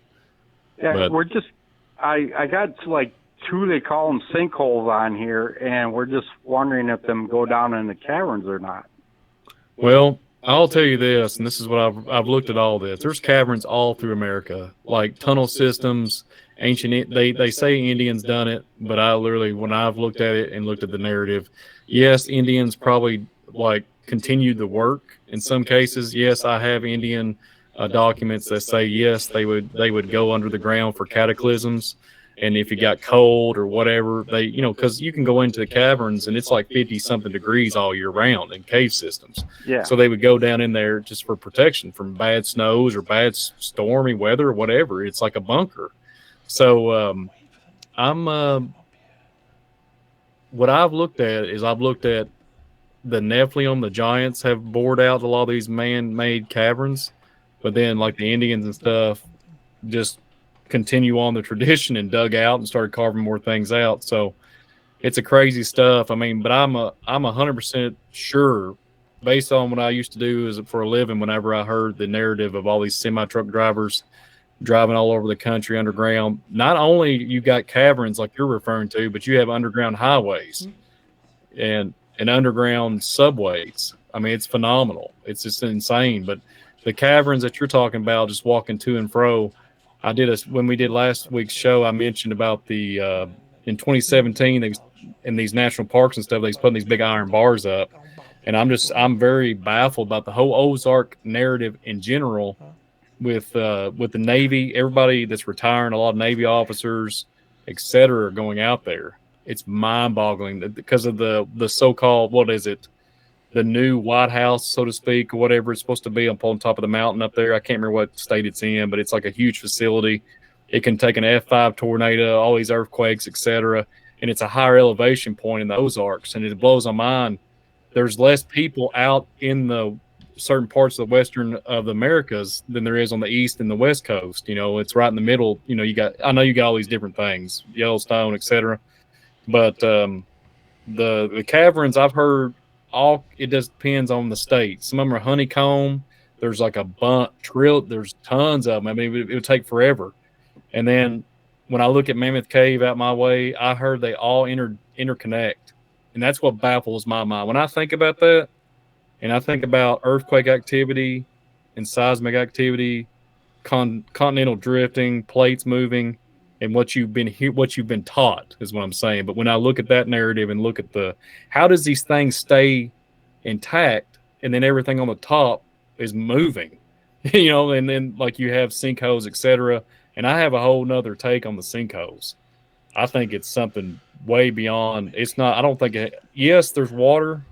Yeah, we're just. I got like 2 they call them sinkholes on here, and we're just wondering if them go down in the caverns or not. Well, I'll tell you this, and this is what I've looked at all this. There's caverns all through America, like tunnel systems. Ancient, they say Indians done it, but I literally, when I've looked at it and looked at the narrative, yes, Indians probably like continued the work in some cases. Yes, I have Indian documents that say yes, they would go under the ground for cataclysms. And if you got cold or whatever, because you can go into the caverns and it's like 50-something degrees all year round in cave systems. Yeah. So they would go down in there just for protection from bad snows or bad stormy weather or whatever. It's like a bunker. So what I've looked at is the Nephilim, the giants have bored out a lot of these man-made caverns, but then like the Indians and stuff just continue on the tradition and dug out and started carving more things out. So it's a crazy stuff. I mean, but I'm 100% sure, based on what I used to do as for a living, whenever I heard the narrative of all these semi-truck drivers driving all over the country underground, not only you got caverns like you're referring to, but you have underground highways and underground subways. I mean, it's phenomenal. It's just insane. But the caverns that you're talking about, just walking to and fro, when we did last week's show, I mentioned about the in 2017 in these national parks and stuff, they was putting these big iron bars up, and I'm very baffled about the whole Ozark narrative in general, with the Navy, everybody that's retiring, a lot of Navy officers, etc., are going out there. It's mind-boggling because of the so-called, what is it, the new White House, so to speak, or whatever it's supposed to be up on top of the mountain up there. I can't remember what state it's in, but it's like a huge facility. It can take an F5 tornado, all these earthquakes, etc., and it's a higher elevation point in the Ozarks, and it blows my mind. There's less people out in the certain parts of the western of the Americas than there is on the east and the west coast. You know, it's right in the middle. You know, I know you got all these different things, Yellowstone, etc. But the caverns, I've heard it just depends on the state. Some of them are honeycomb. There's like a there's tons of them. I mean, it would take forever. And then when I look at Mammoth Cave out my way, I heard they all interconnect. And that's what baffles my mind. When I think about that, and I think about earthquake activity and seismic activity, continental drifting, plates moving, and what you've been taught is what I'm saying. But when I look at that narrative and look at how does these things stay intact, and then everything on the top is moving, you know, and then like you have sinkholes, etc. And I have a whole nother take on the sinkholes. I think it's something way beyond. It's not. I don't think yes, there's water.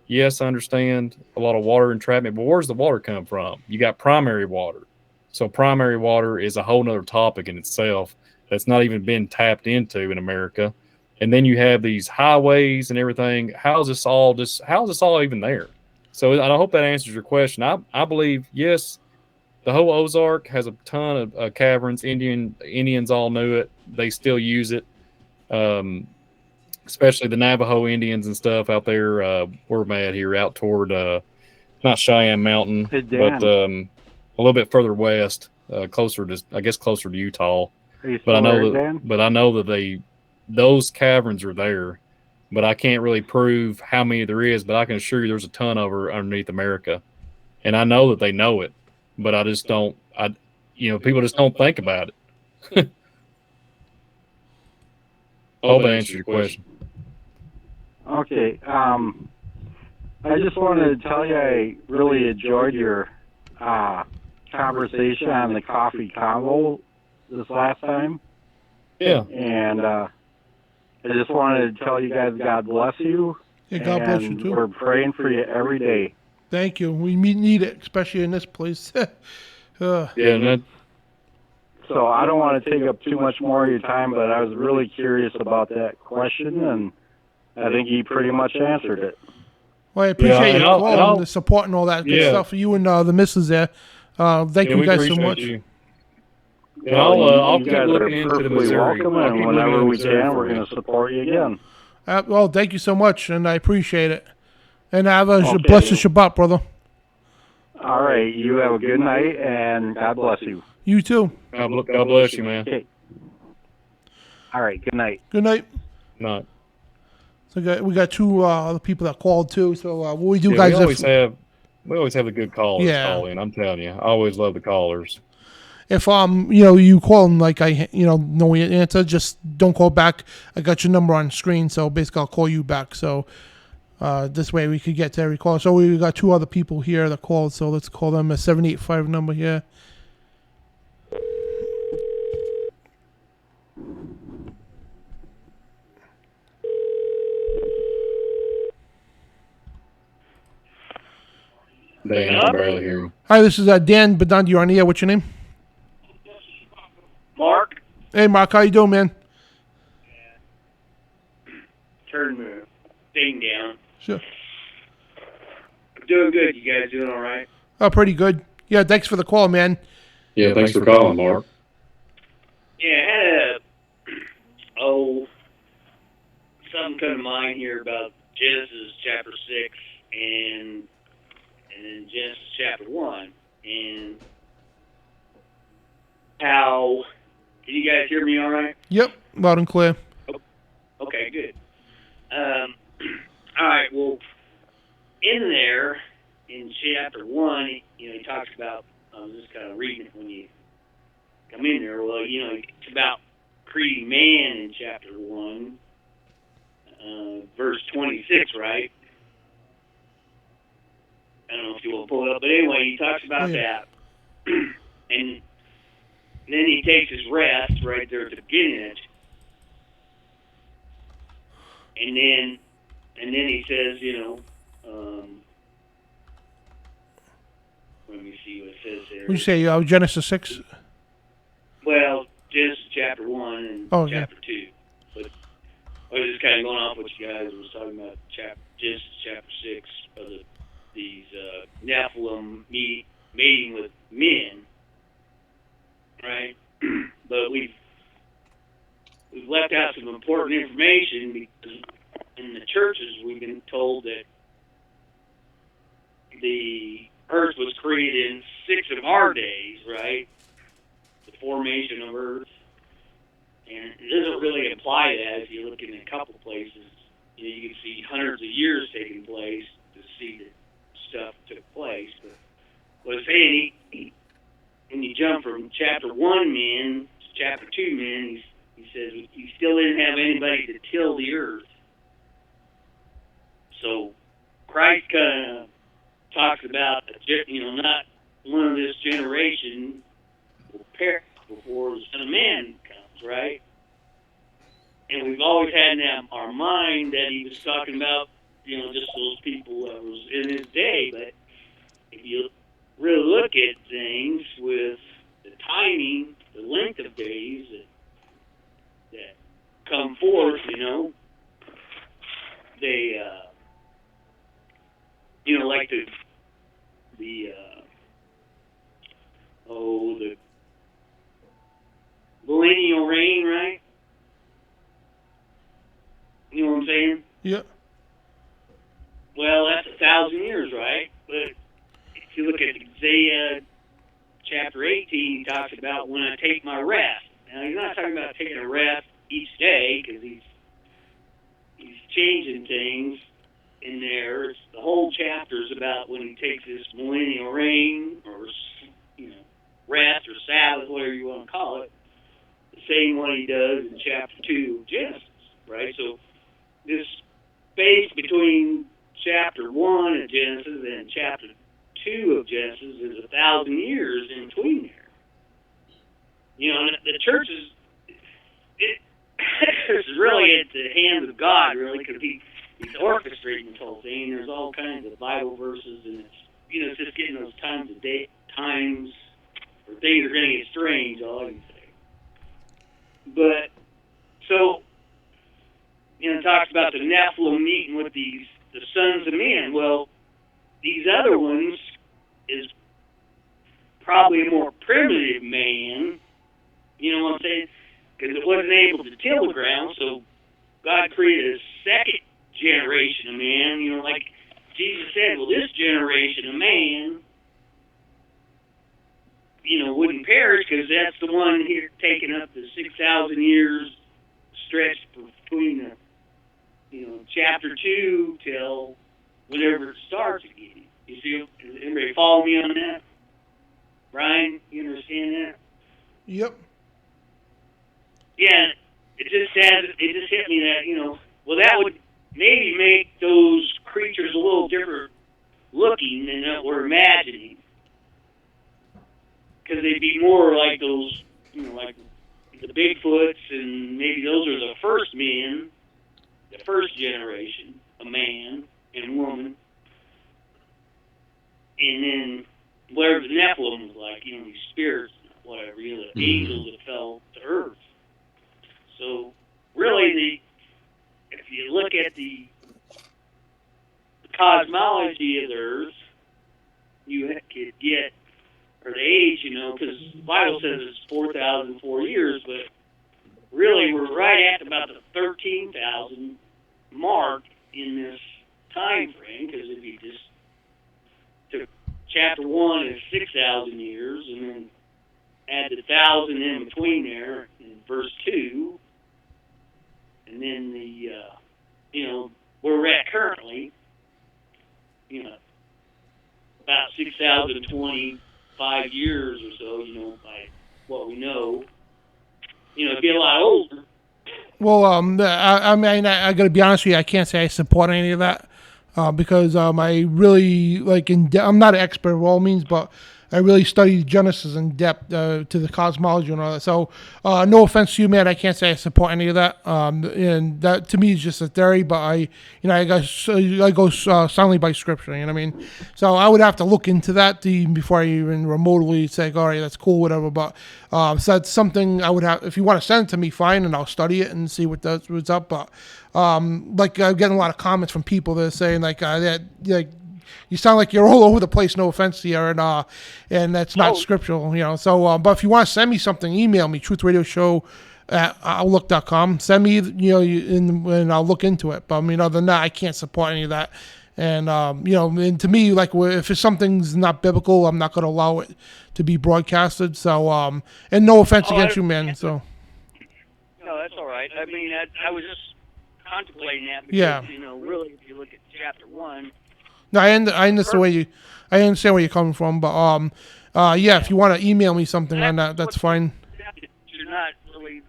Yes, I understand a lot of water entrapment, but where's the water come from? You got primary water. So primary water is a whole nother topic in itself that's not even been tapped into in America. And then you have these highways and everything. How is this all even there? So I hope that answers your question. I believe, yes, the whole Ozark has a ton of caverns. Indians all knew it. They still use it. Especially the Navajo Indians and stuff out there. Where am I at here? Out toward, not Cheyenne Mountain, but a little bit further west, closer to Utah. But I know that those caverns are there, but I can't really prove how many there is. But I can assure you, there's a ton underneath America, and I know that they know it, but I just don't. People just don't think about it. Hope I answered your question. Okay. I just wanted to tell you I really enjoyed your conversation on the coffee convo this last time. Yeah. And I just wanted to tell you guys God bless you. Yeah, God bless you too. We're praying for you every day. Thank you. We need it, especially in this place. Yeah. So I don't want to take up too much more of your time, but I was really curious about that question, and I think he pretty much answered it. Well, I appreciate your call and the support and all that good stuff for you and the missus there. Thank you guys so much. And I'll keep looking into the Missouri. Welcome, and whenever we can, we're going to support you again. Well, thank you so much, and I appreciate it. And have a blessed Shabbat, brother. All right. You have a good night, and God bless you. You too. God bless you, man. Okay. All right. Good night. Good night. Night. So we got two other people that called too. So what we do, guys? We always have the good callers call in. I'm telling you, I always love the callers. If you call and like no answer, just don't call back. I got your number on the screen, so basically I'll call you back. So this way we could get to every call. So we got two other people here that called. So let's call them a 785 number here. Dan, I can barely hear you. Hi, this is Dan Bidondi. You're on the air. What's your name? Mark. Hey, Mark. How you doing, man? Turn the thing down. Sure. Doing good. You guys doing all right? Oh, pretty good. Yeah, thanks for the call, man. Yeah, thanks for calling, Mark. Yeah, I had something come to mind here about Genesis chapter 6 and Genesis chapter 1, and how, can you guys hear me all right? Yep, loud and clear. Okay, good. All right, well, in there, in chapter 1, he talks about, I was just kind of reading it when you come in there, well, it's about creating man in chapter 1, verse 26, right? I don't know if you will pull it up, but anyway, he talks about that. And then he takes his rest right there at the beginning of it. And then he says, let me see what it says there. Would you say Genesis 6? Well, Genesis chapter 1 and chapter 2. But I was just kind of going off what you guys was talking about, Genesis chapter 6 of these Nephilim mating with men, right? But we've left out some important information because in the churches we've been told that the earth was created in 6 of our days, right? The formation of earth. And it doesn't really imply that if you look in a couple places. You can see hundreds of years taking place to see that stuff took place. But what I'm saying, when you jump from chapter 1 men to chapter 2 men, he says he still didn't have anybody to till the earth. So Christ kind of talks about, not one of this generation will perish before the Son of Man comes, right? And we've always had in our mind that he was talking about, just those people that was in his day. But if you really look at things with the timing, the length of days that come forth, they, like the millennial reign, right? You know what I'm saying? Yeah. Well, that's 1,000 years, right? But if you look at Isaiah chapter 18, he talks about when I take my rest. Now, he's not talking about taking a rest each day because he's changing things in there. The whole chapter is about when he takes this millennial reign or, rest or Sabbath, whatever you want to call it, the same one he does in chapter 2 of Genesis, right? So this space between chapter 1 of Genesis and chapter 2 of Genesis is 1,000 years in between there. And the church is really at the hands of God, really, because he's orchestrating this whole thing. There's all kinds of Bible verses, and it's just getting those times where things are going to get strange, all I can say. But, so, it talks about the Nephilim meeting with the sons of men. Well, these other ones is probably a more primitive man, you know what I'm saying? Because it wasn't able to till the ground, so God created a second generation of man, like Jesus said, well, this generation of man, wouldn't perish because that's the one here taking up the 6,000 years stretched between chapter 2 till whenever it starts again. You see, does anybody follow me on that? Brian, you understand that? Yep. Yeah, it just hit me that, well, that would maybe make those creatures a little different looking than what we're imagining. Because they'd be more like those, like the Bigfoots, and maybe those are the first men, the first generation of man and woman. And then whatever the Nephilim was like, these spirits, whatever, the angels that fell to earth. So really, if you look at the cosmology of the earth, you could get, or the age, because the Bible says it's 4,004 years, but really we're right at about the 13,000 mark in this time frame, because if you just took chapter 1 is 6,000 years, and then add the 1,000 in between there in verse 2, and then the, where we're at currently, about 6,025 years or so, by what we know, it'd be a lot older. Well, I mean, I got to be honest with you. I can't say I support any of that because I really I'm not an expert by all means, but I really studied Genesis in depth to the cosmology and all that. So, no offense to you, man. I can't say I support any of that. And that to me is just a theory. But I go soundly by scripture. You know what I mean? So I would have to look into that before I even remotely say, all right, that's cool, whatever. But so that's something I would have. If you want to send it to me, fine, and I'll study it and see what's up. But I'm getting a lot of comments from people that are saying that you sound like you're all over the place. No offense here, and that's not scriptural, So, but if you want to send me something, email me truthradioshow@outlook.com. Send me, and I'll look into it. But I mean, other than that, I can't support any of that. And and to me, like if something's not biblical, I'm not going to allow it to be broadcasted. So, and no offense against you, man. So. No, that's all right. I mean, I was just contemplating that because really, if you look at chapter 1. No, I understand where you're coming from, but if you want to email me something on that, that's fine. You're not really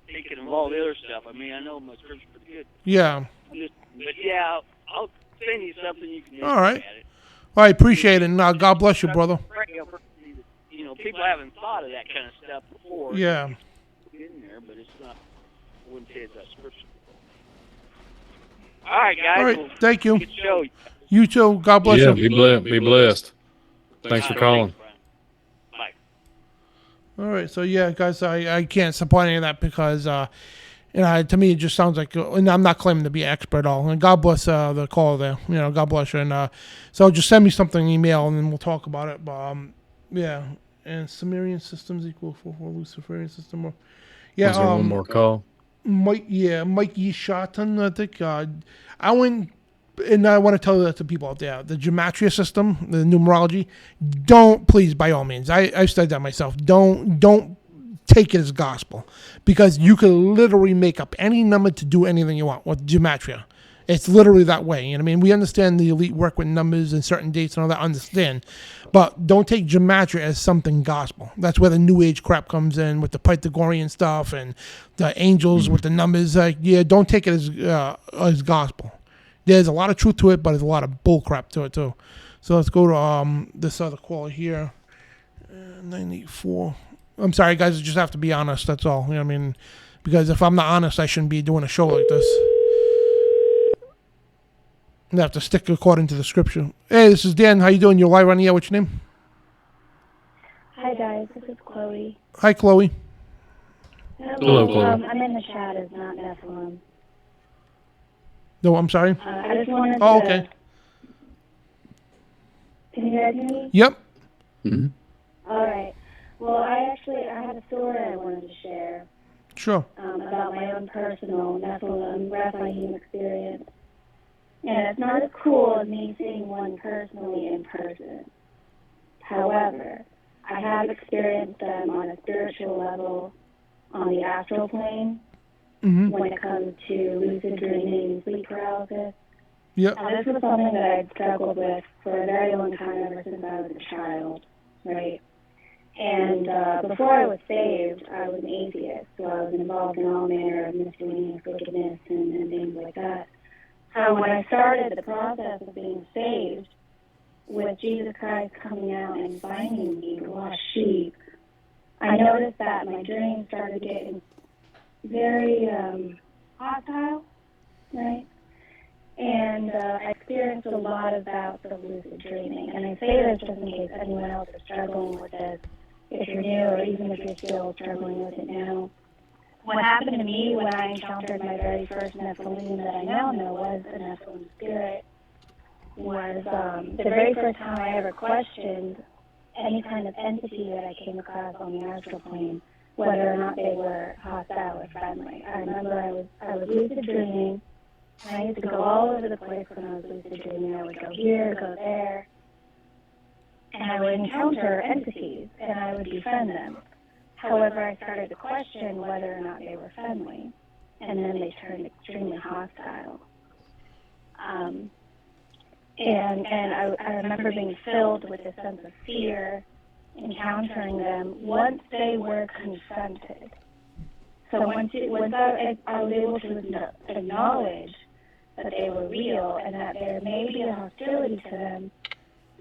taking involved the other stuff. I mean, I know my script's pretty good. Yeah. But yeah, I'll send you something you can all right. look at it. Well, I appreciate it, and God bless you, brother. People haven't thought of that kind of stuff before. Yeah. It's in there, but it's not. I wouldn't say it's that scripture. All right, guys. All right, well, thank you. Good show. You too. God bless you. Be blessed. Thanks for calling. Bye. All right, so yeah, guys, I can't support any of that because, to me it just sounds like, and I'm not claiming to be an expert at all. And God bless the caller there. God bless you. And so just send me something, email, and then we'll talk about it. But and Sumerian systems equal for Luciferian system. Was there one more call? Mike Shotton, I think. I went. And I want to tell that to people out there, the gematria system, the numerology, please, by all means, I've studied that myself. Don't take it as gospel, because you can literally make up any number to do anything you want with gematria. It's literally that way. You know what I mean? We understand the elite work with numbers and certain dates and all that, understand. But don't take gematria as something gospel. That's where the New Age crap comes in with the Pythagorean stuff and the angels with the numbers. Don't take it as gospel. There's a lot of truth to it, but there's a lot of bull crap to it too. So let's go to this other caller here. 984. I'm sorry, guys. I just have to be honest. That's all. You know what I mean? Because if I'm not honest, I shouldn't be doing a show like this. I have to stick according to the scripture. Hey, this is Dan. How you doing? You're live on the air. What's your name? Hi, guys. This is Chloe. Hi, Chloe. Hello, Chloe. I'm in the chat as not Nephilim. No, I'm sorry. I just wanted to... okay. Can you guys hear me? Yep. Mm-hmm. All right. Well, I had a story I wanted to share. Sure. About my own personal Nephilim Raphaim experience. And it's not as cool as me seeing one personally in person. However, I have experienced them on a spiritual level on the astral plane. Mm-hmm. When it comes to lucid dreaming and sleep paralysis. Yep. This was something that I'd struggled with for a very long time, ever since I was a child, right? And before I was saved, I was an atheist, so I was involved in all manner of miscellaneous wickedness and things like that. So when I started the process of being saved, with Jesus Christ coming out and finding me, the lost sheep, I noticed that my dreams started getting very hostile, right? And I experienced a lot about the lucid dreaming. And I say this just in case anyone else is struggling with this, if you're new or even if you're still struggling with it now. What happened to me when I encountered my very first Nephilim that I now know was a Nephilim spirit was the very first time I ever questioned any kind of entity that I came across on the astral plane, whether or not they were hostile or friendly. I remember I was lucid dreaming, and I used to go all over the place when I was lucid dreaming. I would go here, go there, and I would encounter entities, and I would befriend them. However, I started to question whether or not they were friendly, and then they turned extremely hostile. And I remember being filled with a sense of fear, encountering them once they were confronted. So once I was able to acknowledge that they were real and that there may be a hostility to them,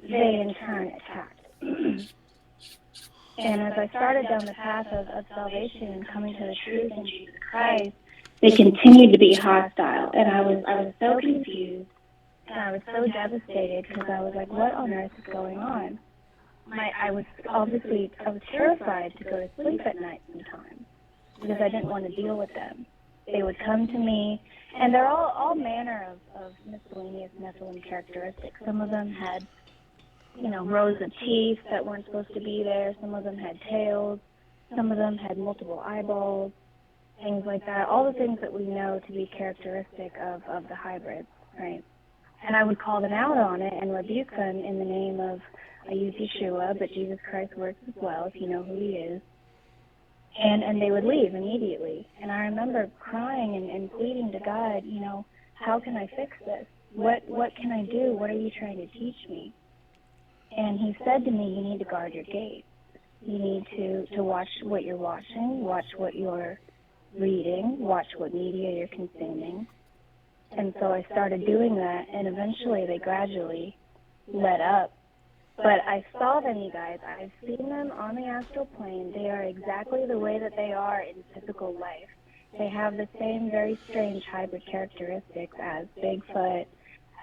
they in turn attacked. And as I started down the path of salvation and coming to the truth in Jesus Christ, they continued to be hostile. And I was so confused, and I was so devastated because I was like, what on earth is going on? I was terrified to go to sleep at night sometimes because I didn't want to deal with them. They would come to me, and they're all manner of miscellaneous Nephilim characteristics. Some of them had, rows of teeth that weren't supposed to be there. Some of them had tails. Some of them had multiple eyeballs, things like that. All the things that we know to be characteristic of the hybrids, right? And I would call them out on it and rebuke them in the name of, I use Yeshua, but Jesus Christ works as well, if you know who he is. And they would leave immediately. And I remember crying and pleading to God, how can I fix this? What can I do? What are you trying to teach me? And he said to me, you need to guard your gate. You need to watch what you're watching, watch what you're reading, watch what media you're consuming. And so I started doing that, and eventually they gradually let up. But I saw them, you guys. I've seen them on the astral plane. They are exactly the way that they are in physical life. They have the same very strange hybrid characteristics as Bigfoot,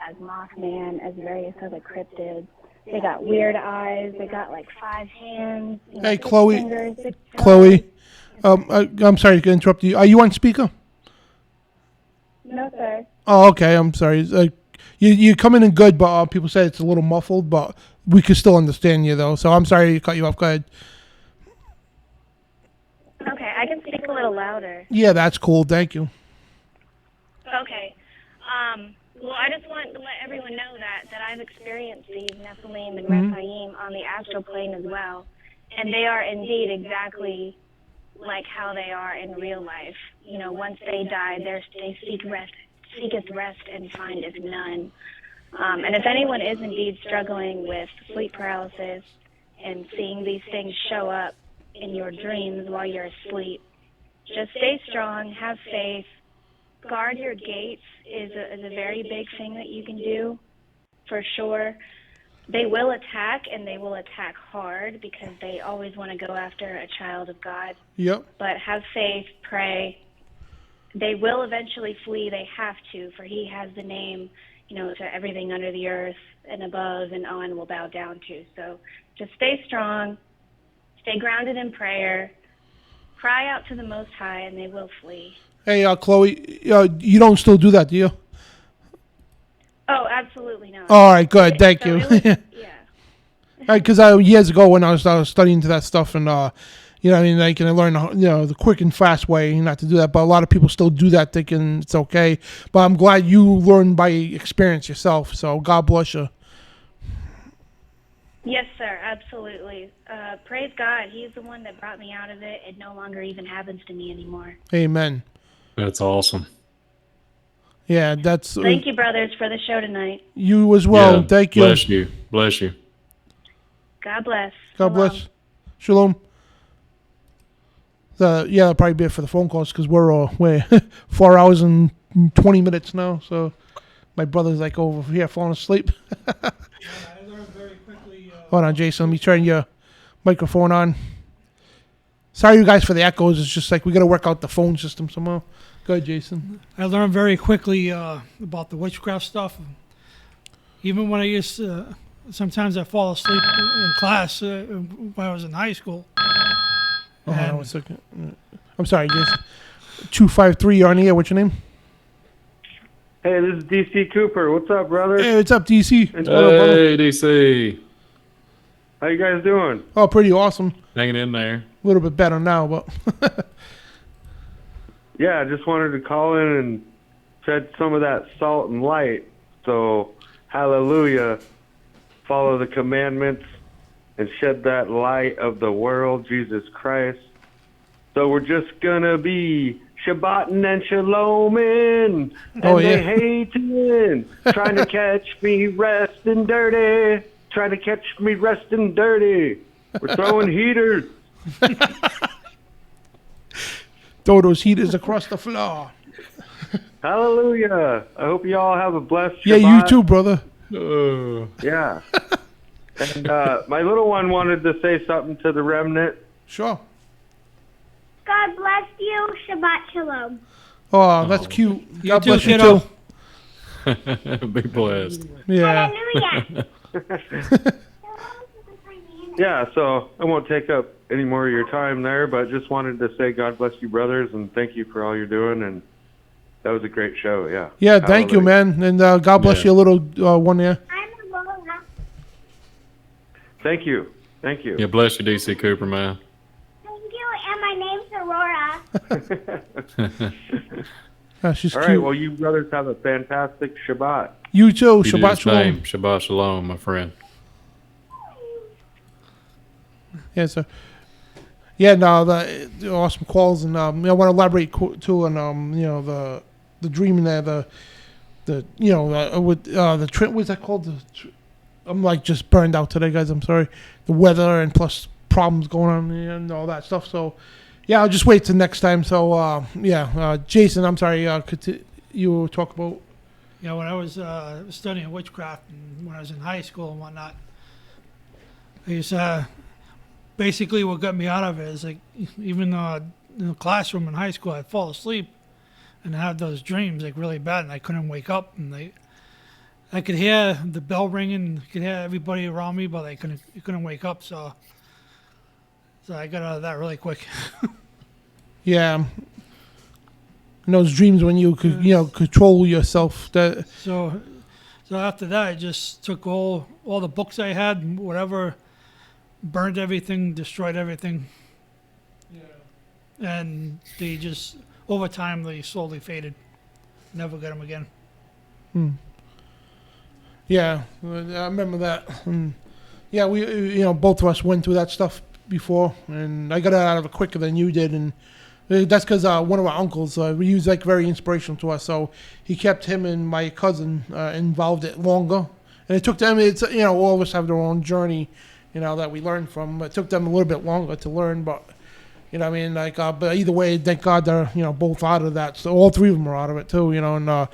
as Mothman, as various other cryptids. They got weird eyes. They got like 5 hands. Hey, 6 Chloe. fingers, 6 toes. Chloe, I'm sorry to interrupt you. Are you on speaker? No, sir. Oh, okay. I'm sorry. You come in good, but people say it's a little muffled, but we can still understand you, though. So I'm sorry to cut you off. Go ahead. Okay, I can speak a little louder. Yeah, that's cool. Thank you. Okay. Well, I just want to let everyone know that I've experienced these Nephilim and Rephaim on the astral plane as well. And they are indeed exactly like how they are in real life. Once they die, they seeketh rest and findeth none. And if anyone is indeed struggling with sleep paralysis and seeing these things show up in your dreams while you're asleep, just stay strong, have faith, guard your gates is a very big thing that you can do, for sure. They will attack, and they will attack hard because they always want to go after a child of God. Yep. But have faith, pray. They will eventually flee. They have to, for he has the name, to everything under the earth and above and on will bow down to. So just stay strong, stay grounded in prayer, cry out to the Most High, and they will flee. Hey, Chloe, you don't still do that, do you? Oh, absolutely not. All right, good. Thank you. Yeah. Because years ago when I was studying into that stuff, and I learned the quick and fast way not to do that. But a lot of people still do that, thinking it's okay. But I'm glad you learned by experience yourself. So God bless you. Yes, sir. Absolutely. Praise God. He's the one that brought me out of it. It no longer even happens to me anymore. Amen. That's awesome. Yeah, that's. Thank you, brothers, for the show tonight. You as well. Yeah, Thank you. Bless you. Bless you. God bless. God bless. Shalom. That'll probably be it for the phone calls because we're 4 hours and 20 minutes now. So my brother's like over here falling asleep. I learned very quickly. Hold on, Jason. Let me turn your microphone on. Sorry, you guys, for the echoes. It's just like we got to work out the phone system somehow. Go ahead, Jason. I learned very quickly about the witchcraft stuff. Even when I used to, sometimes I fall asleep in class when I was in high school. Oh, hold on 1 second. I'm sorry, Jason. 253, you're on the air. What's your name? Hey, this is DC Cooper. What's up, brother? Hey, what's up, DC? Hey, DC. How you guys doing? Oh, pretty awesome. Hanging in there. A little bit better now, but... Yeah, I just wanted to call in and shed some of that salt and light. So, hallelujah, follow the commandments and shed that light of the world, Jesus Christ. So we're just going to be Shabbatin' and Shaloming, and they hating, trying to catch me resting dirty, trying to catch me resting dirty. We're throwing heaters. Throw those heaters across the floor. Hallelujah. I hope you all have a blessed Shabbat. Yeah, you too, brother. Yeah. And my little one wanted to say something to the remnant. Sure. God bless you. Shabbat shalom. Oh, that's cute. God too, bless you kiddo. too. Be blessed. Yeah. Hallelujah. Yeah, so I won't take up any more of your time there, but just wanted to say God bless you, brothers, and thank you for all you're doing. And that was a great show, yeah. Yeah, thank you, man. And God bless Yeah. you, little one there. I'm Aurora. Thank you. Thank you. Yeah, bless you, DC Cooper, man. Thank you, and my name's Aurora. She's All cute. right, well, you brothers have a fantastic Shabbat. You too. You do the Shabbat shalom. same. Shabbat shalom, my friend. Yeah, so yeah, no, the awesome calls, and I want to elaborate too on the dream there, with the trip. What's that called? I'm like just burned out today, guys. I'm sorry. The weather and plus problems going on and all that stuff. So yeah, I'll just wait till next time. So Jason, I'm sorry. You talk about. Yeah, when I was studying witchcraft and when I was in high school and whatnot, I used to, basically what got me out of it is like, even in the classroom in high school, I'd fall asleep and have those dreams like really bad, and I couldn't wake up, and I could hear the bell ringing, I could hear everybody around me, but I couldn't wake up, so I got out of that really quick. Yeah. And those dreams when you could control yourself. That So after that, I just took all the books I had, whatever, burned everything, destroyed everything. Yeah. And they just, over time, they slowly faded. Never got them again. Yeah, I remember that. And yeah, we both of us went through that stuff before, and I got out of it quicker than you did, and that's because one of our uncles, he was like very inspirational to us, so he kept him and my cousin involved it longer, and it took them. It's all of us have their own journey, that we learn from. It took them a little bit longer to learn, but but either way, thank God they're both out of that. So all three of them are out of it too, and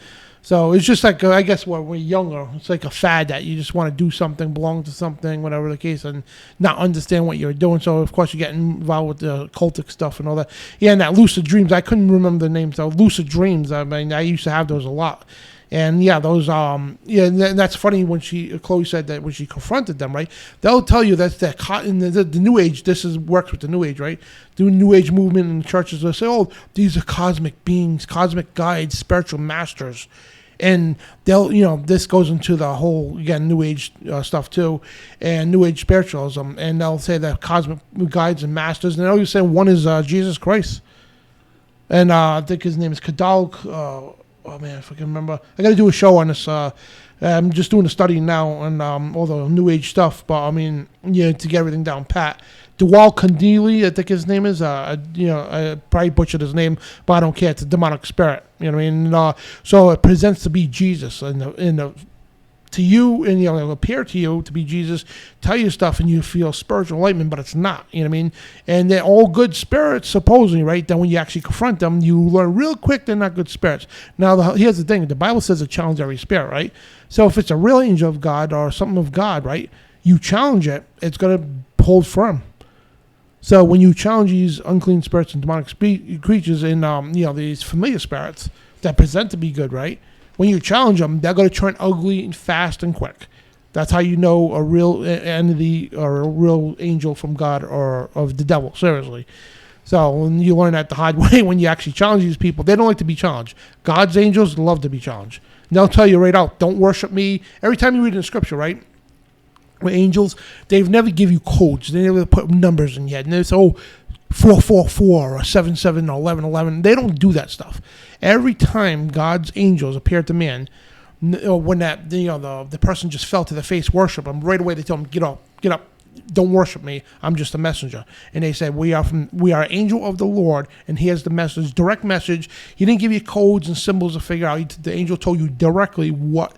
so it's just like I guess when we're younger, it's like a fad that you just want to do something, belong to something, whatever the case, and not understand what you're doing. So of course you get involved with the cultic stuff and all that. Yeah, and that lucid dreams, I couldn't remember the names. So lucid dreams, I mean, I used to have those a lot. And yeah, those and that's funny when Chloe said that when she confronted them, right? They'll tell you that's in the New Age. Works with the New Age, right? The New Age movement in the churches, they'll say, "Oh, these are cosmic beings, cosmic guides, spiritual masters," and they'll this goes into the whole again New Age stuff too, and New Age spiritualism, and they'll say that cosmic guides and masters, and they'll always say one is Jesus Christ, and I think his name is Kadal. Oh man, if I can remember, I got to do a show on this. I'm just doing a study now on all the New Age stuff, but I mean, to get everything down pat. Dewal Kandili, I think his name is. I probably butchered his name, but I don't care. It's a demonic spirit. You know what I mean? So it presents to be Jesus, to you, and it'll appear to you to be Jesus, tell you stuff, and you feel spiritual enlightenment, but it's not. You know what I mean? And they're all good spirits, supposedly, right? Then when you actually confront them, you learn real quick they're not good spirits. Now, here's the thing: the Bible says to challenge every spirit, right? So if it's a real angel of God or something of God, right? You challenge it, it's gonna hold firm. So when you challenge these unclean spirits and demonic creatures and these familiar spirits that present to be good, right? When you challenge them, they're going to turn ugly and fast and quick. That's how you know a real entity or a real angel from God or of the devil, seriously. So when you learn that the hard way, when you actually challenge these people, they don't like to be challenged. God's angels love to be challenged. And they'll tell you right out, don't worship me. Every time you read in the scripture, right? With angels, they've never give you codes. They never put numbers in your head. And they say, 444 or 77 or 1111. They don't do that stuff. Every time God's angels appear to man, when the person just fell to their face, worship him, right away they tell him, get up, don't worship me, I'm just a messenger. And they say, we are angel of the Lord, and here's the message, direct message. He didn't give you codes and symbols to figure out. The angel told you directly what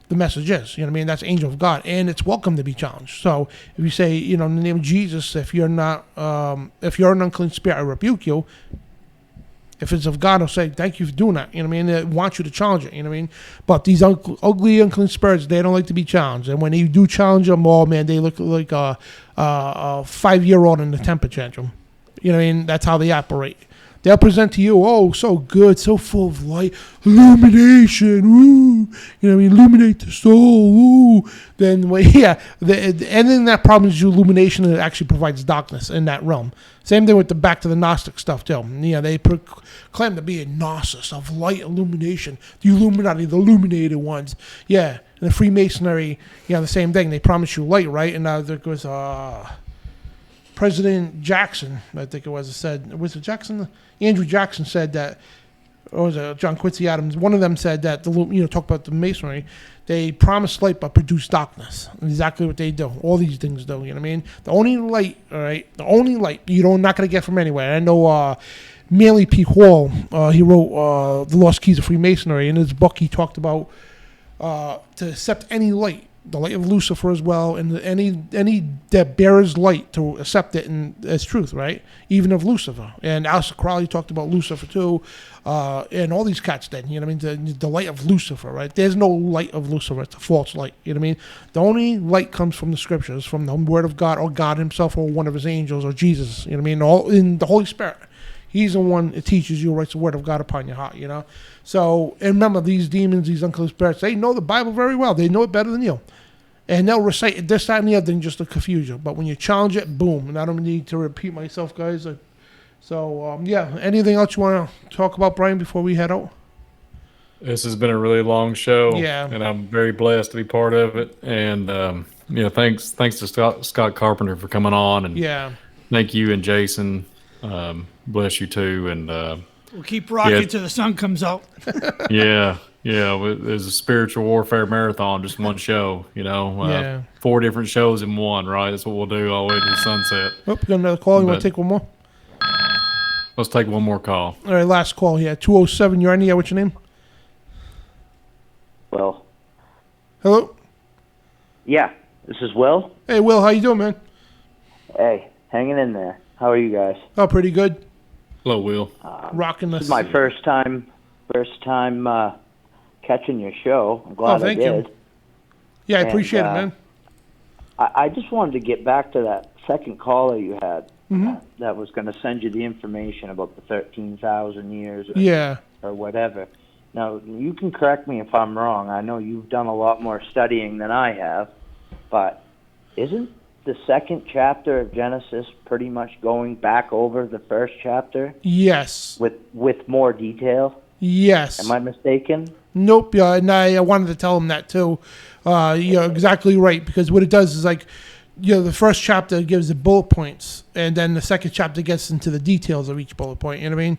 the message is. You know what I mean? That's angel of God, and it's welcome to be challenged. So if you say, in the name of Jesus, if you're not, if you're an unclean spirit, I rebuke you. If it's of God, he'll say, thank you for doing that. You know what I mean? They want you to challenge it. You know what I mean? But these ugly, unclean spirits, they don't like to be challenged. And when you do challenge them, oh, man, they look like a 5-year-old in the temper tantrum. You know what I mean? That's how they operate. They'll present to you, oh, so good, so full of light, illumination, ooh, you know what I mean, illuminate the soul, ooh. Then, well, yeah, and then that problem is illumination, and it actually provides darkness in that realm. Same thing with the back to the Gnostic stuff, too. Yeah, they claim to be a Gnosis of light illumination, the Illuminati, the illuminated ones. Yeah, and the Freemasonry, the same thing. They promise you light, right? And there goes, President Jackson, I think it was it Jackson? Andrew Jackson said that, or was it John Quincy Adams? One of them said that, talk about the Masonry, they promise light but produce darkness. Exactly what they do. All these things do, you know what I mean? The only light, all right, you're not going to get from anywhere. I know Manly P. Hall, he wrote The Lost Keys of Freemasonry. In his book, he talked about to accept any light, the light of Lucifer as well, and any that bears light to accept it as truth, right? Even of Lucifer. And Aleister Crowley talked about Lucifer too, and all these cats did, you know what I mean? The light of Lucifer, right? There's no light of Lucifer, it's a false light, you know what I mean? The only light comes from the scriptures, from the word of God, or God himself, or one of his angels, or Jesus, you know what I mean? All in the Holy Spirit. He's the one that teaches you, writes the word of God upon your heart, So, and remember, these demons, these unclean spirits, they know the Bible very well. They know it better than you. And they'll recite it this, that, and the other thing just to confuse you. But when you challenge it, boom. And I don't need to repeat myself, guys. Anything else you want to talk about, Brian, before we head out? This has been a really long show. Yeah. And I'm very blessed to be part of it. And, thanks to Scott Carpenter for coming on. And thank you and Jason. Bless you too. And we'll keep rocking till the sun comes out. Yeah, there's a spiritual warfare marathon, just one show, 4 different shows in one, right? That's what we'll do all the way to the sunset. Oh, we got another call. You want to take one more? Let's take one more call. All right, last call here. 207, you're on the air. What's your name? Will. Hello? Yeah, this is Will. Hey, Will, how you doing, man? Hey, hanging in there. How are you guys? Oh, pretty good. Hello, Will. Rocking this is my first time catching your show. I'm glad thank I did. you. Yeah, I appreciate it, man. I just wanted to get back to that second caller you had that was going to send you the information about the 13,000 years or whatever. Now, you can correct me if I'm wrong. I know you've done a lot more studying than I have, but isn't the second chapter of Genesis pretty much going back over the first chapter? Yes. With more detail? Yes. Am I mistaken? Nope. Yeah, and I wanted to tell him that too. You're exactly right, because what it does is the first chapter gives the bullet points, and then the second chapter gets into the details of each bullet point. You know what I mean?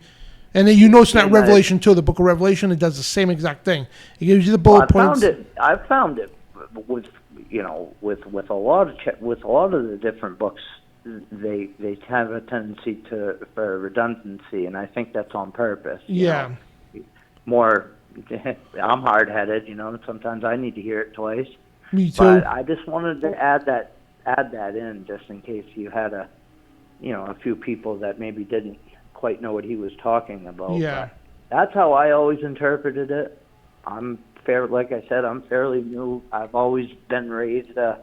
And then you notice that Revelation too, the Book of Revelation, it does the same exact thing. It gives you the bullet points. I found it with with a lot of the different books, they have a tendency for redundancy, and I think that's on purpose. Yeah. More, I'm hard-headed, sometimes I need to hear it twice. Me too. But I just wanted to add that in just in case you had a few people that maybe didn't quite know what he was talking about. Yeah. But that's how I always interpreted it. Like I said, I'm fairly new. I've always been raised a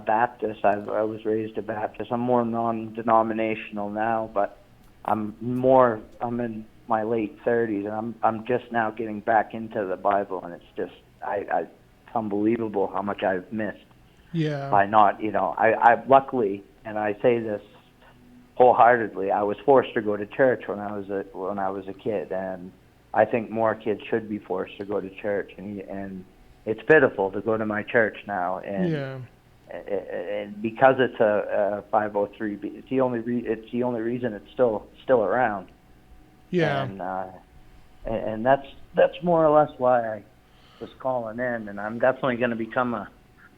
Baptist. I was raised a Baptist. I'm more non-denominational now, but I'm in my late 30s, and I'm just now getting back into the Bible, and it's just it's unbelievable how much I've missed. Yeah. By not, I luckily, and I say this wholeheartedly, I was forced to go to church when I was a kid, and I think more kids should be forced to go to church, and it's pitiful to go to my church now, and because it's a 503B, it's the only reason it's still around. Yeah. And that's more or less why I was calling in, and I'm definitely going to become a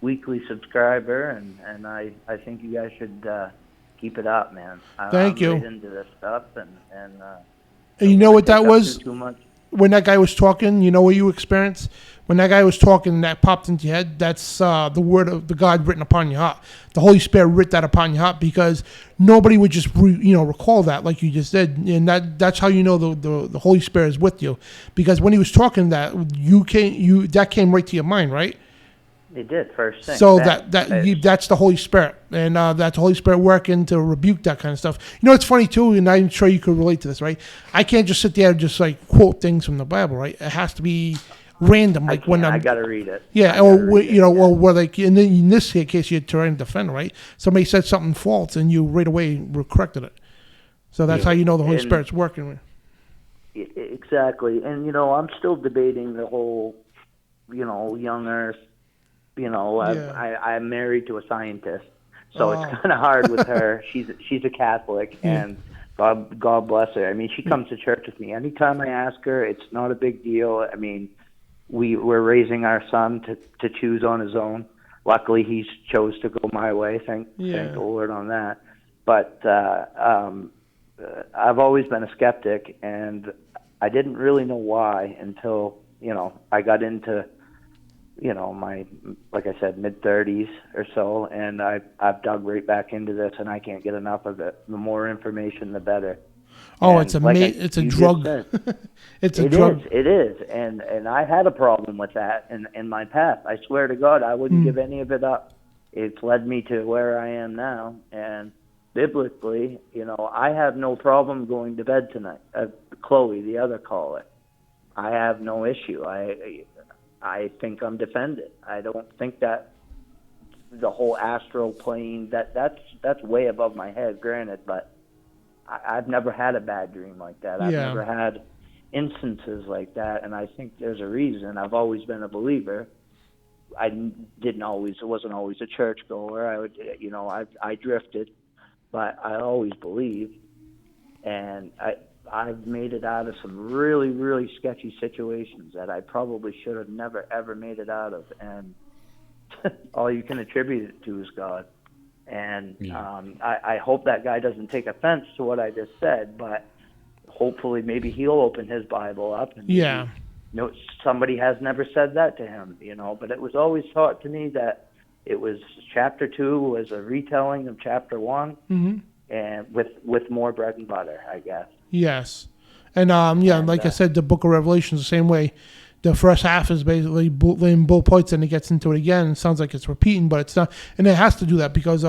weekly subscriber, and I think you guys should keep it up, man. Thank you. I'm right into this stuff, and you know what that was? Too much. when that guy was talking, you know what you experienced? When that guy was talking and that popped into your head, that's the word of the God written upon your heart. The Holy Spirit writ that upon your heart, because nobody would just recall that like you just did, and that's how you know the Holy Spirit is with you, because when he was talking that that came right to your mind, right? It did first thing. So that's the Holy Spirit, and that's the Holy Spirit working to rebuke that kind of stuff. You know, it's funny too, and I'm sure you could relate to this, right? I can't just sit there and just like quote things from the Bible, right? It has to be random, like I gotta read it. Yeah, or like in this case, you're trying to defend, right? Somebody said something false, and you right away corrected it. So that's how you know the Holy Spirit's working with. Exactly, and I'm still debating the whole, young Earth. I'm married to a scientist, so it's kind of hard with her. She's a Catholic, and God bless her. I mean, she comes to church with me anytime I ask her. It's not a big deal. I mean, we're raising our son to choose on his own. Luckily, he chose to go my way. Thank the Lord on that. But I've always been a skeptic, and I didn't really know why until I got into my, like I said, mid-30s or so, and I've dug right back into this, and I can't get enough of it. The more information, the better. Oh, it's it's a drug. It's a drug. It is, and I had a problem with that in my past. I swear to God, I wouldn't give any of it up. It's led me to where I am now, and biblically, I have no problem going to bed tonight. Chloe, the other caller, I have no issue. I think I'm defended. I don't think that the whole astral plane, that's way above my head, granted, but I've never had a bad dream like that. I've never had instances like that, and I think there's a reason. I've always been a believer. I wasn't always a churchgoer. I drifted, but I always believed, and I've made it out of some really, really sketchy situations that I probably should have never, ever made it out of. And all you can attribute it to is God. And I hope that guy doesn't take offense to what I just said, but hopefully maybe he'll open his Bible up. And somebody has never said that to him, but it was always taught to me that it was chapter 2 was a retelling of chapter 1, and with more bread and butter, I guess. Yes. And like I said, the book of Revelation is the same way. The first half is basically laying bull points, and it gets into it again. It sounds like it's repeating, but it's not. And it has to do that because,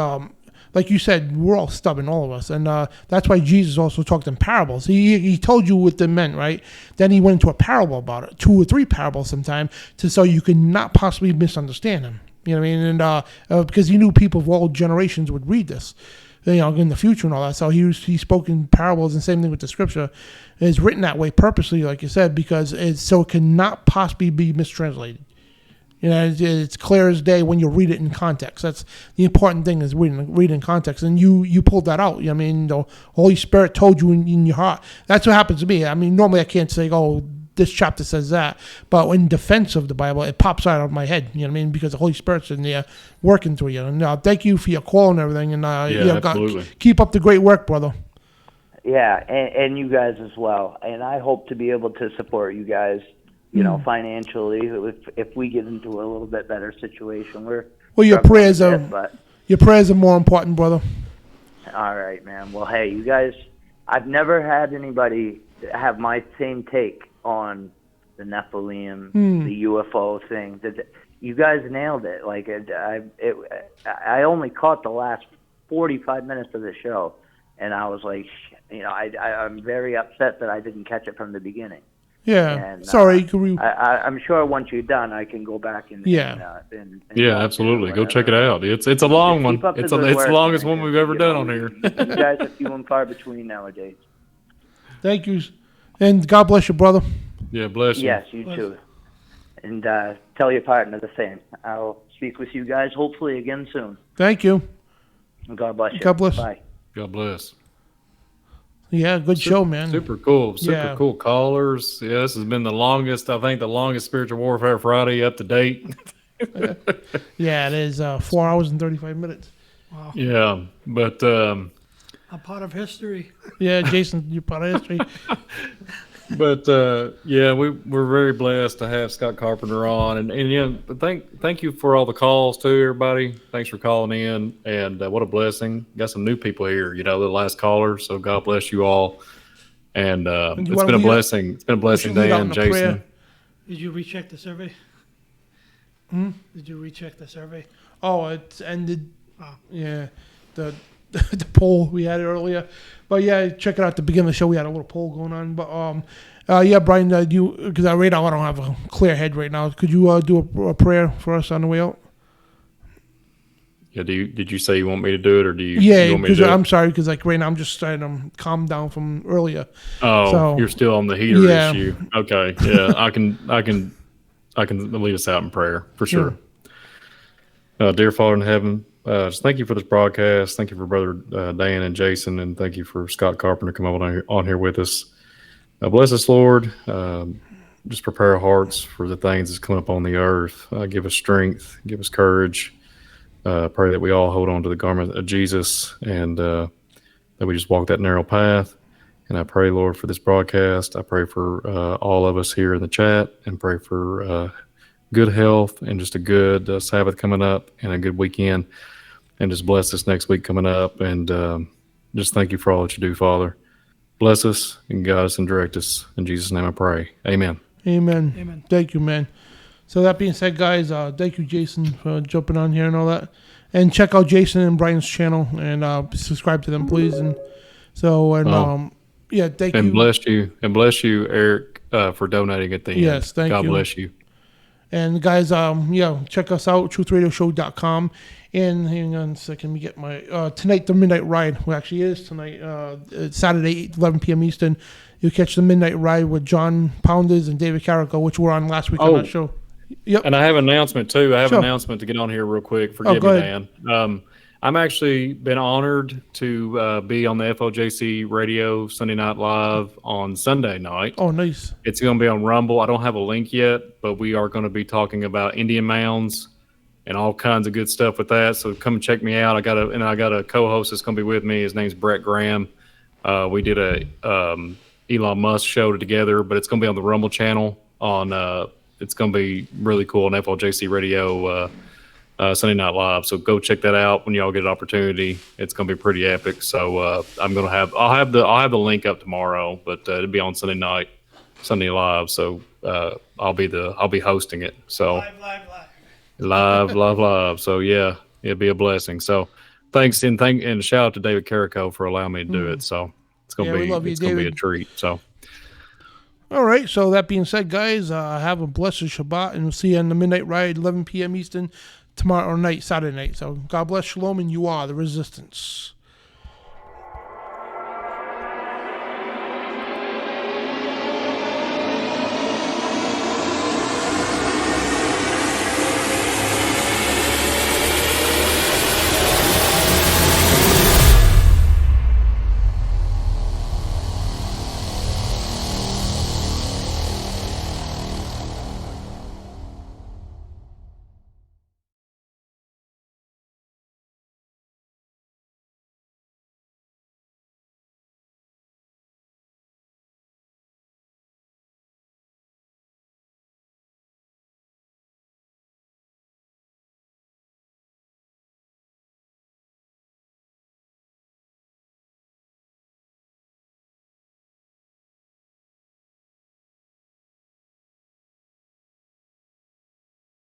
like you said, we're all stubborn, all of us. And that's why Jesus also talked in parables. He told you what they meant, right? Then he went into a parable about it, 2 or 3 parables sometime, so you could not possibly misunderstand him. You know what I mean? And because he knew people of all generations would read this. In the future and all that. So he spoke in parables, and same thing with the scripture. It's written that way purposely, like you said, because it cannot possibly be mistranslated. It's clear as day when you read it in context. That's the important thing, is reading in context. And you pulled that out. The Holy Spirit told you in your heart. That's what happens to me. I mean, normally I can't say, this chapter says that, but in defense of the Bible, it pops out of my head, because the Holy Spirit's in there working through you. And thank you for your call and everything, and absolutely. Keep up the great work, brother. Yeah, and you guys as well. And I hope to be able to support you guys, financially, if we get into a little bit better situation. Your prayers are more important, brother. All right, man. Well, hey, you guys, I've never had anybody have my same take on the Nephilim, the UFO thing. You guys nailed it. Like I only caught the last 45 minutes of the show, and I was like, I'm very upset that I didn't catch it from the beginning. Yeah, and, sorry. I'm sure once you're done, I can go back and absolutely. Go check it out. It's a long one. It's the longest one we've ever done on here. You guys are few and far between nowadays. Thank you. And God bless you, brother. Yeah, bless you. Yes, you too. And tell your partner the same. I'll speak with you guys hopefully again soon. Thank you. God bless you. God bless. Bye. God bless. Yeah, good show, man. Super cool. Super cool callers. Yeah, this has been the longest Spiritual Warfare Friday up to date. Yeah, it is 4 hours and 35 minutes. Wow. Yeah, but... a part of history. Yeah, Jason, you're part of history. But yeah, we're very blessed to have Scott Carpenter on, and yeah, thank you for all the calls too, everybody. Thanks for calling in, and what a blessing. Got some new people here, the last caller. So God bless you all, and it's been a blessing. It's been a blessing, Dan, Jason. Prayer. Did you recheck the survey? Did you recheck the survey? Oh, it's ended. Oh. Yeah, the poll we had earlier. But yeah, check it out at the beginning of the show. We had a little poll going on. But yeah, Brian, because right now I don't have a clear head right now. Could you do a prayer for us on the way out? Yeah. Did you say you want me to do it, or do you? Yeah, want me to do I'm sorry, because right now I'm just trying to calm down from earlier. Oh, so, you're still on the heater issue. Okay. Yeah, I can lead us out in prayer for sure. Yeah. Dear Father in heaven. Just thank you for this broadcast. Thank you for Brother Dan and Jason, and thank you for Scott Carpenter coming on here with us. Bless us, Lord. Just prepare our hearts for the things that's coming up on the earth. Give us strength. Give us courage. Pray that we all hold on to the garment of Jesus, and that we just walk that narrow path. And I pray, Lord, for this broadcast. I pray for all of us here in the chat, and pray for good health and just a good Sabbath coming up and a good weekend. And just bless this next week coming up. And just thank you for all that you do, Father. Bless us and guide us and direct us. In Jesus' name I pray. Amen. Amen. Thank you, man. So that being said, guys, thank you, Jason, for jumping on here and all that. And check out Jason and Brian's channel and subscribe to them, please. And so, yeah, thank you. And bless you, Eric, for donating at the end. Yes, thank you. God bless you. And guys, check us out, truthradioshow.com. And hang on a second, let me get my tonight, the Midnight Ride. Well, actually, it is tonight. It's Saturday, 11 p.m. Eastern. You'll catch the Midnight Ride with John Pounders and David Carrico, which were on last week on that show. Yep. And I have an announcement too. I have an announcement to get on here real quick. Forgive me, Dan. I'm actually been honored to be on the FOJC Radio Sunday Night Live on Sunday night. Oh, nice. It's going to be on Rumble. I don't have a link yet, but we are going to be talking about Indian mounds and all kinds of good stuff with that. So come check me out. I got a co-host that's going to be with me. His name's Brett Graham. We did a Elon Musk show together, but it's going to be on the Rumble channel. It's going to be really cool on FOJC Radio Sunday Night Live. So go check that out when y'all get an opportunity. It's going to be pretty epic. So I'll have the link up tomorrow, but it'll be on Sunday Live. So I'll be hosting it. So live. So yeah, it'll be a blessing. So thanks and shout out to David Carrico for allowing me to do it. So it's gonna be a treat. So. All right, so that being said, guys, have a blessed Shabbat, and we'll see you on the Midnight Ride, 11 p.m. Eastern, tomorrow night, Saturday night. So God bless, shalom, and you are the resistance.